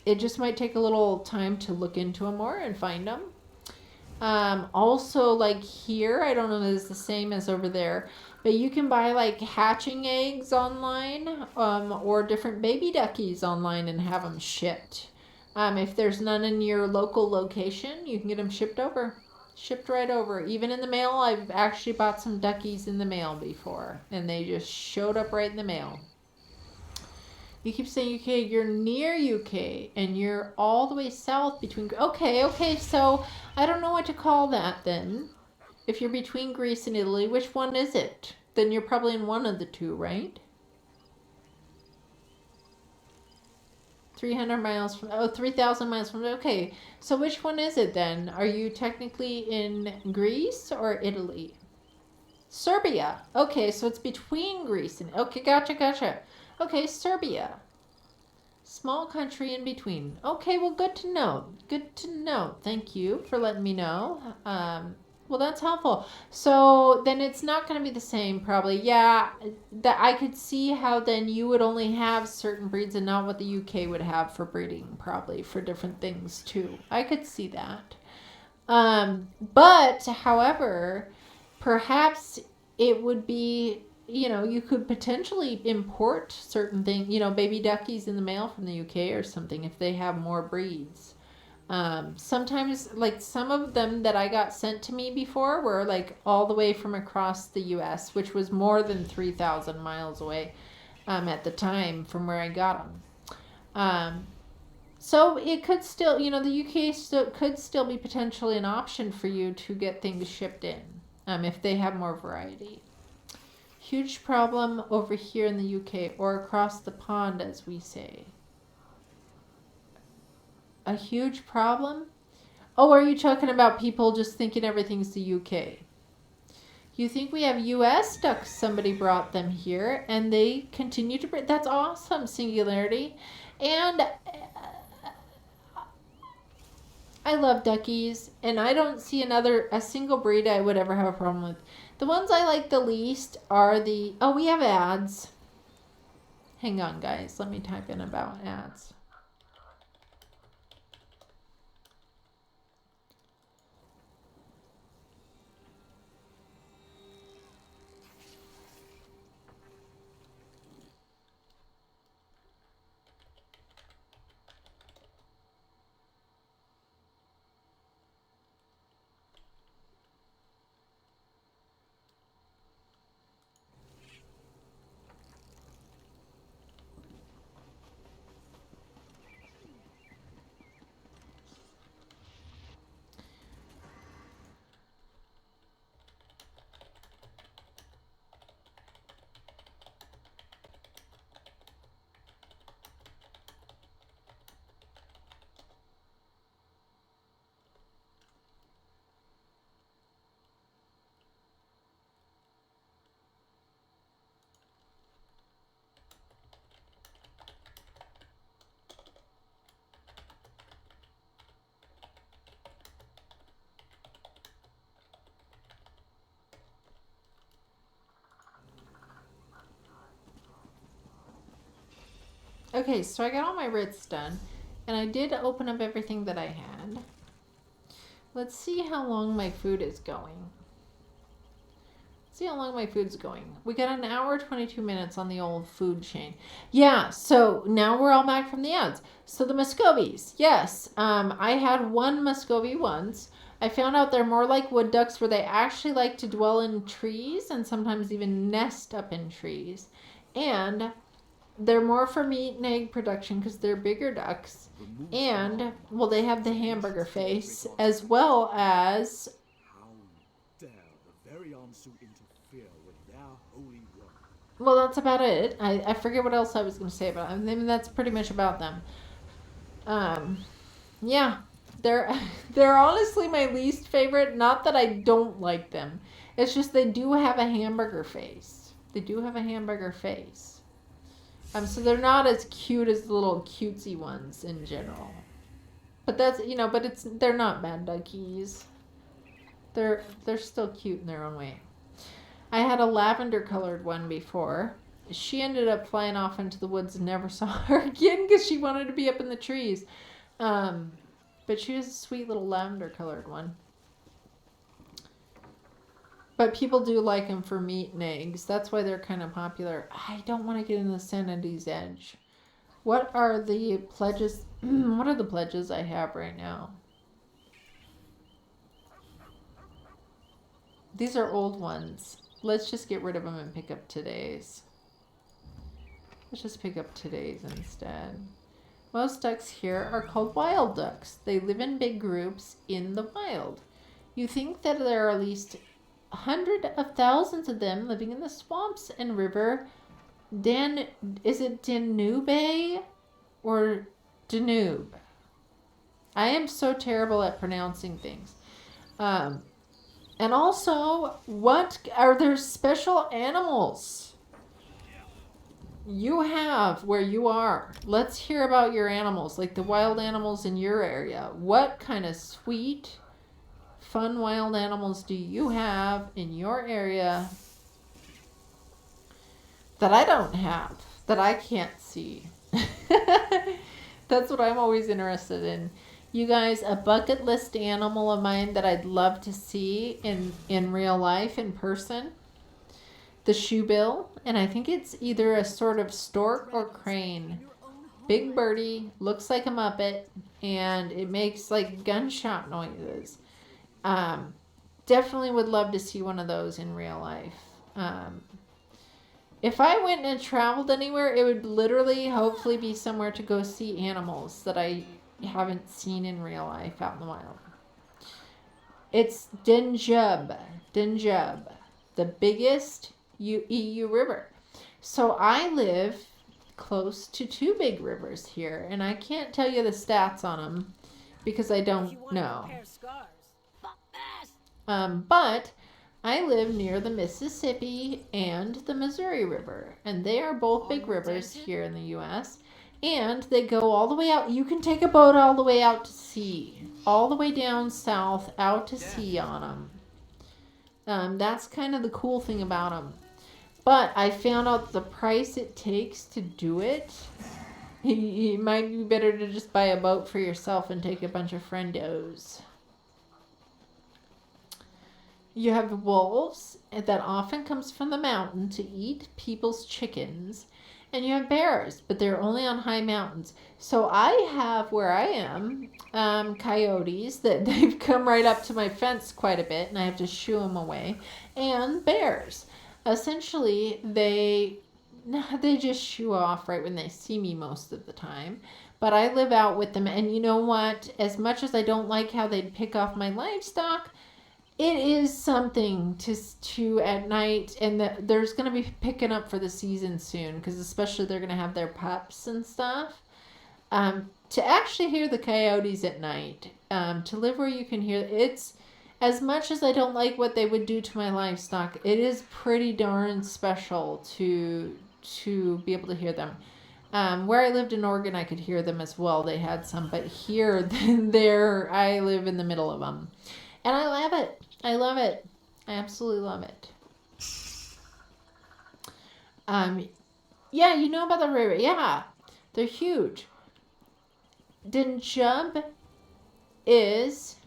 It just might take a little time to look into them more and find them. Also, like here, I don't know if it's the same as over there, but you can buy like hatching eggs online, or different baby duckies online and have them shipped. If there's none in your local location, you can get them shipped right over. Even in the mail, I've actually bought some duckies in the mail before, and they just showed up right in the mail. You keep saying UK, you're near UK, and you're all the way south between... Okay, so I don't know what to call that then. If you're between Greece and Italy, which one is it? Then you're probably in one of the two, right? 300 miles from... 3,000 miles from... Okay, so which one is it then? Are you technically in Greece or Italy? Serbia. Okay, so it's between Greece and... Okay, gotcha. Okay, Serbia. Small country in between. Okay, well, good to know. Thank you for letting me know. Well, that's helpful. So then it's not going to be the same, probably. Yeah, that I could see how then you would only have certain breeds and not what the UK would have for breeding, probably, for different things, too. I could see that. But, however, perhaps it would be... you could potentially import certain things, baby duckies in the mail from the UK or something if they have more breeds. Sometimes, like some of them that I got sent to me before were like all the way from across the US, which was more than 3,000 miles away at the time from where I got them. So it could still, the UK could still be potentially an option for you to get things shipped in if they have more variety. Huge problem over here in the UK, or across the pond, as we say. A huge problem? Oh, are you talking about people just thinking everything's the UK? You think we have US ducks? Somebody brought them here, and they continue to breed. That's awesome, Singularity. And I love duckies, and I don't see a single breed I would ever have a problem with. The ones I like the least are the... Oh, we have ads. Hang on, guys. Let me type in about ads. Okay, so I got all my writs done, and I did open up everything that I had. Let's see how long my food is going. See how long my food's going. We got an hour, 22 minutes on the old food chain. Yeah, so now we're all back from the ads. So the Muscovies, yes. I had one Muscovy once. I found out they're more like wood ducks, where they actually like to dwell in trees and sometimes even nest up in trees. And they're more for meat and egg production because they're bigger ducks. And, well, they have the hamburger face, as well as... How dare the very Ansu interfere with their holy work? Well, that's about it. I forget what else I was going to say about them. I mean, that's pretty much about them. Yeah, they're honestly my least favorite. Not that I don't like them. It's just they do have a hamburger face. They do have a hamburger face. So they're not as cute as the little cutesy ones in general. But that's, but they're not bad duckies. They're still cute in their own way. I had a lavender colored one before. She ended up flying off into the woods and never saw her again because she wanted to be up in the trees. But she was a sweet little lavender colored one. But people do like them for meat and eggs. That's why they're kind of popular. I don't want to get into Sanity's Edge. What are the pledges? What are the pledges I have right now? These are old ones. Let's just get rid of them and pick up today's. Let's just pick up today's instead. Most ducks here are called wild ducks. They live in big groups in the wild. You think that there are at least hundreds of thousands of them living in the swamps and river is it Danube or Danube? I am so terrible at pronouncing things. And also, what are there special animals you have where you are? Let's hear about your animals, like the wild animals in your area. What kind of sweet, fun wild animals do you have in your area that I don't have, that I can't see? That's what I'm always interested in. You guys, a bucket list animal of mine that I'd love to see in real life, in person. The shoebill, and I think it's either a sort of stork or crane. Big birdie, looks like a Muppet, and it makes like gunshot noises. Definitely would love to see one of those in real life. If I went and traveled anywhere, it would literally, hopefully, be somewhere to go see animals that I haven't seen in real life out in the wild. It's Danube, the biggest EU river. So I live close to two big rivers here, and I can't tell you the stats on them because I don't know. But I live near the Mississippi and the Missouri River, and they are both big rivers here in the U.S., and they go all the way out. You can take a boat all the way out to sea, all the way down south, out to sea on them. That's kind of the cool thing about them. But I found out the price it takes to do it. It might be better to just buy a boat for yourself and take a bunch of friendos. You have wolves that often comes from the mountain to eat people's chickens. And you have bears, but they're only on high mountains. So I have, where I am, coyotes that they've come right up to my fence quite a bit, and I have to shoo them away. And bears. Essentially, they just shoo off right when they see me most of the time. But I live out with them, and you know what? As much as I don't like how they'd pick off my livestock, it is something to at night, and there's going to be picking up for the season soon, because especially they're going to have their pups and stuff. To actually hear the coyotes at night, to live where you can hear, it's, as much as I don't like what they would do to my livestock, it is pretty darn special to be able to hear them. Where I lived in Oregon, I could hear them as well. They had some, but here, I live in the middle of them. And I love it. I love it. I absolutely love it. Yeah, you know about the river. Yeah, they're huge. Danjub is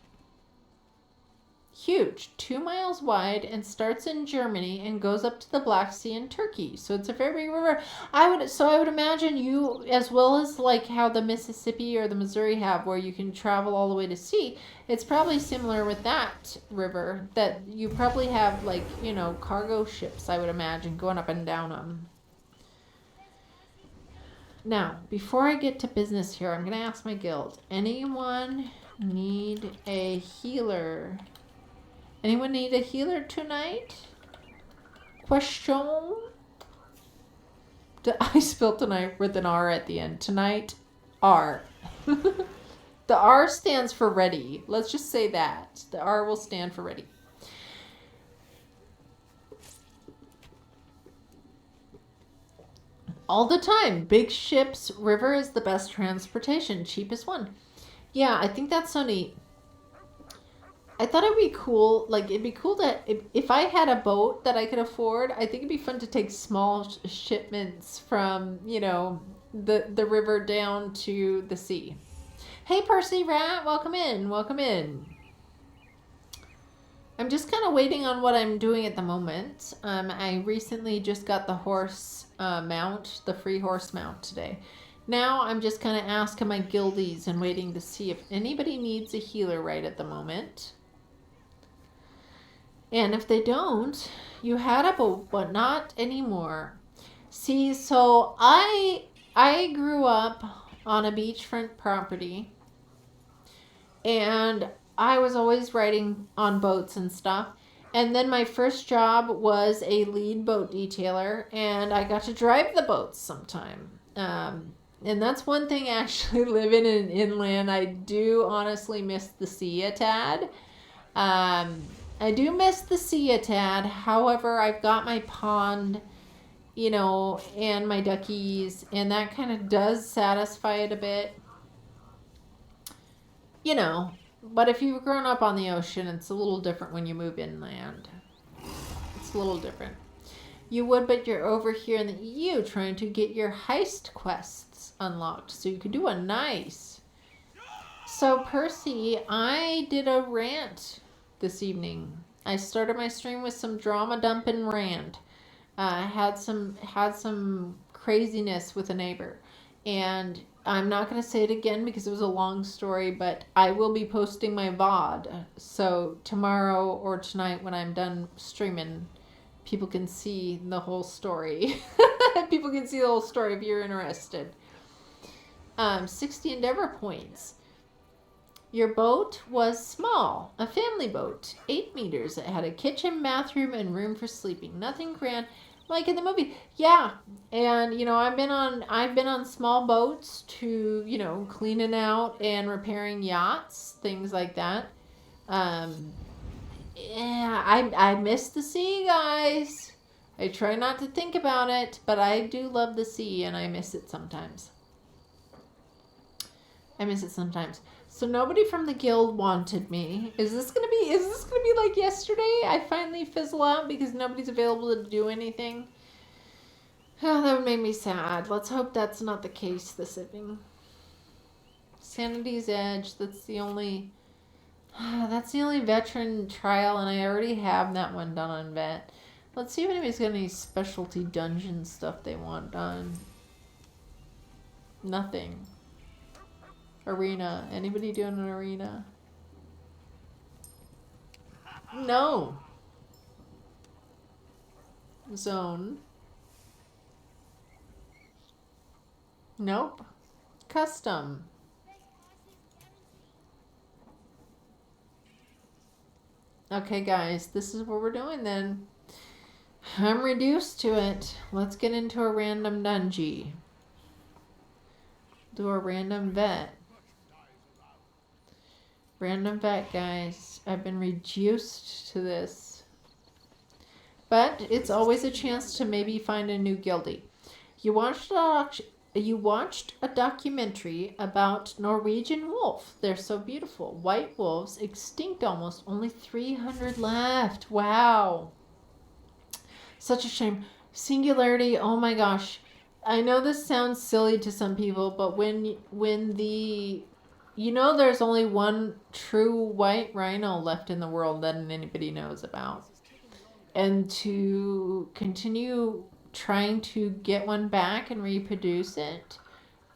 huge, 2 miles wide, and starts in Germany and goes up to the Black Sea in Turkey. So it's a very big river. I would imagine you, as well as like how the Mississippi or the Missouri have, where you can travel all the way to sea. It's probably similar with that river, that you probably have, like, you know, cargo ships, I would imagine, going up and down them. Now, before I get to business here, I'm going to ask my guild. Anyone need a healer? Anyone need a healer tonight? Question? I spelled tonight with an R at the end. Tonight, R. The R stands for ready. Let's just say that. The R will stand for ready. All the time. Big ships, river is the best transportation. Cheapest one. Yeah, I think that's so neat. I thought it'd be cool, like, it'd be cool that if I had a boat that I could afford, I think it'd be fun to take small shipments from, you know, the river down to the sea. Hey, Percy Rat, welcome in, welcome in. I'm just kind of waiting on what I'm doing at the moment. I recently just got the horse mount, the free horse mount today. Now I'm just kind of asking my guildies and waiting to see if anybody needs a healer right at the moment. And if they don't, you had a boat, but not anymore. See, so I grew up on a beachfront property, and I was always riding on boats and stuff. And then my first job was a lead boat detailer, and I got to drive the boats sometime. And that's one thing, actually, living in inland, I do honestly miss the sea a tad. I do miss the sea a tad. However, I've got my pond, you know, and my duckies, and that kind of does satisfy it a bit. You know, but if you've grown up on the ocean, it's a little different when you move inland. It's a little different. You would, but you're over here in the EU trying to get your heist quests unlocked so you could do a nice. So, Percy, I did a rant this evening. I started my stream with some drama dumping rant. Had some craziness with a neighbor, and I'm not going to say it again because it was a long story, but I will be posting my VOD. So tomorrow or tonight when I'm done streaming, people can see the whole story. People can see the whole story if you're interested. 60 Endeavor points. Your boat was small, a family boat, 8 meters. It had a kitchen, bathroom, and room for sleeping. Nothing grand, like in the movie. Yeah, and you know, I've been on small boats to, you know, cleaning out and repairing yachts, things like that. Yeah, I miss the sea, guys. I try not to think about it, but I do love the sea, and I miss it sometimes. So nobody from the guild wanted me. Is this gonna be like yesterday? I finally fizzle out because nobody's available to do anything. Oh, that would make me sad. Let's hope that's not the case this evening. Sanity's Edge, that's the only veteran trial, and I already have that one done on vet. Let's see if anybody's got any specialty dungeon stuff they want done. Nothing. Arena. Anybody doing an arena? No. Zone. Nope. Custom. Okay, guys, this is what we're doing then. I'm reduced to it. Let's get into a random dungeon. Do a random vet. Random vet, guys. I've been reduced to this. But it's always a chance to maybe find a new guildie. You watched a documentary about Norwegian wolf. They're so beautiful. White wolves, extinct almost. Only 300 left. Wow. Such a shame. Singularity, oh my gosh. I know this sounds silly to some people, but when there's only one true white rhino left in the world that anybody knows about. And to continue trying to get one back and reproduce it,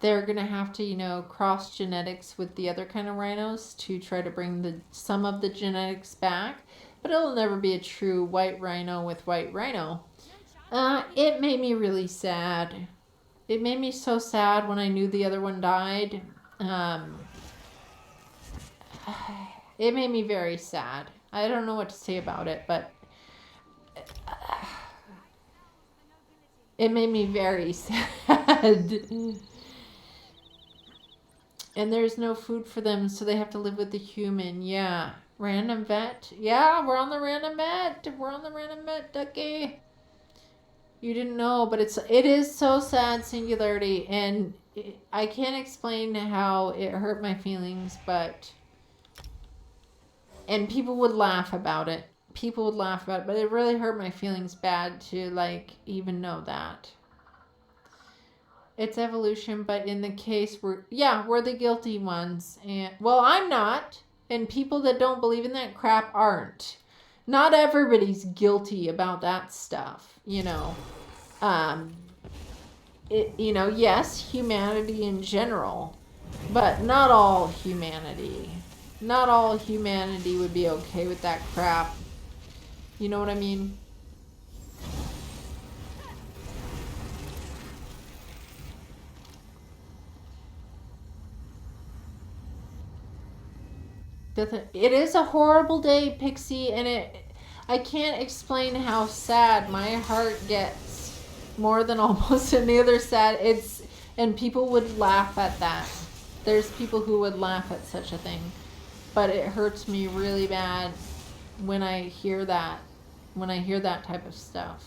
they're going to have to, cross genetics with the other kind of rhinos to try to bring some of the genetics back. But it'll never be a true white rhino with white rhino. It made me really sad. It made me so sad when I knew the other one died. It made me very sad. I don't know what to say about it, but it made me very sad. And there's no food for them, so they have to live with the human. Yeah. Random vet. Yeah, we're on the random vet. We're on the random vet, Ducky. You didn't know, but it is so sad, Singularity, and I can't explain how it hurt my feelings, and people would laugh about it. But it really hurt my feelings bad to, even know that. It's evolution, but in the case we're the guilty ones. And, well, I'm not, and people that don't believe in that crap aren't. Not everybody's guilty about that stuff, yes, humanity in general, but not all humanity. Not all humanity would be okay with that crap. You know what I mean? It is a horrible day, Pixie, and I can't explain how sad my heart gets more than almost any other sad. And people would laugh at that. There's people who would laugh at such a thing, but it hurts me really bad when I hear that. When I hear that type of stuff,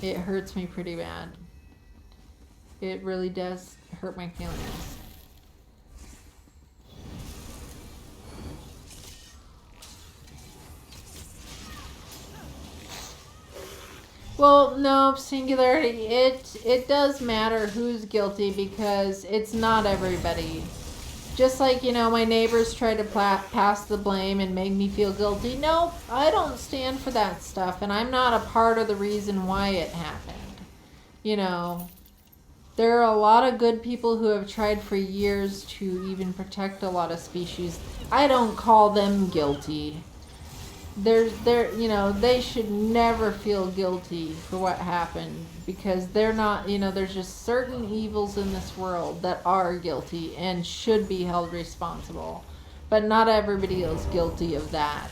it hurts me pretty bad. It really does hurt my feelings. Well, no, Singularity, it does matter who's guilty because it's not everybody. Just like, my neighbors try to pass the blame and make me feel guilty. No, I don't stand for that stuff, and I'm not a part of the reason why it happened. There are a lot of good people who have tried for years to even protect a lot of species. I don't call them guilty. They should never feel guilty for what happened because they're not, there's just certain evils in this world that are guilty and should be held responsible. But not everybody is guilty of that.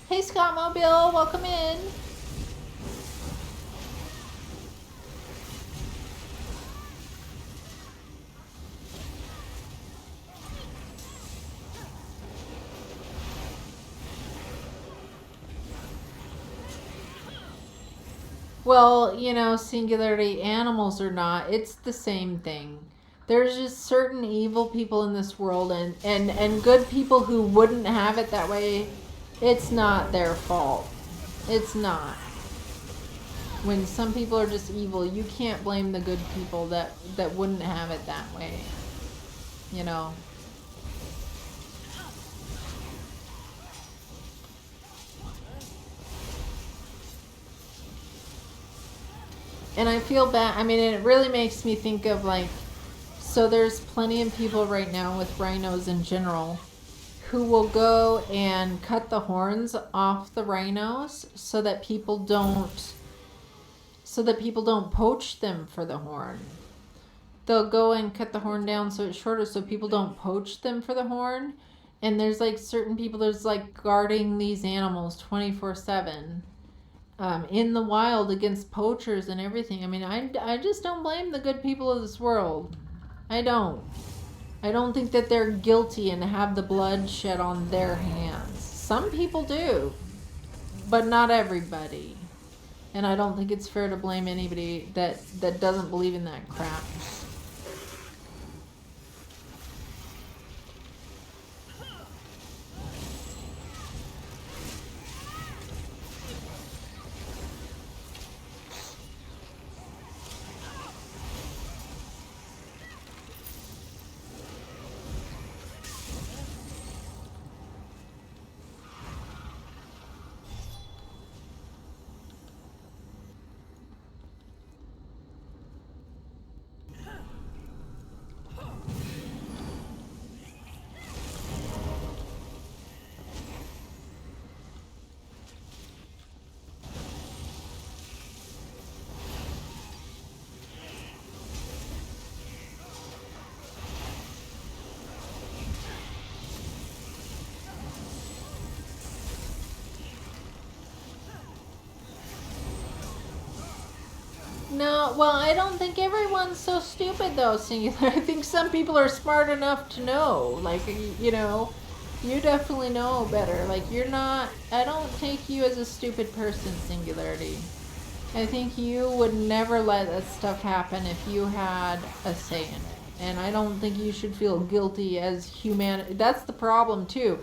Hey, Scott Mobile, welcome in. Well, Singularity, animals or not, it's the same thing. There's just certain evil people in this world, and good people who wouldn't have it that way. It's not their fault. It's not. When some people are just evil, you can't blame the good people that wouldn't have it that way. You know. And I feel bad. I mean, it really makes me think of like, so there's plenty of people right now with rhinos in general who will go and cut the horns off the rhinos so that people don't poach them for the horn. They'll go and cut the horn down so it's shorter so people don't poach them for the horn. And there's like certain people there's like guarding these animals 24/7 in the wild against poachers and everything. I mean, I just don't blame the good people of this world. I don't think that they're guilty and have the blood shed on their hands. Some people do, but not everybody. And I don't think it's fair to blame anybody that doesn't believe in that crap. No, well, I don't think everyone's so stupid, though, Singular. I think some people are smart enough to know. Like, you know, you definitely know better. Like, you're not... I don't take you as a stupid person, Singularity. I think you would never let that stuff happen if you had a say in it. And I don't think you should feel guilty as humanity. That's the problem, too.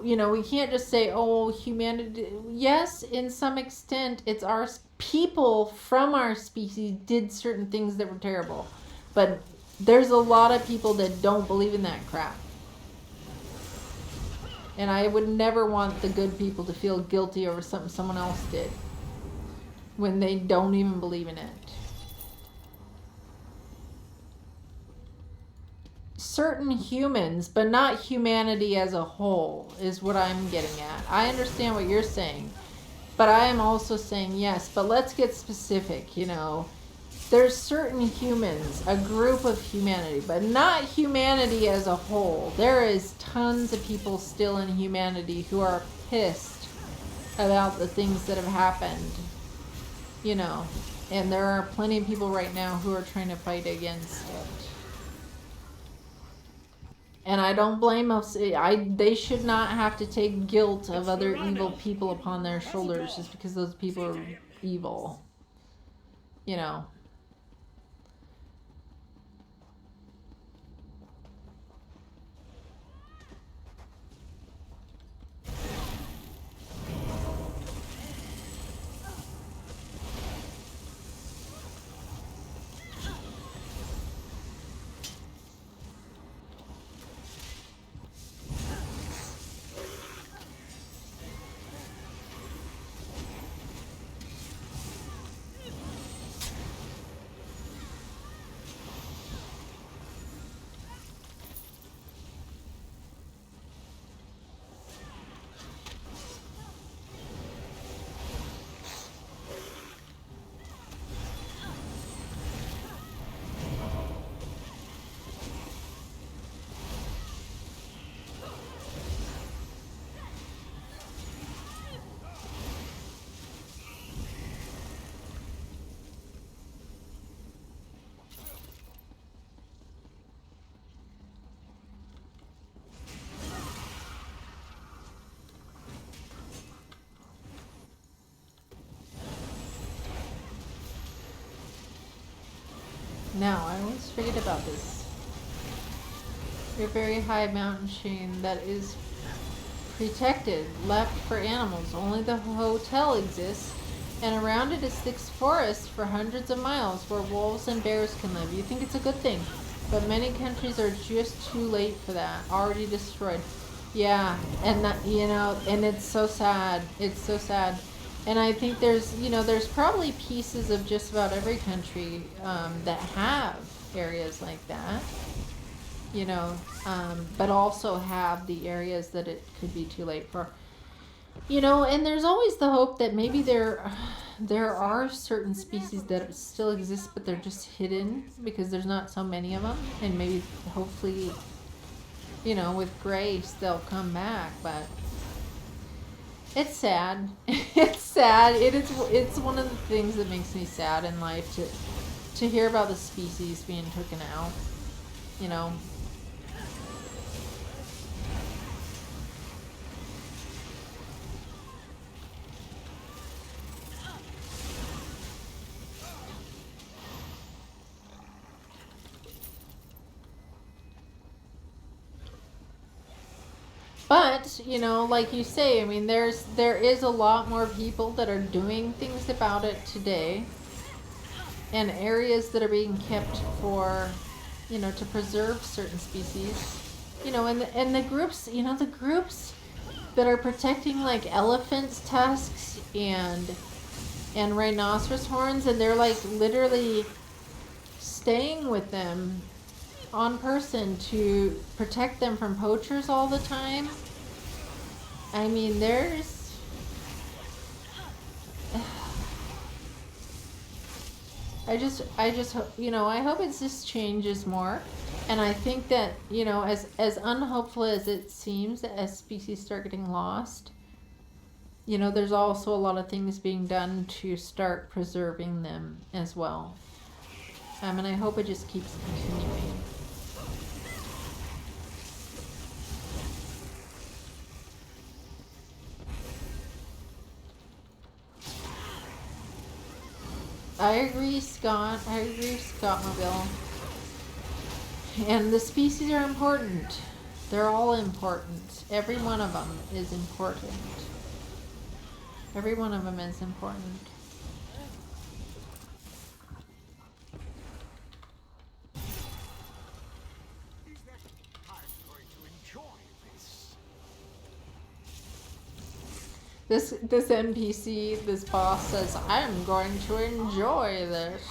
You know, we can't just say, oh, humanity. Yes, in some extent, it's our people from our species did certain things that were terrible. But there's a lot of people that don't believe in that crap. And I would never want the good people to feel guilty over something someone else did when they don't even believe in it. Certain humans, but not humanity as a whole, is what I'm getting at. I understand what you're saying, but I am also saying yes, but let's get specific, you know. There's certain humans, a group of humanity, but not humanity as a whole. There is tons of people still in humanity who are pissed about the things that have happened, you know. And there are plenty of people right now who are trying to fight against it. And I don't blame us. They should not have to take guilt of other evil people upon their shoulders just because those people are evil. You know. Now, I always forget about this. A very high mountain chain that is protected, left for animals. Only the hotel exists, and around it is thick forest for hundreds of miles where wolves and bears can live. You think it's a good thing, but many countries are just too late for that. Already destroyed. Yeah, and that, you know, and it's so sad. It's so sad. And I think there's, you know, there's probably pieces of just about every country that have areas like that, you know, but also have the areas that it could be too late for. You know, and there's always the hope that maybe there are certain species that still exist, but they're just hidden because there's not so many of them, and maybe hopefully, you know, with grace they'll come back. But it's sad. It's sad. It's one of the things that makes me sad in life to hear about the species being taken out, you know. But, you know, like you say, I mean, there is a lot more people that are doing things about it today, and areas that are being kept for, you know, to preserve certain species, you know, and the groups, you know, the groups that are protecting like elephants' tusks and rhinoceros horns, and they're like literally staying with them on person to protect them from poachers all the time. I mean, there's I just hope, you know, I hope it just changes more. And I think that, you know, as unhopeful as it seems, that as species start getting lost, you know, there's also a lot of things being done to start preserving them as well. And I hope it just keeps continuing. I agree, Scott. I agree, Scott Mobile. And the species are important. They're all important. Every one of them is important. Every one of them is important. This NPC, this boss says, I'm going to enjoy this.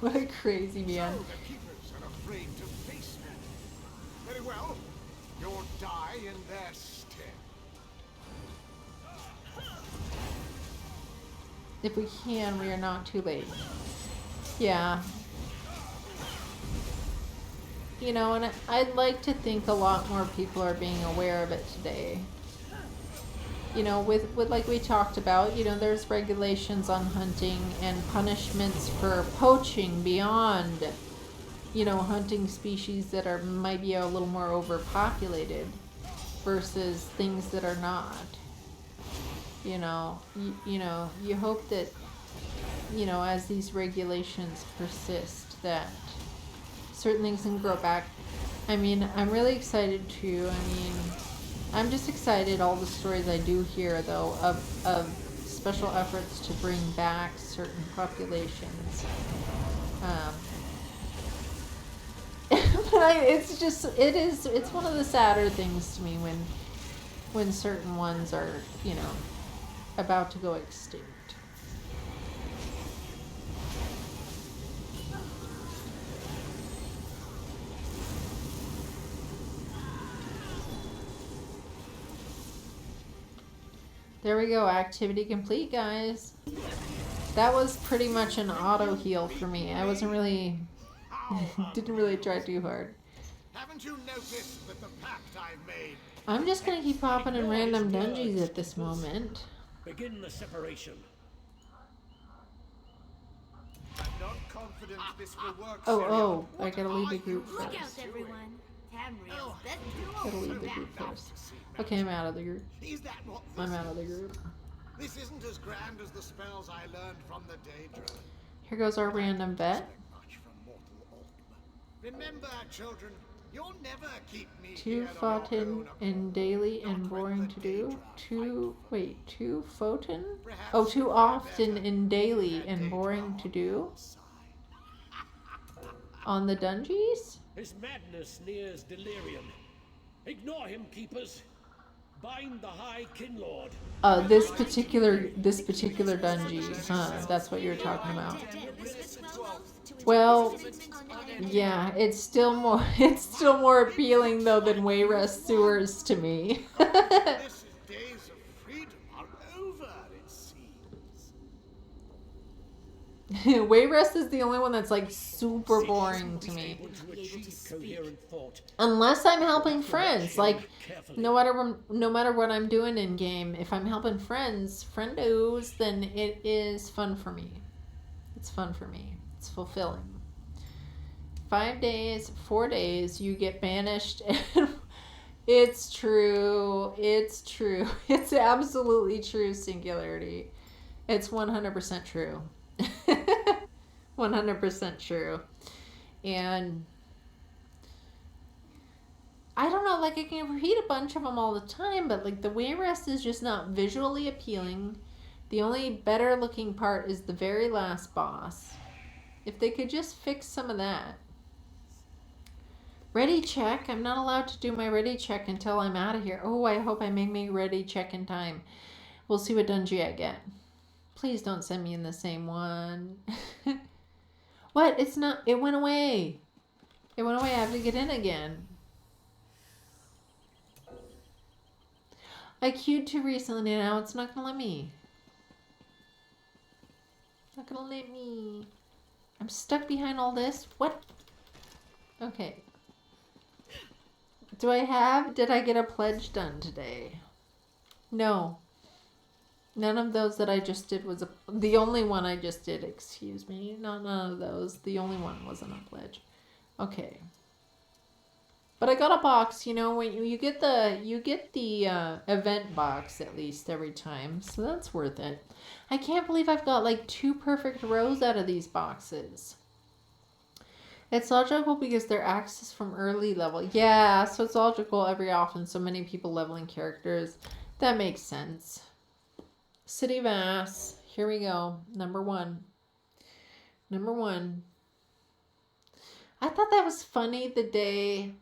What a crazy man. The keepers are afraid to face me. Very well. You'll die in their stead. If we can, we are not too late. Yeah. You know, and I'd like to think a lot more people are being aware of it today. You know, with like we talked about, you know, there's regulations on hunting and punishments for poaching beyond, you know, hunting species that are might be a little more overpopulated versus things that are not. You know, you hope that, you know, as these regulations persist, that certain things can grow back. I mean, I'm really excited too. I mean, I'm just excited all the stories I do hear, though, of special efforts to bring back certain populations. But it's one of the sadder things to me when certain ones are, you know, about to go extinct. There we go, activity complete, guys. That was pretty much an auto heal for me. I wasn't really, didn't really try too hard. Haven't you noticed that the pact I've made? I'm just gonna keep popping in random dungeons at this moment. Begin the separation. I'm not confident this will work. Oh, I gotta leave the group Look out, first. everyone. Tamriel's best Gotta leave the group first. Okay, I'm out of the group. Is that what I'm out of the group. This isn't as grand as the spells I learned from the Daedra. Here goes our random vet. Much from mortal Orc. Remember, children, You'll never keep me Too here on photon your own and daily and Not boring when to the do. danger Too wait, too photon? Perhaps Oh, too you'd often better and daily that and danger boring on to do. your side. On the dungeons? His madness nears delirium. Ignore him, keepers. Bind the High Kinlord. This particular dungeon, huh? That's what you're talking about. Well, yeah, it's still more appealing though than Wayrest sewers to me. This days of freedom are over, it seems. Wayrest is the only one that's like super boring to me. Unless I'm helping friends, like no matter what I'm doing in game, if I'm helping friendos, then it is fun for me. It's fun for me. It's fulfilling. 5 days, 4 days, you get banished. And it's true. It's true. It's absolutely true, Singularity. It's 100% true. 100% true. And I don't know, like I can read a bunch of them all the time, but like the Wayrest is just not visually appealing. The only better looking part is the very last boss. If they could just fix some of that. Ready check. I'm not allowed to do my ready check until I'm out of here. Oh, I hope I make me ready check in time. We'll see what dungeon I get. Please don't send me in the same one. What? It's not. It went away. It went away. I have to get in again. I queued too recently now. It's not going to let me. Not going to let me. I'm stuck behind all this. What? Okay. Did I get a pledge done today? No. None of those that I just did was the only one I just did, excuse me. None of those. The only one wasn't a pledge. Okay. But I got a box, you know, when you get the event box at least every time. So that's worth it. I can't believe I've got like 2 perfect rows out of these boxes. It's logical because they're accessed from early level. Yeah, so it's logical every often. So many people leveling characters. That makes sense. City of Ass. Here we go. Number 1. Number 1. I thought that was funny the day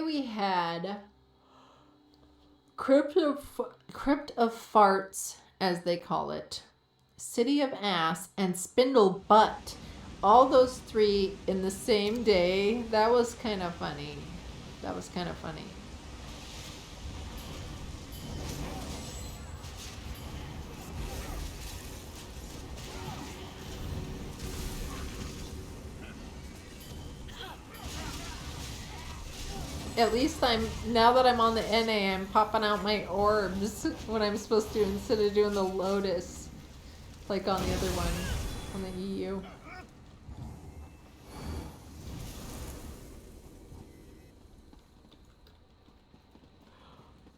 we had Crypt of Farts, as they call it, City of Ass, and Spindle Butt. All those 3 in the same day. That was kind of funny. That was kind of funny. At least now that I'm on the NA, I'm popping out my orbs when I'm supposed to instead of doing the Lotus like on the other one, on the EU.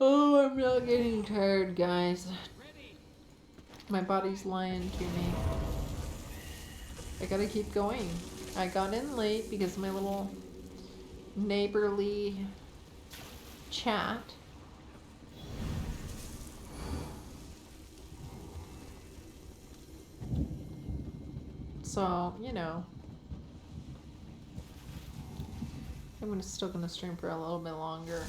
Oh, I'm not getting tired, guys. My body's lying to me. I gotta keep going. I got in late because my little neighborly chat. So, you know, I'm still gonna stream for a little bit longer.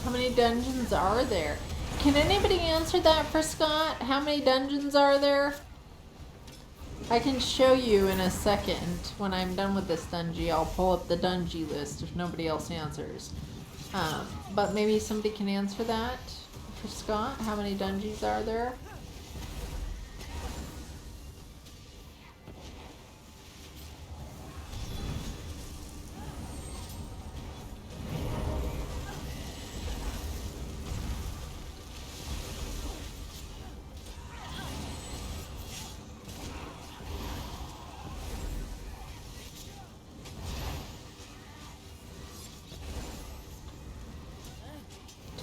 How many dungeons are there? Can anybody answer that for Scott? How many dungeons are there? I can show you in a second. When I'm done with this dungeon, I'll pull up the dungeon list if nobody else answers. But maybe somebody can answer that for Scott. How many dungeons are there?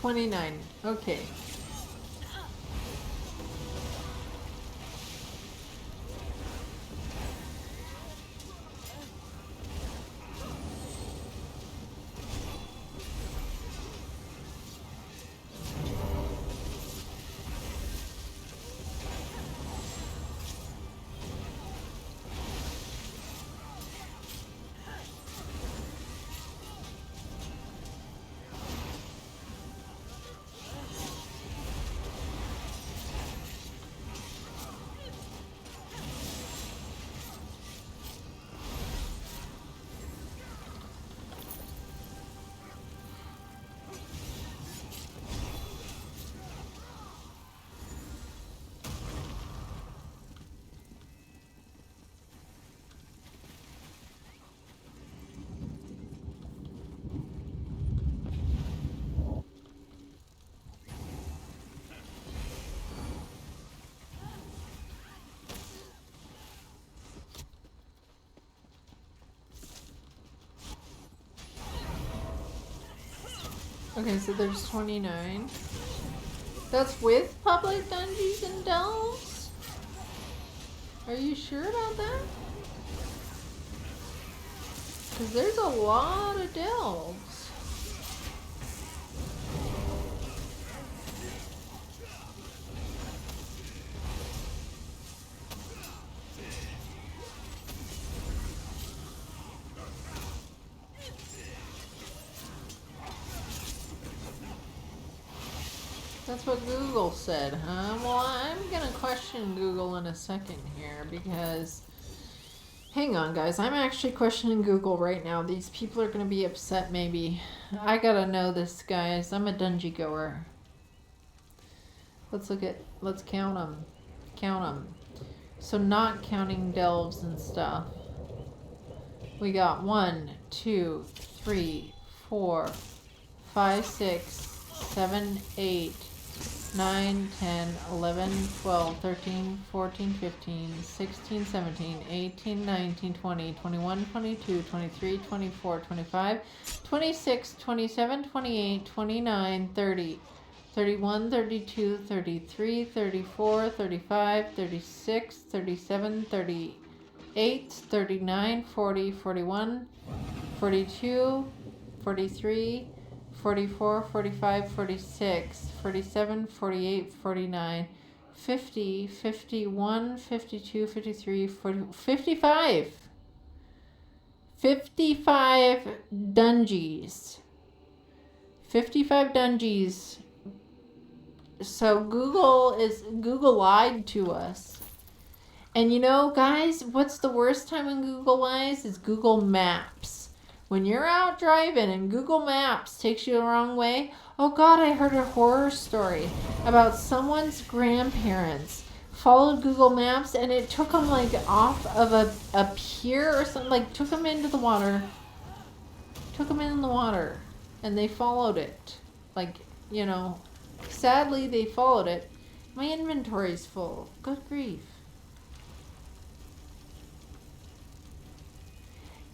29. Okay. Okay, so there's 29. That's with public dungeons and delves? Are you sure about that? Because there's a lot of delves. That's what Google said, huh? Well, I'm gonna question Google in a second here because... Hang on, guys. I'm actually questioning Google right now. These people are gonna be upset, maybe. I gotta know this, guys. I'm a dungeon goer. Let's count them. Count them. So not counting delves and stuff. We got 1, 2, 3, 4, 5, 6, 7, 8, 9, 10, 11, 12, 13, 14, 15, 16, 17, 18, 19, 20, 21, 22, 23, 24, 25, 26, 27, 28, 29, 30, 31, 32, 33, 34, 35, 36, 37, 38, 39, 40, 41, 42, 43, 44, 45, 46, 47, 48, 49, 50, 51, 52, 53, 40, 55. 55 dungeons. 55 dungeons. So Google lied to us. And you know, guys, what's the worst time when Google lies? Is Google Maps. When you're out driving and Google Maps takes you the wrong way. Oh God, I heard a horror story about someone's grandparents followed Google Maps and it took them like off of a pier or something, like took them into the water. Took them in the water and they followed it. Like, you know, sadly they followed it. My inventory's full. Good grief.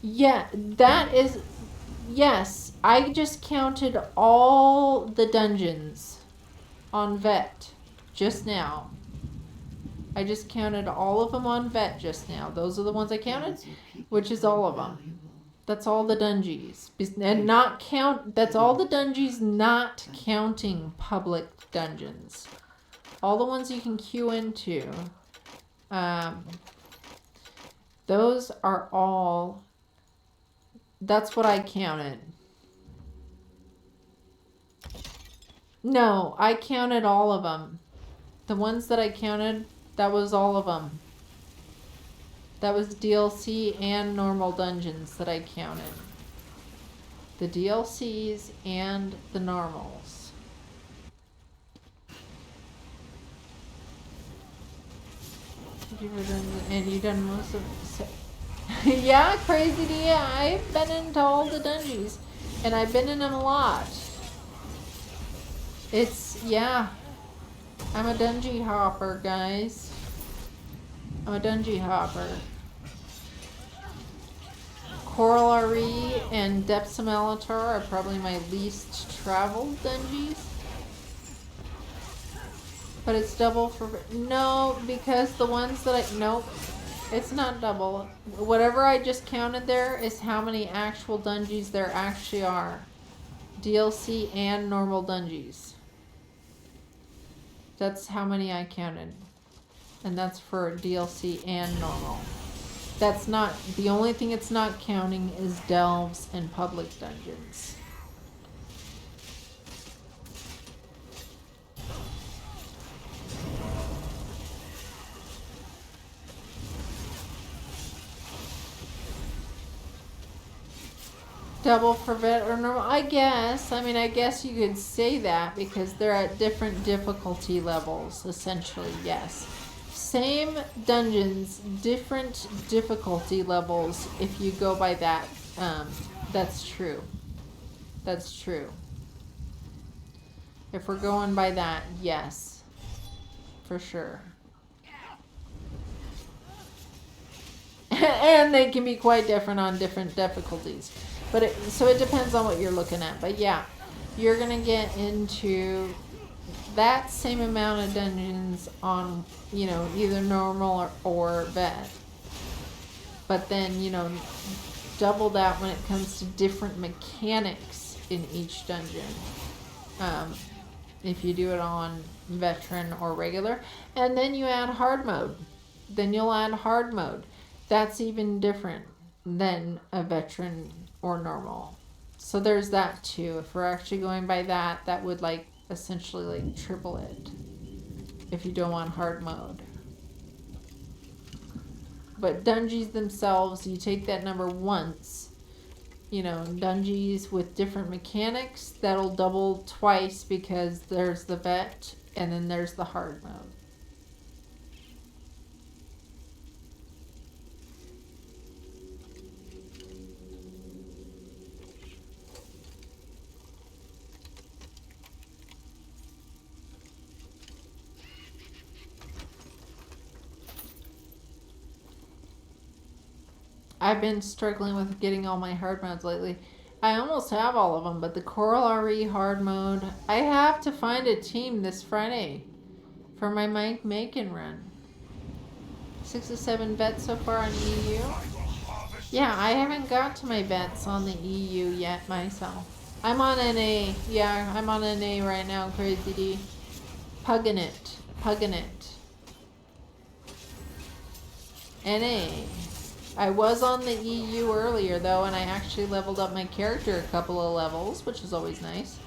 Yeah, that is... Yes, I just counted all the dungeons on Vet just now. I just counted all of them on Vet just now. Those are the ones I counted, which is all of them. That's all the dungeons. And not count... That's all the dungeons not counting public dungeons. All the ones you can queue into. Those are all... That's what I counted. No, I counted all of them. The ones that I counted, that was all of them. That was DLC and normal dungeons that I counted. The DLCs and the normals. And you done most of it. Yeah, Crazy D, I've been into all the dungeons. And I've been in them a lot. It's, yeah. I'm a dungeon hopper, guys. I'm a dungeon hopper. Coral RE and Depths of Malatar are probably my least traveled dungeons. But it's double for... No, because the ones that I... Nope. It's not double. Whatever I just counted there is how many actual dungeons there actually are. DLC and normal dungeons. That's how many I counted. And that's for DLC and normal. That's not... The only thing it's not counting is delves and public dungeons. Double for vet or normal? I guess. I mean, I guess you could say that because they're at different difficulty levels, essentially, yes. Same dungeons, different difficulty levels if you go by that. That's true. That's true. If we're going by that, yes. For sure. And they can be quite different on different difficulties. But so it depends on what you're looking at. But yeah, you're going to get into that same amount of dungeons on, you know, either normal or vet. But then, you know, double that when it comes to different mechanics in each dungeon. If you do it on veteran or regular. And then you add hard mode. Then you'll add hard mode. That's even different than a veteran or normal. So there's that too. If we're actually going by that, that would like essentially like triple it if you don't want hard mode. But dungeons themselves, you take that number once, you know, dungeons with different mechanics, that'll double twice because there's the vet and then there's the hard mode. I've been struggling with getting all my hard modes lately. I almost have all of them, but the Coral RE hard mode, I have to find a team this Friday for my Mike Macon run. 6 to 7 bets so far on EU. Yeah, I haven't got to my bets on the EU yet myself. I'm on NA. Yeah, I'm on NA right now, Crazy D. Pugging it. NA. I was on the EU earlier though, and I actually leveled up my character a couple of levels, which is always nice.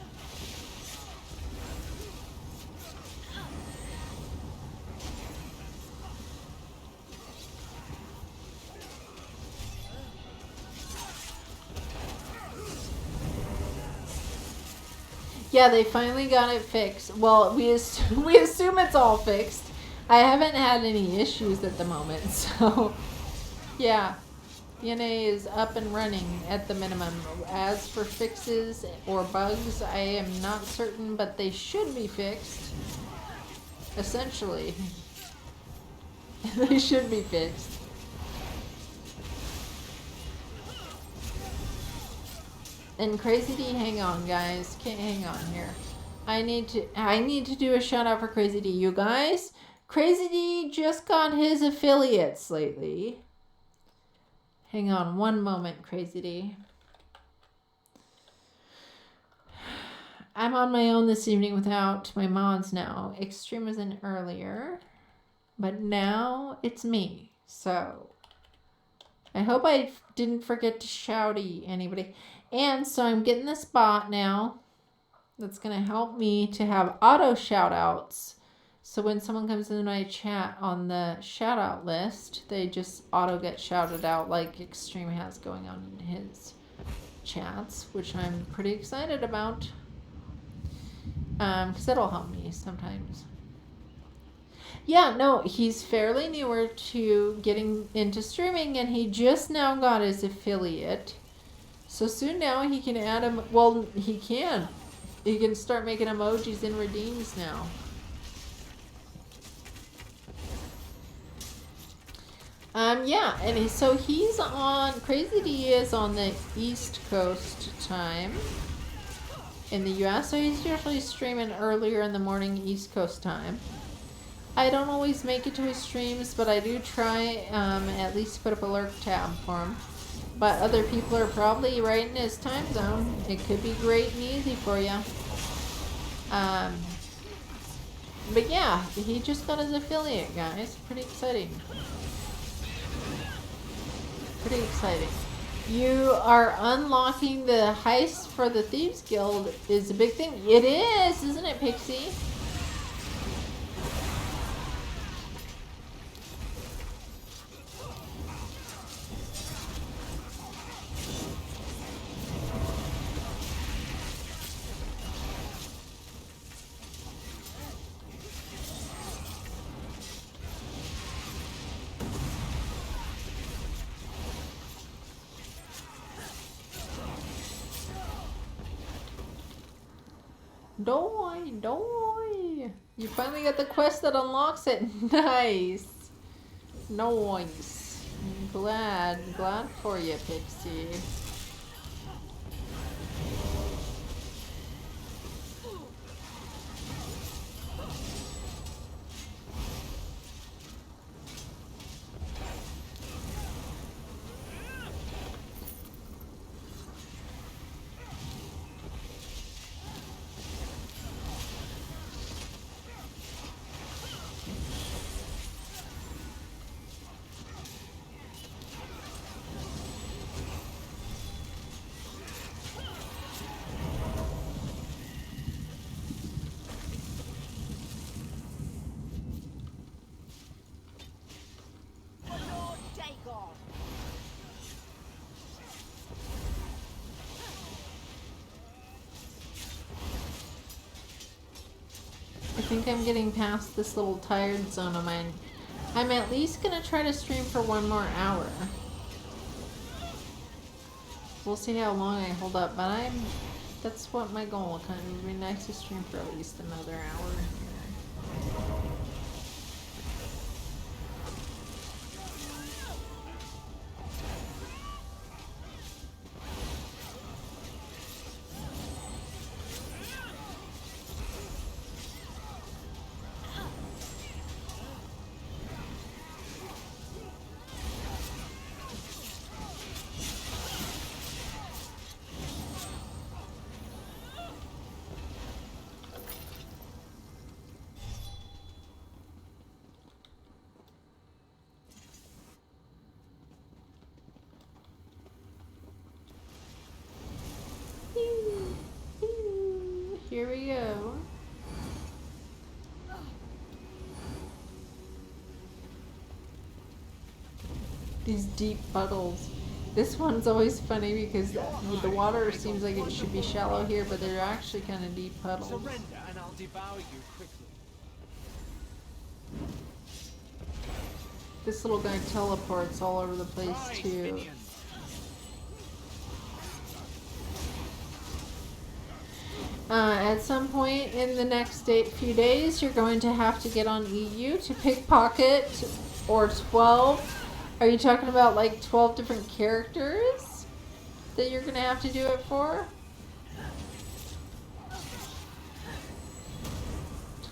Yeah, they finally got it fixed. Well, we assume it's all fixed. I haven't had any issues at the moment, so... Yeah, DNA is up and running at the minimum. As for fixes or bugs, I am not certain, but they should be fixed. Essentially. They should be fixed. And Crazy D, hang on guys. Can't hang on here. I need to do a shout out for Crazy D. You guys, Crazy D just got his affiliates lately. Hang on one moment, Crazy D. I'm on my own this evening without my mods now. Extreme was in earlier, but now it's me. So I hope I didn't forget to shouty anybody. And so I'm getting this bot now that's going to help me to have auto shout outs. So when someone comes into my chat on the shout out list, they just auto get shouted out like Extreme has going on in his chats, which I'm pretty excited about. Because it'll help me sometimes. Yeah, no, he's fairly newer to getting into streaming, and he just now got his affiliate. So soon now he can add him. Well, he can. He can start making emojis and redeems now. Yeah, and so he's on, Crazy D is on the East Coast time in the US, so he's usually streaming earlier in the morning East Coast time. I don't always make it to his streams, but I do try at least put up a lurk tab for him. But other people are probably right in his time zone. It could be great and easy for you. But yeah, he just got his affiliate, guys. Pretty exciting. Pretty exciting. You are unlocking the heist for the Thieves Guild is a big thing. It is, isn't it, Pixie? Doi. You finally got the quest that unlocks it. Nice. Nice. Glad for you, Pixie. I think I'm getting past this little tired zone of mine. I'm at least gonna try to stream for 1 more hour. We'll see how long I hold up, but that's what my goal kind of would be. Nice to stream for at least another hour here. Here we go. These deep puddles. This one's always funny because the water seems like it should be shallow here, but they're actually kind of deep puddles. Surrender and I'll devour you quickly. This little guy teleports all over the place too. At some point in the next few days, you're going to have to get on EU to pickpocket or 12. Are you talking about like 12 different characters that you're going to have to do it for?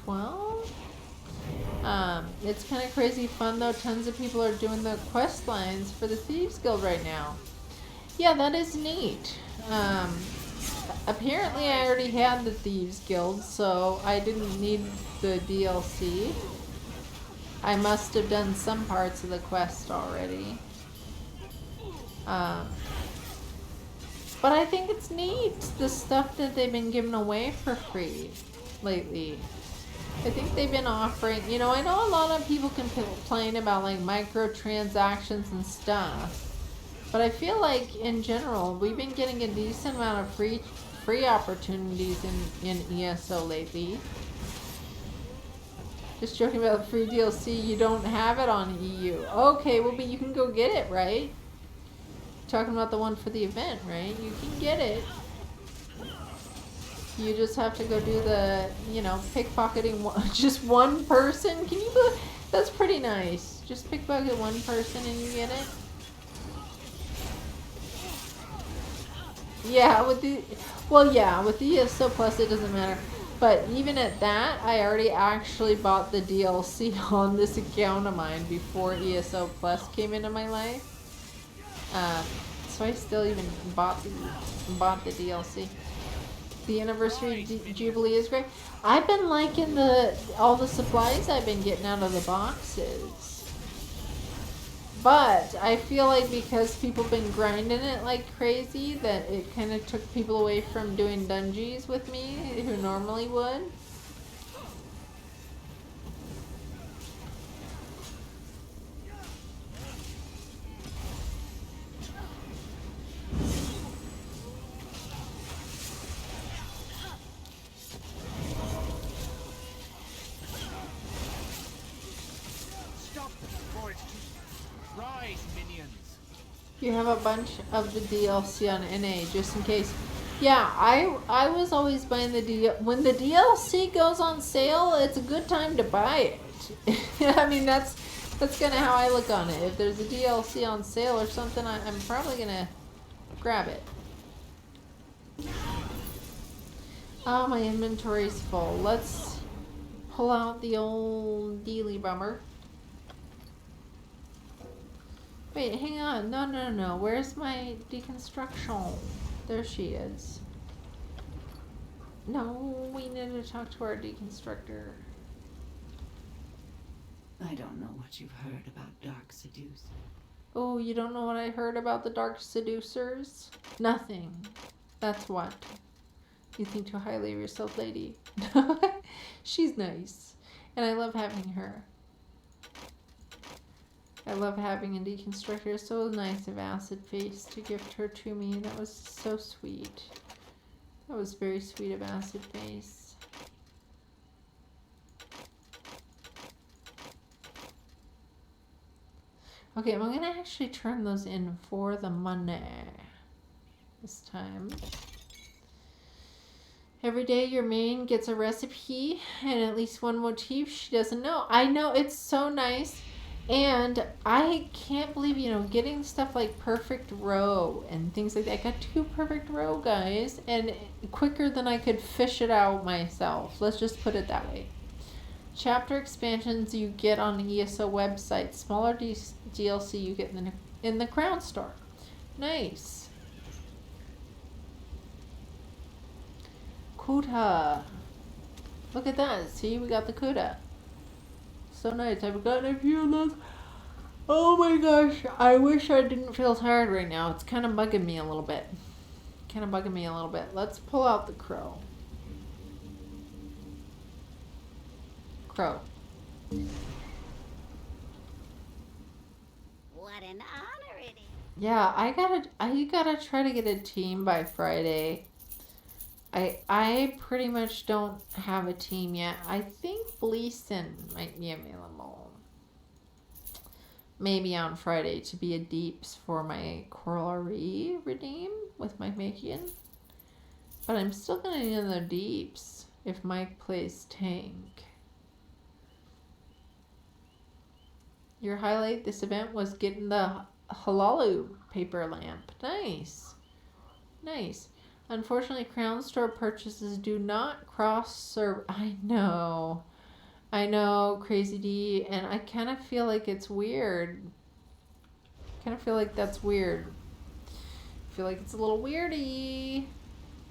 12? It's kind of crazy fun though. Tons of people are doing the quest lines for the Thieves Guild right now. Yeah, that is neat. Apparently I already had the Thieves Guild, so I didn't need the DLC. I must have done some parts of the quest already. But I think it's neat, the stuff that they've been giving away for free lately. I think they've been offering, you know, I know a lot of people complain about like microtransactions and stuff. But I feel like in general, we've been getting a decent amount of free opportunities in ESO lately. Just joking about the free DLC, you don't have it on EU. Okay, well, but you can go get it, right? Talking about the one for the event, right? You can get it. You just have to go do the, you know, pickpocketing just one person. Can you believe? That's pretty nice. Just pickpocket one person and you get it. Yeah, with the ESO Plus, it doesn't matter. But even at that, I already actually bought the DLC on this account of mine before ESO Plus came into my life. So I still even bought the DLC. The anniversary Jubilee is great. I've been liking all the supplies I've been getting out of the boxes. But I feel like because people have been grinding it like crazy, that it kind of took people away from doing dungeons with me who normally would. Rise, minions. You have a bunch of the DLC on NA just in case. Yeah, I was always buying the DLC. When the DLC goes on sale, it's a good time to buy it. I mean, that's kind of how I look on it. If there's a DLC on sale or something, I'm probably gonna grab it. Oh, my inventory's full. Let's pull out the old dealy bummer. Wait, hang on. No. Where's my deconstruction? There she is. No, we need to talk to our deconstructor. I don't know what you've heard about Dark Seducer. Oh, you don't know what I heard about the Dark Seducers? Nothing. That's what. You think too highly of yourself, lady. She's nice. And I love having her. I love having a deconstructor. So nice of Acid Face to gift her to me. That was so sweet. That was very sweet of Acid Face. Okay, I'm going to actually turn those in for the money this time. Every day your main gets a recipe and at least one motif she doesn't know. I know, it's so nice. And I can't believe, getting stuff like Perfect Row and things like that. I got 2 Perfect Row, guys, and quicker than I could fish it out myself. Let's just put it that way. Chapter expansions you get on the ESO website. Smaller DLC you get in the Crown Store. Nice. Kuta. Look at that. See, we got the Kuta. So nice. I've gotten a few of those. Oh my gosh. I wish I didn't feel tired right now. It's kind of bugging me a little bit. Let's pull out the crow. Crow. What an honor it is. Yeah, I gotta try to get a team by Friday. I pretty much don't have a team yet. I think Gleason might be available. Maybe on Friday to be a deeps for my corollary redeem with my Makian. But I'm still gonna need another deeps if Mike plays tank. Your highlight this event was getting the Halalu paper lamp. Nice. Nice. Unfortunately, Crown Store purchases do not cross-serve. I know, Crazy D, and I kind of feel like it's weird. I feel like it's a little weirdy.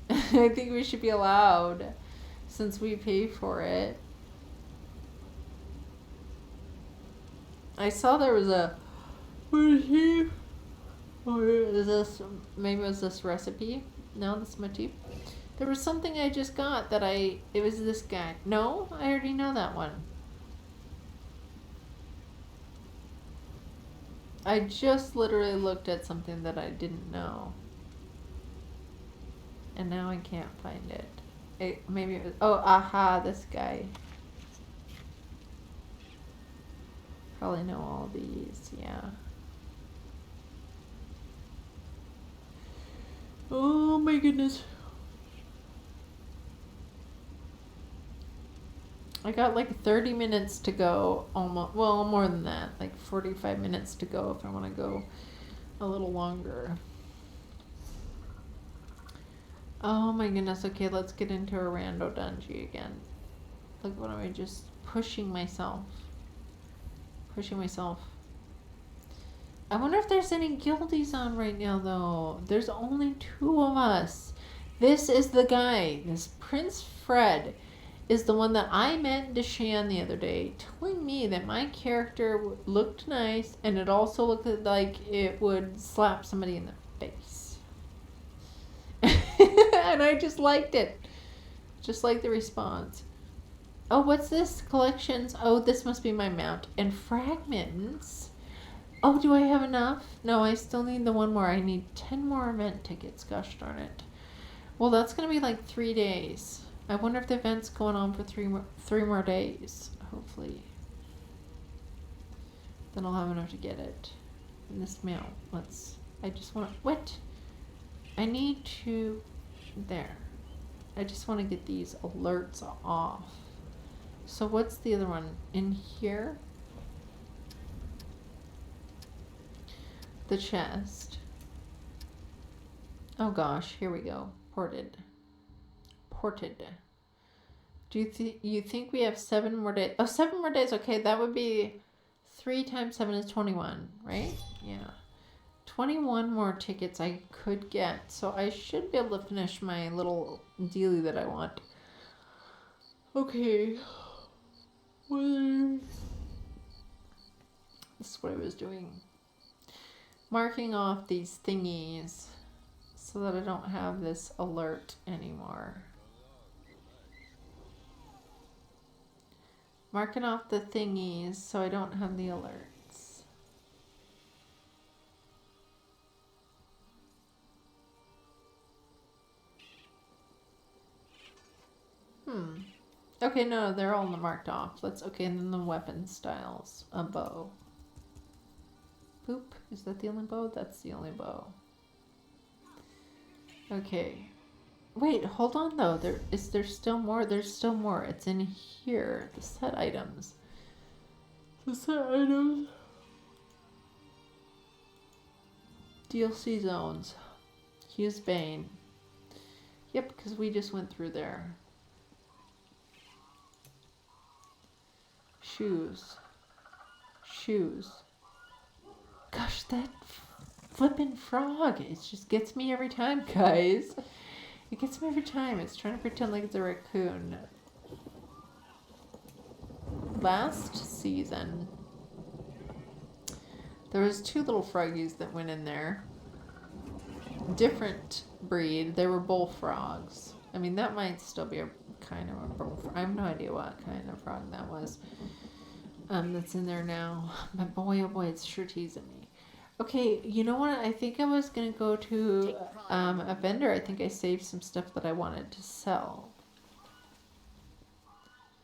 I think we should be allowed, since we pay for it. I saw there was a... Maybe it was this recipe. No, this motif. There was something I just got that it was this guy. No, I already know that one. I just literally looked at something that I didn't know. And now I can't find it. Maybe it was, oh, aha, this guy. Probably know all these, yeah. Oh my goodness. I got like 30 minutes to go, almost, well, more than that, like 45 minutes to go if I want to go a little longer. Oh my goodness. Okay, let's get into a rando dungeon again. Look, what am I just pushing myself? Pushing myself. I wonder if there's any guildies on right now, though. There's only 2 of us. This is the guy. This Prince Fred is the one that I met in Deshan the other day, telling me that my character looked nice and it also looked like it would slap somebody in the face. And I just liked it. Just like the response. Oh, what's this? Collections. Oh, this must be my mount. And fragments. Oh, do I have enough? No, I still need the one more. I need 10 more event tickets. Gosh darn it. Well, that's going to be like 3 days. I wonder if the event's going on for three more days. Hopefully. Then I'll have enough to get it. In this mail. I just want... What? I need to... There. I just want to get these alerts off. So what's the other one? In here? The chest. Oh gosh, here we go. Ported. Do you think we have 7 more days? Oh, 7 more days. Okay, that would be 3 times 7 is 21, right? Yeah. 21 more tickets I could get. So I should be able to finish my little dealie that I want. Okay. This is what I was doing. Marking off these thingies so that I don't have this alert anymore. Marking off the thingies so I don't have the alerts. Okay, no, they're all marked off. Okay, and then the weapon styles. A bow. Boop. Is that the only bow? That's the only bow. Okay. Wait, hold on though. Is there still more? There's still more. It's in here. The set items. The set items. DLC zones. Hughes Bane. Yep, because we just went through there. Shoes. Gosh, that flippin' frog. It just gets me every time, guys. It gets me every time. It's trying to pretend like it's a raccoon. Last season, there was 2 little froggies that went in there. Different breed. They were bullfrogs. I mean, that might still be a kind of a bullfrog. I have no idea what kind of frog that was. That's in there now. But boy, oh boy, it's sure teasing me. Okay, you know what? I think I was going to go to a vendor. I think I saved some stuff that I wanted to sell.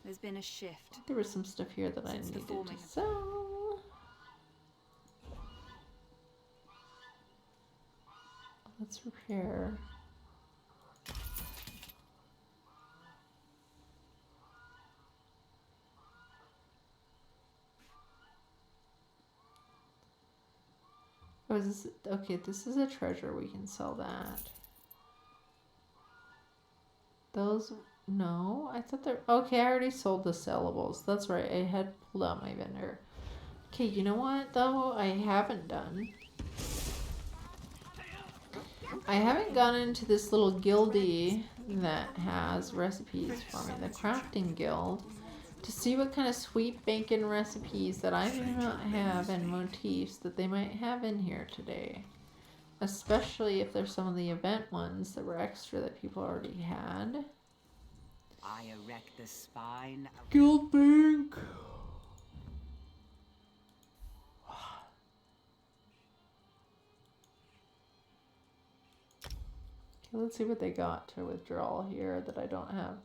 There's been a shift. There was some stuff here that I needed to sell. Let's repair. Oh, is this, okay, this is a treasure. We can sell that. Those, no, I thought they're, okay, I already sold the sellables. That's right, I had pulled out my vendor. Okay, you know what, though, I haven't done? I haven't gone into this little guildie that has recipes for me, the crafting guild, to see what kind of sweet bacon recipes that I do not have and motifs that they might have in here today. Especially if there's some of the event ones that were extra that people already had. I erect the spine of Guild Bank! Okay, let's see what they got to withdraw here that I don't have.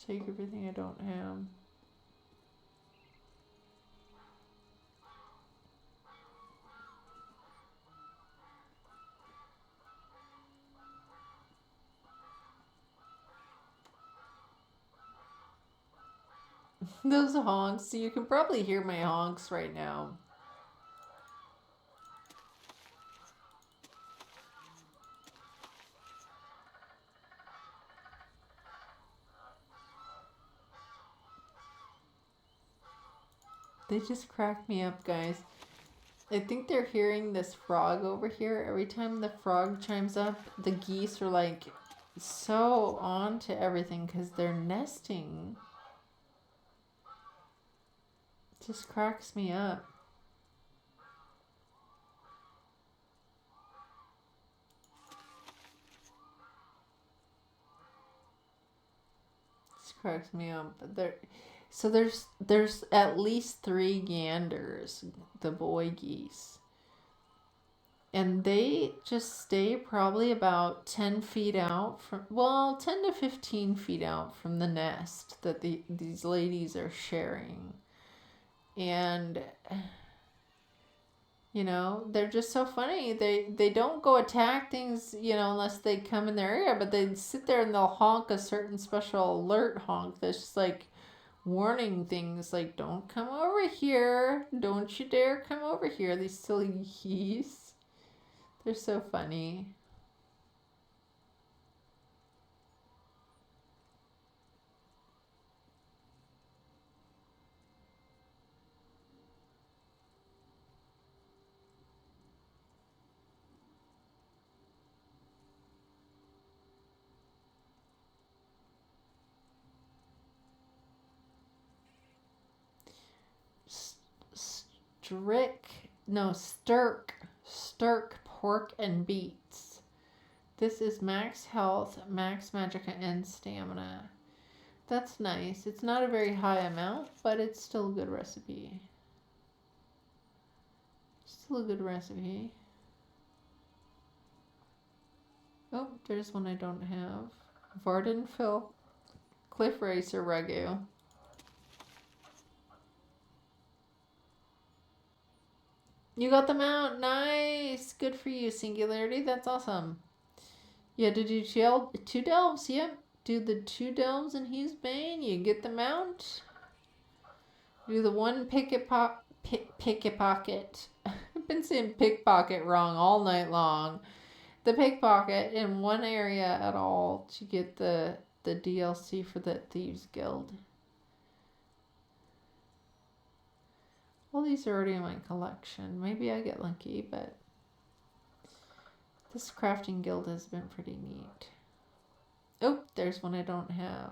Take everything I don't have. Those honks. So you can probably hear my honks right now. They just crack me up, guys. I think they're hearing this frog over here. Every time the frog chimes up, the geese are like so on to everything because they're nesting. It just cracks me up. This cracks me up. So there's at least 3 ganders, the boy geese. And they just stay probably about 10 feet out from, well, 10 to 15 feet out from the nest that these ladies are sharing. And, you know, they're just so funny. They don't go attack things, you know, unless they come in their area, but they sit there and they'll honk a certain special alert honk that's just like warning things like, don't come over here. Don't you dare come over here, these silly geese. They're so funny. Stirk pork and beets. This is max health, max magicka, and stamina. That's nice. It's not a very high amount, but it's still a good recipe. Still a good recipe. Oh, there's one I don't have. Vardenfell Cliff Racer Ragu. You got them out. Nice. Good for you, Singularity. That's awesome. Yeah, to do 2 delves. Yep. Do the 2 delves in Hughes Bane. You get them out. Do the 1 pickpocket. I've been saying pickpocket wrong all night long. The pickpocket in 1 area at all to get the DLC for the Thieves Guild. All these are already in my collection. Maybe I get lucky, but this crafting guild has been pretty neat. Oh, there's one I don't have.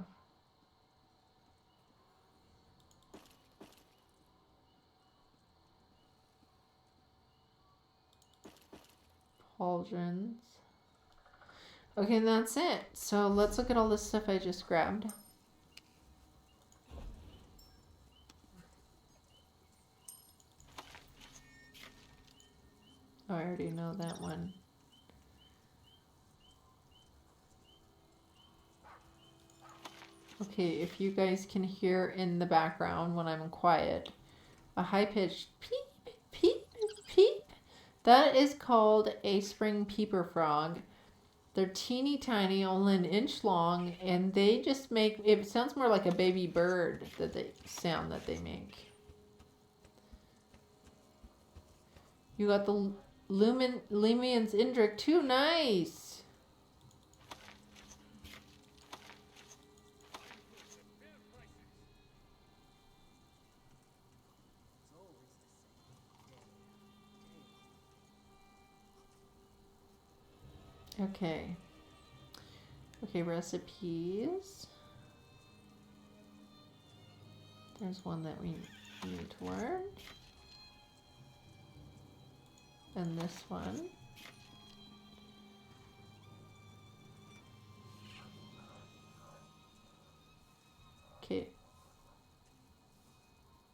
Pauldrons. Okay, that's it. So let's look at all this stuff I just grabbed. Oh, I already know that one. Okay, if you guys can hear in the background when I'm quiet, a high-pitched peep, peep, peep. That is called a spring peeper frog. They're teeny tiny, only 1 inch long, and they just make, it sounds more like a baby bird that they make. You got the Lemian's Indrik too. Nice. Okay. Okay, recipes. There's one that we need to learn. And this one. Okay.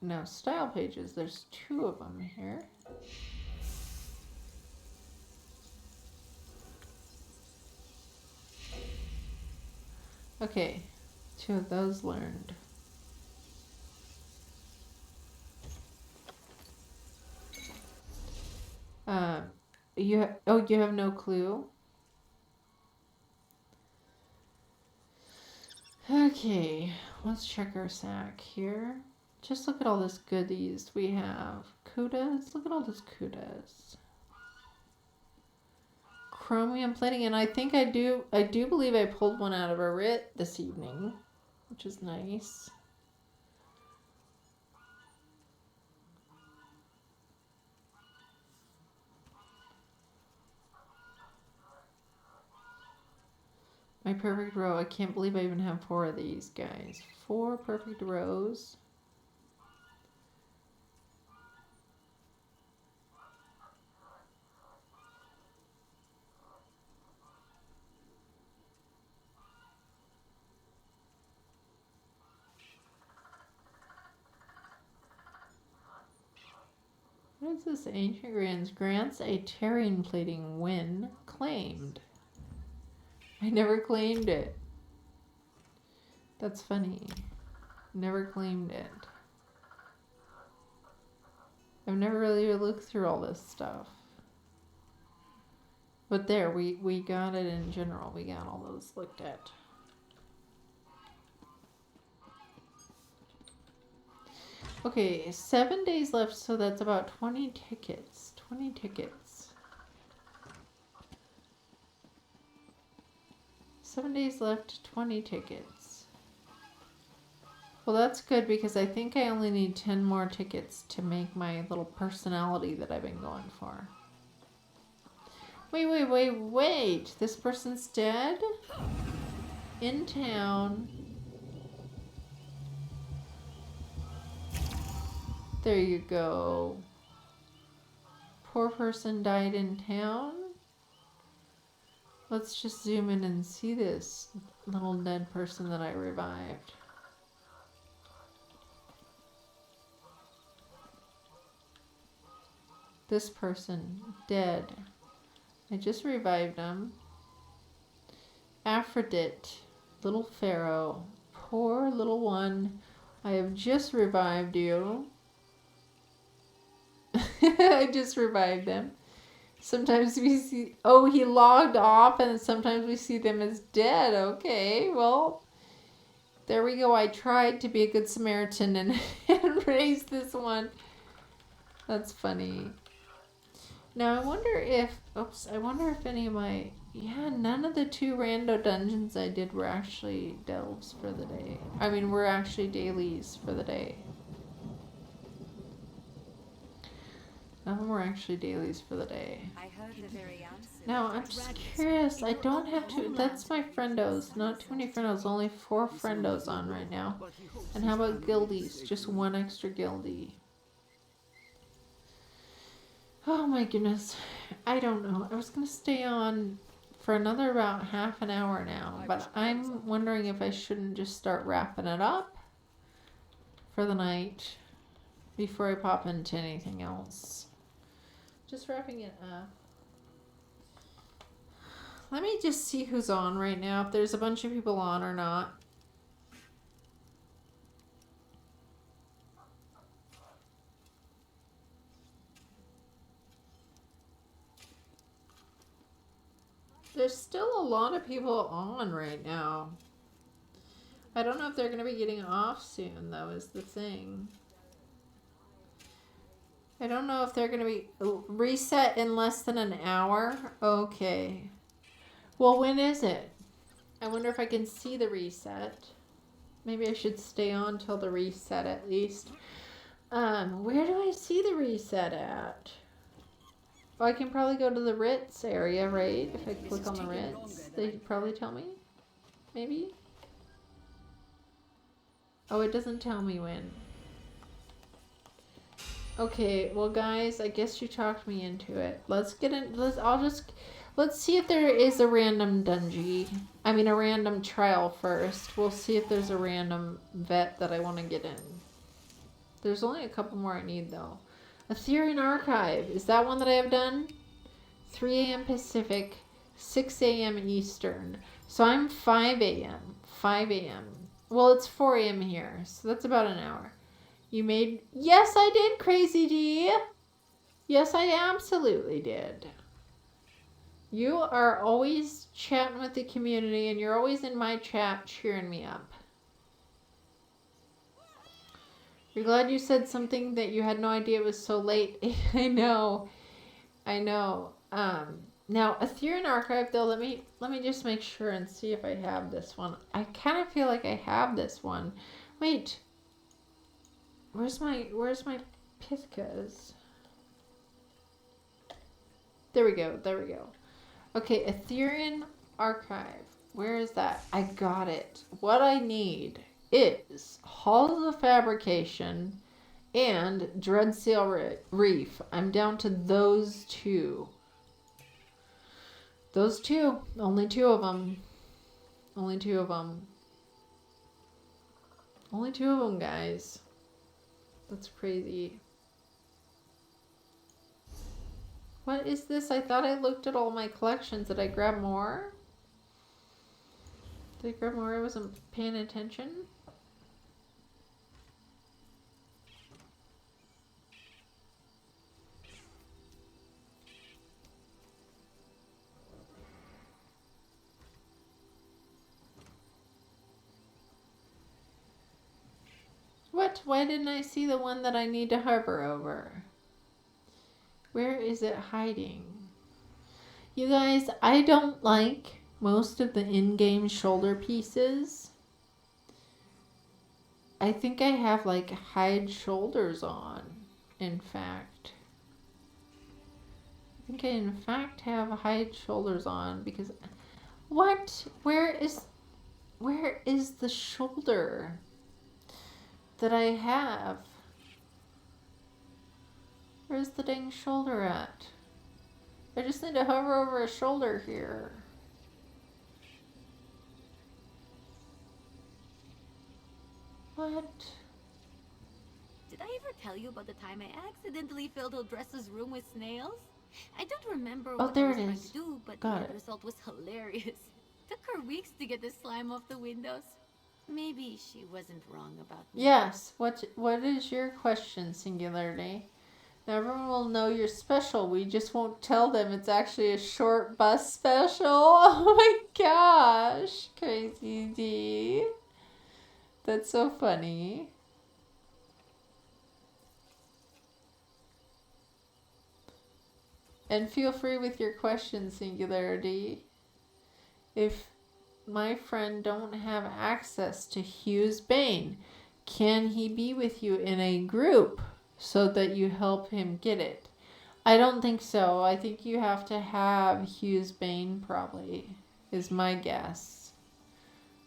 Now, style pages. There's 2 of them here. Okay, 2 of those learned. You have no clue? Okay, let's check our sack here. Just look at all this goodies we have. Kudas, look at all this kudas. Chromium plating, and I think I do believe I pulled one out of a writ this evening, which is nice. My perfect row. I can't believe I even have 4 of these guys. 4 perfect rows. What is this? Ancient Ruins grants a terrain plating when claimed. I never claimed it. That's funny. Never claimed it. I've never really looked through all this stuff. But there, we got it in general. We got all those looked at. Okay, 7 days left, so that's about 20 tickets. 20 tickets. 7 days left, 20 tickets. Well, that's good because I think I only need 10 more tickets to make my little personality that I've been going for. Wait. This person's dead? In town. There you go. Poor person died in town. Let's just zoom in and see this little dead person that I revived. This person, dead. I just revived him. Aphrodite, little pharaoh. Poor little one. I have just revived you. I just revived them. Sometimes we see... Oh, he logged off and sometimes we see them as dead. Okay, well... There we go. I tried to be a good Samaritan and raise this one. That's funny. Now, I wonder if... Oops. I wonder if any of my... Yeah, none of the 2 rando dungeons I did were actually delves for the day. I mean, were actually dailies for the day. None of them were actually dailies for the day. I heard the very answer. Now, I'm just curious. I don't have to... That's my friendos. Not too many friendos. Only 4 friendos on right now. And how about guildies? Just 1 extra guildie. Oh my goodness. I don't know. I was going to stay on for another about half an hour now. But I'm wondering if I shouldn't just start wrapping it up for the night before I pop into anything else. Just wrapping it up. Let me just see who's on right now. If there's a bunch of people on or not. There's still a lot of people on right now. I don't know if they're going to be getting off soon, though, is the thing. I don't know if they're going to be reset in less than an hour. Okay. Well, when is it? I wonder if I can see the reset. Maybe I should stay on till the reset at least. Where do I see the reset at? Well, I can probably go to the Ritz area, right? If I click on the Ritz, they'd probably tell me. Maybe? Oh, it doesn't tell me when. Okay, well guys, I guess you talked me into it. Let's get in, let's see if there is a random dungeon. I mean a random trial first. We'll see if there's a random vet that I want to get in. There's only a couple more I need though. Ethereal Archive, is that one that I have done? 3 a.m. Pacific, 6 a.m. Eastern. So I'm 5 a.m. 5 a.m. Well, it's 4 a.m. here, so that's about an hour. You made... Yes, I did, Crazy D. Yes, I absolutely did. You are always chatting with the community, and you're always in my chat cheering me up. You're glad you said something that you had no idea it was so late. I know. I know. Now, Ethereal Archive, though, let me just make sure and see if I have this one. I kind of feel like I have this one. Wait. Where's my Pithkas? There we go. Okay, Ethereal Archive. Where is that? I got it. What I need is Halls of Fabrication and Dreadsail Reef. I'm down to those two. Those two. Only two of them. Only two of them. Only two of them, guys. That's crazy. What is this? I thought I looked at all my collections. Did I grab more? Did I grab more? I wasn't paying attention. What? Why didn't I see the one that I need to hover over? Where is it hiding? You guys, I don't like most of the in-game shoulder pieces. I think I have like hide shoulders on, in fact. I think I in fact have hide shoulders on because... What? Where is the shoulder that I have? Where's the dang shoulder at? I just need to hover over a shoulder here. What? Did I ever tell you about the time I accidentally filled Odressa's room with snails? I don't remember what I was trying to do, but the end result was hilarious. Took her weeks to get the slime off the windows. Maybe she wasn't wrong about me. Yes. What is your question, Singularity? Now everyone will know you're special. We just won't tell them it's actually a short bus special. Oh my gosh. Crazy D. That's so funny. And feel free with your questions, Singularity. If my friend don't have access to Hugh's Bane, can he be with you in a group so that you help him get it? I don't think so. I think you have to have Hugh's Bane probably, is my guess.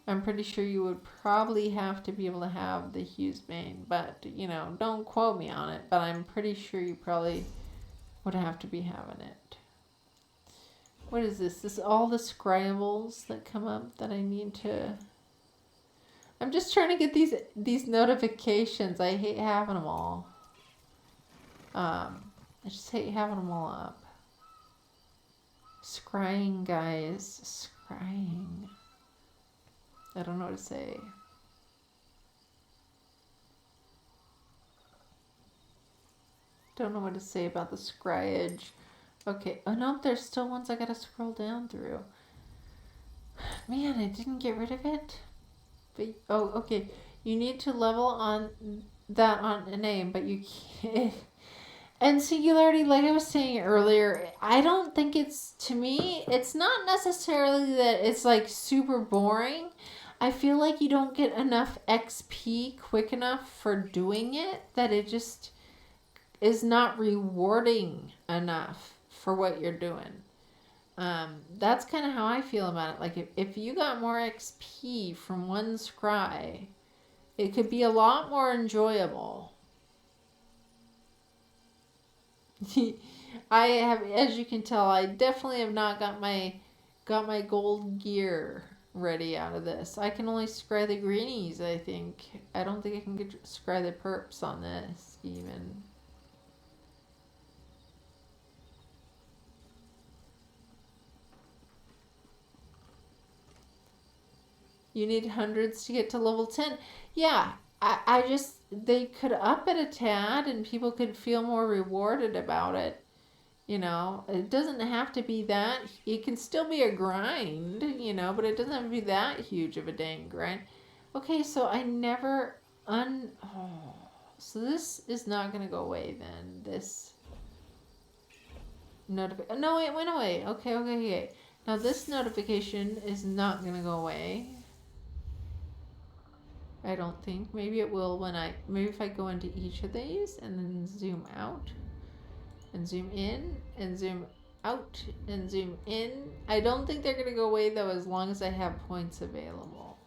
I'm pretty sure you would probably have to be able to have the Hugh's Bane, but, you know, don't quote me on it, but I'm pretty sure you probably would have to be having it. What is this? This is all the scribbles that come up that I need to... I'm just trying to get these notifications. I hate having them all. I just hate having them all up. Scrying, guys. Scrying. I don't know what to say. Don't know what to say about the scryage. Okay. Oh no, there's still ones I gotta scroll down through. Man, I didn't get rid of it. But oh, okay. You need to level on that on a name, but you can't. And Singularity, like I was saying earlier, I don't think it's, to me, it's not necessarily that it's like super boring. I feel like you don't get enough XP quick enough for doing it, that it just is not rewarding enough for what you're doing. That's kind of how I feel about it. Like if you got more XP from one scry, it could be a lot more enjoyable. I have, as you can tell, I definitely have not got my gold gear ready out of this. I can only scry the greenies, I think. I don't think I can scry the perps on this, even. You need hundreds to get to level 10. Yeah, I just, they could up it a tad and people could feel more rewarded about it. You know, it doesn't have to be that, it can still be a grind, you know, but it doesn't have to be that huge of a dang grind. Okay, so I never so this is not going to go away then. This notification, no, it went away. Okay. Now this notification is not going to go away. I don't think. Maybe it will when maybe if I go into each of these and then zoom out and zoom in and zoom out and zoom in. I don't think they're going to go away, though, as long as I have points available.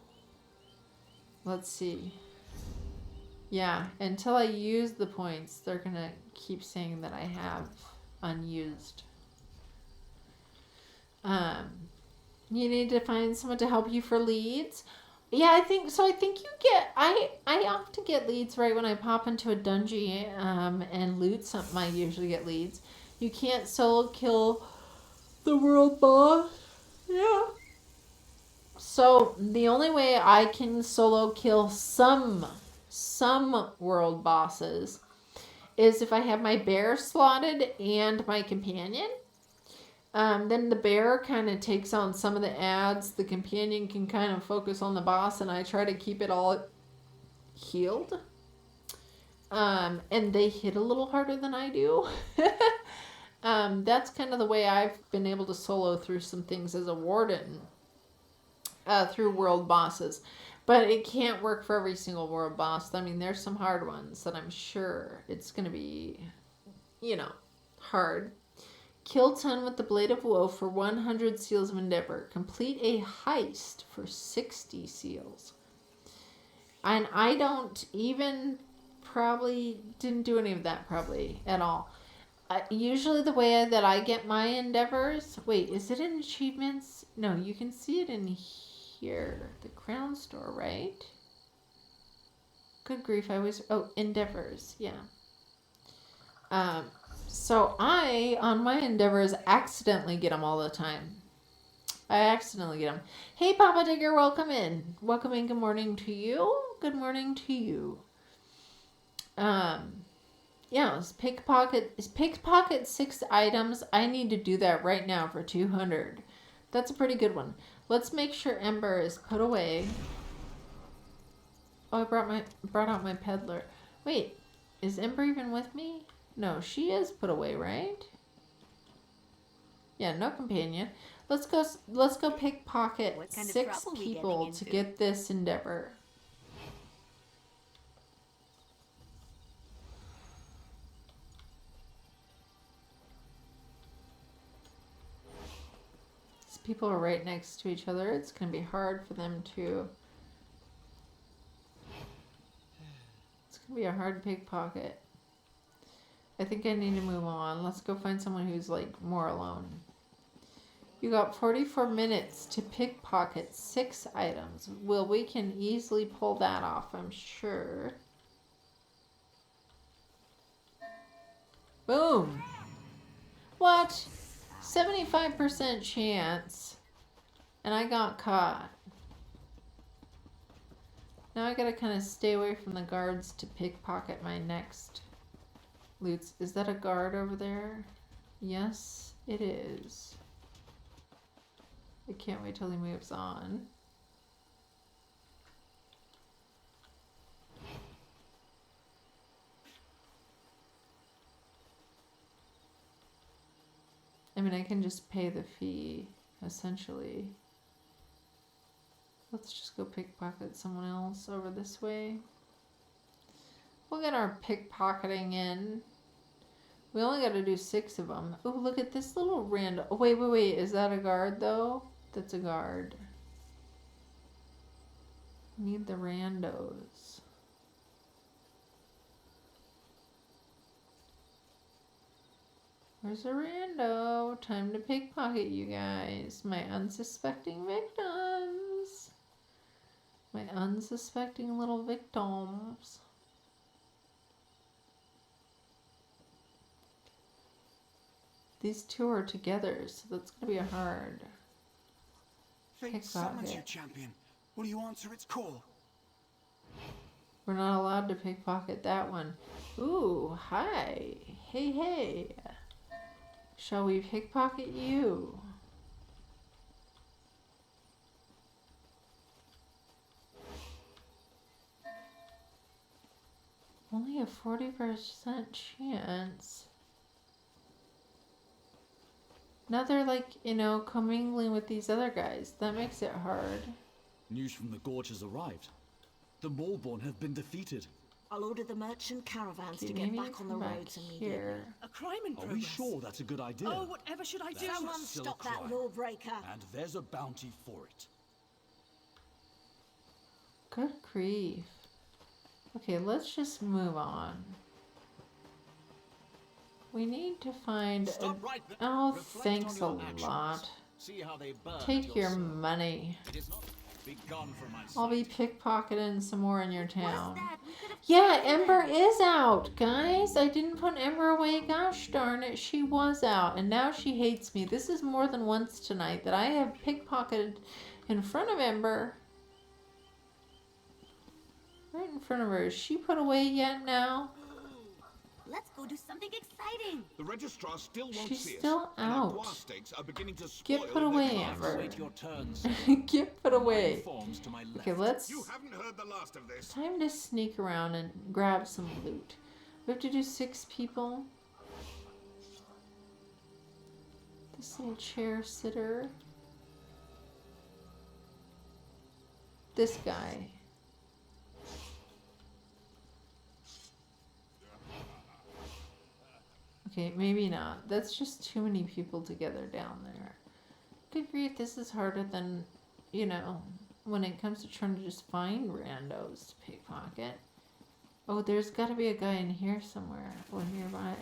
Let's see. Yeah, until I use the points, they're going to keep saying that I have unused. You need to find someone to help you for leads. Yeah, I think so. I think you get. I often get leads right when I pop into a dungeon and loot something. I usually get leads. You can't solo kill the world boss. Yeah. So the only way I can solo kill some world bosses is if I have my bear slotted and my companion. Then the bear kind of takes on some of the ads. The companion can kind of focus on the boss, and I try to keep it all healed. And they hit a little harder than I do. That's kind of the way I've been able to solo through some things as a warden. Through world bosses. But it can't work for every single world boss. I mean, there's some hard ones that I'm sure it's going to be, hard. Kill 10 with the Blade of Woe for 100 Seals of Endeavor. Complete a heist for 60 seals. And I don't even didn't do any of that probably at all. Usually the way that I get my endeavors... Wait, is it in achievements? No, you can see it in here. The crown store, right? Good grief, I was... Oh, endeavors, yeah. So I, on my endeavors, accidentally get them all the time. I accidentally get them. Hey, Papa Digger, welcome in. Welcome in. Good morning to you. Good morning to you. Yeah, it's pickpocket 6 items. I need to do that right now for 200. That's a pretty good one. Let's make sure Ember is put away. Oh, I brought out my peddler. Wait, is Ember even with me? No, she is put away, right? Yeah, no companion. Let's go pickpocket 6 people to get this endeavor. These people are right next to each other. It's going to be hard for them to... It's going to be a hard pickpocket. I think I need to move on. Let's go find someone who's like more alone. You got 44 minutes to pickpocket 6 items. Well, we can easily pull that off, I'm sure. Boom. What? 75% chance. And I got caught. Now I gotta kind of stay away from the guards to pickpocket my next loots. Is that a guard over there? Yes, it is. I can't wait till he moves on. I mean, I can just pay the fee, essentially. Let's just go pickpocket someone else over this way. We'll get our pickpocketing in. We only got to do 6 of them. Oh, look at this little random... Oh, wait. Is that a guard, though? That's a guard. Need the randos. Where's a rando? Time to pickpocket, you guys. My unsuspecting victims. My unsuspecting little victims. These 2 are together, so that's going to be a hard Fate summons you, champion. Will you answer its call? We're not allowed to pickpocket that one. Ooh, hi. Hey. Shall we pickpocket you? Only a 40% chance. Now they're like, commingling with these other guys. That makes it hard. News from the Gorge has arrived. The Maulborn have been defeated. I'll order the merchant caravans to get maybe back on the back roads immediately. here. A crime in Are progress. we sure that's a good idea? Oh, whatever should I do? That's Someone still a stop that crime. lawbreaker. And there's a bounty for it. Good grief. Okay, let's just move on. We need to find Stop right there. Oh, Reflect thanks a on your actions. lot. See how they burn Take at your soul. money. It is not begun for my I'll be sight. pickpocketing some more in your town. Yeah, Ember is out, guys. I didn't put Ember away. Gosh darn it, she was out. And now she hates me. This is more than once tonight that I have pickpocketed in front of Ember. Right in front of her. Is she put away yet now? Let's go do something exciting. The registrar still won't She's see us. still and our out. guar stakes are beginning to spoil Get put in away, their Amber. Wait your turn. Get put away. Forms to my left. Okay, let's... You haven't heard the last of this. Time to sneak around and grab some loot. We have to do 6 people. This little chair sitter. This guy. Okay, maybe not. That's just too many people together down there. Good grief, this is harder than, you know, when it comes to trying to just find randos to pickpocket. Oh, there's got to be a guy in here somewhere or nearby.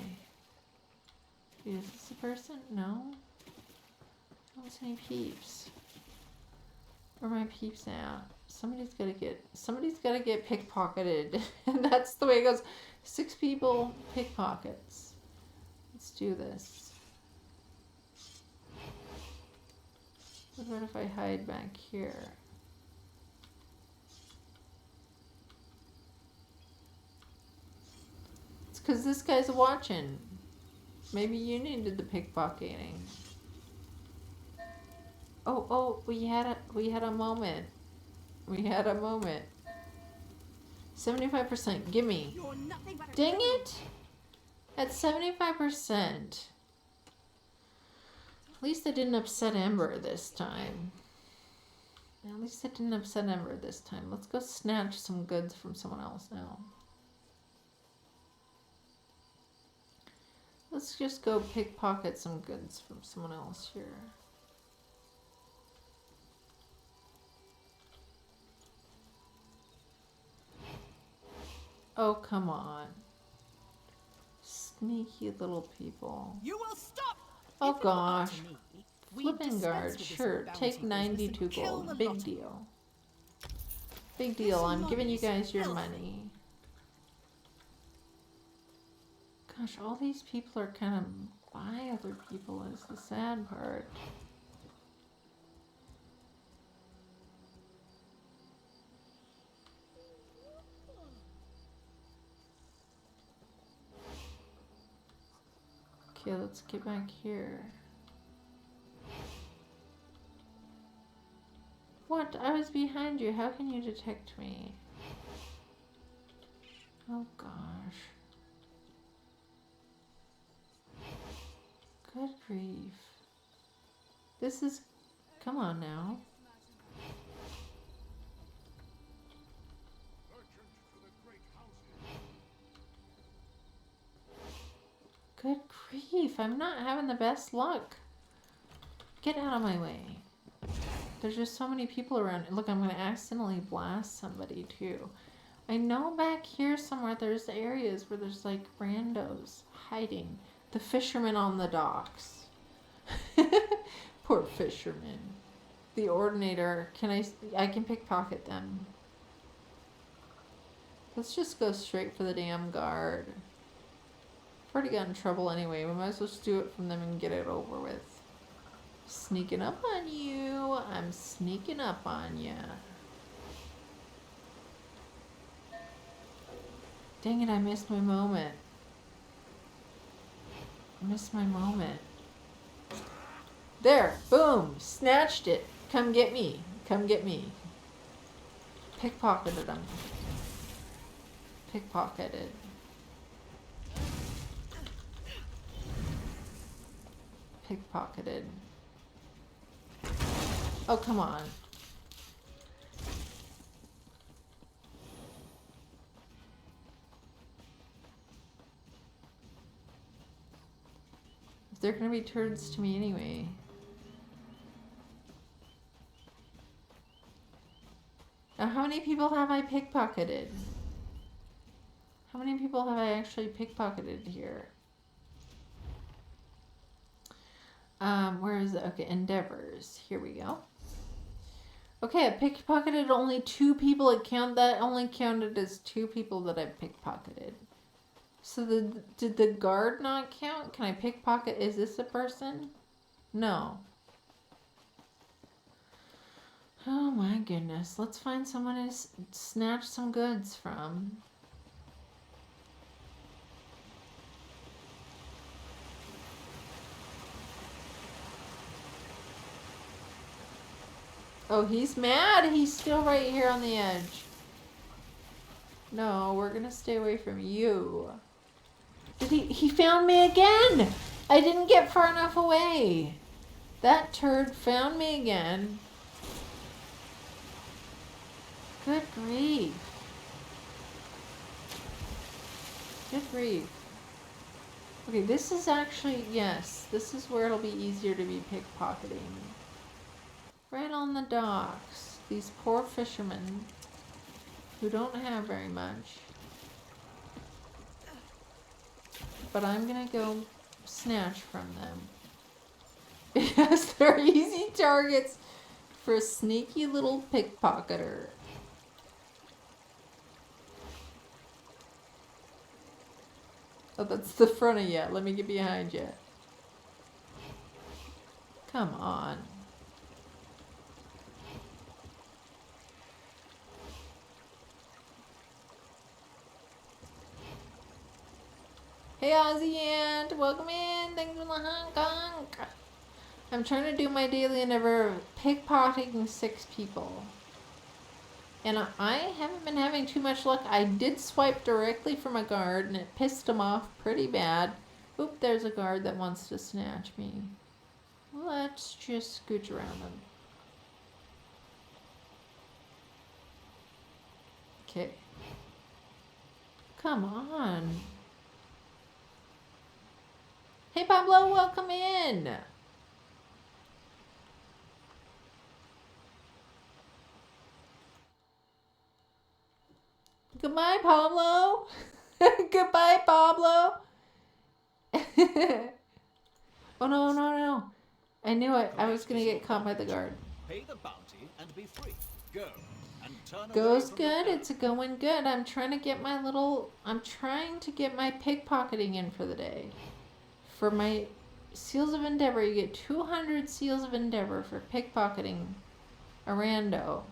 Is this a person? No? I don't see any peeps. Where are my peeps at? Somebody's got to get pickpocketed. And that's the way it goes. 6 people, pickpockets. Let's do this. What about if I hide back here? It's because this guy's watching. Maybe you needed the pickpocketing. Oh, we had a moment. We had a moment. 75%, gimme. Dang it! At 75%. At least I didn't upset Ember this time. At least I didn't upset Ember this time. Let's go snatch some goods from someone else now. Let's just go pickpocket some goods from someone else here. Oh, come on. Sneaky little people. You will stop. Oh gosh. Flipping guard, sure. Take 92 gold. Big deal. Big deal. I'm giving you guys your money. Gosh, all these people are kind of by other people is the sad part. Okay, let's get back here. What? I was behind you. How can you detect me? Oh gosh. Good grief. This is... Come on now. Good grief, I'm not having the best luck. Get out of my way. There's just so many people around. Look, I'm going to accidentally blast somebody too. I know back here somewhere there's areas where there's like randos hiding. The fishermen on the docks. Poor fishermen. The ordinator. I can pickpocket them. Let's just go straight for the damn guard. I've already got in trouble anyway. We might as well just do it from them and get it over with. Sneaking up on you. I'm sneaking up on you. Dang it, I missed my moment. I missed my moment. There, boom, snatched it. Come get me. Come get me. Pickpocketed him. Pickpocketed. Pickpocketed. Oh, come on. They're gonna be turds to me anyway. Now, how many people have I pickpocketed? How many people have I actually pickpocketed here? Where is it? Okay, endeavors. Here we go. Okay, I pickpocketed only 2 people. That only counted as 2 people that I pickpocketed. So did the guard not count? Can I pickpocket? Is this a person? No. Oh my goodness. Let's find someone to snatch some goods from. Oh, he's mad. He's still right here on the edge. No, we're gonna stay away from you. He found me again! I didn't get far enough away. That turd found me again. Good grief. Good grief. Okay, this is actually, yes, this is where it'll be easier to be pickpocketing. Right on the docks. These poor fishermen who don't have very much. But I'm gonna go snatch from them. Because they're easy targets for a sneaky little pickpocketer. Oh, that's the front of you. Let me get behind you. Come on. Hey Ozzy and welcome in. Thanks for the Hong Kong. I'm trying to do my daily endeavor of pickpocketing 6 people. And I haven't been having too much luck. I did swipe directly from a guard and it pissed him off pretty bad. Oop, there's a guard that wants to snatch me. Let's just scooch around them. Okay. Come on. Hey Pablo, welcome in. Goodbye, Pablo. Goodbye, Pablo. Oh no, no, no. I knew it. I was gonna get caught by the guard. Pay the bounty and be free. Go and turn Goes good. It's going good. I'm trying to get my pickpocketing in for the day. For my Seals of Endeavor, you get 200 Seals of Endeavor for pickpocketing a rando.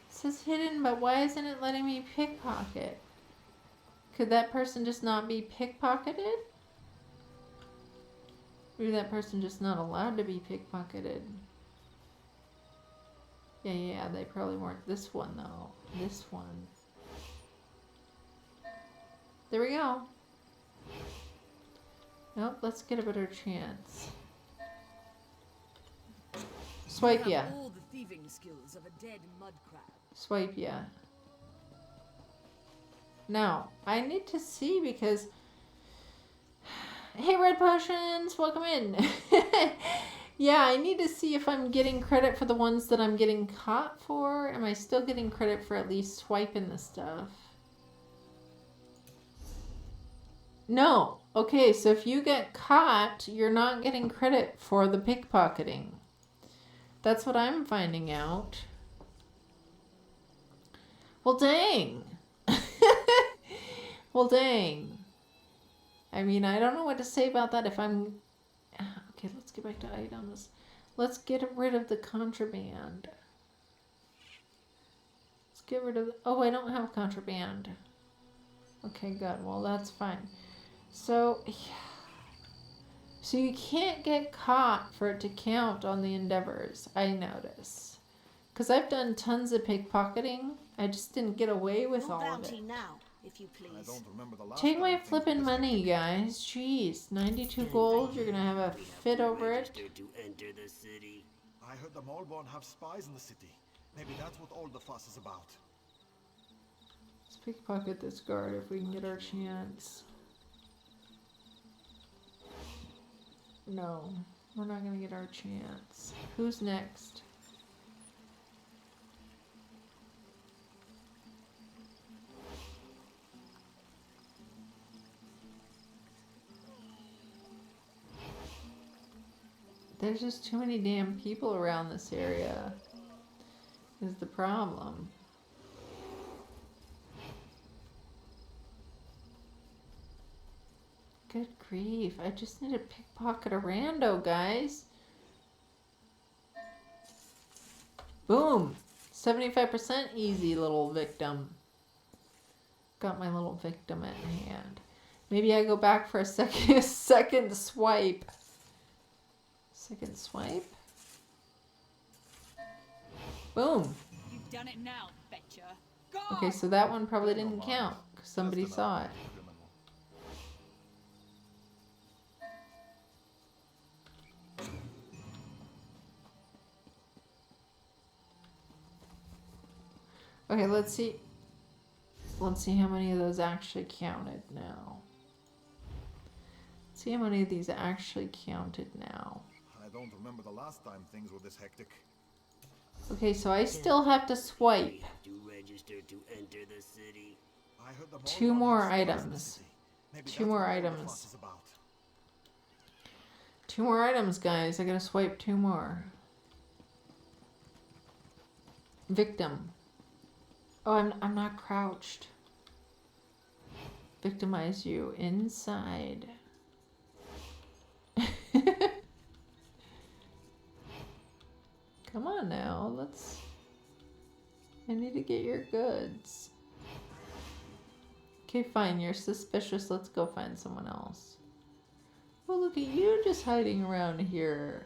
It says hidden, but why isn't it letting me pickpocket? Could that person just not be pickpocketed? Maybe that person just not allowed to be pickpocketed. Yeah, they probably weren't. This one, though. This one. There we go. Nope, let's get a better chance. Swipe ya. All the thieving skills of a dead mud crab. Swipe ya. Now, I need to see because... Hey, Red Potions! Welcome in! Yeah, I need to see if I'm getting credit for the ones that I'm getting caught for. Am I still getting credit for at least swiping the stuff? No. Okay, so if you get caught, you're not getting credit for the pickpocketing. That's what I'm finding out. Well, dang. Well, dang. I mean, I don't know what to say about that if I'm... Okay, let's get back to items. Let's get rid of the contraband. Let's get rid of... Oh, I don't have contraband. Okay, good. Well, that's fine. So, yeah. So you can't get caught for it to count on the endeavors, I notice. Because I've done tons of pickpocketing. I just didn't get away with all of it. Now, if you please. I don't remember the last Take my time things flippin' were money, guys. Jeez, 92 gold. You're gonna have a fit over it. To enter the city. I heard the Malborn have spies in the city. Maybe that's what all the fuss is about. Let's pickpocket this guard if we can get our chance. No, we're not gonna get our chance. Who's next? There's just too many damn people around this area, is the problem. Good grief, I just need to pickpocket a rando, guys. Boom! 75% easy, little victim. Got my little victim at hand. Maybe I go back for a second swipe. Second swipe. Boom. You've done it now, betcha. Go Okay, so that one probably didn't count because somebody saw it. Okay, let's see. Let's see how many of those actually counted now. Let's see how many of these actually counted now. I don't remember the last time things were this hectic. Okay, so I still have to swipe. To register to enter the city. I heard the Two more items. Two more items. Two more items, guys. I gotta swipe two more. Victim. Oh, I'm not crouched. Victimize you inside. Come on now, let's... I need to get your goods. Okay, fine, you're suspicious. Let's go find someone else. Well, look at you just hiding around here.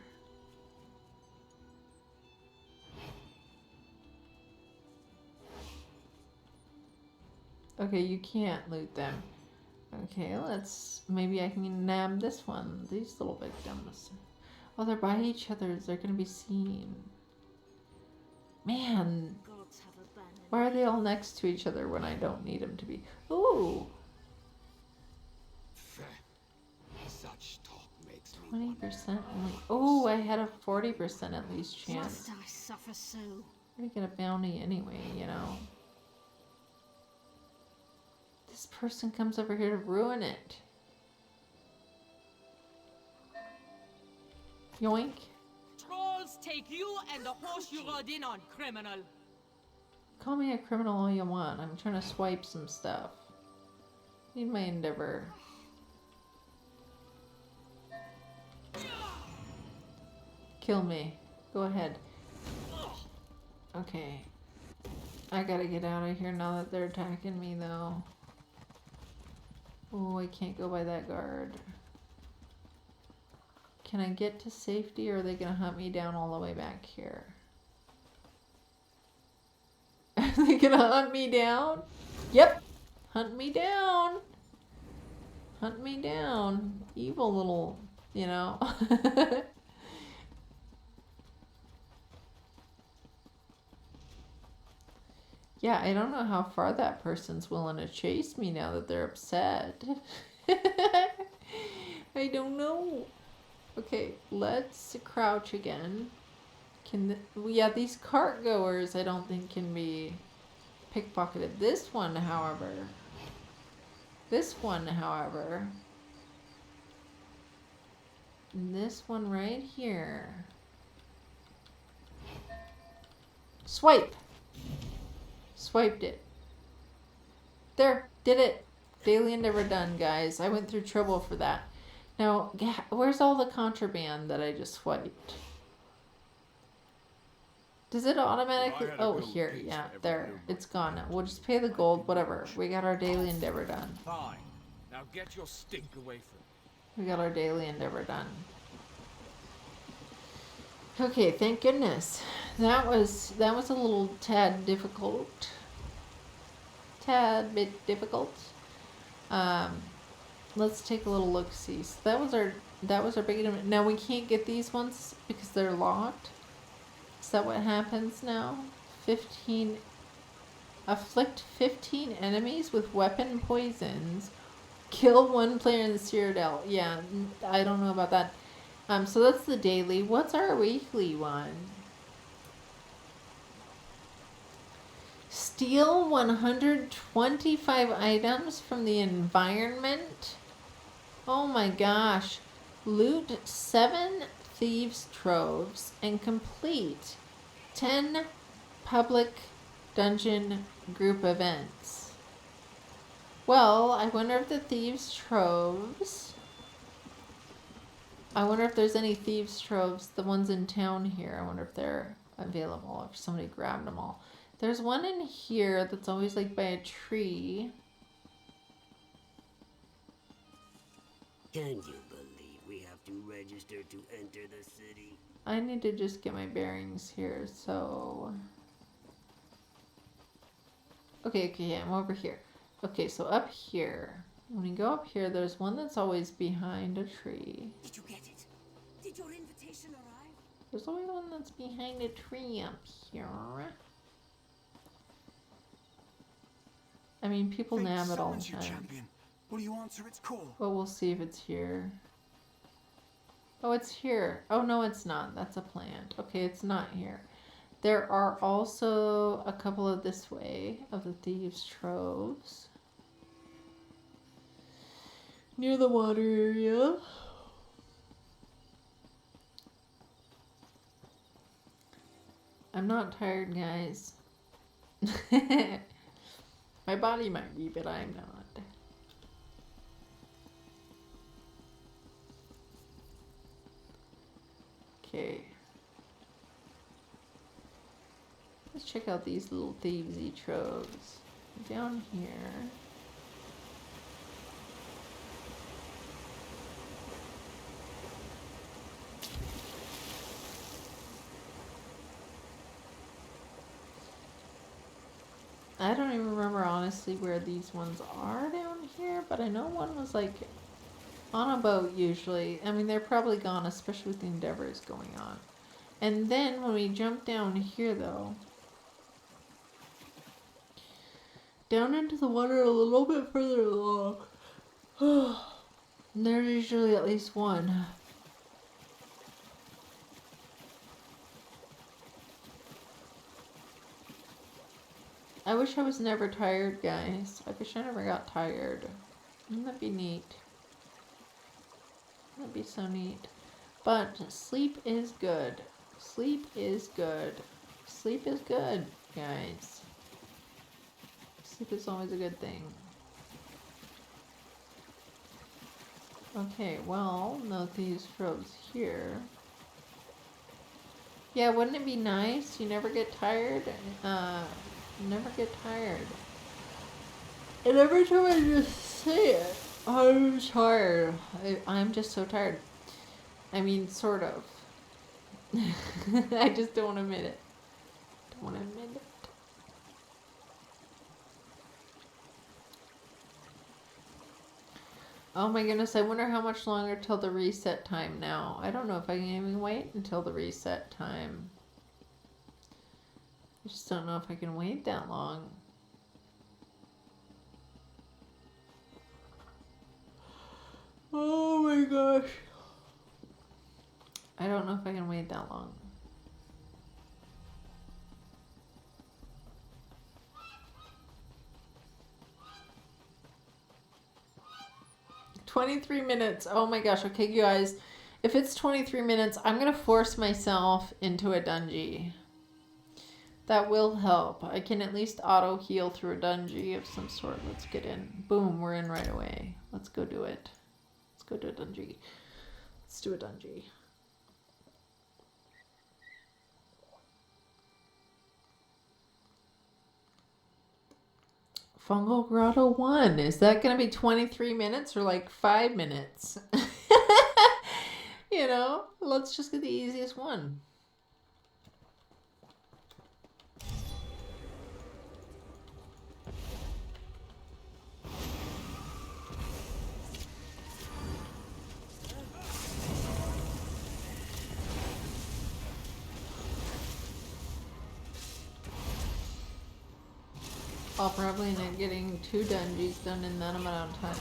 Okay, you can't loot them. Okay, let's... Maybe I can nab this one. These little victims. Oh, they're by each other. They're gonna be seen. Man. Why are they all next to each other when I don't need them to be? Ooh. Such talk makes me 20% only. Oh, I had a 40% at least chance. Must I suffer so? I'm gonna get a bounty anyway, you know. This person comes over here to ruin it. Yoink. Trolls take you and the horse you rode in on, criminal. Call me a criminal all you want. I'm trying to swipe some stuff. Need my endeavor. Kill me. Go ahead. Okay. I gotta get out of here now that they're attacking me, though. Oh, I can't go by that guard. Can I get to safety, or are they gonna hunt me down all the way back here? Are they gonna hunt me down? Yep. Hunt me down. Hunt me down. Evil little, you know. Yeah, I don't know how far that person's willing to chase me now that they're upset. I don't know. Okay, let's crouch again. Yeah, these cart goers I don't think can be pickpocketed. This one, however. And this one right here. Swipe! Swiped it. There, did it. Daily endeavor done, guys. I went through trouble for that. Now, where's all the contraband that I just swiped? Does it automatically... Oh, here. Yeah, there. It's gone now. We'll just pay the gold, whatever. We got our daily endeavor done. Fine. Now get your stink away from me. We got our daily endeavor done. Okay, thank goodness. That was a little tad difficult. Tad bit difficult. Let's take a little look-see. So that was our big... Now we can't get these ones because they're locked. Is that what happens now? 15 Afflict 15 enemies with weapon poisons. Kill one player in the Citadel. Yeah, I don't know about that. So that's the daily. What's our weekly one? Steal 125 items from the environment. Oh my gosh. Loot 7 thieves' troves and complete 10 public dungeon group events. Well, I wonder if the thieves' troves... I wonder if there's any thieves' troves, the ones in town here. I wonder if they're available, if somebody grabbed them all. There's one in here that's always like by a tree. Can you believe we have to register to enter the city? I need to just get my bearings here, so... Okay, yeah, I'm over here. Okay, so up here. When you go up here, there's one that's always behind a tree. Did you get it? Did your invitation arrive? There's always one that's behind a tree up here. I mean, people nab it all the time. Champion. Will you answer its call? Well, we'll see if it's here. Oh, it's here. Oh, no, it's not. That's a plant. Okay, it's not here. There are also a couple of this way of the thieves' troves. Near the water area. I'm not tired, guys. My body might be, but I'm not. Okay. Let's check out these little thievesy troves. Down here. I don't even remember honestly where these ones are down here, but I know one was like on a boat usually. I mean, they're probably gone, especially with the endeavors going on. And then when we jump down here though, down into the water a little bit further along, there's usually at least one. I wish I was never tired, guys. I wish I never got tired. Wouldn't that be neat? That'd be so neat. But sleep is good. Sleep is good. Sleep is good, guys. Sleep is always a good thing. Okay, well, no thieves' troves here. Yeah, wouldn't it be nice? You never get tired? Never get tired. And every time I just say it, I'm tired. I'm just so tired. I mean, sort of. I just don't want to admit it. Don't want to admit it. Oh my goodness, I wonder how much longer till the reset time now. I don't know if I can even wait until the reset time. I just don't know if I can wait that long. Oh my gosh. I don't know if I can wait that long. $23 minutes. Oh my gosh. Okay, you guys. If it's 23 minutes, I'm going to force myself into a dungeon. That will help. I can at least auto heal through a dungeon of some sort. Let's get in. Boom, we're in right away. Let's go do it. Let's go do a dungeon. Let's do a dungeon. Fungal Grotto 1. Is that going to be 23 minutes or like 5 minutes? You know, let's just get the easiest one. I'll probably end up getting 2 dungeons done in that amount of time.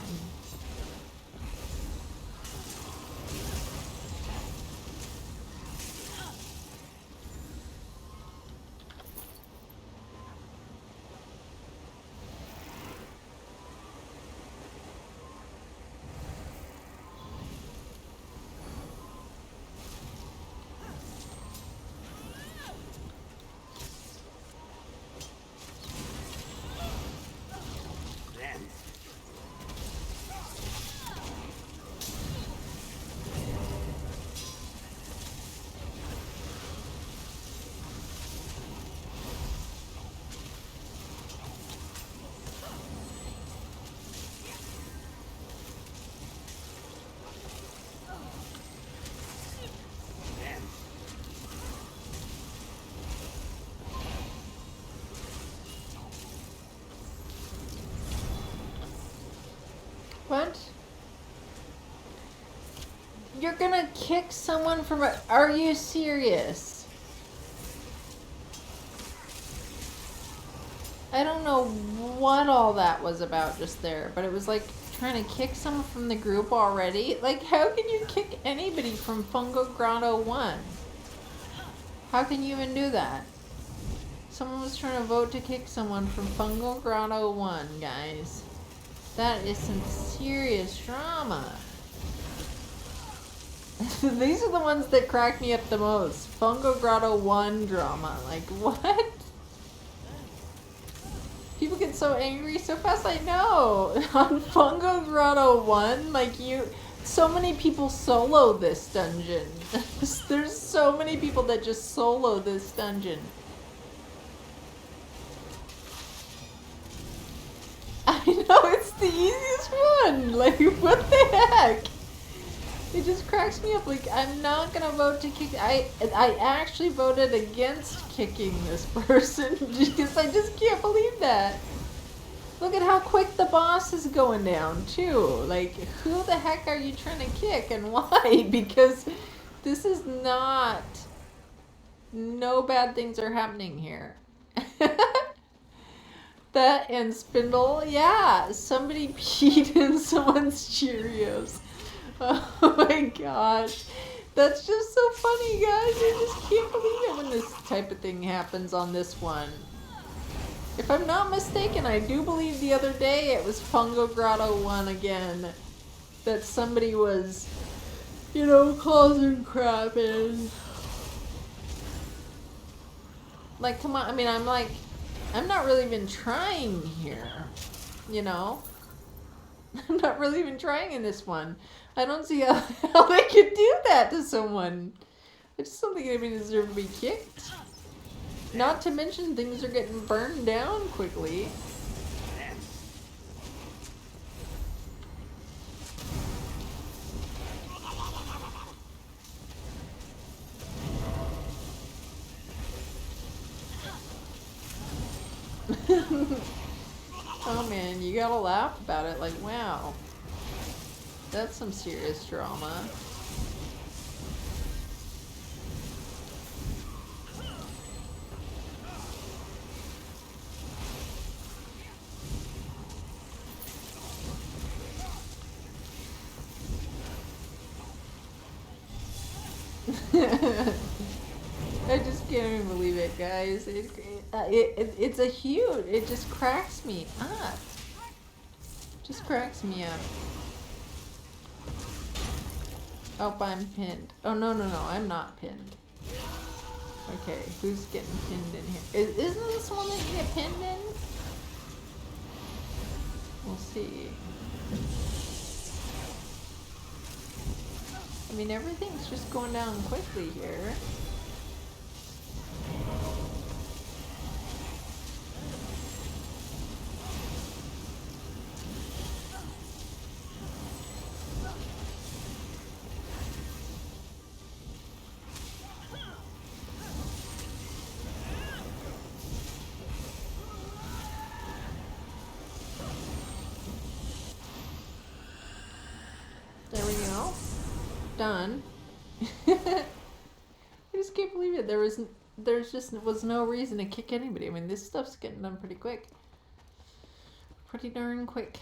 What? You're gonna kick someone from a... Are you serious? I don't know what all that was about just there, but it was like trying to kick someone from the group already. Like, how can you kick anybody from Fungo Grotto 1? How can you even do that? Someone was trying to vote to kick someone from Fungo Grotto 1, guys. That is some serious drama. These are the ones that crack me up the most. Fungo Grotto 1 drama. Like, what? People get so angry so fast, I know. On Fungo Grotto 1, like so many people solo this dungeon. There's so many people that just solo this dungeon. I know, it's the easiest one. Like, what the heck? It just cracks me up. Like, I'm not gonna vote to kick. I actually voted against kicking this person because I just can't believe that. Look at how quick the boss is going down too. Like, who the heck are you trying to kick and why? Because this is not. No bad things are happening here. That and Spindle, yeah, somebody peed in someone's Cheerios. Oh my gosh. That's just so funny, guys. I just can't believe it when this type of thing happens on this one. If I'm not mistaken, I do believe the other day it was Fungo Grotto 1 again. That somebody was, you know, causing crap in. Like, come on, I mean, I'm not really even trying here, you know? I'm not really even trying in this one. I don't see how they could do that to someone. I just don't think anybody deserves to be kicked. Not to mention things are getting burned down quickly. Oh man, you gotta laugh about it, like, wow. That's some serious drama. I just can't even believe it, guys. It's a huge. It just cracks me up. Just cracks me up. Oh, I'm pinned. Oh, no, I'm not pinned. Okay, who's getting pinned in here? Isn't this one that you get pinned in? We'll see. I mean, everything's just going down quickly here. There we go. Done. I just can't believe it. There just was no reason to kick anybody. I mean, this stuff's getting done pretty quick. pretty darn quick.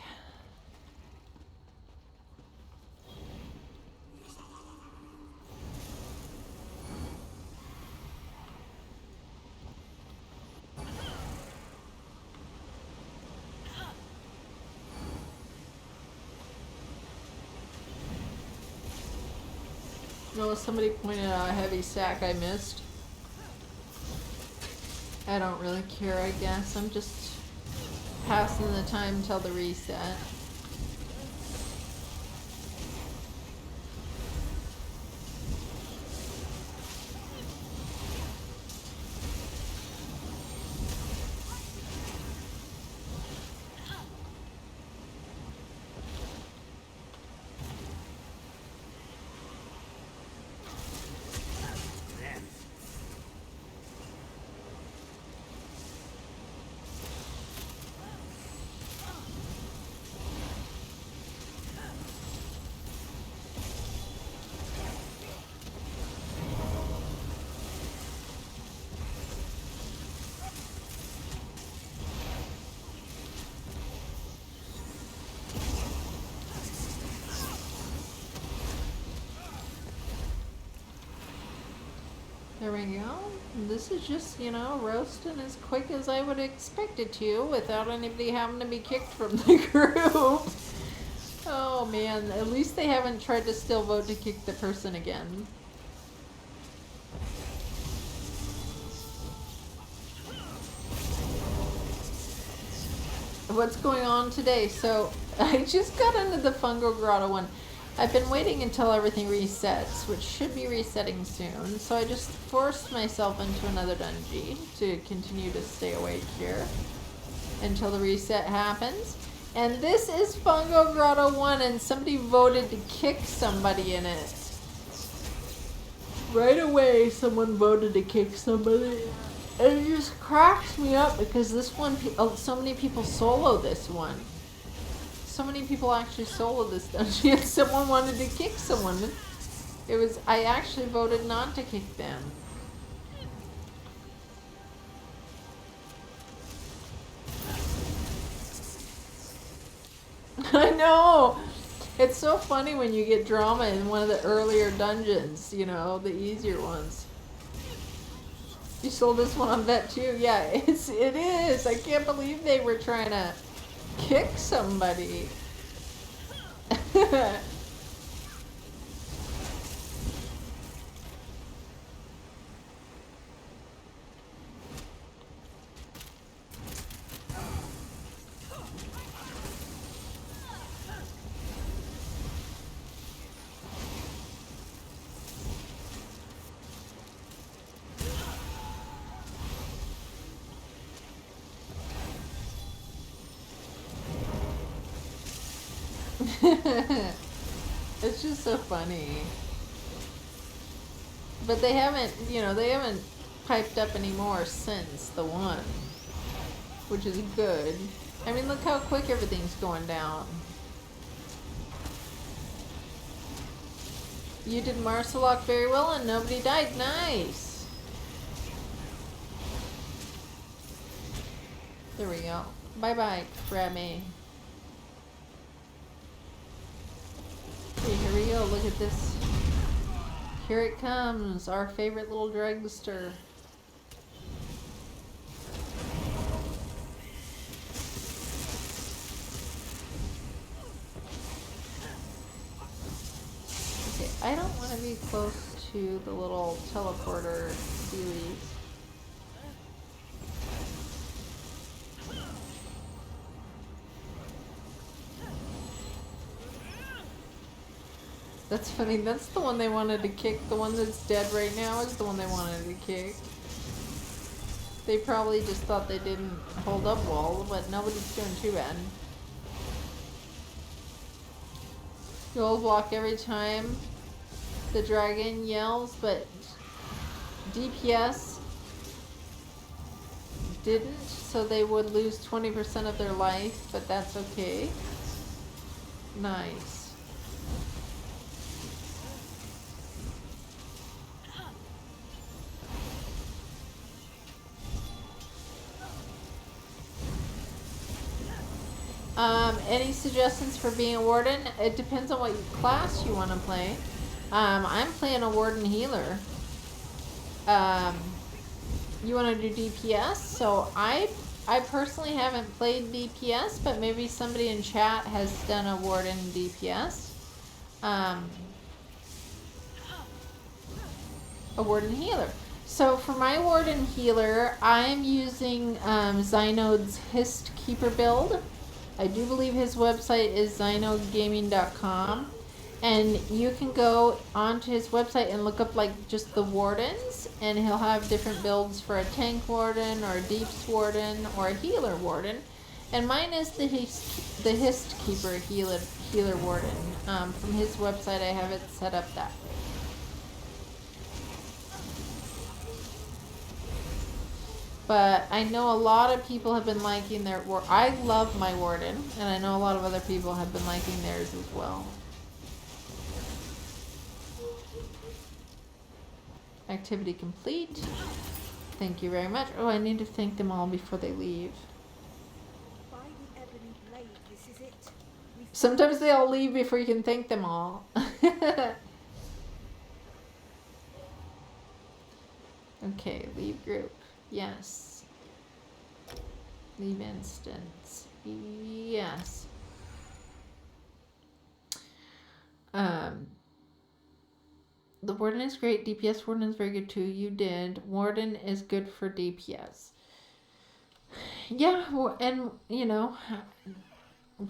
No, somebody pointed out a heavy sack I missed. I don't really care, I guess. I'm just passing the time till the reset. There we go. This is just, you know, roasting as quick as I would expect it to without anybody having to be kicked from the group. Oh man, at least they haven't tried to still vote to kick the person again. What's going on today? So I just got into the Fungo Grotto one. I've been waiting until everything resets, which should be resetting soon, so I just forced myself into another dungeon to continue to stay awake here until the reset happens. And this is Fungo Grotto 1, and somebody voted to kick somebody in it. Right away, someone voted to kick somebody. And it just cracks me up because this one, so many people solo this one. So many people actually soloed this dungeon. Someone wanted to kick someone. It was, I actually voted not to kick them. I know! It's so funny when you get drama in one of the earlier dungeons, you know, the easier ones. You sold this one on vet too? Yeah, it is. I can't believe they were trying to kick somebody. It's just so funny. But they haven't, you know, they haven't piped up anymore since the one, which is good. I mean, look how quick everything's going down. You did Marcelok very well and nobody died. Nice. There we go. Bye-bye, Remy. Okay, here we go. Look at this. Here it comes, our favorite little dragster. Okay, I don't want to be close to the little teleporter dealies. That's funny, that's the one they wanted to kick. The one that's dead right now is the one they wanted to kick. They probably just thought they didn't hold up well, but nobody's doing too bad. You'll block every time the dragon yells, but DPS didn't, so they would lose 20% of their life, but that's okay. Nice. Any suggestions for being a warden? It depends on what class you want to play. I'm playing a warden healer. You want to do DPS? So I personally haven't played DPS, but maybe somebody in chat has done a warden DPS. A warden healer. So for my warden healer, I'm using Zynode's Hist Keeper build. I do believe his website is zynodegaming.com. And you can go onto his website and look up like just the wardens, and he'll have different builds for a tank warden or a deeps warden or a healer warden. And mine is the Hist Keeper healer warden. From his website, I have it set up that way. But I know a lot of people have been liking their I love my warden, and I know a lot of other people have been liking theirs as well. Activity complete. Thank you very much. Oh, I need to thank them all before they leave. Sometimes they all leave before you can thank them all. Okay, leave group. Yes. Leave instance. Yes. The warden is great. DPS warden is very good too. You did. Warden is good for DPS. Yeah, and you know,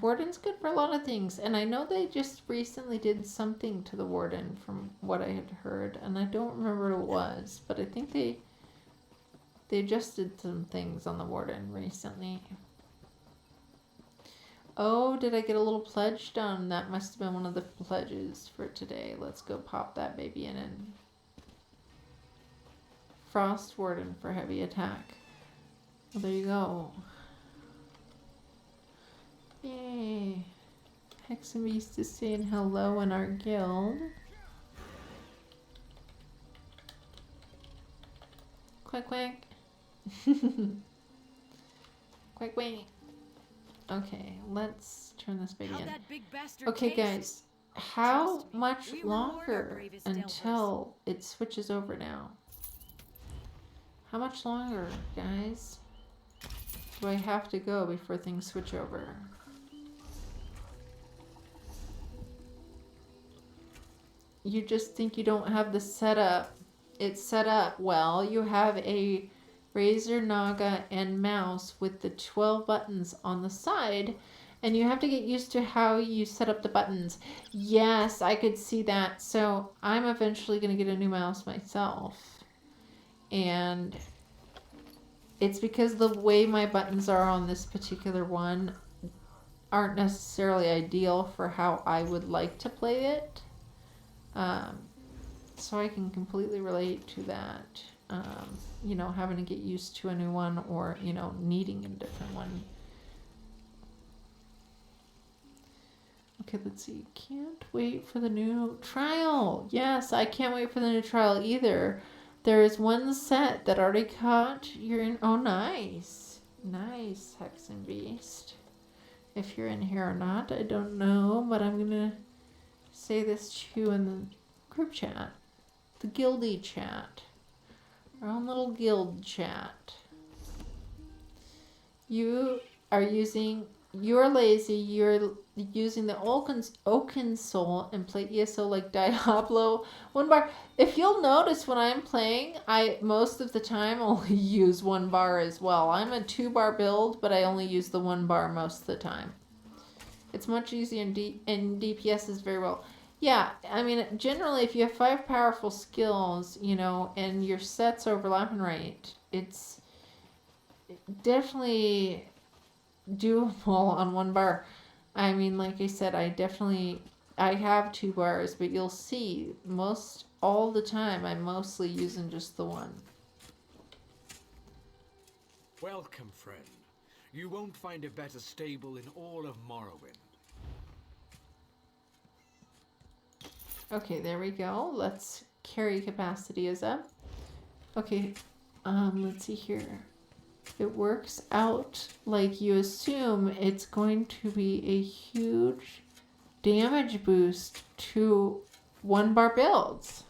warden's good for a lot of things. And I know they just recently did something to the warden from what I had heard, and I don't remember what it was, but I think they adjusted some things on the warden recently. Oh, did I get a little pledge done? That must have been one of the pledges for today. Let's go pop that baby in. And Frost Warden for heavy attack. Well, there you go. Yay. Hex and Beast is saying hello in our guild. Quack quack. Quack quack. Okay, let's turn this baby in. Okay, guys, how much longer until it switches over now? How much longer, guys, do I have to go before things switch over? You just think you don't have the setup. It's set up well. You have a Razer Naga and mouse with the 12 buttons on the side, and you have to get used to how you set up the buttons. Yes, I could see that. So I'm eventually going to get a new mouse myself, and it's because the way my buttons are on this particular one aren't necessarily ideal for how I would like to play it. So I can completely relate to that. You know, having to get used to a new one, or, you know, needing a different one. Okay, let's see. Can't wait for the new trial. Yes, I can't wait for the new trial either. There is one set that already caught. You're in. Oh, nice. Nice, Hex and Beast. If you're in here or not, I don't know, but I'm going to say this to you in the group chat. The guildy chat. Our own little guild chat. You're lazy, you're using the Oaken Soul and play ESO like Diablo. One bar. If you'll notice when I'm playing, I most of the time only use one bar as well. I'm a 2-bar build, but I only use the 1 bar most of the time. It's much easier, and DPS is very well. Yeah, I mean, generally, if you have 5 powerful skills, you know, and your sets overlapping right, it's definitely doable on 1 bar. I mean, like I said, I have 2 bars, but you'll see all the time, I'm mostly using just the 1. Welcome, friend. You won't find a better stable in all of Morrowind. Okay, there we go. Let's carry capacity is up. Okay, let's see here. it works out like you assume, it's going to be a huge damage boost to 1-bar builds.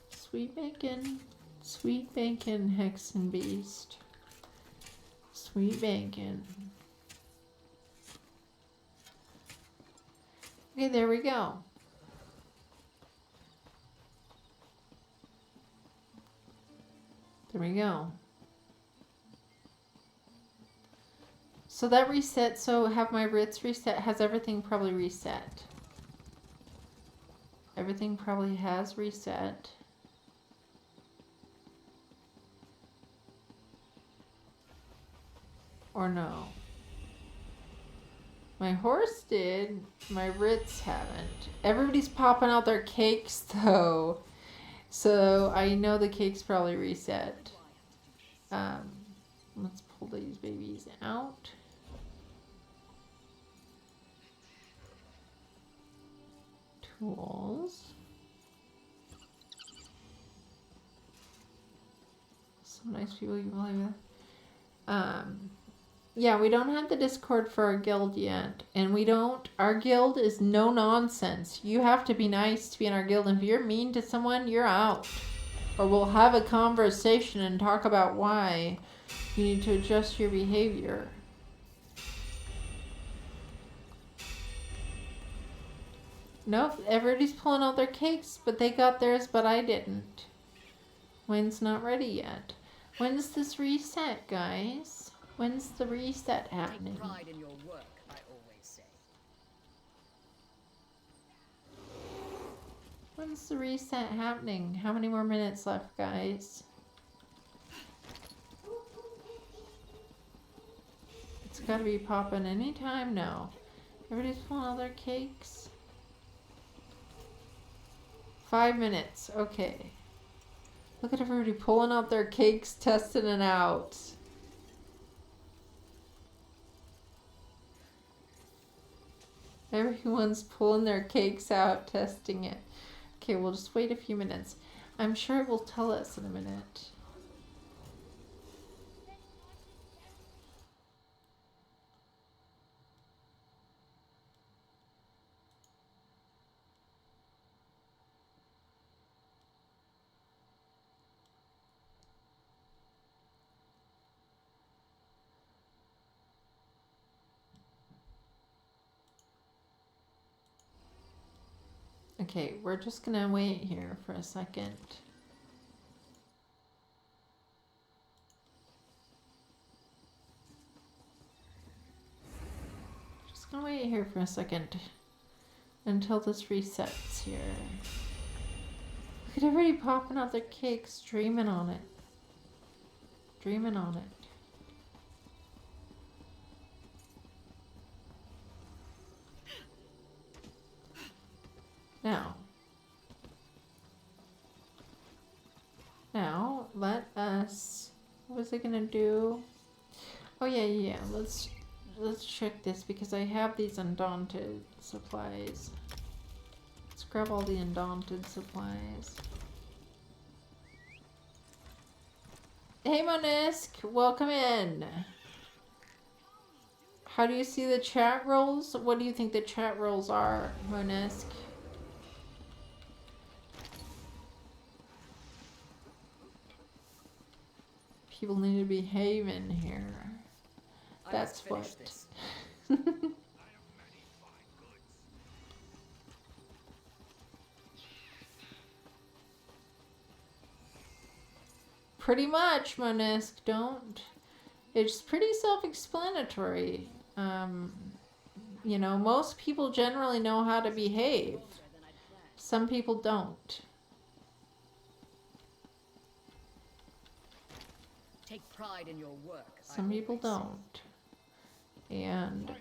Sweet bacon, Hexen Beast. Sweet bacon. Okay, there we go. There we go. So that reset, so have my Ritz reset, has everything probably reset. Everything probably has reset. Or no. My horse did, my Ritz haven't. Everybody's popping out their cakes though. So I know the cake's probably reset. Let's pull these babies out. Tools. Some nice people you believe that. Yeah, we don't have the Discord for our guild yet. And our guild is no nonsense. You have to be nice to be in our guild. If you're mean to someone, you're out. Or we'll have a conversation and talk about why you need to adjust your behavior. Nope, everybody's pulling out their cakes, but they got theirs, but I didn't. Mine's not ready yet. When's this reset, guys? When's the reset happening? Take pride in your work, I always say. When's the reset happening? How many more minutes left, guys? It's gotta be popping anytime now. Everybody's pulling out their cakes. 5 minutes, okay. Look at everybody pulling out their cakes, testing it out. Everyone's pulling their cakes out, testing it. Okay, we'll just wait a few minutes. I'm sure it will tell us in a minute. Okay, we're just gonna wait here for a second. Just gonna wait here for a second until this resets here. Look at everybody popping out their cakes, dreaming on it. Dreaming on it. Now, let us, what was I gonna do? Oh yeah, let's check this because I have these undaunted supplies. Let's grab all the undaunted supplies. Hey Monisk, welcome in. How do you see the chat roles? What do you think the chat roles are, Monisk? People need to behave in here. That's what. Pretty much, Monisk. Don't. It's pretty self-explanatory. You know, most people generally know how to behave. Some people don't. Take pride in your work. Some people don't. And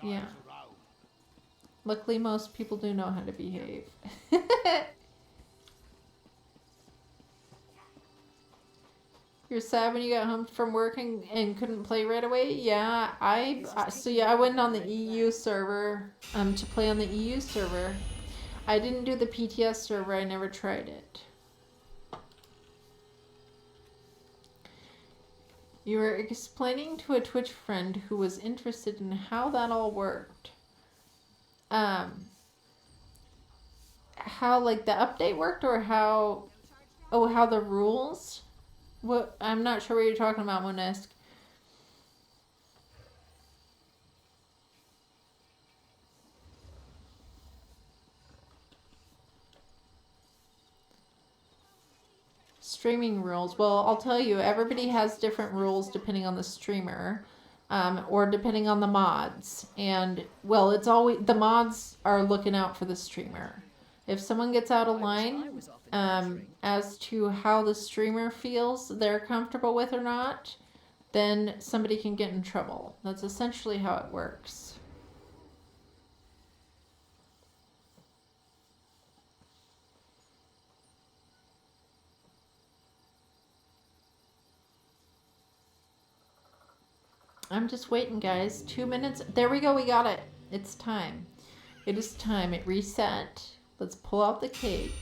yeah. Luckily most people do know how to behave. You're sad when you got home from work and couldn't play right away? Yeah, I went on the EU server to play on the EU server. I didn't do the PTS server, I never tried it. You were explaining to a Twitch friend who was interested in how that all worked. How, like, the update worked, or how... Oh, how the rules? What? I'm not sure what you're talking about, Monesk. Streaming rules. Well, I'll tell you, everybody has different rules depending on the streamer, or depending on the mods. And, well, it's always... The mods are looking out for the streamer. If someone gets out of line, as to how the streamer feels they're comfortable with or not, then somebody can get in trouble. That's essentially how it works. I'm just waiting, guys. 2 minutes. There we go. We got it. It's time. It is time. It reset. Let's pull out the cake.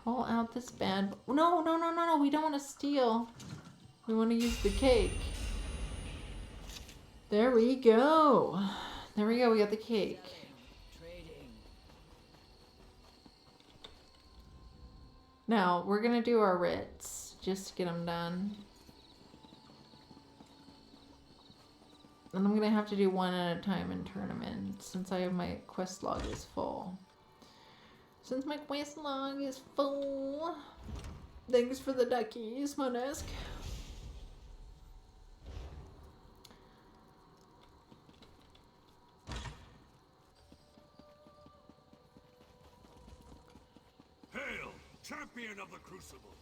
Pull out this bad... No, no, no, no, no. We don't want to steal. We want to use the cake. There we go. There we go. We got the cake. Now, we're going to do our writs. Just to get them done. And I'm going to have to do one at a time and turn them in, since I have my quest log is full. Since my quest log is full. Thanks for the duckies, Monesk. Hail, champion of the Crucible!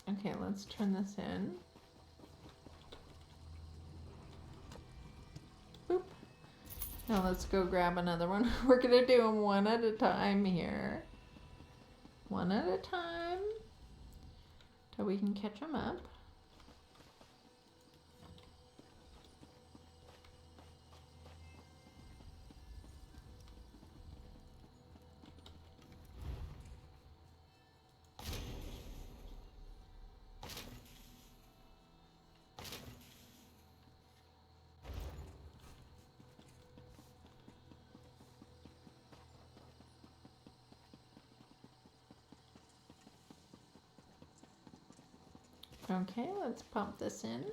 Okay, let's turn this in. Boop. Now let's go grab another one. We're gonna do them one at a time here. One at a time. Till we can catch them up. Okay, let's pop this in.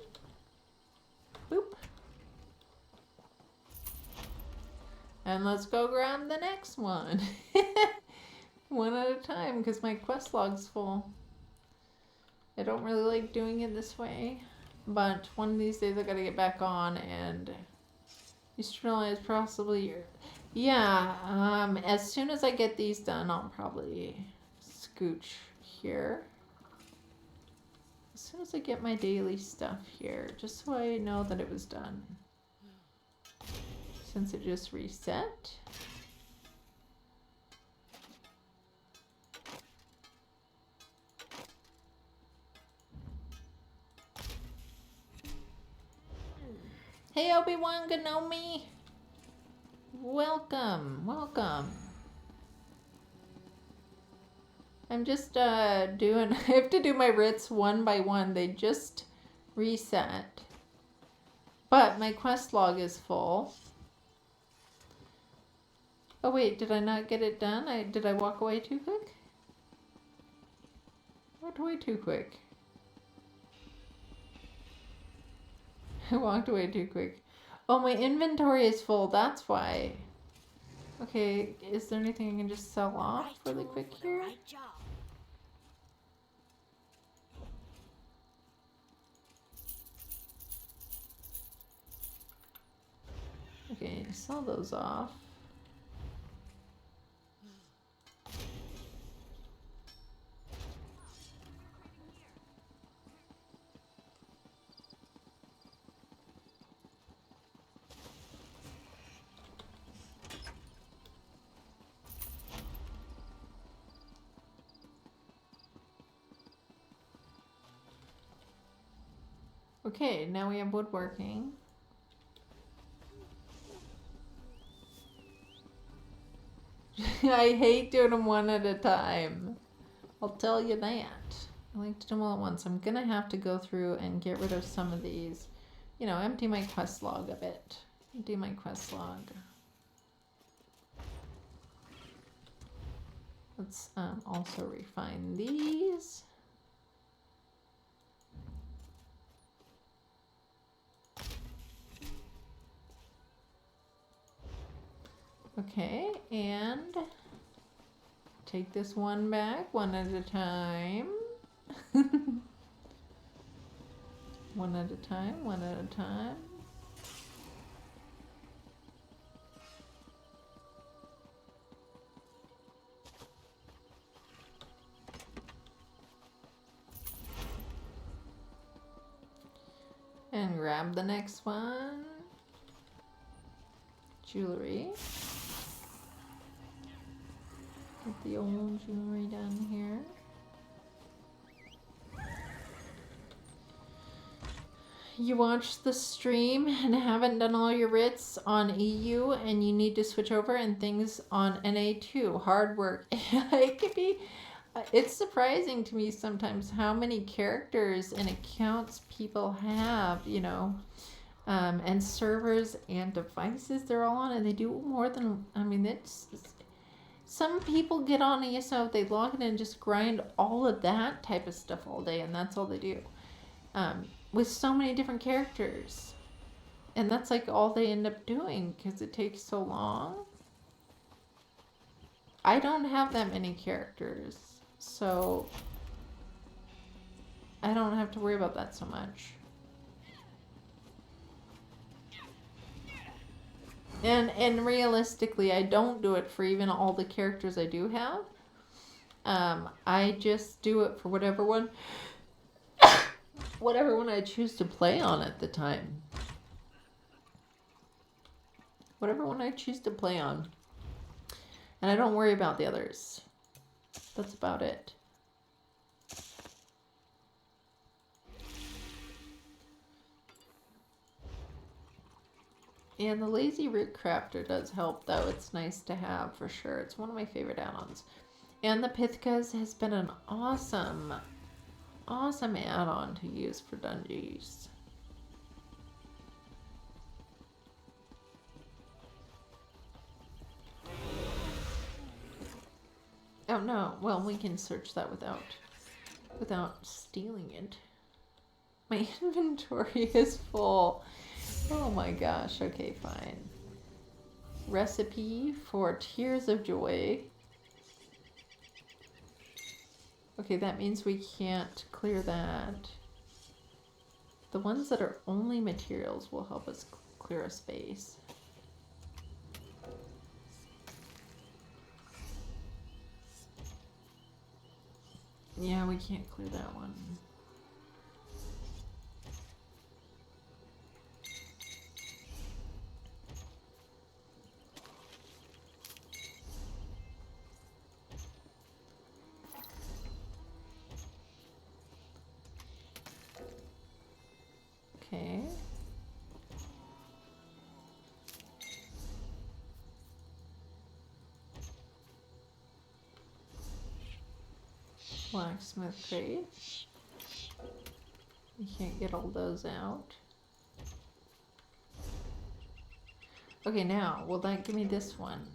Boop. And let's go grab the next one. One at a time, because my quest log's full. I don't really like doing it this way, but one of these days I gotta get back on, and Eastern is possibly... Yeah, as soon as I get these done, I'll probably scooch here. As soon as I get my daily stuff here, just so I know that it was done. Since it just reset. Hey Obi-Wan Kenobi! Welcome, welcome. I'm just doing, I have to do my writs one by one. They just reset. But my quest log is full. Oh wait, did I not get it done? Did I walk away too quick? I walked away too quick. I walked away too quick. Oh, my inventory is full, that's why. Okay, is there anything I can just sell off really quick here? Okay, sell those off. Okay, now we have woodworking. I hate doing them one at a time. I'll tell you that. I like to do them all at once. I'm gonna have to go through and get rid of some of these. You know, empty my quest log a bit. Empty my quest log. Let's also refine these. Okay, and take this one back one at a time. One at a time, one at a time. And grab the next one. Jewelry. Get the old jewelry down here. You watched the stream and haven't done all your writs on EU and you need to switch over and things on NA too. Hard work. It could be, it's surprising to me sometimes how many characters and accounts people have, you know, and servers and devices they're all on, and they do more than, I mean, it's some people get on ESO, they log in and just grind all of that type of stuff all day, and that's all they do. With so many different characters. And that's like all they end up doing because it takes so long. I don't have that many characters, so I don't have to worry about that so much. And realistically, I don't do it for even all the characters I do have. I just do it for whatever one I choose to play on at the time. Whatever one I choose to play on. And I don't worry about the others. That's about it. And the Lazy Root Crafter does help, though. It's nice to have, for sure. It's one of my favorite add-ons. And the Pithkas has been an awesome add-on to use for dungeons. Oh no, well, we can search that without stealing it. My inventory is full. Oh my gosh, okay, fine. Recipe for Tears of Joy. Okay, that means we can't clear that. The ones that are only materials will help us clear a space. Yeah, we can't clear that one. Okay. Blacksmith crate. You can't get all those out. Okay, now, will that give me this one?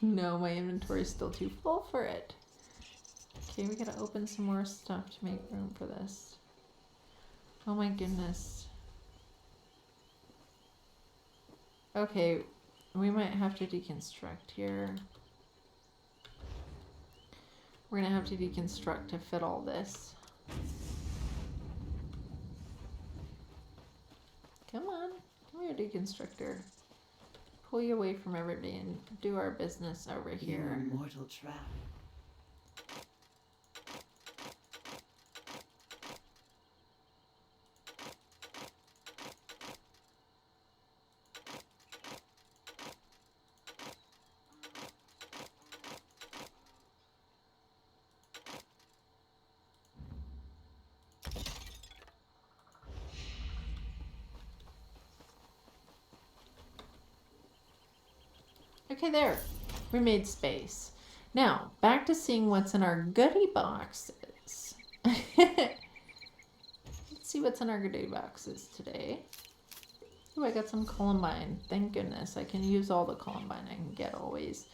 No, my inventory is still too full for it. Okay, we gotta open some more stuff to make room for this. Oh my goodness. Okay, we might have to deconstruct here. We're gonna have to deconstruct to fit all this. Come on, come here, deconstructor. Pull you away from everybody and do our business over here. Your mortal trap. Okay, there. We made space. Now, back to seeing what's in our goodie boxes. Let's see what's in our goodie boxes today. Oh, I got some columbine. Thank goodness. I can use all the columbine I can get always.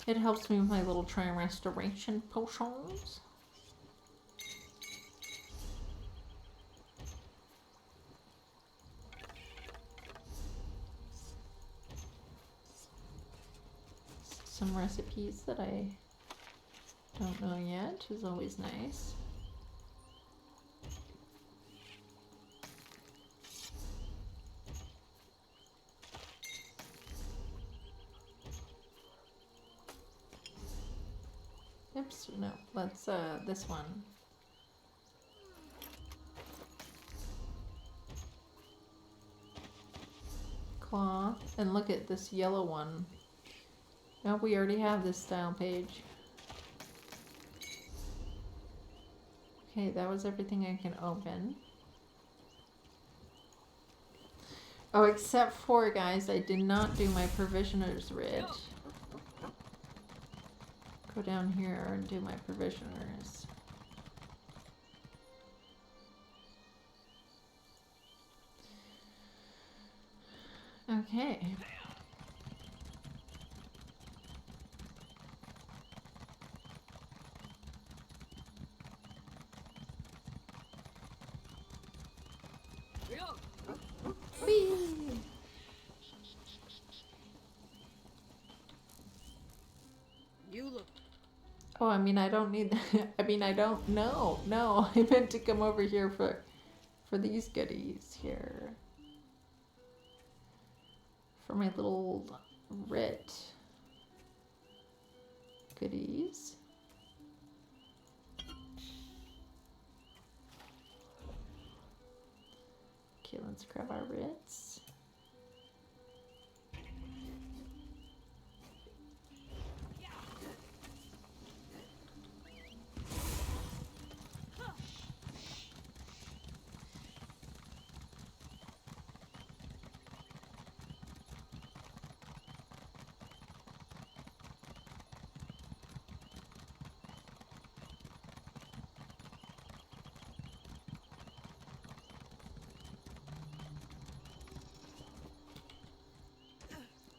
It helps me with my little trying restoration potions. Some recipes that I don't know yet is always nice. Oops, no, let's this one. Cloth, and look at this yellow one. No, we already have this style page. Okay, that was everything I can open. Oh, except for, guys, I did not do my provisioner's writ. Go down here and do my provisioners. Okay. Whee! You look. Oh, I mean, I don't need that. I mean, I don't know. No, I meant to come over here for these goodies here. For my little writ goodies. Okay, let's grab our writs.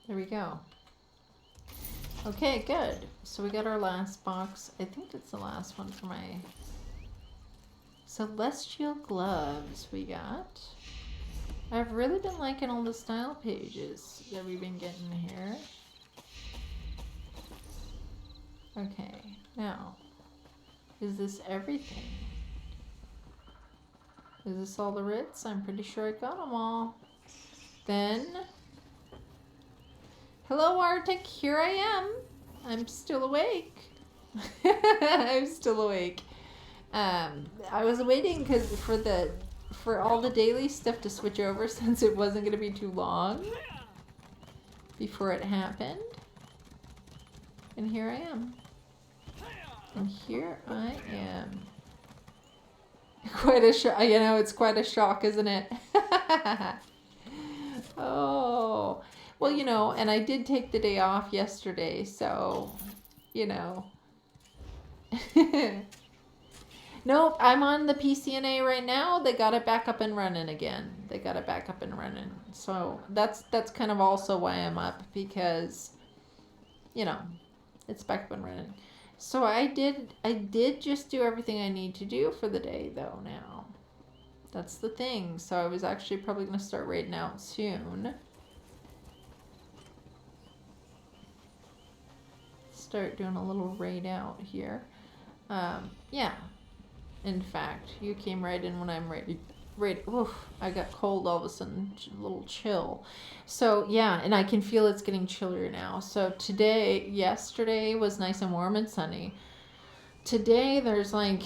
There we go. Okay, good. So we got our last box. I think it's the last one for my celestial gloves we got. I've really been liking all the style pages that we've been getting here. Okay, now, is this everything? Is this all the writs? I'm pretty sure I got them all. Then, hello Arctic, here I am. I'm still awake. I'm still awake. I was waiting for all the daily stuff to switch over since it wasn't going to be too long before it happened. And here I am. And here I am. Quite a shock. You know, it's quite a shock, isn't it? Oh. Well, you know, and I did take the day off yesterday, so, you know. Nope, I'm on the PCNA right now. They got it back up and running again. They got it back up and running. So that's kind of also why I'm up, because, you know, it's back up and running. So I did just do everything I need to do for the day, though, now. That's the thing. So I was actually probably going to start raiding out soon. Start doing a little raid out here. Yeah. In fact, you came right in when I'm ready. Oof, I got cold all of a sudden, a little chill. So yeah, and I can feel it's getting chillier now. So yesterday was nice and warm and sunny. Today there's like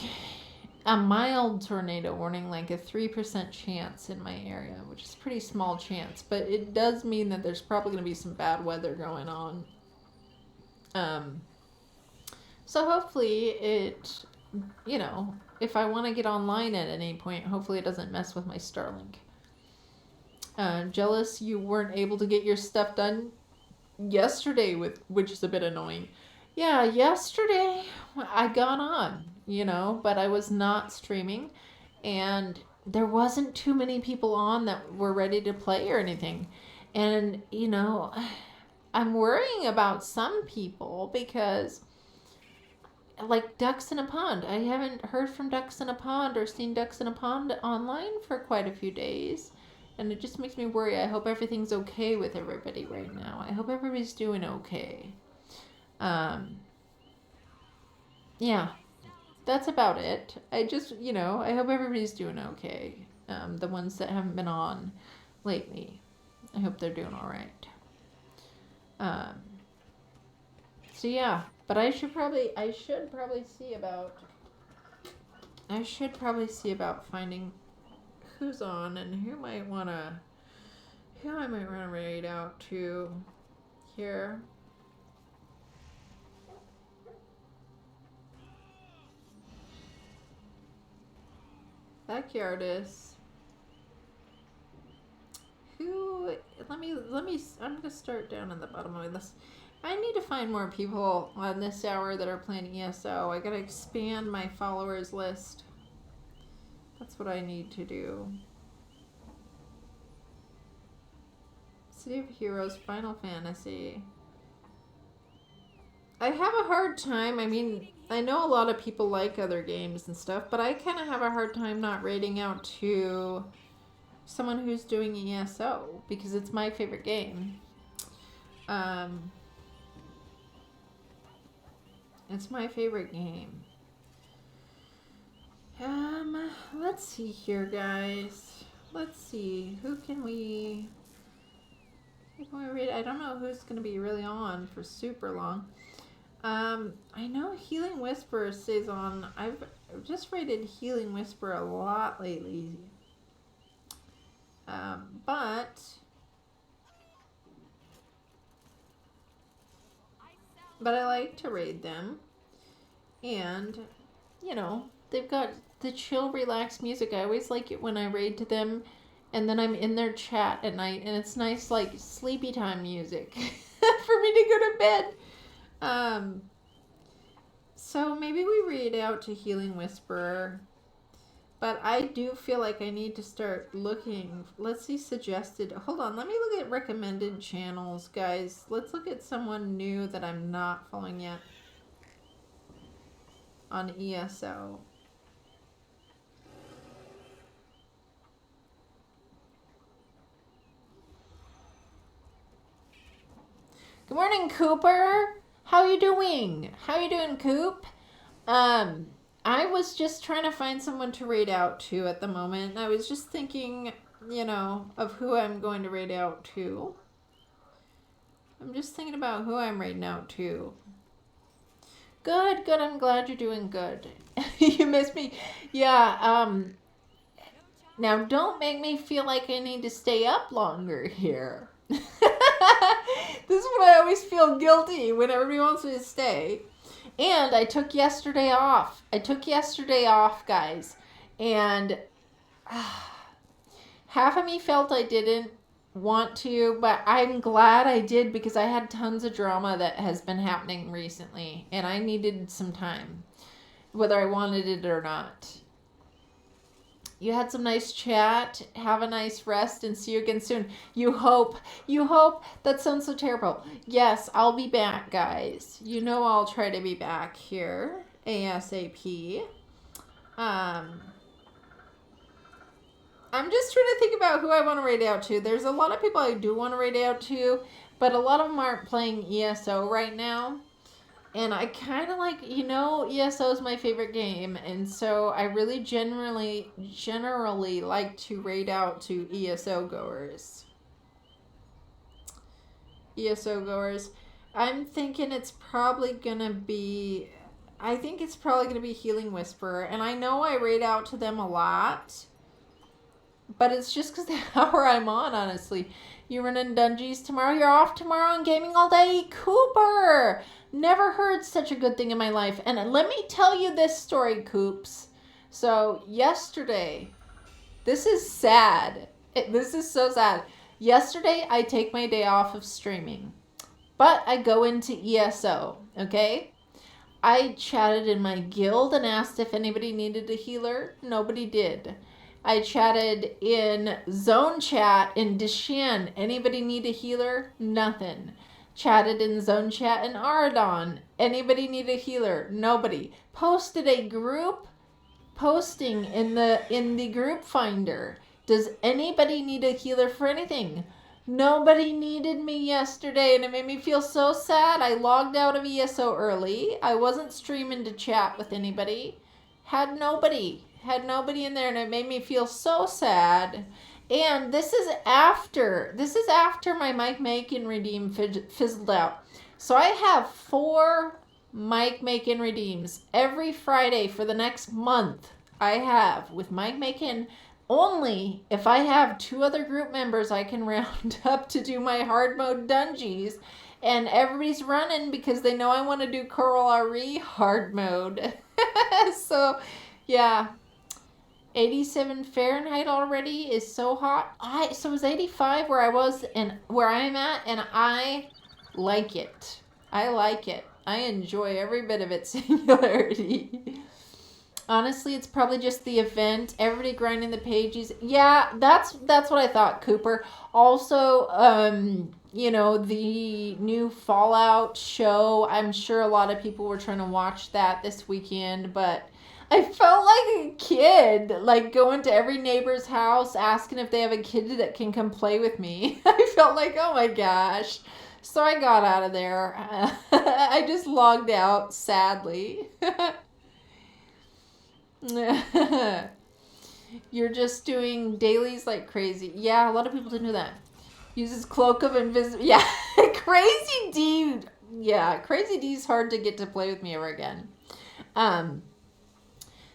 a mild tornado warning, like a 3% chance in my area, which is a pretty small chance, but it does mean that there's probably going to be some bad weather going on. So hopefully it, you know, if I want to get online at any point, hopefully it doesn't mess with my Starlink. Jealous you weren't able to get your stuff done yesterday, which is a bit annoying. Yeah, yesterday I got on, but I was not streaming, and there wasn't too many people on that were ready to play or anything. And, I'm worrying about some people because, like, Ducks in a Pond. I haven't heard from Ducks in a Pond or seen Ducks in a Pond online for quite a few days. And it just makes me worry. I hope everything's okay with everybody right now. I hope everybody's doing okay. Yeah, that's about it. I just, I hope everybody's doing okay. The ones that haven't been on lately, I hope they're doing all right. So yeah, but I should probably see about finding who's on and who I might want to raid out to here. Backyardists. Let me, I'm going to start down in the bottom of my list. I need to find more people on this hour that are playing ESO. I got to expand my followers list. That's what I need to do. City of Heroes, Final Fantasy. I have a hard time. I mean, I know a lot of people like other games and stuff, but I kind of have a hard time not raiding out to someone who's doing ESO because it's my favorite game. It's my favorite game. Let's see here, guys. Let's see. Who can we read? I don't know who's going to be really on for super long. I know Healing Whisper stays on. I've just rated Healing Whisper a lot lately. But I like to raid them. And, they've got the chill, relaxed music. I always like it when I raid to them and then I'm in their chat at night and it's nice, like, sleepy time music for me to go to bed. So maybe we raid out to Healing Whisperer. But I do feel like I need to start looking. Let's see suggested. Hold on. Let me look at recommended channels, guys. Let's look at someone new that I'm not following yet on ESO. Good morning, Cooper. How you doing? How you doing, Coop? I was just trying to find someone to raid out to at the moment. I was just thinking, of who I'm going to raid out to. I'm just thinking about who I'm raiding out to. Good, good. I'm glad you're doing good. You missed me. Yeah, now don't make me feel like I need to stay up longer here. This is what I always feel guilty when everybody wants me to stay. And I took yesterday off. Guys. And half of me felt I didn't want to, but I'm glad I did because I had tons of drama that has been happening recently. And I needed some time, whether I wanted it or not. You had some nice chat. Have a nice rest and see you again soon. You hope. That sounds so terrible. Yes, I'll be back, guys. I'll try to be back here ASAP. I'm just trying to think about who I want to raid out to. There's a lot of people I do want to raid out to, but a lot of them aren't playing ESO right now. And I kind of like, ESO is my favorite game. And so I really generally like to raid out to ESO goers. I'm thinking it's probably going to be Healing Whisperer. And I know I raid out to them a lot. But it's just because the hour I'm on, honestly. You running Dungeons tomorrow? You're off tomorrow and gaming all day? Cooper! Never heard such a good thing in my life. And let me tell you this story, Coops. So, yesterday, this is sad. This is so sad. Yesterday, I take my day off of streaming. But I go into ESO, okay? I chatted in my guild and asked if anybody needed a healer. Nobody did. I chatted in zone chat in Deshan. Anybody need a healer? Nothing. Chatted in zone chat in Aradon. Anybody need a healer? Nobody. Posted a group posting in the group finder. Does anybody need a healer for anything? Nobody needed me yesterday, and it made me feel so sad. I logged out of ESO early. I wasn't streaming to chat with anybody. Had nobody in there, and it made me feel so sad. And this is after my Mike Make and Redeem fizzled out. So I have 4 Mike Make and Redeems every Friday for the next month. I have with Mike Macon. Only if I have 2 other group members I can round up to do my hard mode dungeons, and everybody's running because they know I want to do Coral RE hard mode. So yeah, 87 Fahrenheit already is so hot. So it was 85 where I was and where I'm at, and I like it. I like it. I enjoy every bit of its singularity. Honestly, it's probably just the event. Everybody grinding the pages. Yeah, that's what I thought, Cooper. Also, you know, the new Fallout show. I'm sure a lot of people were trying to watch that this weekend, but I felt like a kid, like going to every neighbor's house asking if they have a kid that can come play with me. I felt like, oh my gosh. So I got out of there. I just logged out, sadly. You're just doing dailies like crazy. Yeah, a lot of people didn't know that. Uses Cloak of Invisibility. Yeah, Crazy D. Yeah, Crazy D's hard to get to play with me ever again.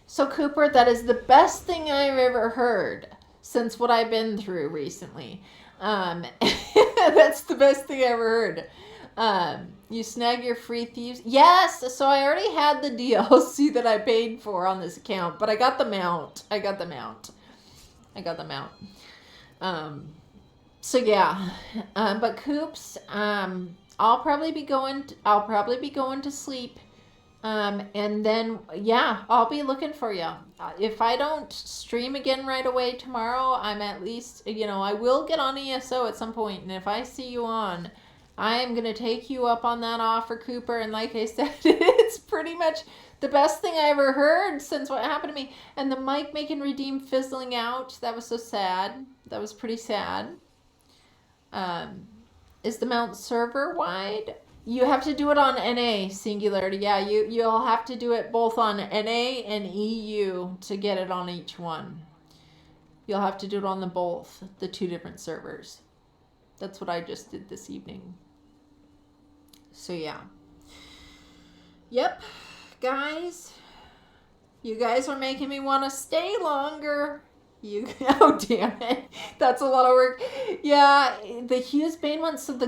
So Cooper, that is the best thing I've ever heard since what I've been through recently. That's the best thing I ever heard. You snag your free thieves. Yes, so I already had the DLC that I paid for on this account, but I got the mount. So yeah, but Coops, I'll probably be going to sleep. And then, yeah, I'll be looking for you. If I don't stream again right away tomorrow, I'm at least, you know, I will get on ESO at some point, and if I see you on, I'm going to take you up on that offer, Cooper. And like I said, it's pretty much the best thing I ever heard since what happened to me. And the Mike Make and Redeem fizzling out, that was so sad. That was pretty sad. Is the mount server wide? You have to do it on NA singularity. Yeah, you'll have to do it both on NA and EU to get it on each one. You'll have to do it on the 2 different servers. That's what I just did this evening. So yeah. Yep, guys. You guys are making me want to stay longer. Oh damn it, that's a lot of work. Yeah, the Hughes Bane one. So the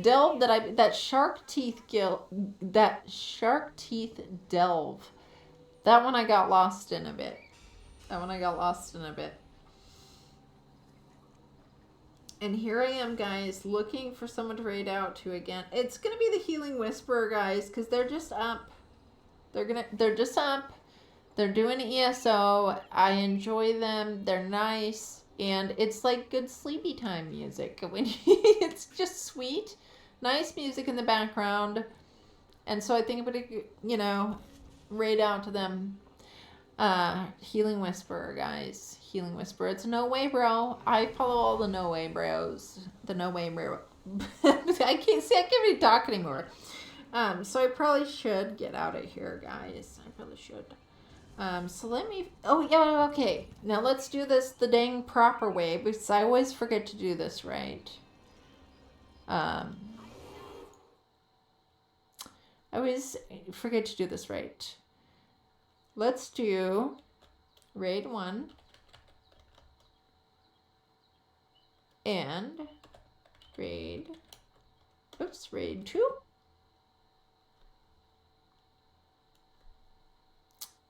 delve that shark teeth delve, that one I got lost in a bit. And here I am, guys, looking for someone to raid out to again. It's gonna be the Healing Whisperer, guys, because they're just up. They're just up. They're doing ESO. I enjoy them. They're nice. And it's like good sleepy time music. It's just sweet. Nice music in the background. And so I think I'm going to, you know, raid out to them. Healing Whisperer, guys. Healing Whisperer. It's No Way Bro. I follow all the No Way Bros. The No Way Bro. I can't even talk anymore. So I probably should get out of here, guys. I probably should. So let me, oh yeah, okay. Now let's do this the dang proper way, because I always forget to do this right. I always forget to do this right. Let's do raid 1 and raid 2.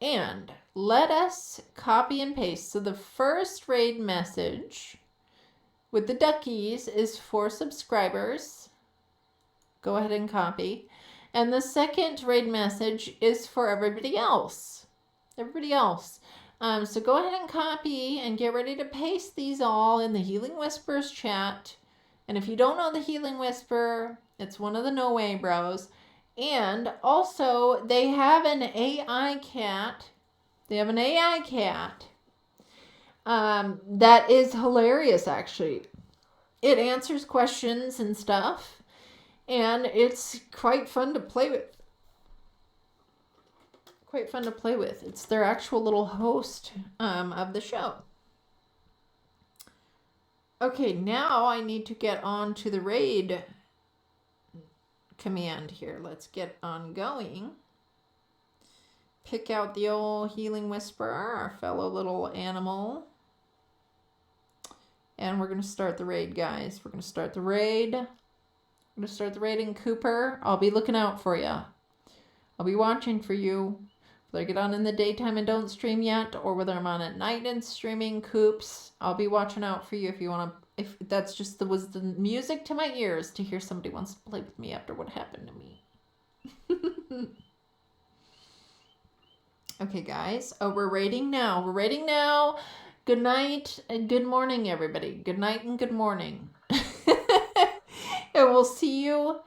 And let us copy and paste. So the first raid message with the duckies is for subscribers. Go ahead and copy. And the second raid message is for everybody else. Everybody else. So go ahead and copy and get ready to paste these all in the Healing Whispers chat. And if you don't know the Healing Whisper, it's one of the No Way Bros. And also, they have an AI cat. They have an AI cat that is hilarious, actually. It answers questions and stuff. And it's quite fun to play with. Quite fun to play with. It's their actual little host of the show. Okay, now I need to get on to the raid command here. Let's get on going. Pick out the old Healing Whisperer, our fellow little animal. And we're going to start the raid, guys. We're going to start the raid. I'm going to start the raid in Cooper. I'll be looking out for you. I'll be watching for you. Whether I get on in the daytime and don't stream yet, or whether I'm on at night and streaming Coops, I'll be watching out for you if you want to. If that's just was the music to my ears to hear somebody wants to play with me after what happened to me. Okay, guys. Oh, we're raiding now. We're raiding now. Good night and good morning, everybody. Good night and good morning. And we'll see you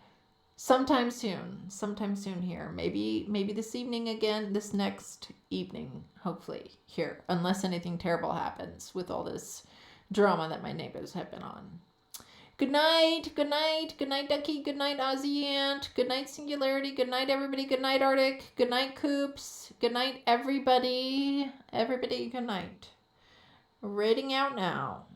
sometime soon here. Maybe this evening again, this next evening, hopefully here, unless anything terrible happens with all this drama that my neighbors have been on. Good night, good night, good night, Ducky, good night, Ozzy Ant, good night, Singularity, good night, everybody, good night, Arctic, good night, Coops, good night, everybody, good night. Raiding out now.